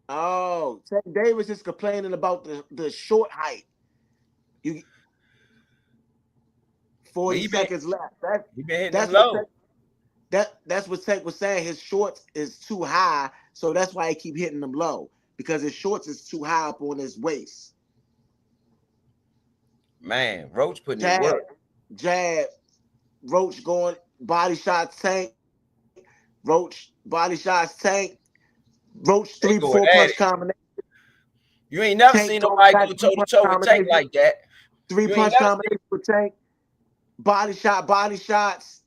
Oh, Tank Davis is complaining about the short height. 40 seconds left. He been hitting That's them low. That's what Tank was saying. His shorts is too high, so that's why he keep hitting them low, because his shorts is too high up on his waist. Man, Roach putting in work. Jab. Roach going body shots. Tank. Roach body shots. Tank. Roach 3-4 punch combination. You ain't never seen nobody go toe to toe with Tank like that. 3 punch combination with Tank. Body shots.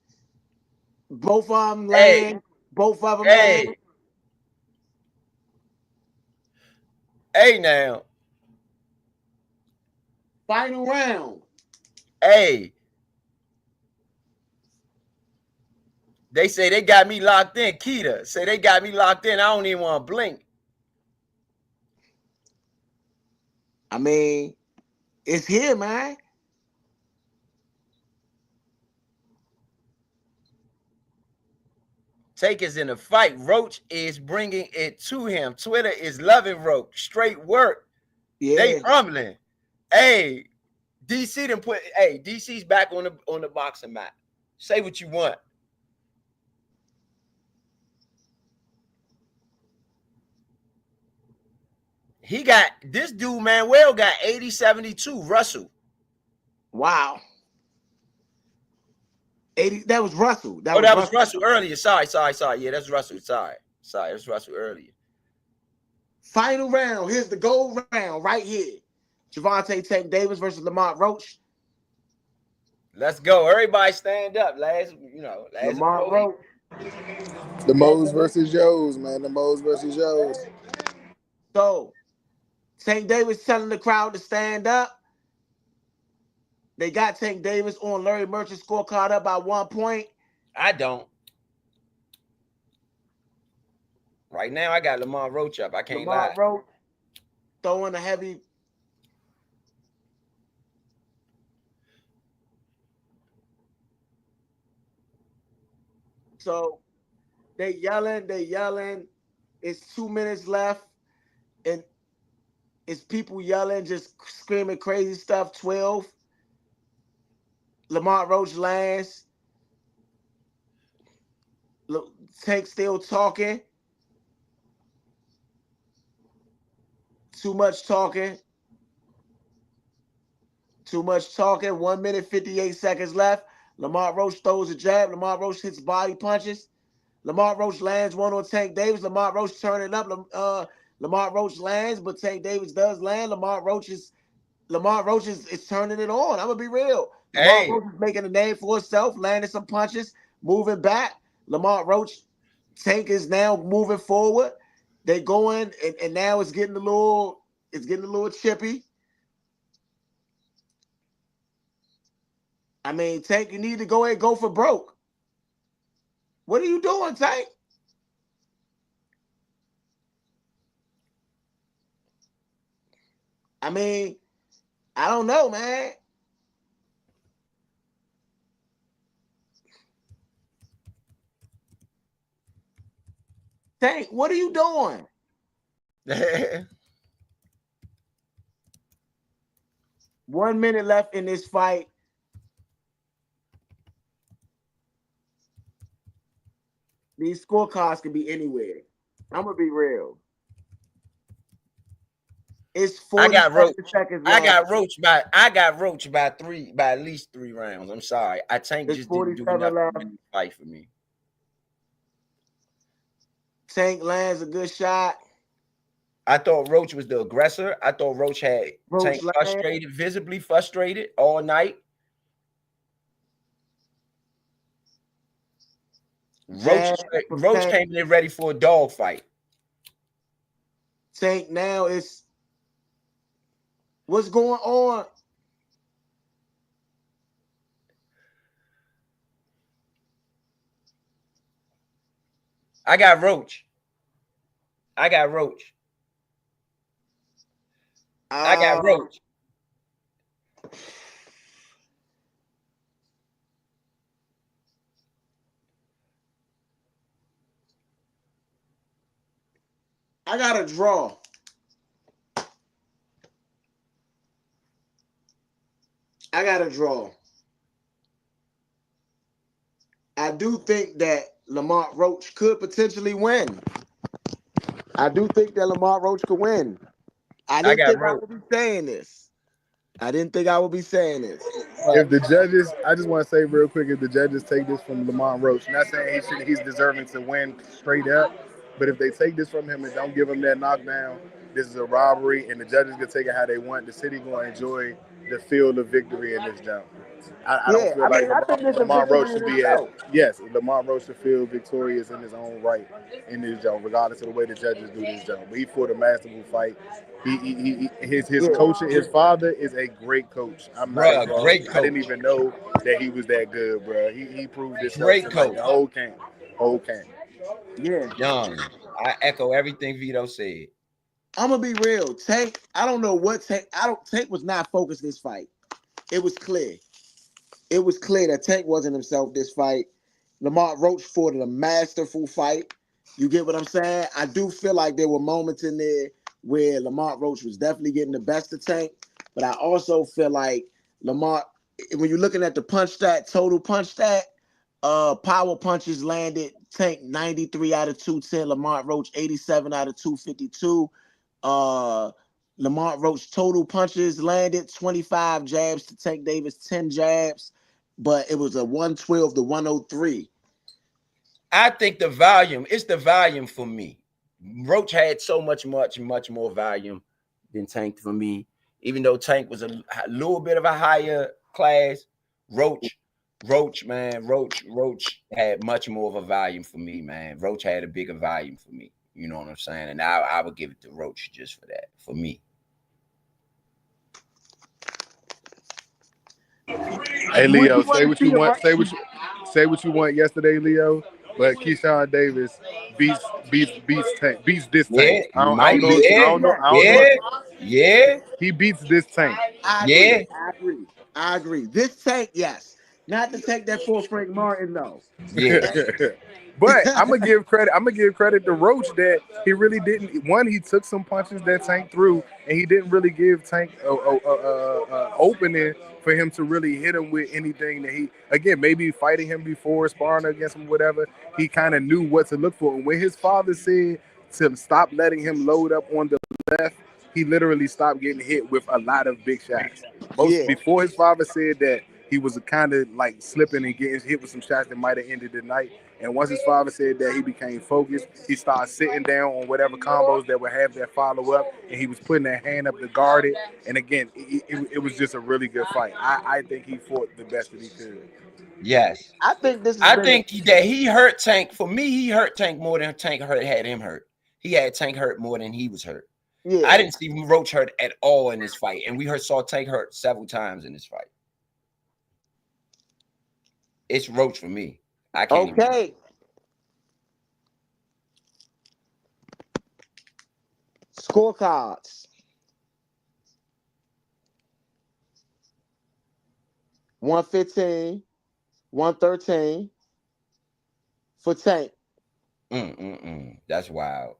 Both of them land. Both of them land. Hey now. Final round. Hey. They say they got me locked in. Keita say they got me locked in. I don't even want to blink. I mean, it's here, man. Tank is in a fight. Roach is bringing it to him. Twitter is loving Roach. Straight work. Yeah. They rumbling. Hey, DC done put. Hey, DC's back on the boxing mat. Say what you want. He got this dude, Manuel got 80-72. Russell. Wow. 80. That was Russell. That was Russell earlier. Sorry. Yeah, that's Russell. Sorry, that's Russell earlier. Final round. Here's the gold round right here. Gervonta Tank Davis versus Lamont Roach. Let's go. Everybody stand up. Lamont Roach. The Moes versus Joes, man. The Moes versus Joes. So, Tank Davis telling the crowd to stand up. They got Tank Davis on Larry Merchant's scorecard up by 1 point. I don't. Right now, I got Lamont Roach up. I can't lie. Lamont Roach throwing a heavy. So, they yelling. It's 2 minutes left. And it's people yelling, just screaming crazy stuff. 12. Lamont Roach lands. Tank still talking. Too much talking. 1 minute, 58 seconds left. Lamont Roach throws a jab. Lamont Roach hits body punches. Lamont Roach lands one on Tank Davis. Lamont Roach turning up. Lamont Roach lands, but Tank Davis does land. Lamont Roach is turning it on. I'm gonna be real. Lamont Roach is making a name for himself, landing some punches, moving back. Lamont Roach, Tank is now moving forward. They going and now it's getting a little chippy. I mean, Tank, you need to go ahead and go for broke. What are you doing, Tank? I mean, I don't know, man. Tank, what are you doing? 1 minute left in this fight. These scorecards can be anywhere. I'm gonna be real. It's 47 seconds I left. got roached by at least 3 rounds. I'm sorry. Tank It's just didn't do 47 enough left. to win the fight for me. Tank lands a good shot. I thought Roach was the aggressor. I thought Roach had Tank frustrated, visibly frustrated all night. Roach came in ready for a dog fight. Tank now is what's going on? I got Roach. I got Roach. I got Roach. I got a draw. I got a draw. I do think that Lamont Roach could potentially win. I do think that Lamont Roach could win. I didn't think I would be saying this. If the judges, I just want to say real quick, if the judges take this from Lamont Roach, not saying he's deserving to win straight up, but if they take this from him and don't give him that knockdown, this is a robbery, and the judges can take it how they want. The city going to enjoy the field of victory in this jump. I don't feel like Lamont Roach should be at. Yes, Lamont Roach should feel victorious in his own right in this jump, regardless of the way the judges do this jump. But he fought a masterful fight. His coach, his father is a great coach. Great coach. I didn't even know that he was that good, bro. He proved this great stuff to coach. Like the whole camp. Yeah, Young. I echo everything Vito said. I'm gonna be real. Tank, I don't know what Tank. Tank was not focused this fight. It was clear. It was clear that Tank wasn't himself this fight. Lamont Roach fought a masterful fight. You get what I'm saying? I do feel like there were moments in there where Lamont Roach was definitely getting the best of Tank, but I also feel like Lamont, when you're looking at the punch stat, total punch stat, power punches landed, Tank 93 out of 210, Lamont Roach 87 out of 252. Lamont Roach total punches landed, 25 jabs to Tank Davis, 10 jabs, but it was a 112 to 103. I think it's the volume for me. Roach had so much more volume than Tank for me. Even though Tank was a little bit of a higher class, Roach had much more of a volume for me, man. Roach had a bigger volume for me. You know what I'm saying? And I would give it to Roach just for that, for me. Hey Leo, say what you want. Say what you want yesterday, Leo. But Keyshawn Davis beats this Tank. I don't know. Yeah. He beats this Tank. I agree. This Tank, yes. Not the Tank that fought Frank Martin, though. Yeah. But I'm gonna give credit to Roach that he really didn't. One, he took some punches that Tank threw, and he didn't really give Tank a opening for him to really hit him with anything that he, again, maybe fighting him before, sparring against him, whatever. He kind of knew what to look for. And when his father said to stop letting him load up on the left, he literally stopped getting hit with a lot of big shots. Before his father said that, he was kind of like slipping and getting hit with some shots that might have ended the night. And once his father said that, he became focused. He started sitting down on whatever combos that would have that follow up, and he was putting that hand up to guard it. And again, it was just a really good fight. I think he fought the best that he could. Yes. I think that he hurt Tank. For me, he hurt Tank more than Tank had him hurt. He had Tank hurt more than he was hurt. Yeah. I didn't see Roach hurt at all in this fight, and we saw Tank hurt several times in this fight. It's Roach for me. I can't. Okay. Scorecards. 115, 113 for Tank. That's wild.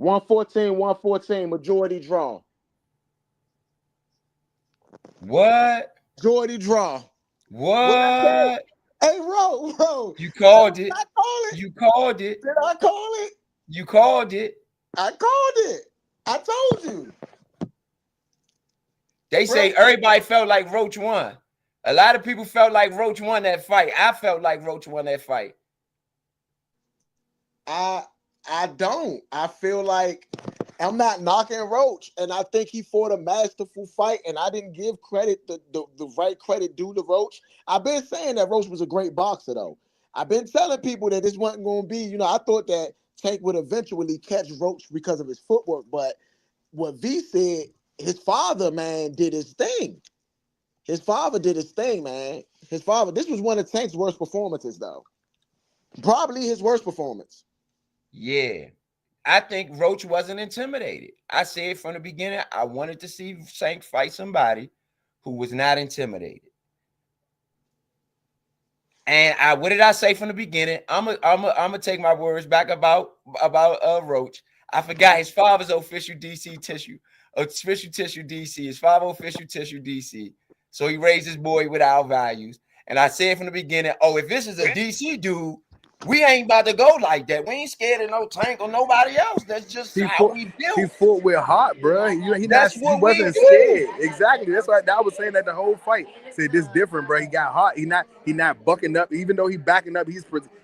$114, majority draw. What? Majority draw. What I said? What? Hey, bro. You Did called it. I call it? You called it. Did I call it? You called it. I called it. I told you. They say everybody felt like Roach won. A lot of people felt like Roach won that fight. I felt like Roach won that fight. I don't. I feel like I'm not knocking Roach, and I think he fought a masterful fight, and I didn't give credit the right credit due to Roach. I've been saying that Roach was a great boxer, though. I've been telling people that this wasn't going to be, I thought that Tank would eventually catch Roach because of his footwork, but what V said, his father, man, did his thing. His father did his thing, man. This was one of Tank's worst performances, though. Probably his worst performance. Yeah. I think Roach wasn't intimidated. I said from the beginning, I wanted to see Tank fight somebody who was not intimidated. And what did I say from the beginning? I'm gonna take my words back about Roach. I forgot his father's official tissue DC. His father official tissue DC. So he raised his boy with our values. And I said from the beginning, if this is a DC dude, we ain't about to go like that. We ain't scared of no Tank or nobody else. That's just how we built. He fought with heart, bro. He wasn't scared. Exactly. That's why I was saying that the whole fight. Said this different, bro. He got heart. He not bucking up. Even though he backing up,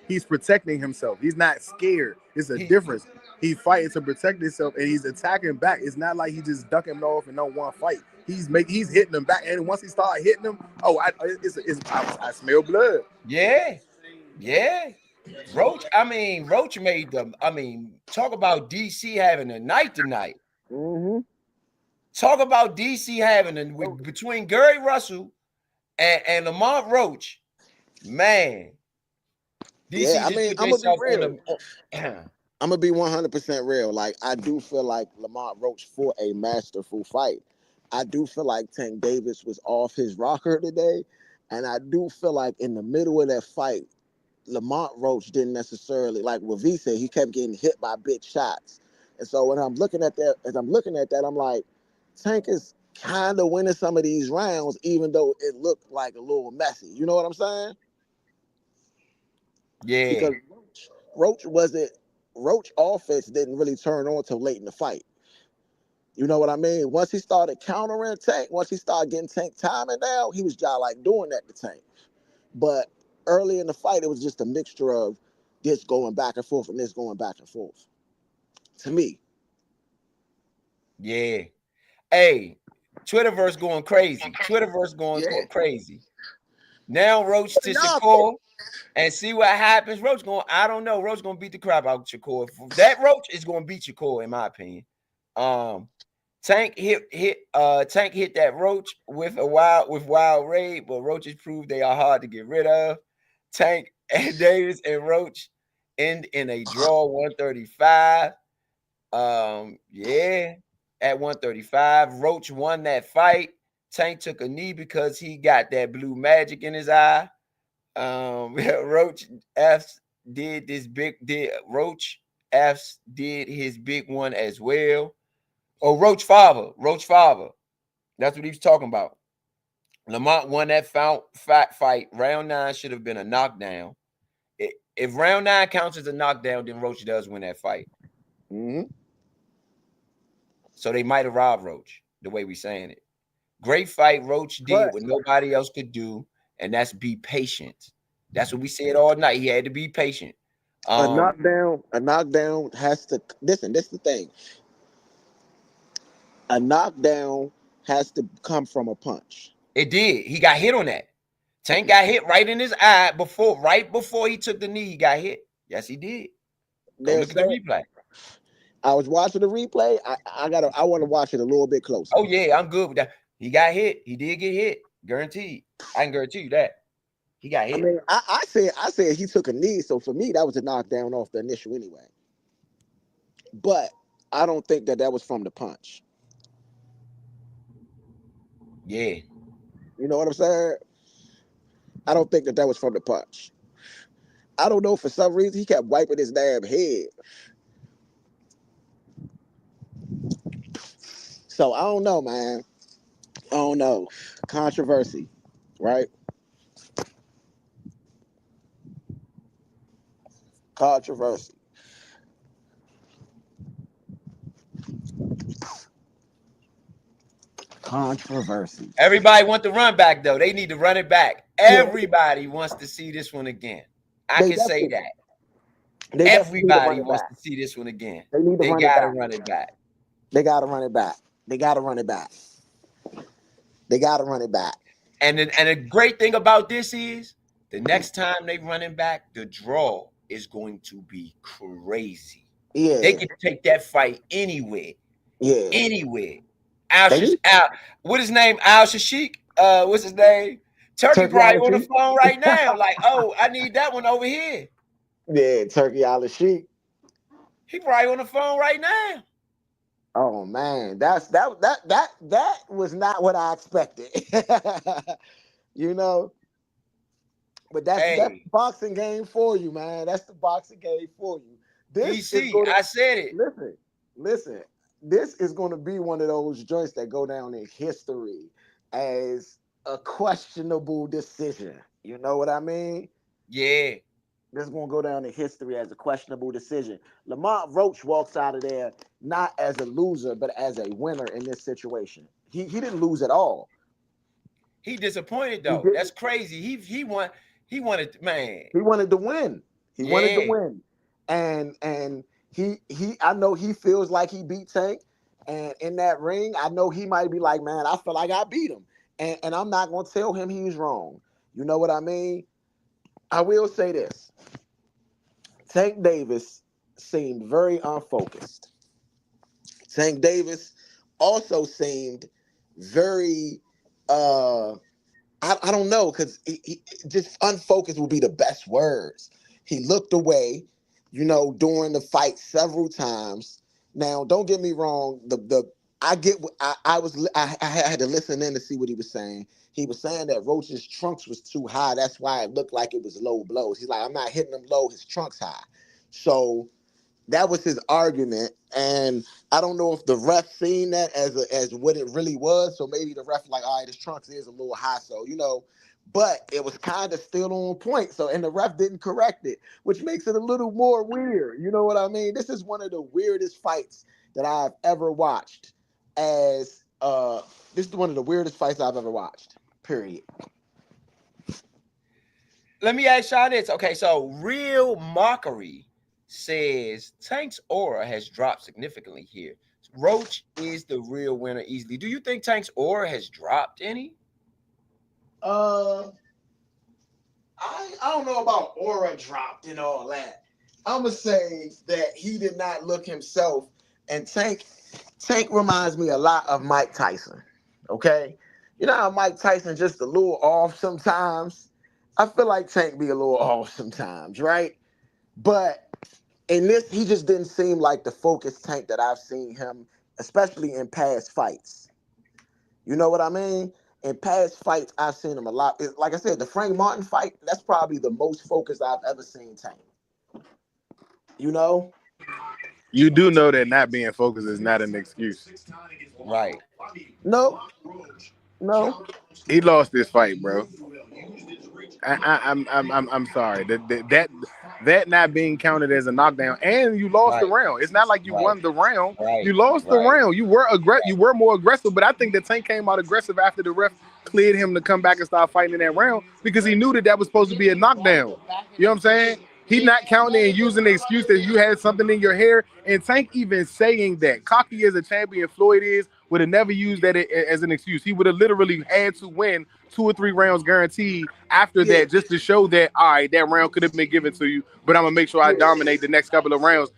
he's protecting himself. He's not scared. It's a difference. He's fighting to protect himself, and he's attacking back. It's not like he just ducking him off and don't want to fight. He's hitting him back, and once he started hitting him, I smell blood. Yeah. Roach made them. Talk about DC having a night tonight. Mm-hmm. Talk about DC having between Gary Russell and Lamont Roach. Man, DC I'm gonna be real. I'm gonna be 100% real. Like, I do feel like Lamont Roach fought a masterful fight. I do feel like Tank Davis was off his rocker today, and I do feel like in the middle of that fight, Lamont Roach didn't necessarily, like what V said, he kept getting hit by big shots. And so when I'm looking at that, I'm like, Tank is kind of winning some of these rounds, even though it looked like a little messy. You know what I'm saying? Yeah. Because Roach offense didn't really turn on till late in the fight. You know what I mean? Once he started countering Tank, once he started getting Tank timing down, he was just like doing that to Tank. But early in the fight, it was just a mixture of this going back and forth and this going back and forth. To me. Yeah. Hey, Twitterverse going crazy. Crazy. Now Roach to Shakur and see what happens. Roach going, I don't know. Roach going to beat the crap out of Shakur. That Roach is going to beat Shakur, in my opinion. Tank hit that Roach with wild raid, but Roaches proved they are hard to get rid of. Tank and Davis and Roach end in a draw 135. At 135, Roach won that fight. Tank took a knee because he got that blue magic in his eye. Roach F's did his big one as well. Oh, Roach father. That's what he was talking about. Lamont won that fight. Round 9 should have been a knockdown. If round 9 counts as a knockdown, then Roach does win that fight. Mm-hmm. So they might have robbed Roach, the way we're saying it. Great fight. Roach did what nobody else could do, and that's be patient. That's what we said all night. He had to be patient. A knockdown has to listen. This is the thing. A knockdown has to come from a punch. It did. He got hit on that. Tank got hit right in his eye right before he took the knee. He got hit. Yes, he did. Go look at the replay. I was watching the replay. I want to watch it a little bit closer. Oh yeah, I'm good with that. He got hit. He did get hit. Guaranteed. I can guarantee you that. He got hit. I mean, I said he took a knee, so for me that was a knockdown off the initial anyway. But I don't think that was from the punch. Yeah. You know what I'm saying? I don't think that was from the punch. I don't know, for some reason he kept wiping his damn head. So I don't know, man. I don't know. Controversy, right? Controversy. Controversy. Everybody want the run back though. They need to run it back. Yeah, Everybody wants to see this one again. I they can say definitely, that. they definitely need to run Everybody it wants back. to see this one again. They need to They run it gotta back. run it back. They gotta run it back. They gotta run it back. They gotta run it back. And the great thing about this is the next time they running back, the draw is going to be crazy. They Yeah, can take that fight anywhere. yeah. Anywhere. They need What his name? Al Shashik? What's his name? Turkey Turkey probably Island on the sheep. phone right now. Like, oh, I need that one over here. Yeah, Turkey Island sheep. He probably on the phone right now. Oh man, that was not what I expected. you know, but that's the Hey, boxing game for you, man. That's the boxing game for you. This is EC, going to I said it. listen. This is going to be one of those joints that go down in history as a questionable decision. You know what I mean? Yeah. This is going to go down in history as a questionable decision. Lamont Roach walks out of there not as a loser, but as a winner in this situation. He didn't lose at all. He disappointed He though. That's didn't. crazy. He wanted, man. He wanted to win. He wanted to Yeah. win, and he. I know he feels like he beat Tank, and in that ring, I know he might be like, man, I feel like I beat him, and I'm not going to tell him he's wrong. You know what I mean? I will say this: Tank Davis seemed very unfocused. Tank Davis also seemed very I don't know, because he just unfocused would be the best words. He looked away, during the fight several times. Now, don't get me wrong. The I get I had to listen in to see what he was saying. He was saying that Roach's trunks was too high. That's why it looked like it was low blows. He's like, I'm not hitting him low. His trunks high. So that was his argument, and I don't know if the ref seen that as what it really was. So maybe the ref like, all right, his trunks is a little high, so but it was kind of still on point. So, and the ref didn't correct it, which makes it a little more weird. You know what I mean? This is one of the weirdest fights that I've ever watched. This is one of the weirdest fights I've ever watched. Period. Let me ask y'all this. Okay, so Real Mockery says Tank's aura has dropped significantly here. Roach is the real winner easily. Do you think Tank's aura has dropped any? I don't know about aura dropped and all that. I'm gonna say that he did not look himself, and Tank reminds me a lot of Mike Tyson. Okay, you know how Mike Tyson just a little off sometimes. I feel like Tank be a little off sometimes, right? But in this, he just didn't seem like the focused Tank that I've seen him, especially in past fights. You know what I mean? In past fights, I've seen him a lot. Like I said, the Frank Martin fight, that's probably the most focused I've ever seen Tank. You know? You do know that not being focused is not an excuse. Right. No, no. He lost this fight, bro. I'm sorry. That not being counted as a knockdown, and you lost the Right. round. It's not like you Right. won the round. Right. You lost the Right. round. You were You were more aggressive, but I think that Tank came out aggressive after the ref cleared him to come back and start fighting in that round because he knew that was supposed to be a knockdown. You know what I'm saying? He not counting and using the excuse that you had something in your hair. And Tank even saying that, cocky as a champion Floyd is, would have never used that as an excuse. He would have literally had to win 2 or 3 rounds guaranteed after Yeah, that just to show that, all right, that round could have been given to you, but I'm going to make sure I yeah. dominate the next couple of rounds.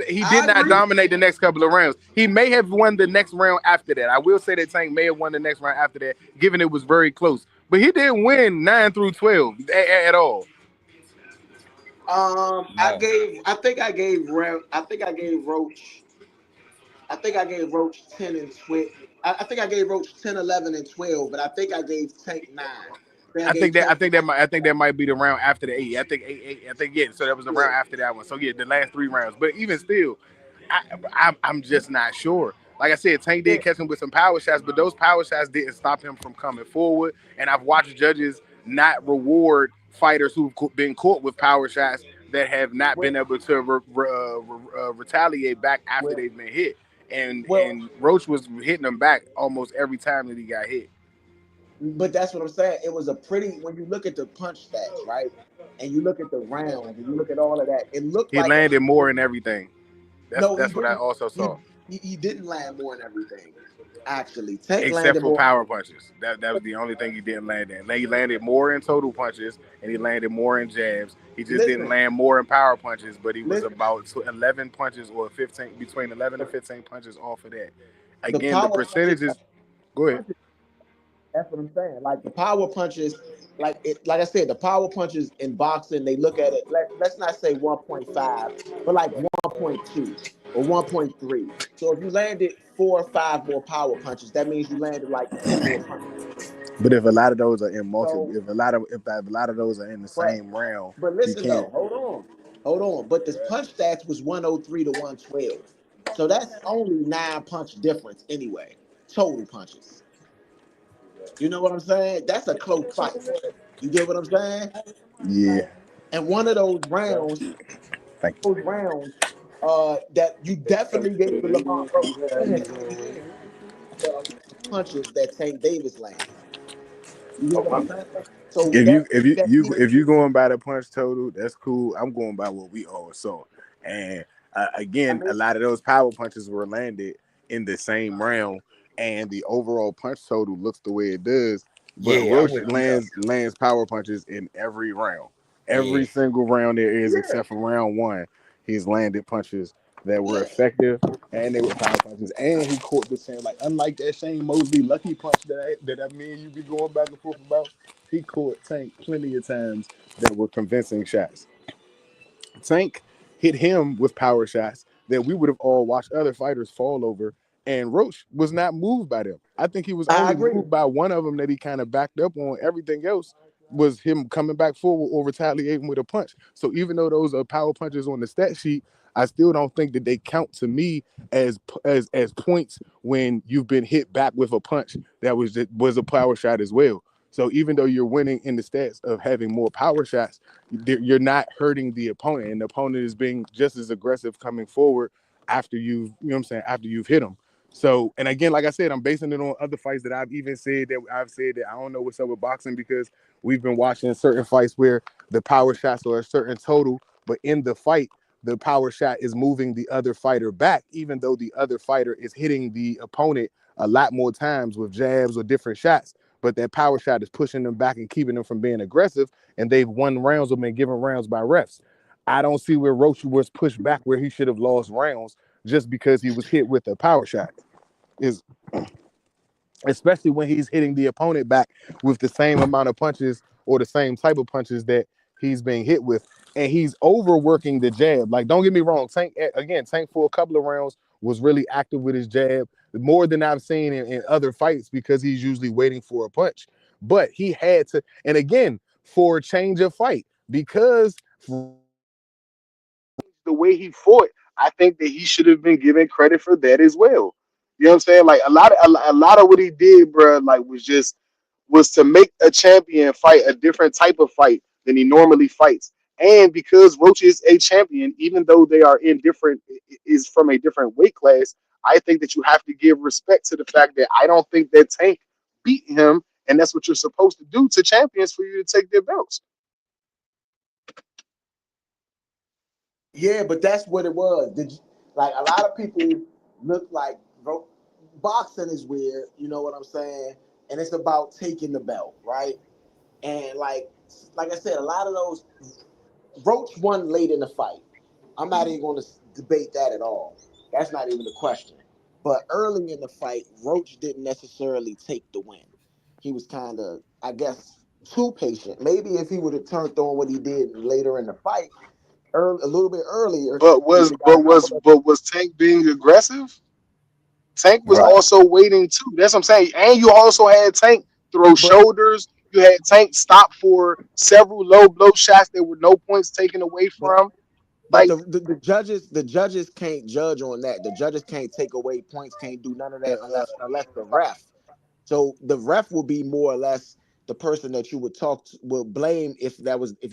He did I not agree. dominate the next couple of rounds. He may have won the next round after that. I will say that Tank may have won the next round after that, given it was very close. But he didn't win 9 through 12 at all. No. I think I gave Roach. I think I gave Roach 10 and 12. I think I gave Roach 10, 11, and 12, but I think I gave Tank 9. I think that might be the round after the 8. I think 8. I think yeah. So that was the round after that one. So yeah, the last 3 rounds. But even still, I'm just not sure. Like I said, Tank did catch him with some power shots, but those power shots didn't stop him from coming forward. And I've watched judges not reward fighters who've been caught with power shots that have not been able to retaliate back after they've been hit. And Roach was hitting them back almost every time that he got hit. But that's what I'm saying. It was a pretty, when you look at the punch stats, right? And you look at the rounds and you look at all of that, it looked he like landed more in everything. That's what I also saw. He didn't land more in everything. Actually, Tank except for more power punches. That was the only thing he didn't land in. He landed more in total punches and he landed more in jabs. He just didn't land more in power punches, but he was about 11 punches or 15, between 11 and 15 punches off of that. Again, the percentages. Go ahead. That's what I'm saying. Like the power punches, like I said, the power punches in boxing, they look at it. Let's not say 1.5, but like 1.2 or 1.3. So if you landed 4 or 5 more power punches, that means you landed like 10 more punches. But if a lot of those are in multiple, if a lot of those are in the same round, but listen though, hold on. But this punch stats was 103 to 112, so that's only 9 punch difference anyway. Total punches. You know what I'm saying? That's a close fight. You get what I'm saying? Yeah. And one of those rounds, that you definitely gave to Lamont Roach punches that Tank Davis landed. You get what I'm saying? So if you going by the punch total, that's cool. I'm going by what we all saw. And again, a lot of those power punches were landed in the same round, and the overall punch total looks the way it does. But Roach lands power punches in every round. Every single round there is, except for round 1, he's landed punches that were effective and they were power punches. And he caught the same, like unlike that Shane Mosley lucky punch that me and you be going back and forth about, he caught Tank plenty of times that were convincing shots. Tank hit him with power shots that we would have all watched other fighters fall over, and Roach was not moved by them. I think he was only moved by one of them that he kind of backed up on. Everything else was him coming back forward or retaliating with a punch. So even though those are power punches on the stat sheet, I still don't think that they count to me as points when you've been hit back with a punch that was a power shot as well. So even though you're winning in the stats of having more power shots, you're not hurting the opponent, and the opponent is being just as aggressive coming forward after you've hit them. So, and again, like I said, I'm basing it on other fights that I've said that I don't know what's up with boxing, because we've been watching certain fights where the power shots are a certain total, but in the fight, the power shot is moving the other fighter back, even though the other fighter is hitting the opponent a lot more times with jabs or different shots. But that power shot is pushing them back and keeping them from being aggressive, and they've won rounds or been given rounds by refs. I don't see where Roach was pushed back where he should have lost rounds just because he was hit with a power shot. Especially when he's hitting the opponent back with the same amount of punches or the same type of punches that he's being hit with, and he's overworking the jab. Like, don't get me wrong, Tank for a couple of rounds was really active with his jab, more than I've seen in other fights, because he's usually waiting for a punch. But he had to, and again, for a change of fight, because the way he fought, I think that he should have been given credit for that as well. You know what I'm saying? Like a lot of what he did, bro, like was to make a champion fight a different type of fight than he normally fights. And because Roach is a champion, even though they are is from a different weight class, I think that you have to give respect to the fact that I don't think that Tank beat him, and that's what you're supposed to do to champions, for you to take their belts. Yeah, but that's what it was. Like a lot of people look like boxing is weird, you know what I'm saying? And it's about taking the belt, right? And like I said, a lot of those, Roach won late in the fight. I'm not even going to debate that at all. That's not even the question. But early in the fight, Roach didn't necessarily take the win. He was kind of, I guess, too patient. Maybe if he would have turned on what he did later in the fight, a little bit earlier. But was Tank being aggressive? Tank was also waiting too. That's what I'm saying. And you also had Tank throw shoulders. You You had Tank stop for several low blow shots. There were no points taken away But from. but Like, the judges can't judge on that. The judges can't take away points, can't do none of that unless the ref. So the ref will be more or less the person that you would will blame if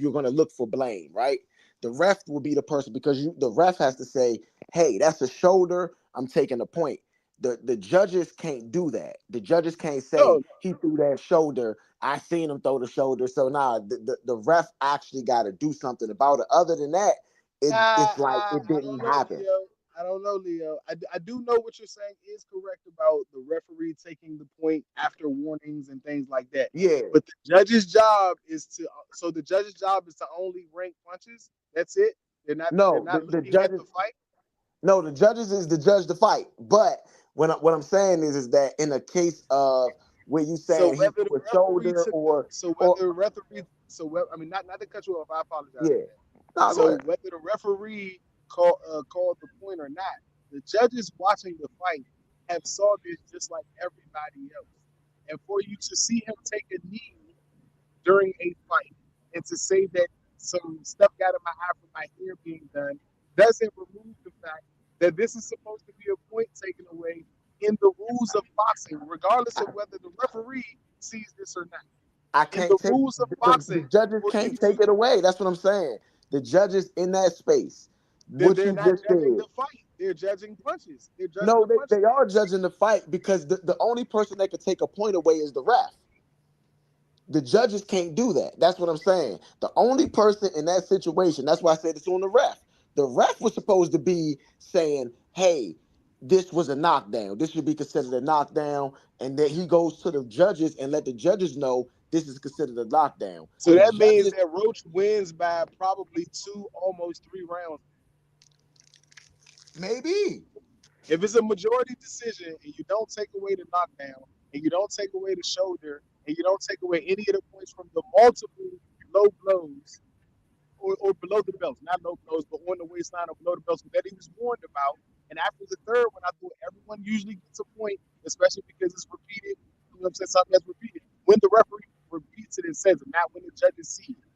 you're going to look for blame, right? The ref will be the person because the ref has to say, "Hey, that's a shoulder. I'm taking a point." The judges can't do that. The judges can't say no, he threw that shoulder. I seen him throw the shoulder. So nah, the ref actually got to do something about it. Other than that, it's like it I didn't don't know, happen. Leo. I don't know, Leo. I do know what you're saying is correct about the referee taking the point after warnings and things like that. Yeah. But the judge's job is to only rank punches. That's it. They're No, not the looking at judges. the fight. No, the judges is the judge to fight. But what I'm saying is that in a case of where you So saying he whether the threw a referee shoulder took the so or whether the referee I mean not to cut you off. I apologize yeah, for that. no, go So ahead. whether the referee called the point or not, the judges watching the fight have saw this just like everybody else. And for you to see him take a knee during a fight and to say that some stuff got in my eye from my hair being done doesn't remove the fact that this is supposed to be a point taken away in the rules of boxing, regardless I, of whether the referee sees this or not. I In can't the take rules of the boxing, judges for you can't to take it away. That's what I'm saying. The judges in that space, what they're you not just judging said. the fight. They're judging punches. They're judging No, the punches. they are judging the fight because the only person that could take a point away is the ref. The judges can't do that. That's what I'm saying. The only person in that situation, that's why I said it's on the ref. The ref was supposed to be saying, hey, this was a knockdown. This should be considered a knockdown. And then he goes to the judges and let the judges know this is considered a knockdown. So The that means judges, that Roach wins by probably 2, almost 3 rounds. maybe. If it's a majority decision and you don't take away the knockdown and you don't take away the shoulder and you don't take away any of the points from the multiple low blows or below the belts, not low blows, but on the waistline or below the belts that he was warned about. And after the third one, I thought everyone usually gets a point, especially because it's repeated. You know what I'm saying? Something that's repeated. When the referee repeats it and says it, not when the judges see it.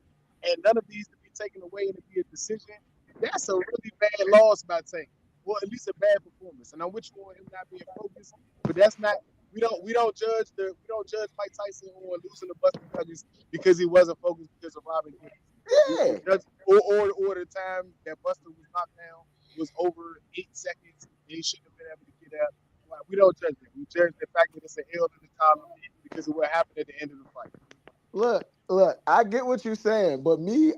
And none of these to be taken away and to be a decision, that's a really bad loss by Tank. Well, at least a bad performance. And I'm with you on him not being focused, but that's not. We don't judge Mike Tyson on losing the busted judges because he wasn't focused because of Robin Gibbs. Yeah. Or the time that Buster was knocked down was over 8 seconds and he shouldn't have been able to get out. We don't judge that. We judge the fact that it's an L in the column because of what happened at the end of the fight. Look, I get what you're saying, but me,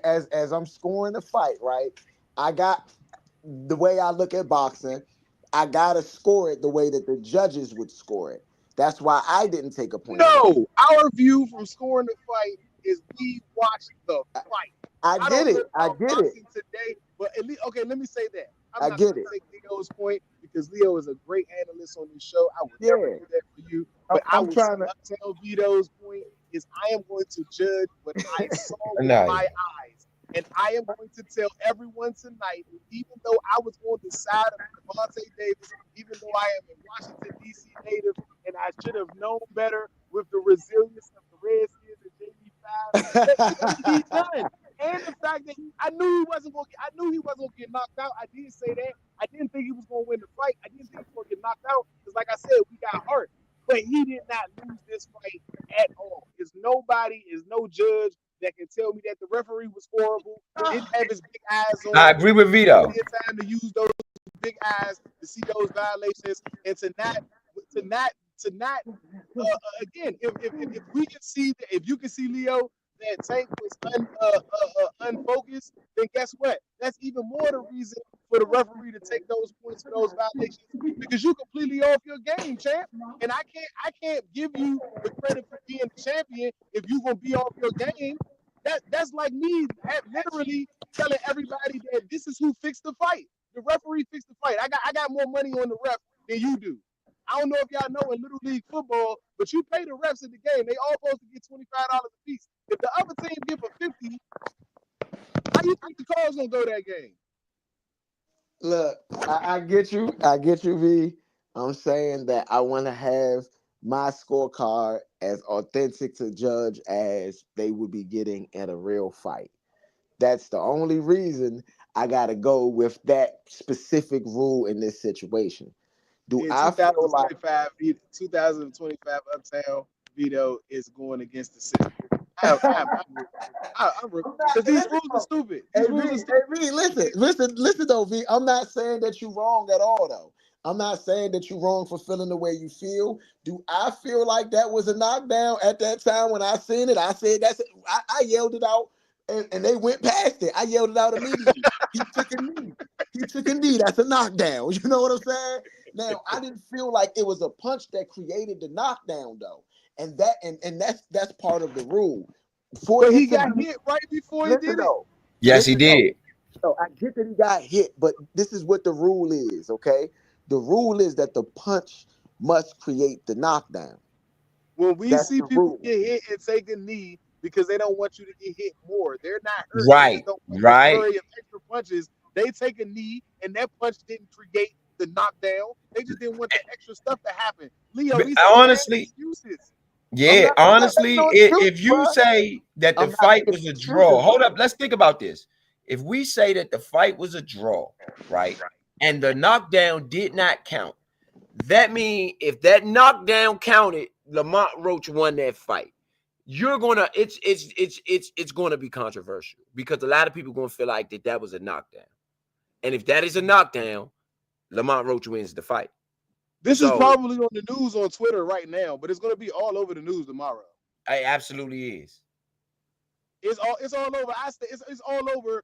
as I'm scoring the fight, right? I got the way I look at boxing, I gotta score it the way that the judges would score it. That's why I didn't take a point away. No, our view from scoring the fight is we watched the fight. I I get don't know it. I about get it. boxing today, but at least okay. Let me say that I'm I not going get to it. take Leo's point because Leo is a great analyst on this show. I would never Yeah. do that for you, but I I'm will trying to. tell Vito's point is I am going to judge what I saw with Nah, my eyes, and I am going to tell everyone tonight, even though I was on the side of Gervonta Davis, even though I am a Washington D.C. native, and I should have known better with the resilience of the Redskins and JB5 that he done. And the fact that I knew he wasn't going to get knocked out. I did say that. I didn't think he was going to win the fight. I didn't think he was going to get knocked out because, like I said, we got hurt. But he did not lose this fight at all. There's no judge that can tell me that the referee was horrible. Didn't have his big eyes on. I agree with Vito. Plenty of time to use those big eyes to see those violations and to not again, if we can see, if you can see Leo that Tank was unfocused, then guess what? That's even more the reason for the referee to take those points for those violations because you're completely off your game, champ. And I can't give you the credit for being the champion if you're gonna be off your game. That's like me literally telling everybody that this is who fixed the fight. The referee fixed the fight. I got more money on the ref than you do. I don't know if y'all know in Little League football, but you pay the refs in the game. They all supposed to get $25 a piece. If the other team give a 50, how you think the calls gonna go that game? Look, I get you. I get you, V. I'm saying that I want to have my scorecard as authentic to judge as they would be getting at a real fight. That's the only reason I got to go with that specific rule in this situation. Do In I feel like 2025 Uptown veto is going against the system. Because these rules are stupid. These rules are stupid. Hey, V, listen though, V. I'm not saying that you're wrong at all, though. I'm not saying that you're wrong for feeling the way you feel. Do I feel like that was a knockdown at that time when I seen it? I said I yelled it out, and they went past it. I yelled it out immediately. He took a knee. He took a knee. That's a knockdown. You know what I'm saying? Now I didn't feel like it was a punch that created the knockdown though, and that's part of the rule. But he got hit right before he did it. Yes, he did. So I get that he got hit, but this is what the rule is, okay? The rule is that the punch must create the knockdown. When we see people get hit and take a knee because they don't want you to get hit more, they're not hurt. Right, right. Flurry of extra punches. They take a knee, and that punch didn't create the knockdown. They just didn't want the extra stuff to happen. Leo, these honestly, excuses. Yeah, honestly, if you say that the fight was a draw, hold up, let's think about this. If we say that the fight was a draw, right, and the knockdown did not count, that means if that knockdown counted, Lamont Roach won that fight. You're gonna, it's gonna be controversial because a lot of people are gonna feel like that was a knockdown, and if that is a knockdown, Lamont Roach wins the fight. This is probably on the news on Twitter right now, but it's going to be all over the news tomorrow. It absolutely is. It's all over. It's all over.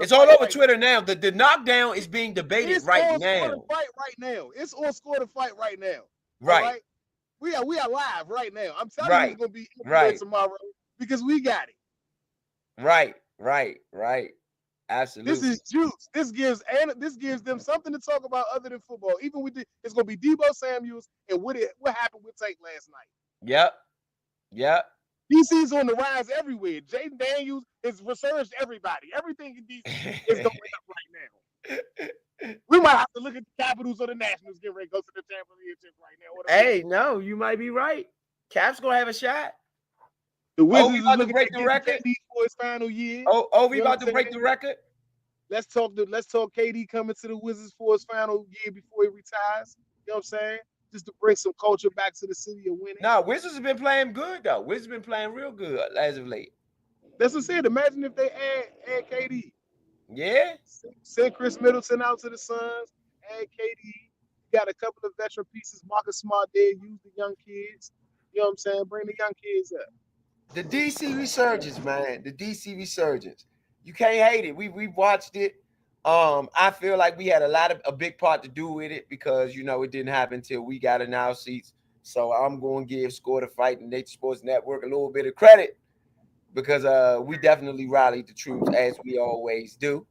It's all over Twitter now. The knockdown is being debated right now. Score to fight right now. It's on Score to Fight right now. Right. We are live right now. I'm telling you, it's going to be tomorrow because we got it. Right. Absolutely. This is juice. This gives them something to talk about other than football. Even with it's going to be Deebo Samuels and what happened with Tank last night. Yep. DC's on the rise everywhere. Jaden Daniels has resurged everybody. Everything in DC is going up right now. We might have to look at the Capitals or the Nationals get ready to go to the championship right now. Hey, no, you might be right. Cap's going to have a shot. The Wizards about to break the record for his final year. We about to break the record. Let's talk KD coming to the Wizards for his final year before he retires. You know what I'm saying? Just to bring some culture back to the city of winning. No, Wizards have been playing good though. Wizards been playing real good as of late. That's what I said. Imagine if they add KD. Yeah. Send Chris Middleton out to the Suns. Add KD. You got a couple of veteran pieces. Marcus Smart there. Use the young kids. You know what I'm saying? Bring the young kids up. The DC resurgence, man. The DC resurgence. You can't hate it. We've watched it. I feel like we had a big part to do with it because it didn't happen until we got in our seats. So I'm going to give Score to Fight and Nature Sports Network a little bit of credit because we definitely rallied the troops as we always do.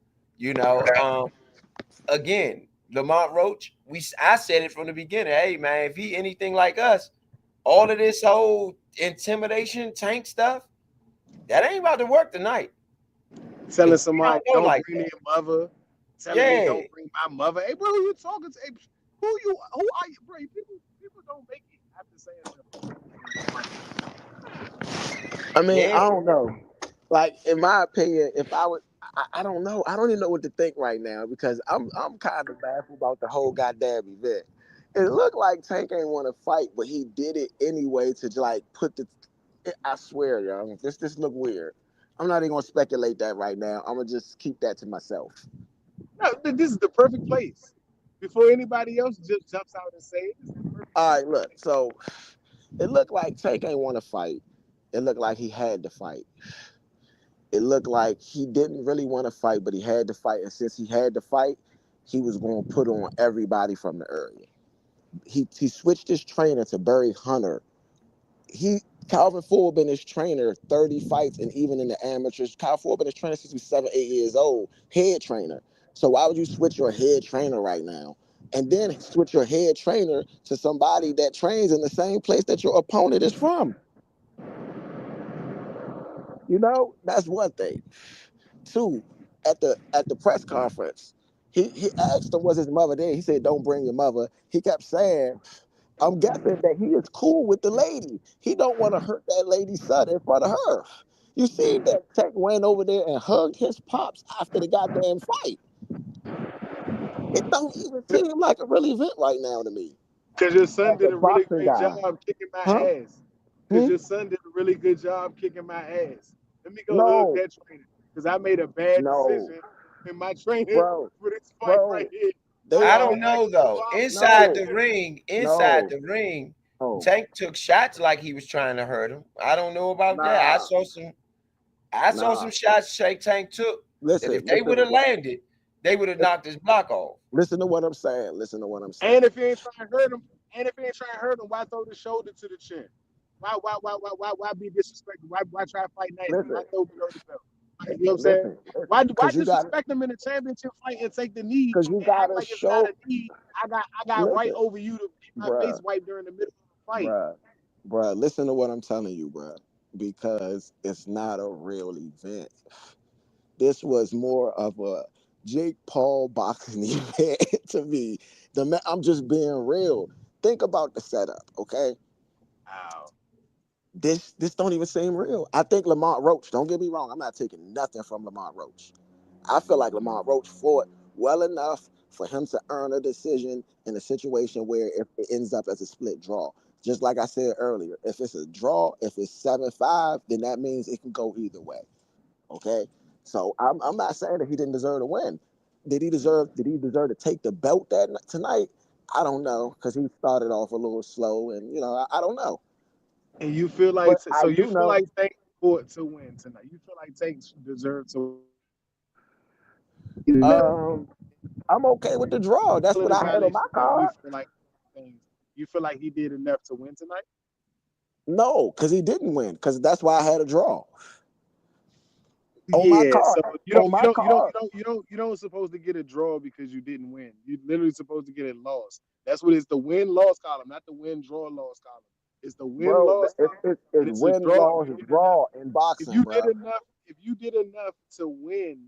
Again, Lamont Roach. I said it from the beginning. Hey man, if he anything like us, all of this whole intimidation Tank stuff, that ain't about to work tonight. Telling somebody don't bring their mother. Telling me don't bring my mother. Hey, bro, who you talking to? Hey, who are you, bro? People don't make it after saying something. I mean, I don't know. Like, in my opinion, if I would, I don't know. I don't even know what to think right now because I'm kind of baffled about the whole goddamn event. It looked like Tank ain't want to fight, but he did it anyway to like put the. I swear, y'all, this look weird. I'm not even gonna speculate that right now. I'm gonna just keep that to myself. No, this is the perfect place. Before anybody else just jumps out and say it. All right, look. So it looked like Tank ain't want to fight. It looked like he had to fight. It looked like he didn't really want to fight, but he had to fight. And since he had to fight, he was going to put on everybody from the area. He switched his trainer to Barry Hunter. Calvin Ford been his trainer 30 fights, and even in the amateurs, Calvin Ford been his trainer since he was 7, 8 years old, head trainer. So why would you switch your head trainer right now? And then switch your head trainer to somebody that trains in the same place that your opponent is from? That's one thing. Two, at the press conference, he asked him, was his mother there? He said, don't bring your mother. He kept saying, I'm guessing that he is cool with the lady. He don't want to hurt that lady's son in front of her. You see that Tank went over there and hugged his pops after the goddamn fight. It don't even seem like a real event right now to me. Because your son As a did a really boxing great guy, job kicking my huh? ass. Because Hmm? your son did a really good job kicking my ass. Let me go hug No, that trainer. Because I made a bad no, decision in my training bro, for this fight right bro. here. They I I got are don't an know extra though. $5. Inside no, the ring, no, no. Tank took shots like he was trying to hurt him. I don't know about that. Nah, I saw nah. some shots Shake Tank took that Listen, if they would have landed, they would have knocked his block off. listen to what I'm saying. Listen to what I'm saying. And if you ain't trying to hurt him, why throw the shoulder to the chin? Why be disrespectful? Why try to fight nasty? Why Listen, throw below the belt? You know what I'm saying? listen. Why Because you got, disrespect them in a championship fight and take the knee because you and act gotta like it's not show. a knee? I got right Listen, over you to get my face bruh, wiped during the middle of the fight. bruh. Listen to what I'm telling you, bruh. Because it's not a real event. This was more of a Jake Paul boxing event to me. I'm just being real. Think about the setup, okay? Wow. This don't even seem real. I think Lamont Roach, don't get me wrong, I'm not taking nothing from Lamont Roach. I feel like Lamont Roach fought well enough for him to earn a decision in a situation where if it ends up as a split draw. Just like I said earlier, if it's a draw, if it's 7-5, then that means it can go either way. Okay? So I'm not saying that he didn't deserve to win. Did he deserve to take the belt tonight? I don't know, because he started off a little slow, and I don't know. And you feel like But I you do feel know. like Tank fought to win tonight. You feel like Tank deserved to win. I'm okay with the draw. That's what The I had on violation my that we card. feel like things. You feel like he did enough to win tonight? No, because he didn't win. Because that's why I had a draw on my Yeah, card. so On my card. you don't supposed to get a draw because you didn't win. You literally supposed to get a loss. That's what it's the win loss column, not the win draw loss column. It's the win Bro, loss column, it's and it's a win, draw loss, if you did enough. draw in boxing, bro. If you did enough to win,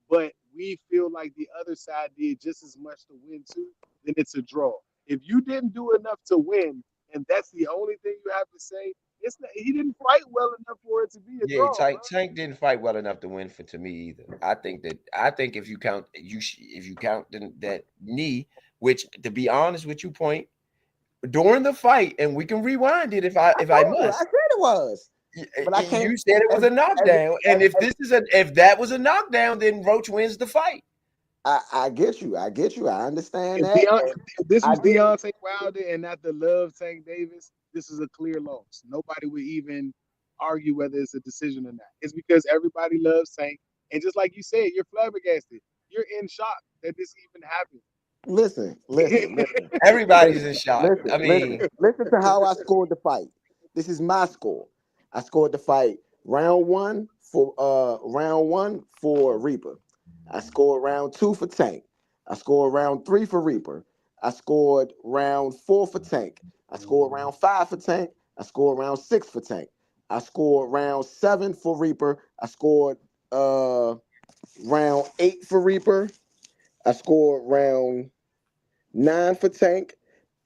but we feel like the other side did just as much to win too, then it's a draw. If you didn't do enough to win, and that's the only thing you have to say, it's not, he didn't fight well enough for it to be a Yeah, draw, bro. Tank didn't fight well enough to win to me either. I think if you count that knee, which to be honest with you, Point during the fight, and we can rewind it if I I must. said it was. But I can't. You said it was a knockdown, and if that was a knockdown, then Roach wins the fight. I get you. I understand If, that. if this I was did. Deontay Wilder and not the love Tank Davis, this is a clear loss. Nobody would even argue whether it's a decision or not. It's because everybody loves Tank. And just like you said, you're flabbergasted. You're in shock that this even happened. Listen. Everybody's in shock. I mean, Listen to how I scored the fight. This is my score. I scored the fight round one for Reaper. I scored round 2 for Tank. I scored round 3 for Reaper. I scored round 4 for Tank. I scored round 5 for Tank. I scored round 6 for Tank. I scored round 7 for Reaper. I scored round 8 for Reaper. I scored round 9 for Tank.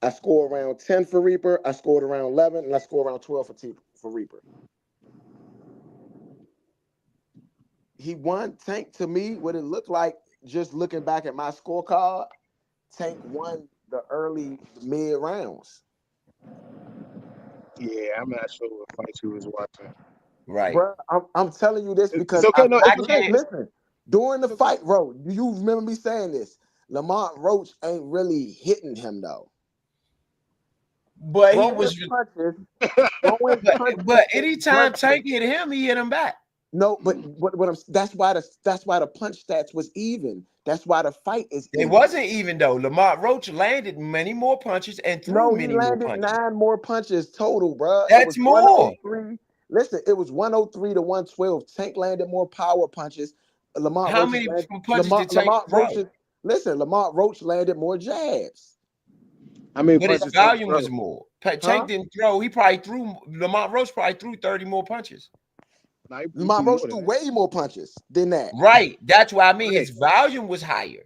I scored around 10 for Reaper. I scored around 11, and I scored around 12 for Reaper. He won. Tank, to me, what it looked like, just looking back at my scorecard, Tank won the early mid rounds. Yeah, I'm not sure what fight you was watching. right. Bro, I'm telling you this because it's okay. No, it's okay. Listen, during the fight, bro, you remember me saying this. Lamont Roach ain't really hitting him, though. But he was. Throwing punches. But anytime Tank hit him, he hit him back. No, but that's why the punch stats was even. That's why the fight is even. It wasn't even though. Lamont Roach landed many more punches and threw many more punches. He landed 9 more punches total, bro. That's more. Listen, it was 103 to 112. Tank landed more power punches. How many punches did Tank throw? Lamont Roach landed more jabs. I mean, but his volume was more. Tank didn't throw. Lamont Roach probably threw 30 more punches. Lamont Roach threw way more punches than that. Right. That's what I mean. His volume was higher.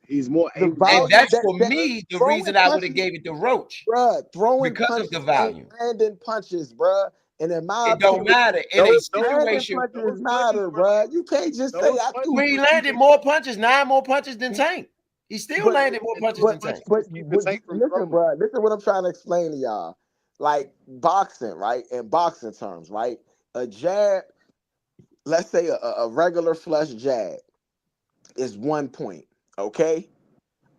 He's more The able. value And that's that for me the throwing reason I would punches, have gave it to Roach bruh, throwing because of punches the ain't value. landing punches, bruh. And in my It don't opinion, matter in a landing situation. punches matter, bruh. You can't just say those I punches threw. When he landed more punches, 9 more punches than Tank. He still But landed more punches than Tank. keeping Tank from listen, throwing. bro. Listen, what I'm trying to explain to y'all. Like boxing, right? In boxing terms, right? A jab, let's say a regular flush jab is 1 point. Okay,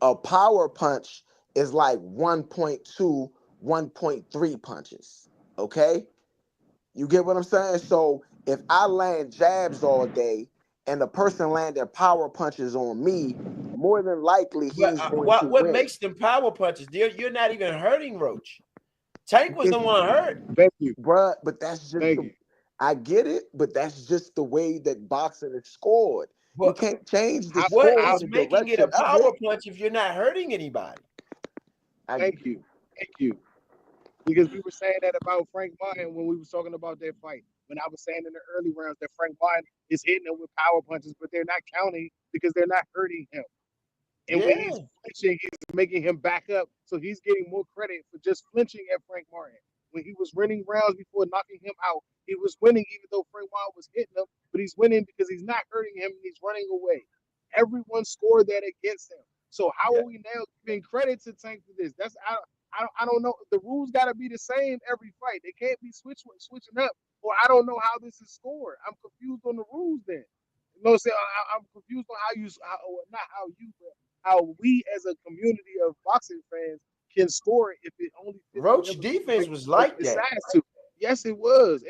a power punch is like 1.2, 1.3 punches. Okay, you get what I'm saying? So if I land jabs all day and the person landed power punches on me, more than likely But he's going to what win. makes them power punches? You're not even hurting Roach. Tank was the one hurt. Thank you. Bruh, but that's just Thank you. I get it, but that's just the way that boxing is scored. You But can't change the what score or is the making it a direction of power it. punch if you're not hurting anybody? Thank you. Thank you. Because we were saying that about Frank Martin when we was talking about that fight. When I was saying in the early rounds that Frank Martin is hitting him with power punches, but they're not counting because they're not hurting him. And when he's flinching, he's making him back up. So he's getting more credit for just flinching at Frank Martin. When he was winning rounds before knocking him out, he was winning even though Frank Martin was hitting him, but he's winning because he's not hurting him and he's running away. Everyone scored that against him. So how are we now giving credit to Tank for this? That's I don't know. The rules got to be the same every fight. They can't be switching up, or I don't know how this is scored. I'm confused on the rules then. You know what I'm saying? I'm confused on not how you, but how we as a community of boxing fans can score it if it only fits Roach defense was like that. decides to. Yes, it was.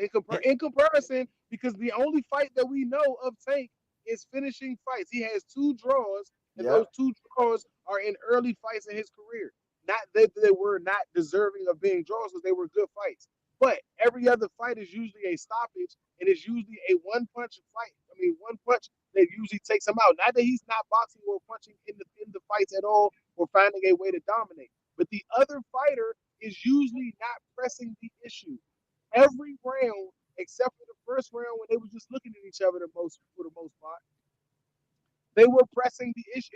In comparison, because the only fight that we know of Tank is finishing fights. He has 2 draws, and those 2 draws are in early fights in his career. Not that they were not deserving of being draws because they were good fights. But every other fight is usually a stoppage, and it's usually a one-punch fight. I mean, one punch that usually takes him out. Not that he's not boxing or punching in the fights at all or finding a way to dominate. But the other fighter is usually not pressing the issue. Every round, except for the first round when they were just looking at each other for the most part, they were pressing the issue.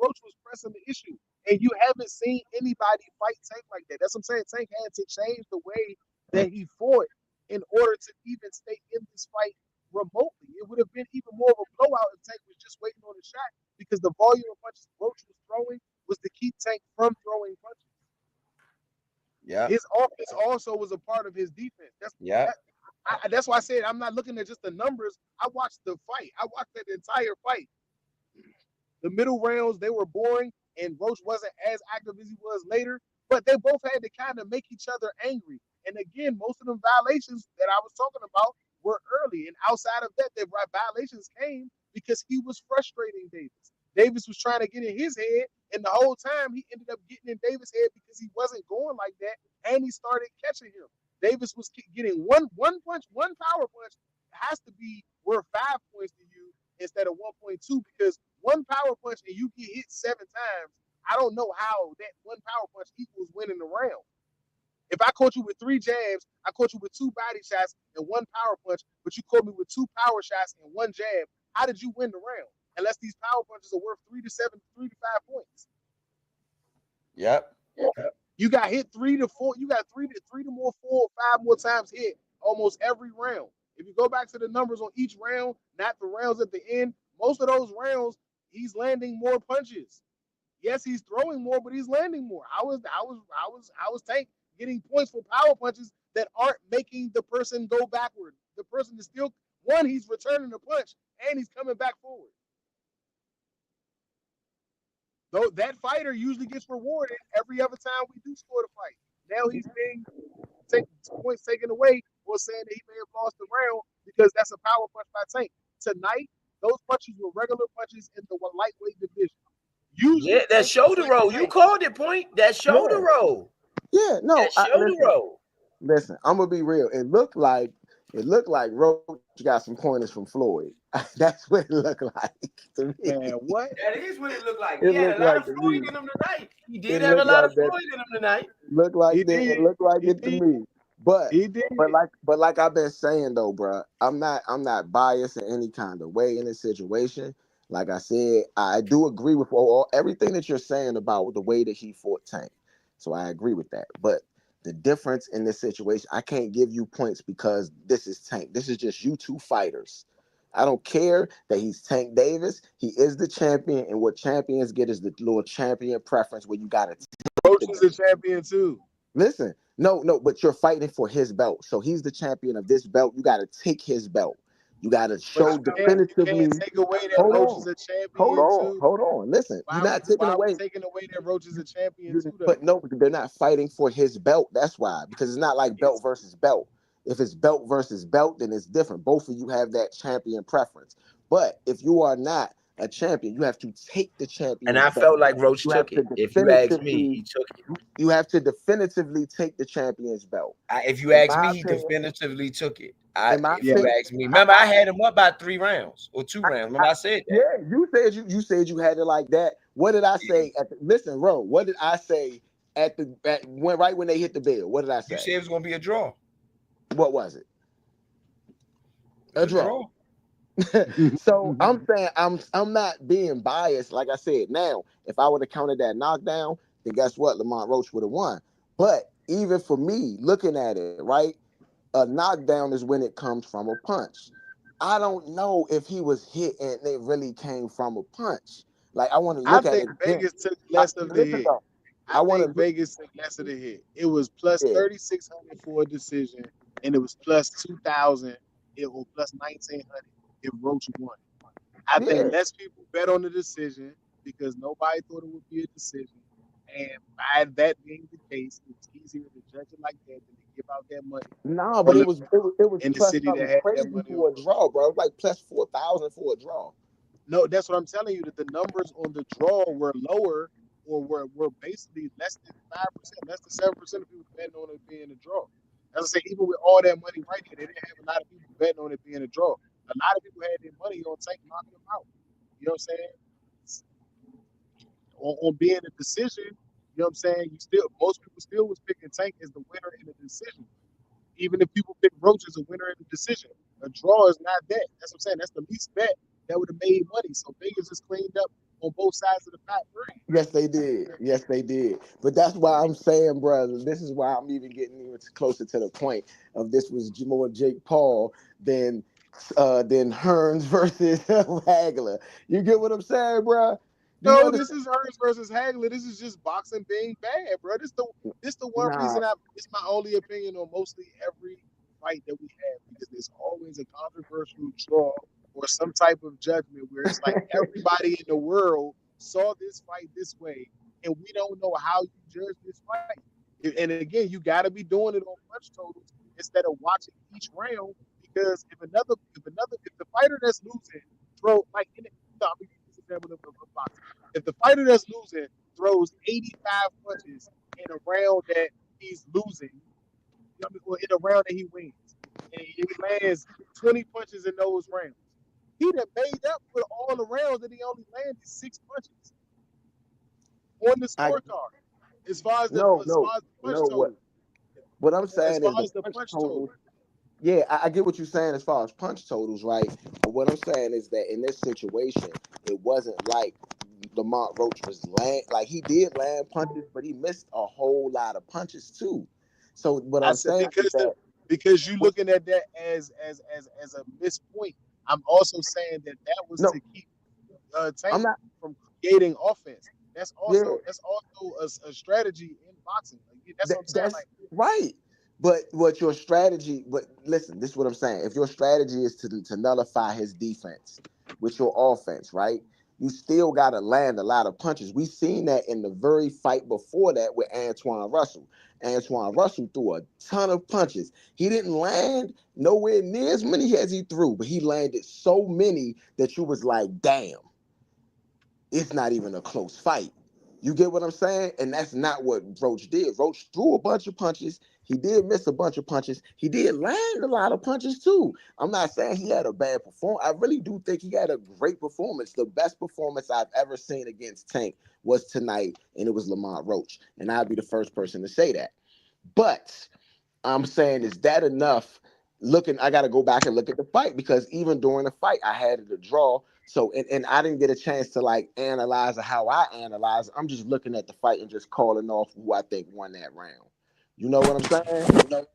Roach was pressing the issue. And you haven't seen anybody fight Tank like that. That's what I'm saying. Tank had to change the way that he fought in order to even stay in this fight remotely. It would have been even more of a blowout if Tank was just waiting on a shot because the volume of punches Roach was throwing was to keep Tank from throwing punches. Yeah. His offense also was a part of his defense. That's why I said I'm not looking at just the numbers. I watched the fight. I watched that entire fight. The middle rounds, they were boring, and Roach wasn't as active as he was later, but they both had to kind of make each other angry. And again, most of the violations that I was talking about were early. And outside of that, the violations came because he was frustrating Davis. Davis was trying to get in his head, and the whole time he ended up getting in Davis' head because he wasn't going like that, and he started catching him. Davis was getting one punch, one power punch has to be worth 5 points to you instead of 1.2 because one power punch and you get hit 7 times. I don't know how that one power punch equals winning the round. If I caught you with 3 jabs, I caught you with 2 body shots and 1 power punch, but you caught me with 2 power shots and 1 jab, how did you win the round? Unless these power punches are worth 3 to 5 points. Yep. You got hit 3 to 4. You got 3 to more 4 or 5 more times hit almost every round. If you go back to the numbers on each round, not the rounds at the end, most of those rounds he's landing more punches. Yes, he's throwing more, but he's landing more. How was Tank getting points for power punches that aren't making the person go backward? The person is still he's returning the punch and he's coming back forward. Though that fighter usually gets rewarded every other time we do score the fight. Now he's being points taken away or saying that he may have lost the round because that's a power punch by Tank. Tonight, those punches were regular punches in the lightweight division. Usually, that shoulder roll. You called it, Point. That shoulder roll. Yeah, no. That shoulder roll. Listen, I'm gonna be real. It looked like Roach got some pointers from Floyd. That's what it looked like to me. Man, what? That is what it looked like. He had a lot of Floyd in him tonight. He did have a lot of Floyd in him tonight. Looked like that. It looked like it to me. But he did. But like I've been saying though, bro, I'm not biased in any kind of way in this situation. Like I said, I do agree with everything that you're saying about the way that he fought Tank. So I agree with that. But the difference in this situation, I can't give you points because this is Tank. This is just you two fighters. I don't care that he's Tank Davis. He is the champion, and what champions get is the little champion preference where you got to. Roach is a champion too. Listen, no, but you're fighting for his belt. So he's the champion of this belt. You got to take his belt. You got to show definitively. You can't take away that Roach is a champion too. Hold on. Listen, you're not taking away. Taking away that Roach is a champion too. Though? But no, they're not fighting for his belt. That's why, because it's not like belt versus belt. If it's belt versus belt, then it's different. Both of you have that champion preference. But if you are not a champion, you have to take the champion. And I felt like Roach took it. If you ask me, he took it. You have to definitively take the champion's belt. If you ask me, he definitively took it. If you ask me, remember I had him up by 3 rounds or 2 rounds. Remember I said that. Yeah, you said you had it like that. What did I say? Listen, Ro, what did I say right when they hit the bell? What did I say? You said it was going to be a draw. What was it? A draw. So I'm saying I'm not being biased. Like I said, now if I would have counted that knockdown, then guess what? Lamont Roach would have won. But even for me, looking at it, right, a knockdown is when it comes from a punch. I don't know if he was hit and it really came from a punch. Like I want to look at it. I think Vegas took less of the hit. I think Vegas took less of the hit. It was plus 3,600 for a decision, and it was plus 2,000. It was plus 1,900 if Roach won. I think less people bet on the decision because nobody thought it would be a decision. And by that being the case, it's easier to judge it like that than to give out that money. No, but it was in the city that had crazy that money for a draw, bro. It was like plus 4,000 for a draw. No, that's what I'm telling you. That the numbers on the draw were lower, or were basically less than 5%, less than 7% of people betting on it being a draw. As I say, even with all that money right there, they didn't have a lot of people betting on it being a draw. A lot of people had their money on Tank knocking him out. You know what I'm saying? On being a decision, you know what I'm saying? Most people still was picking Tank as the winner in the decision. Even if people pick Roach as a winner in the decision, a draw is not that. That's what I'm saying. That's the least bet that would have made money. So Vegas just cleaned up on both sides of the pot. Yes, they did. Yes, they did. But that's why I'm saying, brother, this is why I'm even getting even closer to the point of this was more Jake Paul than Hearns versus Hagler. You get what I'm saying, bro? No, this is Hearns versus Hagler. This is just boxing being bad, bro. This the one reason it's my only opinion on mostly every fight that we have, because there's always a controversial draw or some type of judgment where it's like everybody in the world saw this fight this way, and we don't know how you judge this fight. And again, you got to be doing it on punch totals instead of watching each round, because if the fighter that's losing if the fighter that's losing throws 85 punches in a round that he's losing, or in a round that he wins, and he lands 20 punches in those rounds, he done made up for all the rounds that he only landed 6 punches on the scorecard. As far as the punch total. What I'm saying is the punch total. Yeah, I get what you're saying as far as punch totals, right? But what I'm saying is that in this situation, it wasn't like Lamont Roach was he did land punches, but he missed a whole lot of punches too. So what I'm saying is that because you looking at that as a missed point, I'm also saying that was to keep Tank from creating offense. That's also a strategy in boxing. That's what I'm saying. Right. But your strategy, listen, this is what I'm saying. If your strategy is to nullify his defense with your offense, right? You still got to land a lot of punches. We seen that in the very fight before that with Antuanne Russell. Antuanne Russell threw a ton of punches. He didn't land nowhere near as many as he threw, but he landed so many that you was like, damn, it's not even a close fight. You get what I'm saying? And that's not what Roach did. Roach threw a bunch of punches. He did miss a bunch of punches. He did land a lot of punches too. I'm not saying he had a bad performance. I really do think he had a great performance. The best performance I've ever seen against Tank was tonight, and it was Lamont Roach. And I'd be the first person to say that. But I'm saying, is that enough? I got to go back and look at the fight, because even during the fight, I had it a draw So, and I didn't get a chance to like analyze how I analyze it. I'm just looking at the fight and just calling off who I think won that round. You know what I'm saying?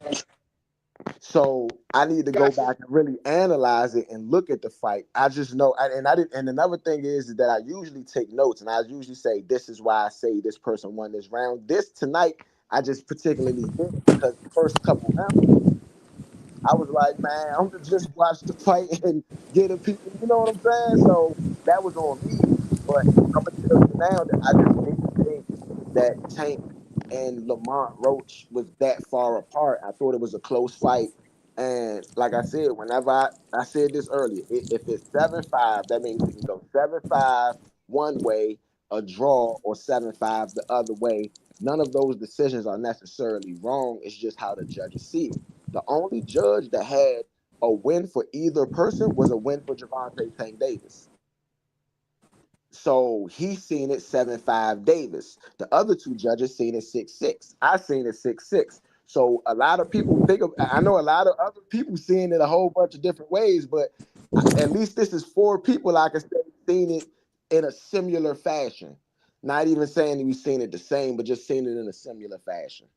So I need to go Gotcha. back and really analyze it and look at the fight. I just know, and I didn't. And another thing is that I usually take notes, and I usually say, "This is why I say this person won this round." This tonight, I just particularly did because the first couple rounds, I was like, man, I'm gonna just watch the fight and get a people. You know what I'm saying? So that was on me. But I'm gonna tell you now that I just didn't think that Tank and Lamont Roach was that far apart. I thought it was a close fight. And like I said, whenever I said this earlier, if it's 7-5, that means it can go 7-5 one way, a draw, or 7-5 the other way. None of those decisions are necessarily wrong. It's just how the judges see it. The only judge that had a win for either person was a win for Gervonta Tank Davis. So he's seen it 7-5 Davis. The other two judges seen it 6-6. I seen it 6-6. So a lot of people think of, I know a lot of other people seeing it a whole bunch of different ways, but at least this is 4 people I can say seen it in a similar fashion. Not even saying that we've seen it the same, but just seen it in a similar fashion.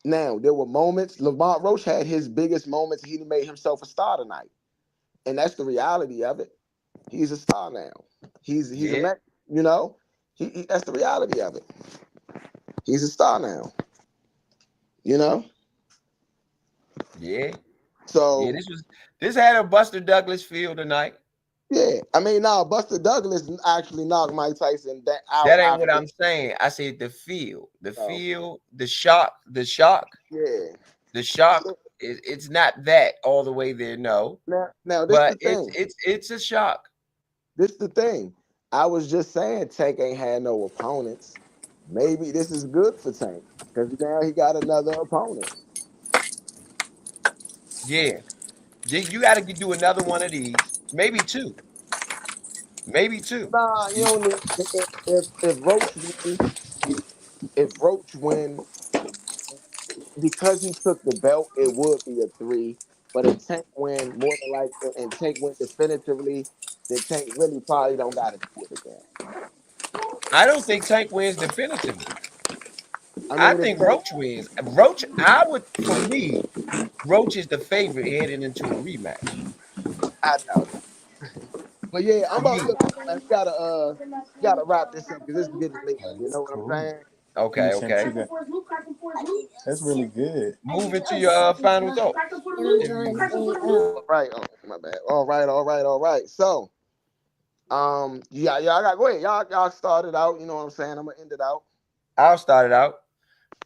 Now, there were moments, Lamont Roach had his biggest moments. He made himself a star tonight. And that's the reality of it. He's a star now. He's a man, you know? That's the reality of it. He's a star now. You know? Yeah. So Yeah, this had a Buster Douglas feel tonight. yeah. I mean, now Buster Douglas actually knocked Mike Tyson out That ain't what after. I'm saying. I said the feel, Oh, the shock, yeah. the shock. It's not that all the way there, no, Now this but the thing. it's a shock. This the thing. I was just saying Tank ain't had no opponents. Maybe this is good for Tank because now he got another opponent. Yeah, you got to do another one of these, maybe two, maybe two. Nah, you don't need if Roach win because he took the belt, it would be a 3. But if Tank win more than like and Tank win definitively, then Tank really probably don't got to do it again. I don't think Tank wins definitively. I I mean, if think Tank, Roach wins. Roach, I would, for me, Roach is the favorite heading into a rematch. I doubt it. But yeah, I'm For about me, look, man, we gotta wrap this up because it's getting late. You know what I'm Cool. saying? okay, okay. That's really good. Move into your final thoughts. If you All right, oh, my bad. All right. So, yeah, y'all got go ahead. Y'all started out. You know what I'm saying? I'm gonna end it out. I'll start it out.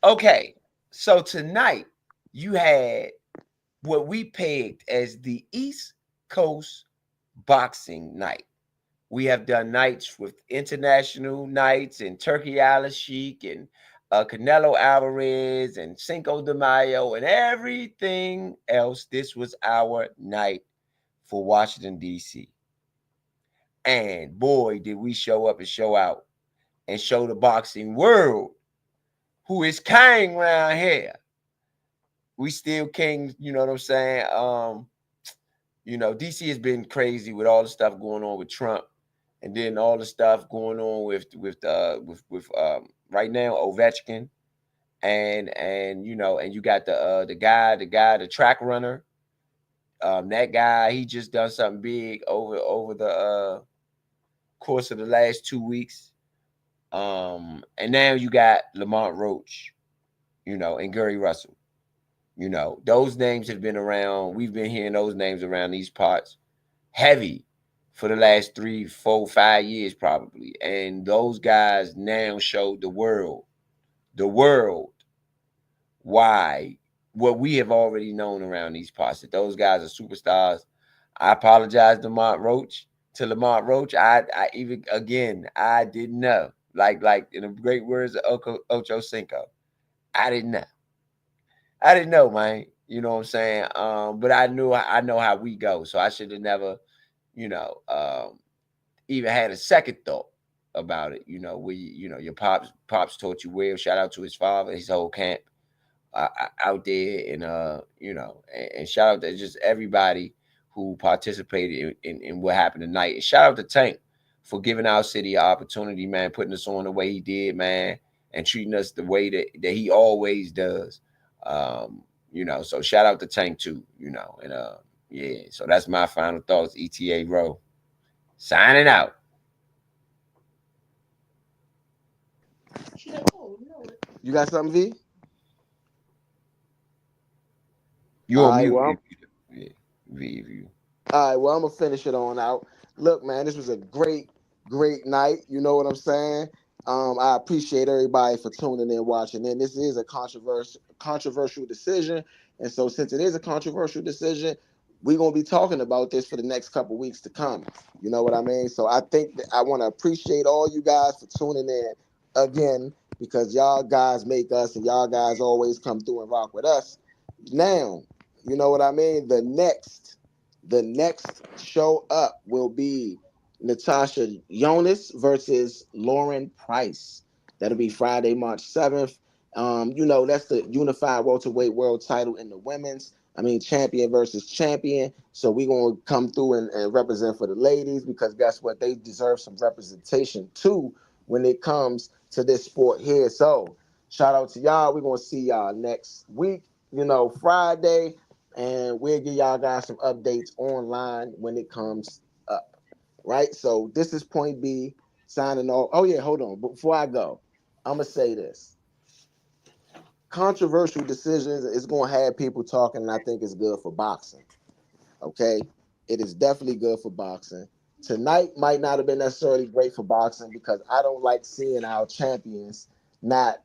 Okay, so tonight you had what we pegged as the East Coast boxing night. We have done nights with international nights and Turkey Al Sheik and Canelo Alvarez and Cinco de Mayo and everything else. This was our night for Washington, D.C. And boy, did we show up and show out and show the boxing world who is king around here. We still kings, you know what I'm saying? DC has been crazy with all the stuff going on with Trump, and then all the stuff going on with right now Ovechkin, and you got the track runner, that guy. He just done something big over the course of the last 2 weeks. And now you got Lamont Roach, and Gary Russell. Those names have been around. We've been hearing those names around these parts heavy for the last 3, 4, 5 years, probably. And those guys now show the world why what we have already known around these parts, that those guys are superstars. I apologize to Lamont Roach. I even again I didn't know. Like in the great words of Ocho Cinco, I didn't know. I didn't know, man. You know what I'm saying? But I know how we go. So I should have never, you know, um, even had a second thought about it. Your pops taught you well. Shout out to his father, his whole camp out there, and and shout out to just everybody who participated in what happened tonight. And shout out to Tank for giving our city an opportunity, man, putting us on the way he did, man, and treating us the way that he always does. You know, so shout out to Tank too, you know, and yeah, so that's my final thoughts. ETA Row signing out. You got something, V? You on mute. Well, V. All right, well, I'm gonna finish it on out. Look, man, this was a great night. You know what I'm saying? I appreciate everybody for tuning in, watching in. This is a controversial decision, and so since it is a controversial decision, we're gonna be talking about this for the next couple weeks to come. You know what I mean? So I think that I want to appreciate all you guys for tuning in again, because y'all guys make us, and y'all guys always come through and rock with us. Now, you know what I mean? The next show up will be Natasha Jonas versus Lauren Price. That'll be Friday, March 7th. You know, that's the unified welterweight world title in the women's. I mean, champion versus champion. So we're going to come through and represent for the ladies, because guess what? They deserve some representation too when it comes to this sport here. So shout out to y'all. We're going to see y'all next week, you know, Friday. And we'll give y'all guys some updates online when it comes up, right? So this is Point B signing off. Oh, yeah, hold on. Before I go, I'm going to say this. Controversial decisions is going to have people talking, and I think it's good for boxing, okay? It is definitely good for boxing. Tonight might not have been necessarily great for boxing, because I don't like seeing our champions not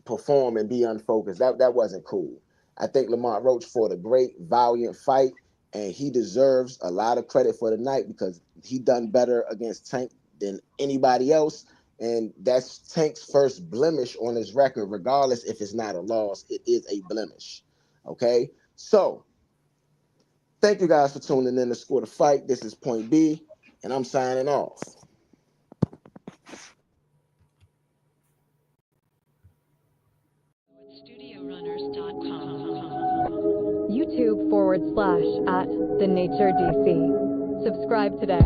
perform and be unfocused. That wasn't cool. I think Lamont Roach fought a great, valiant fight, and he deserves a lot of credit for the night, because he done better against Tank than anybody else, and that's Tank's first blemish on his record. Regardless if it's not a loss, it is a blemish. Okay? So, thank you guys for tuning in to Score the Fight. This is Point B, and I'm signing off. YouTube/@TheNatureDC. Subscribe today.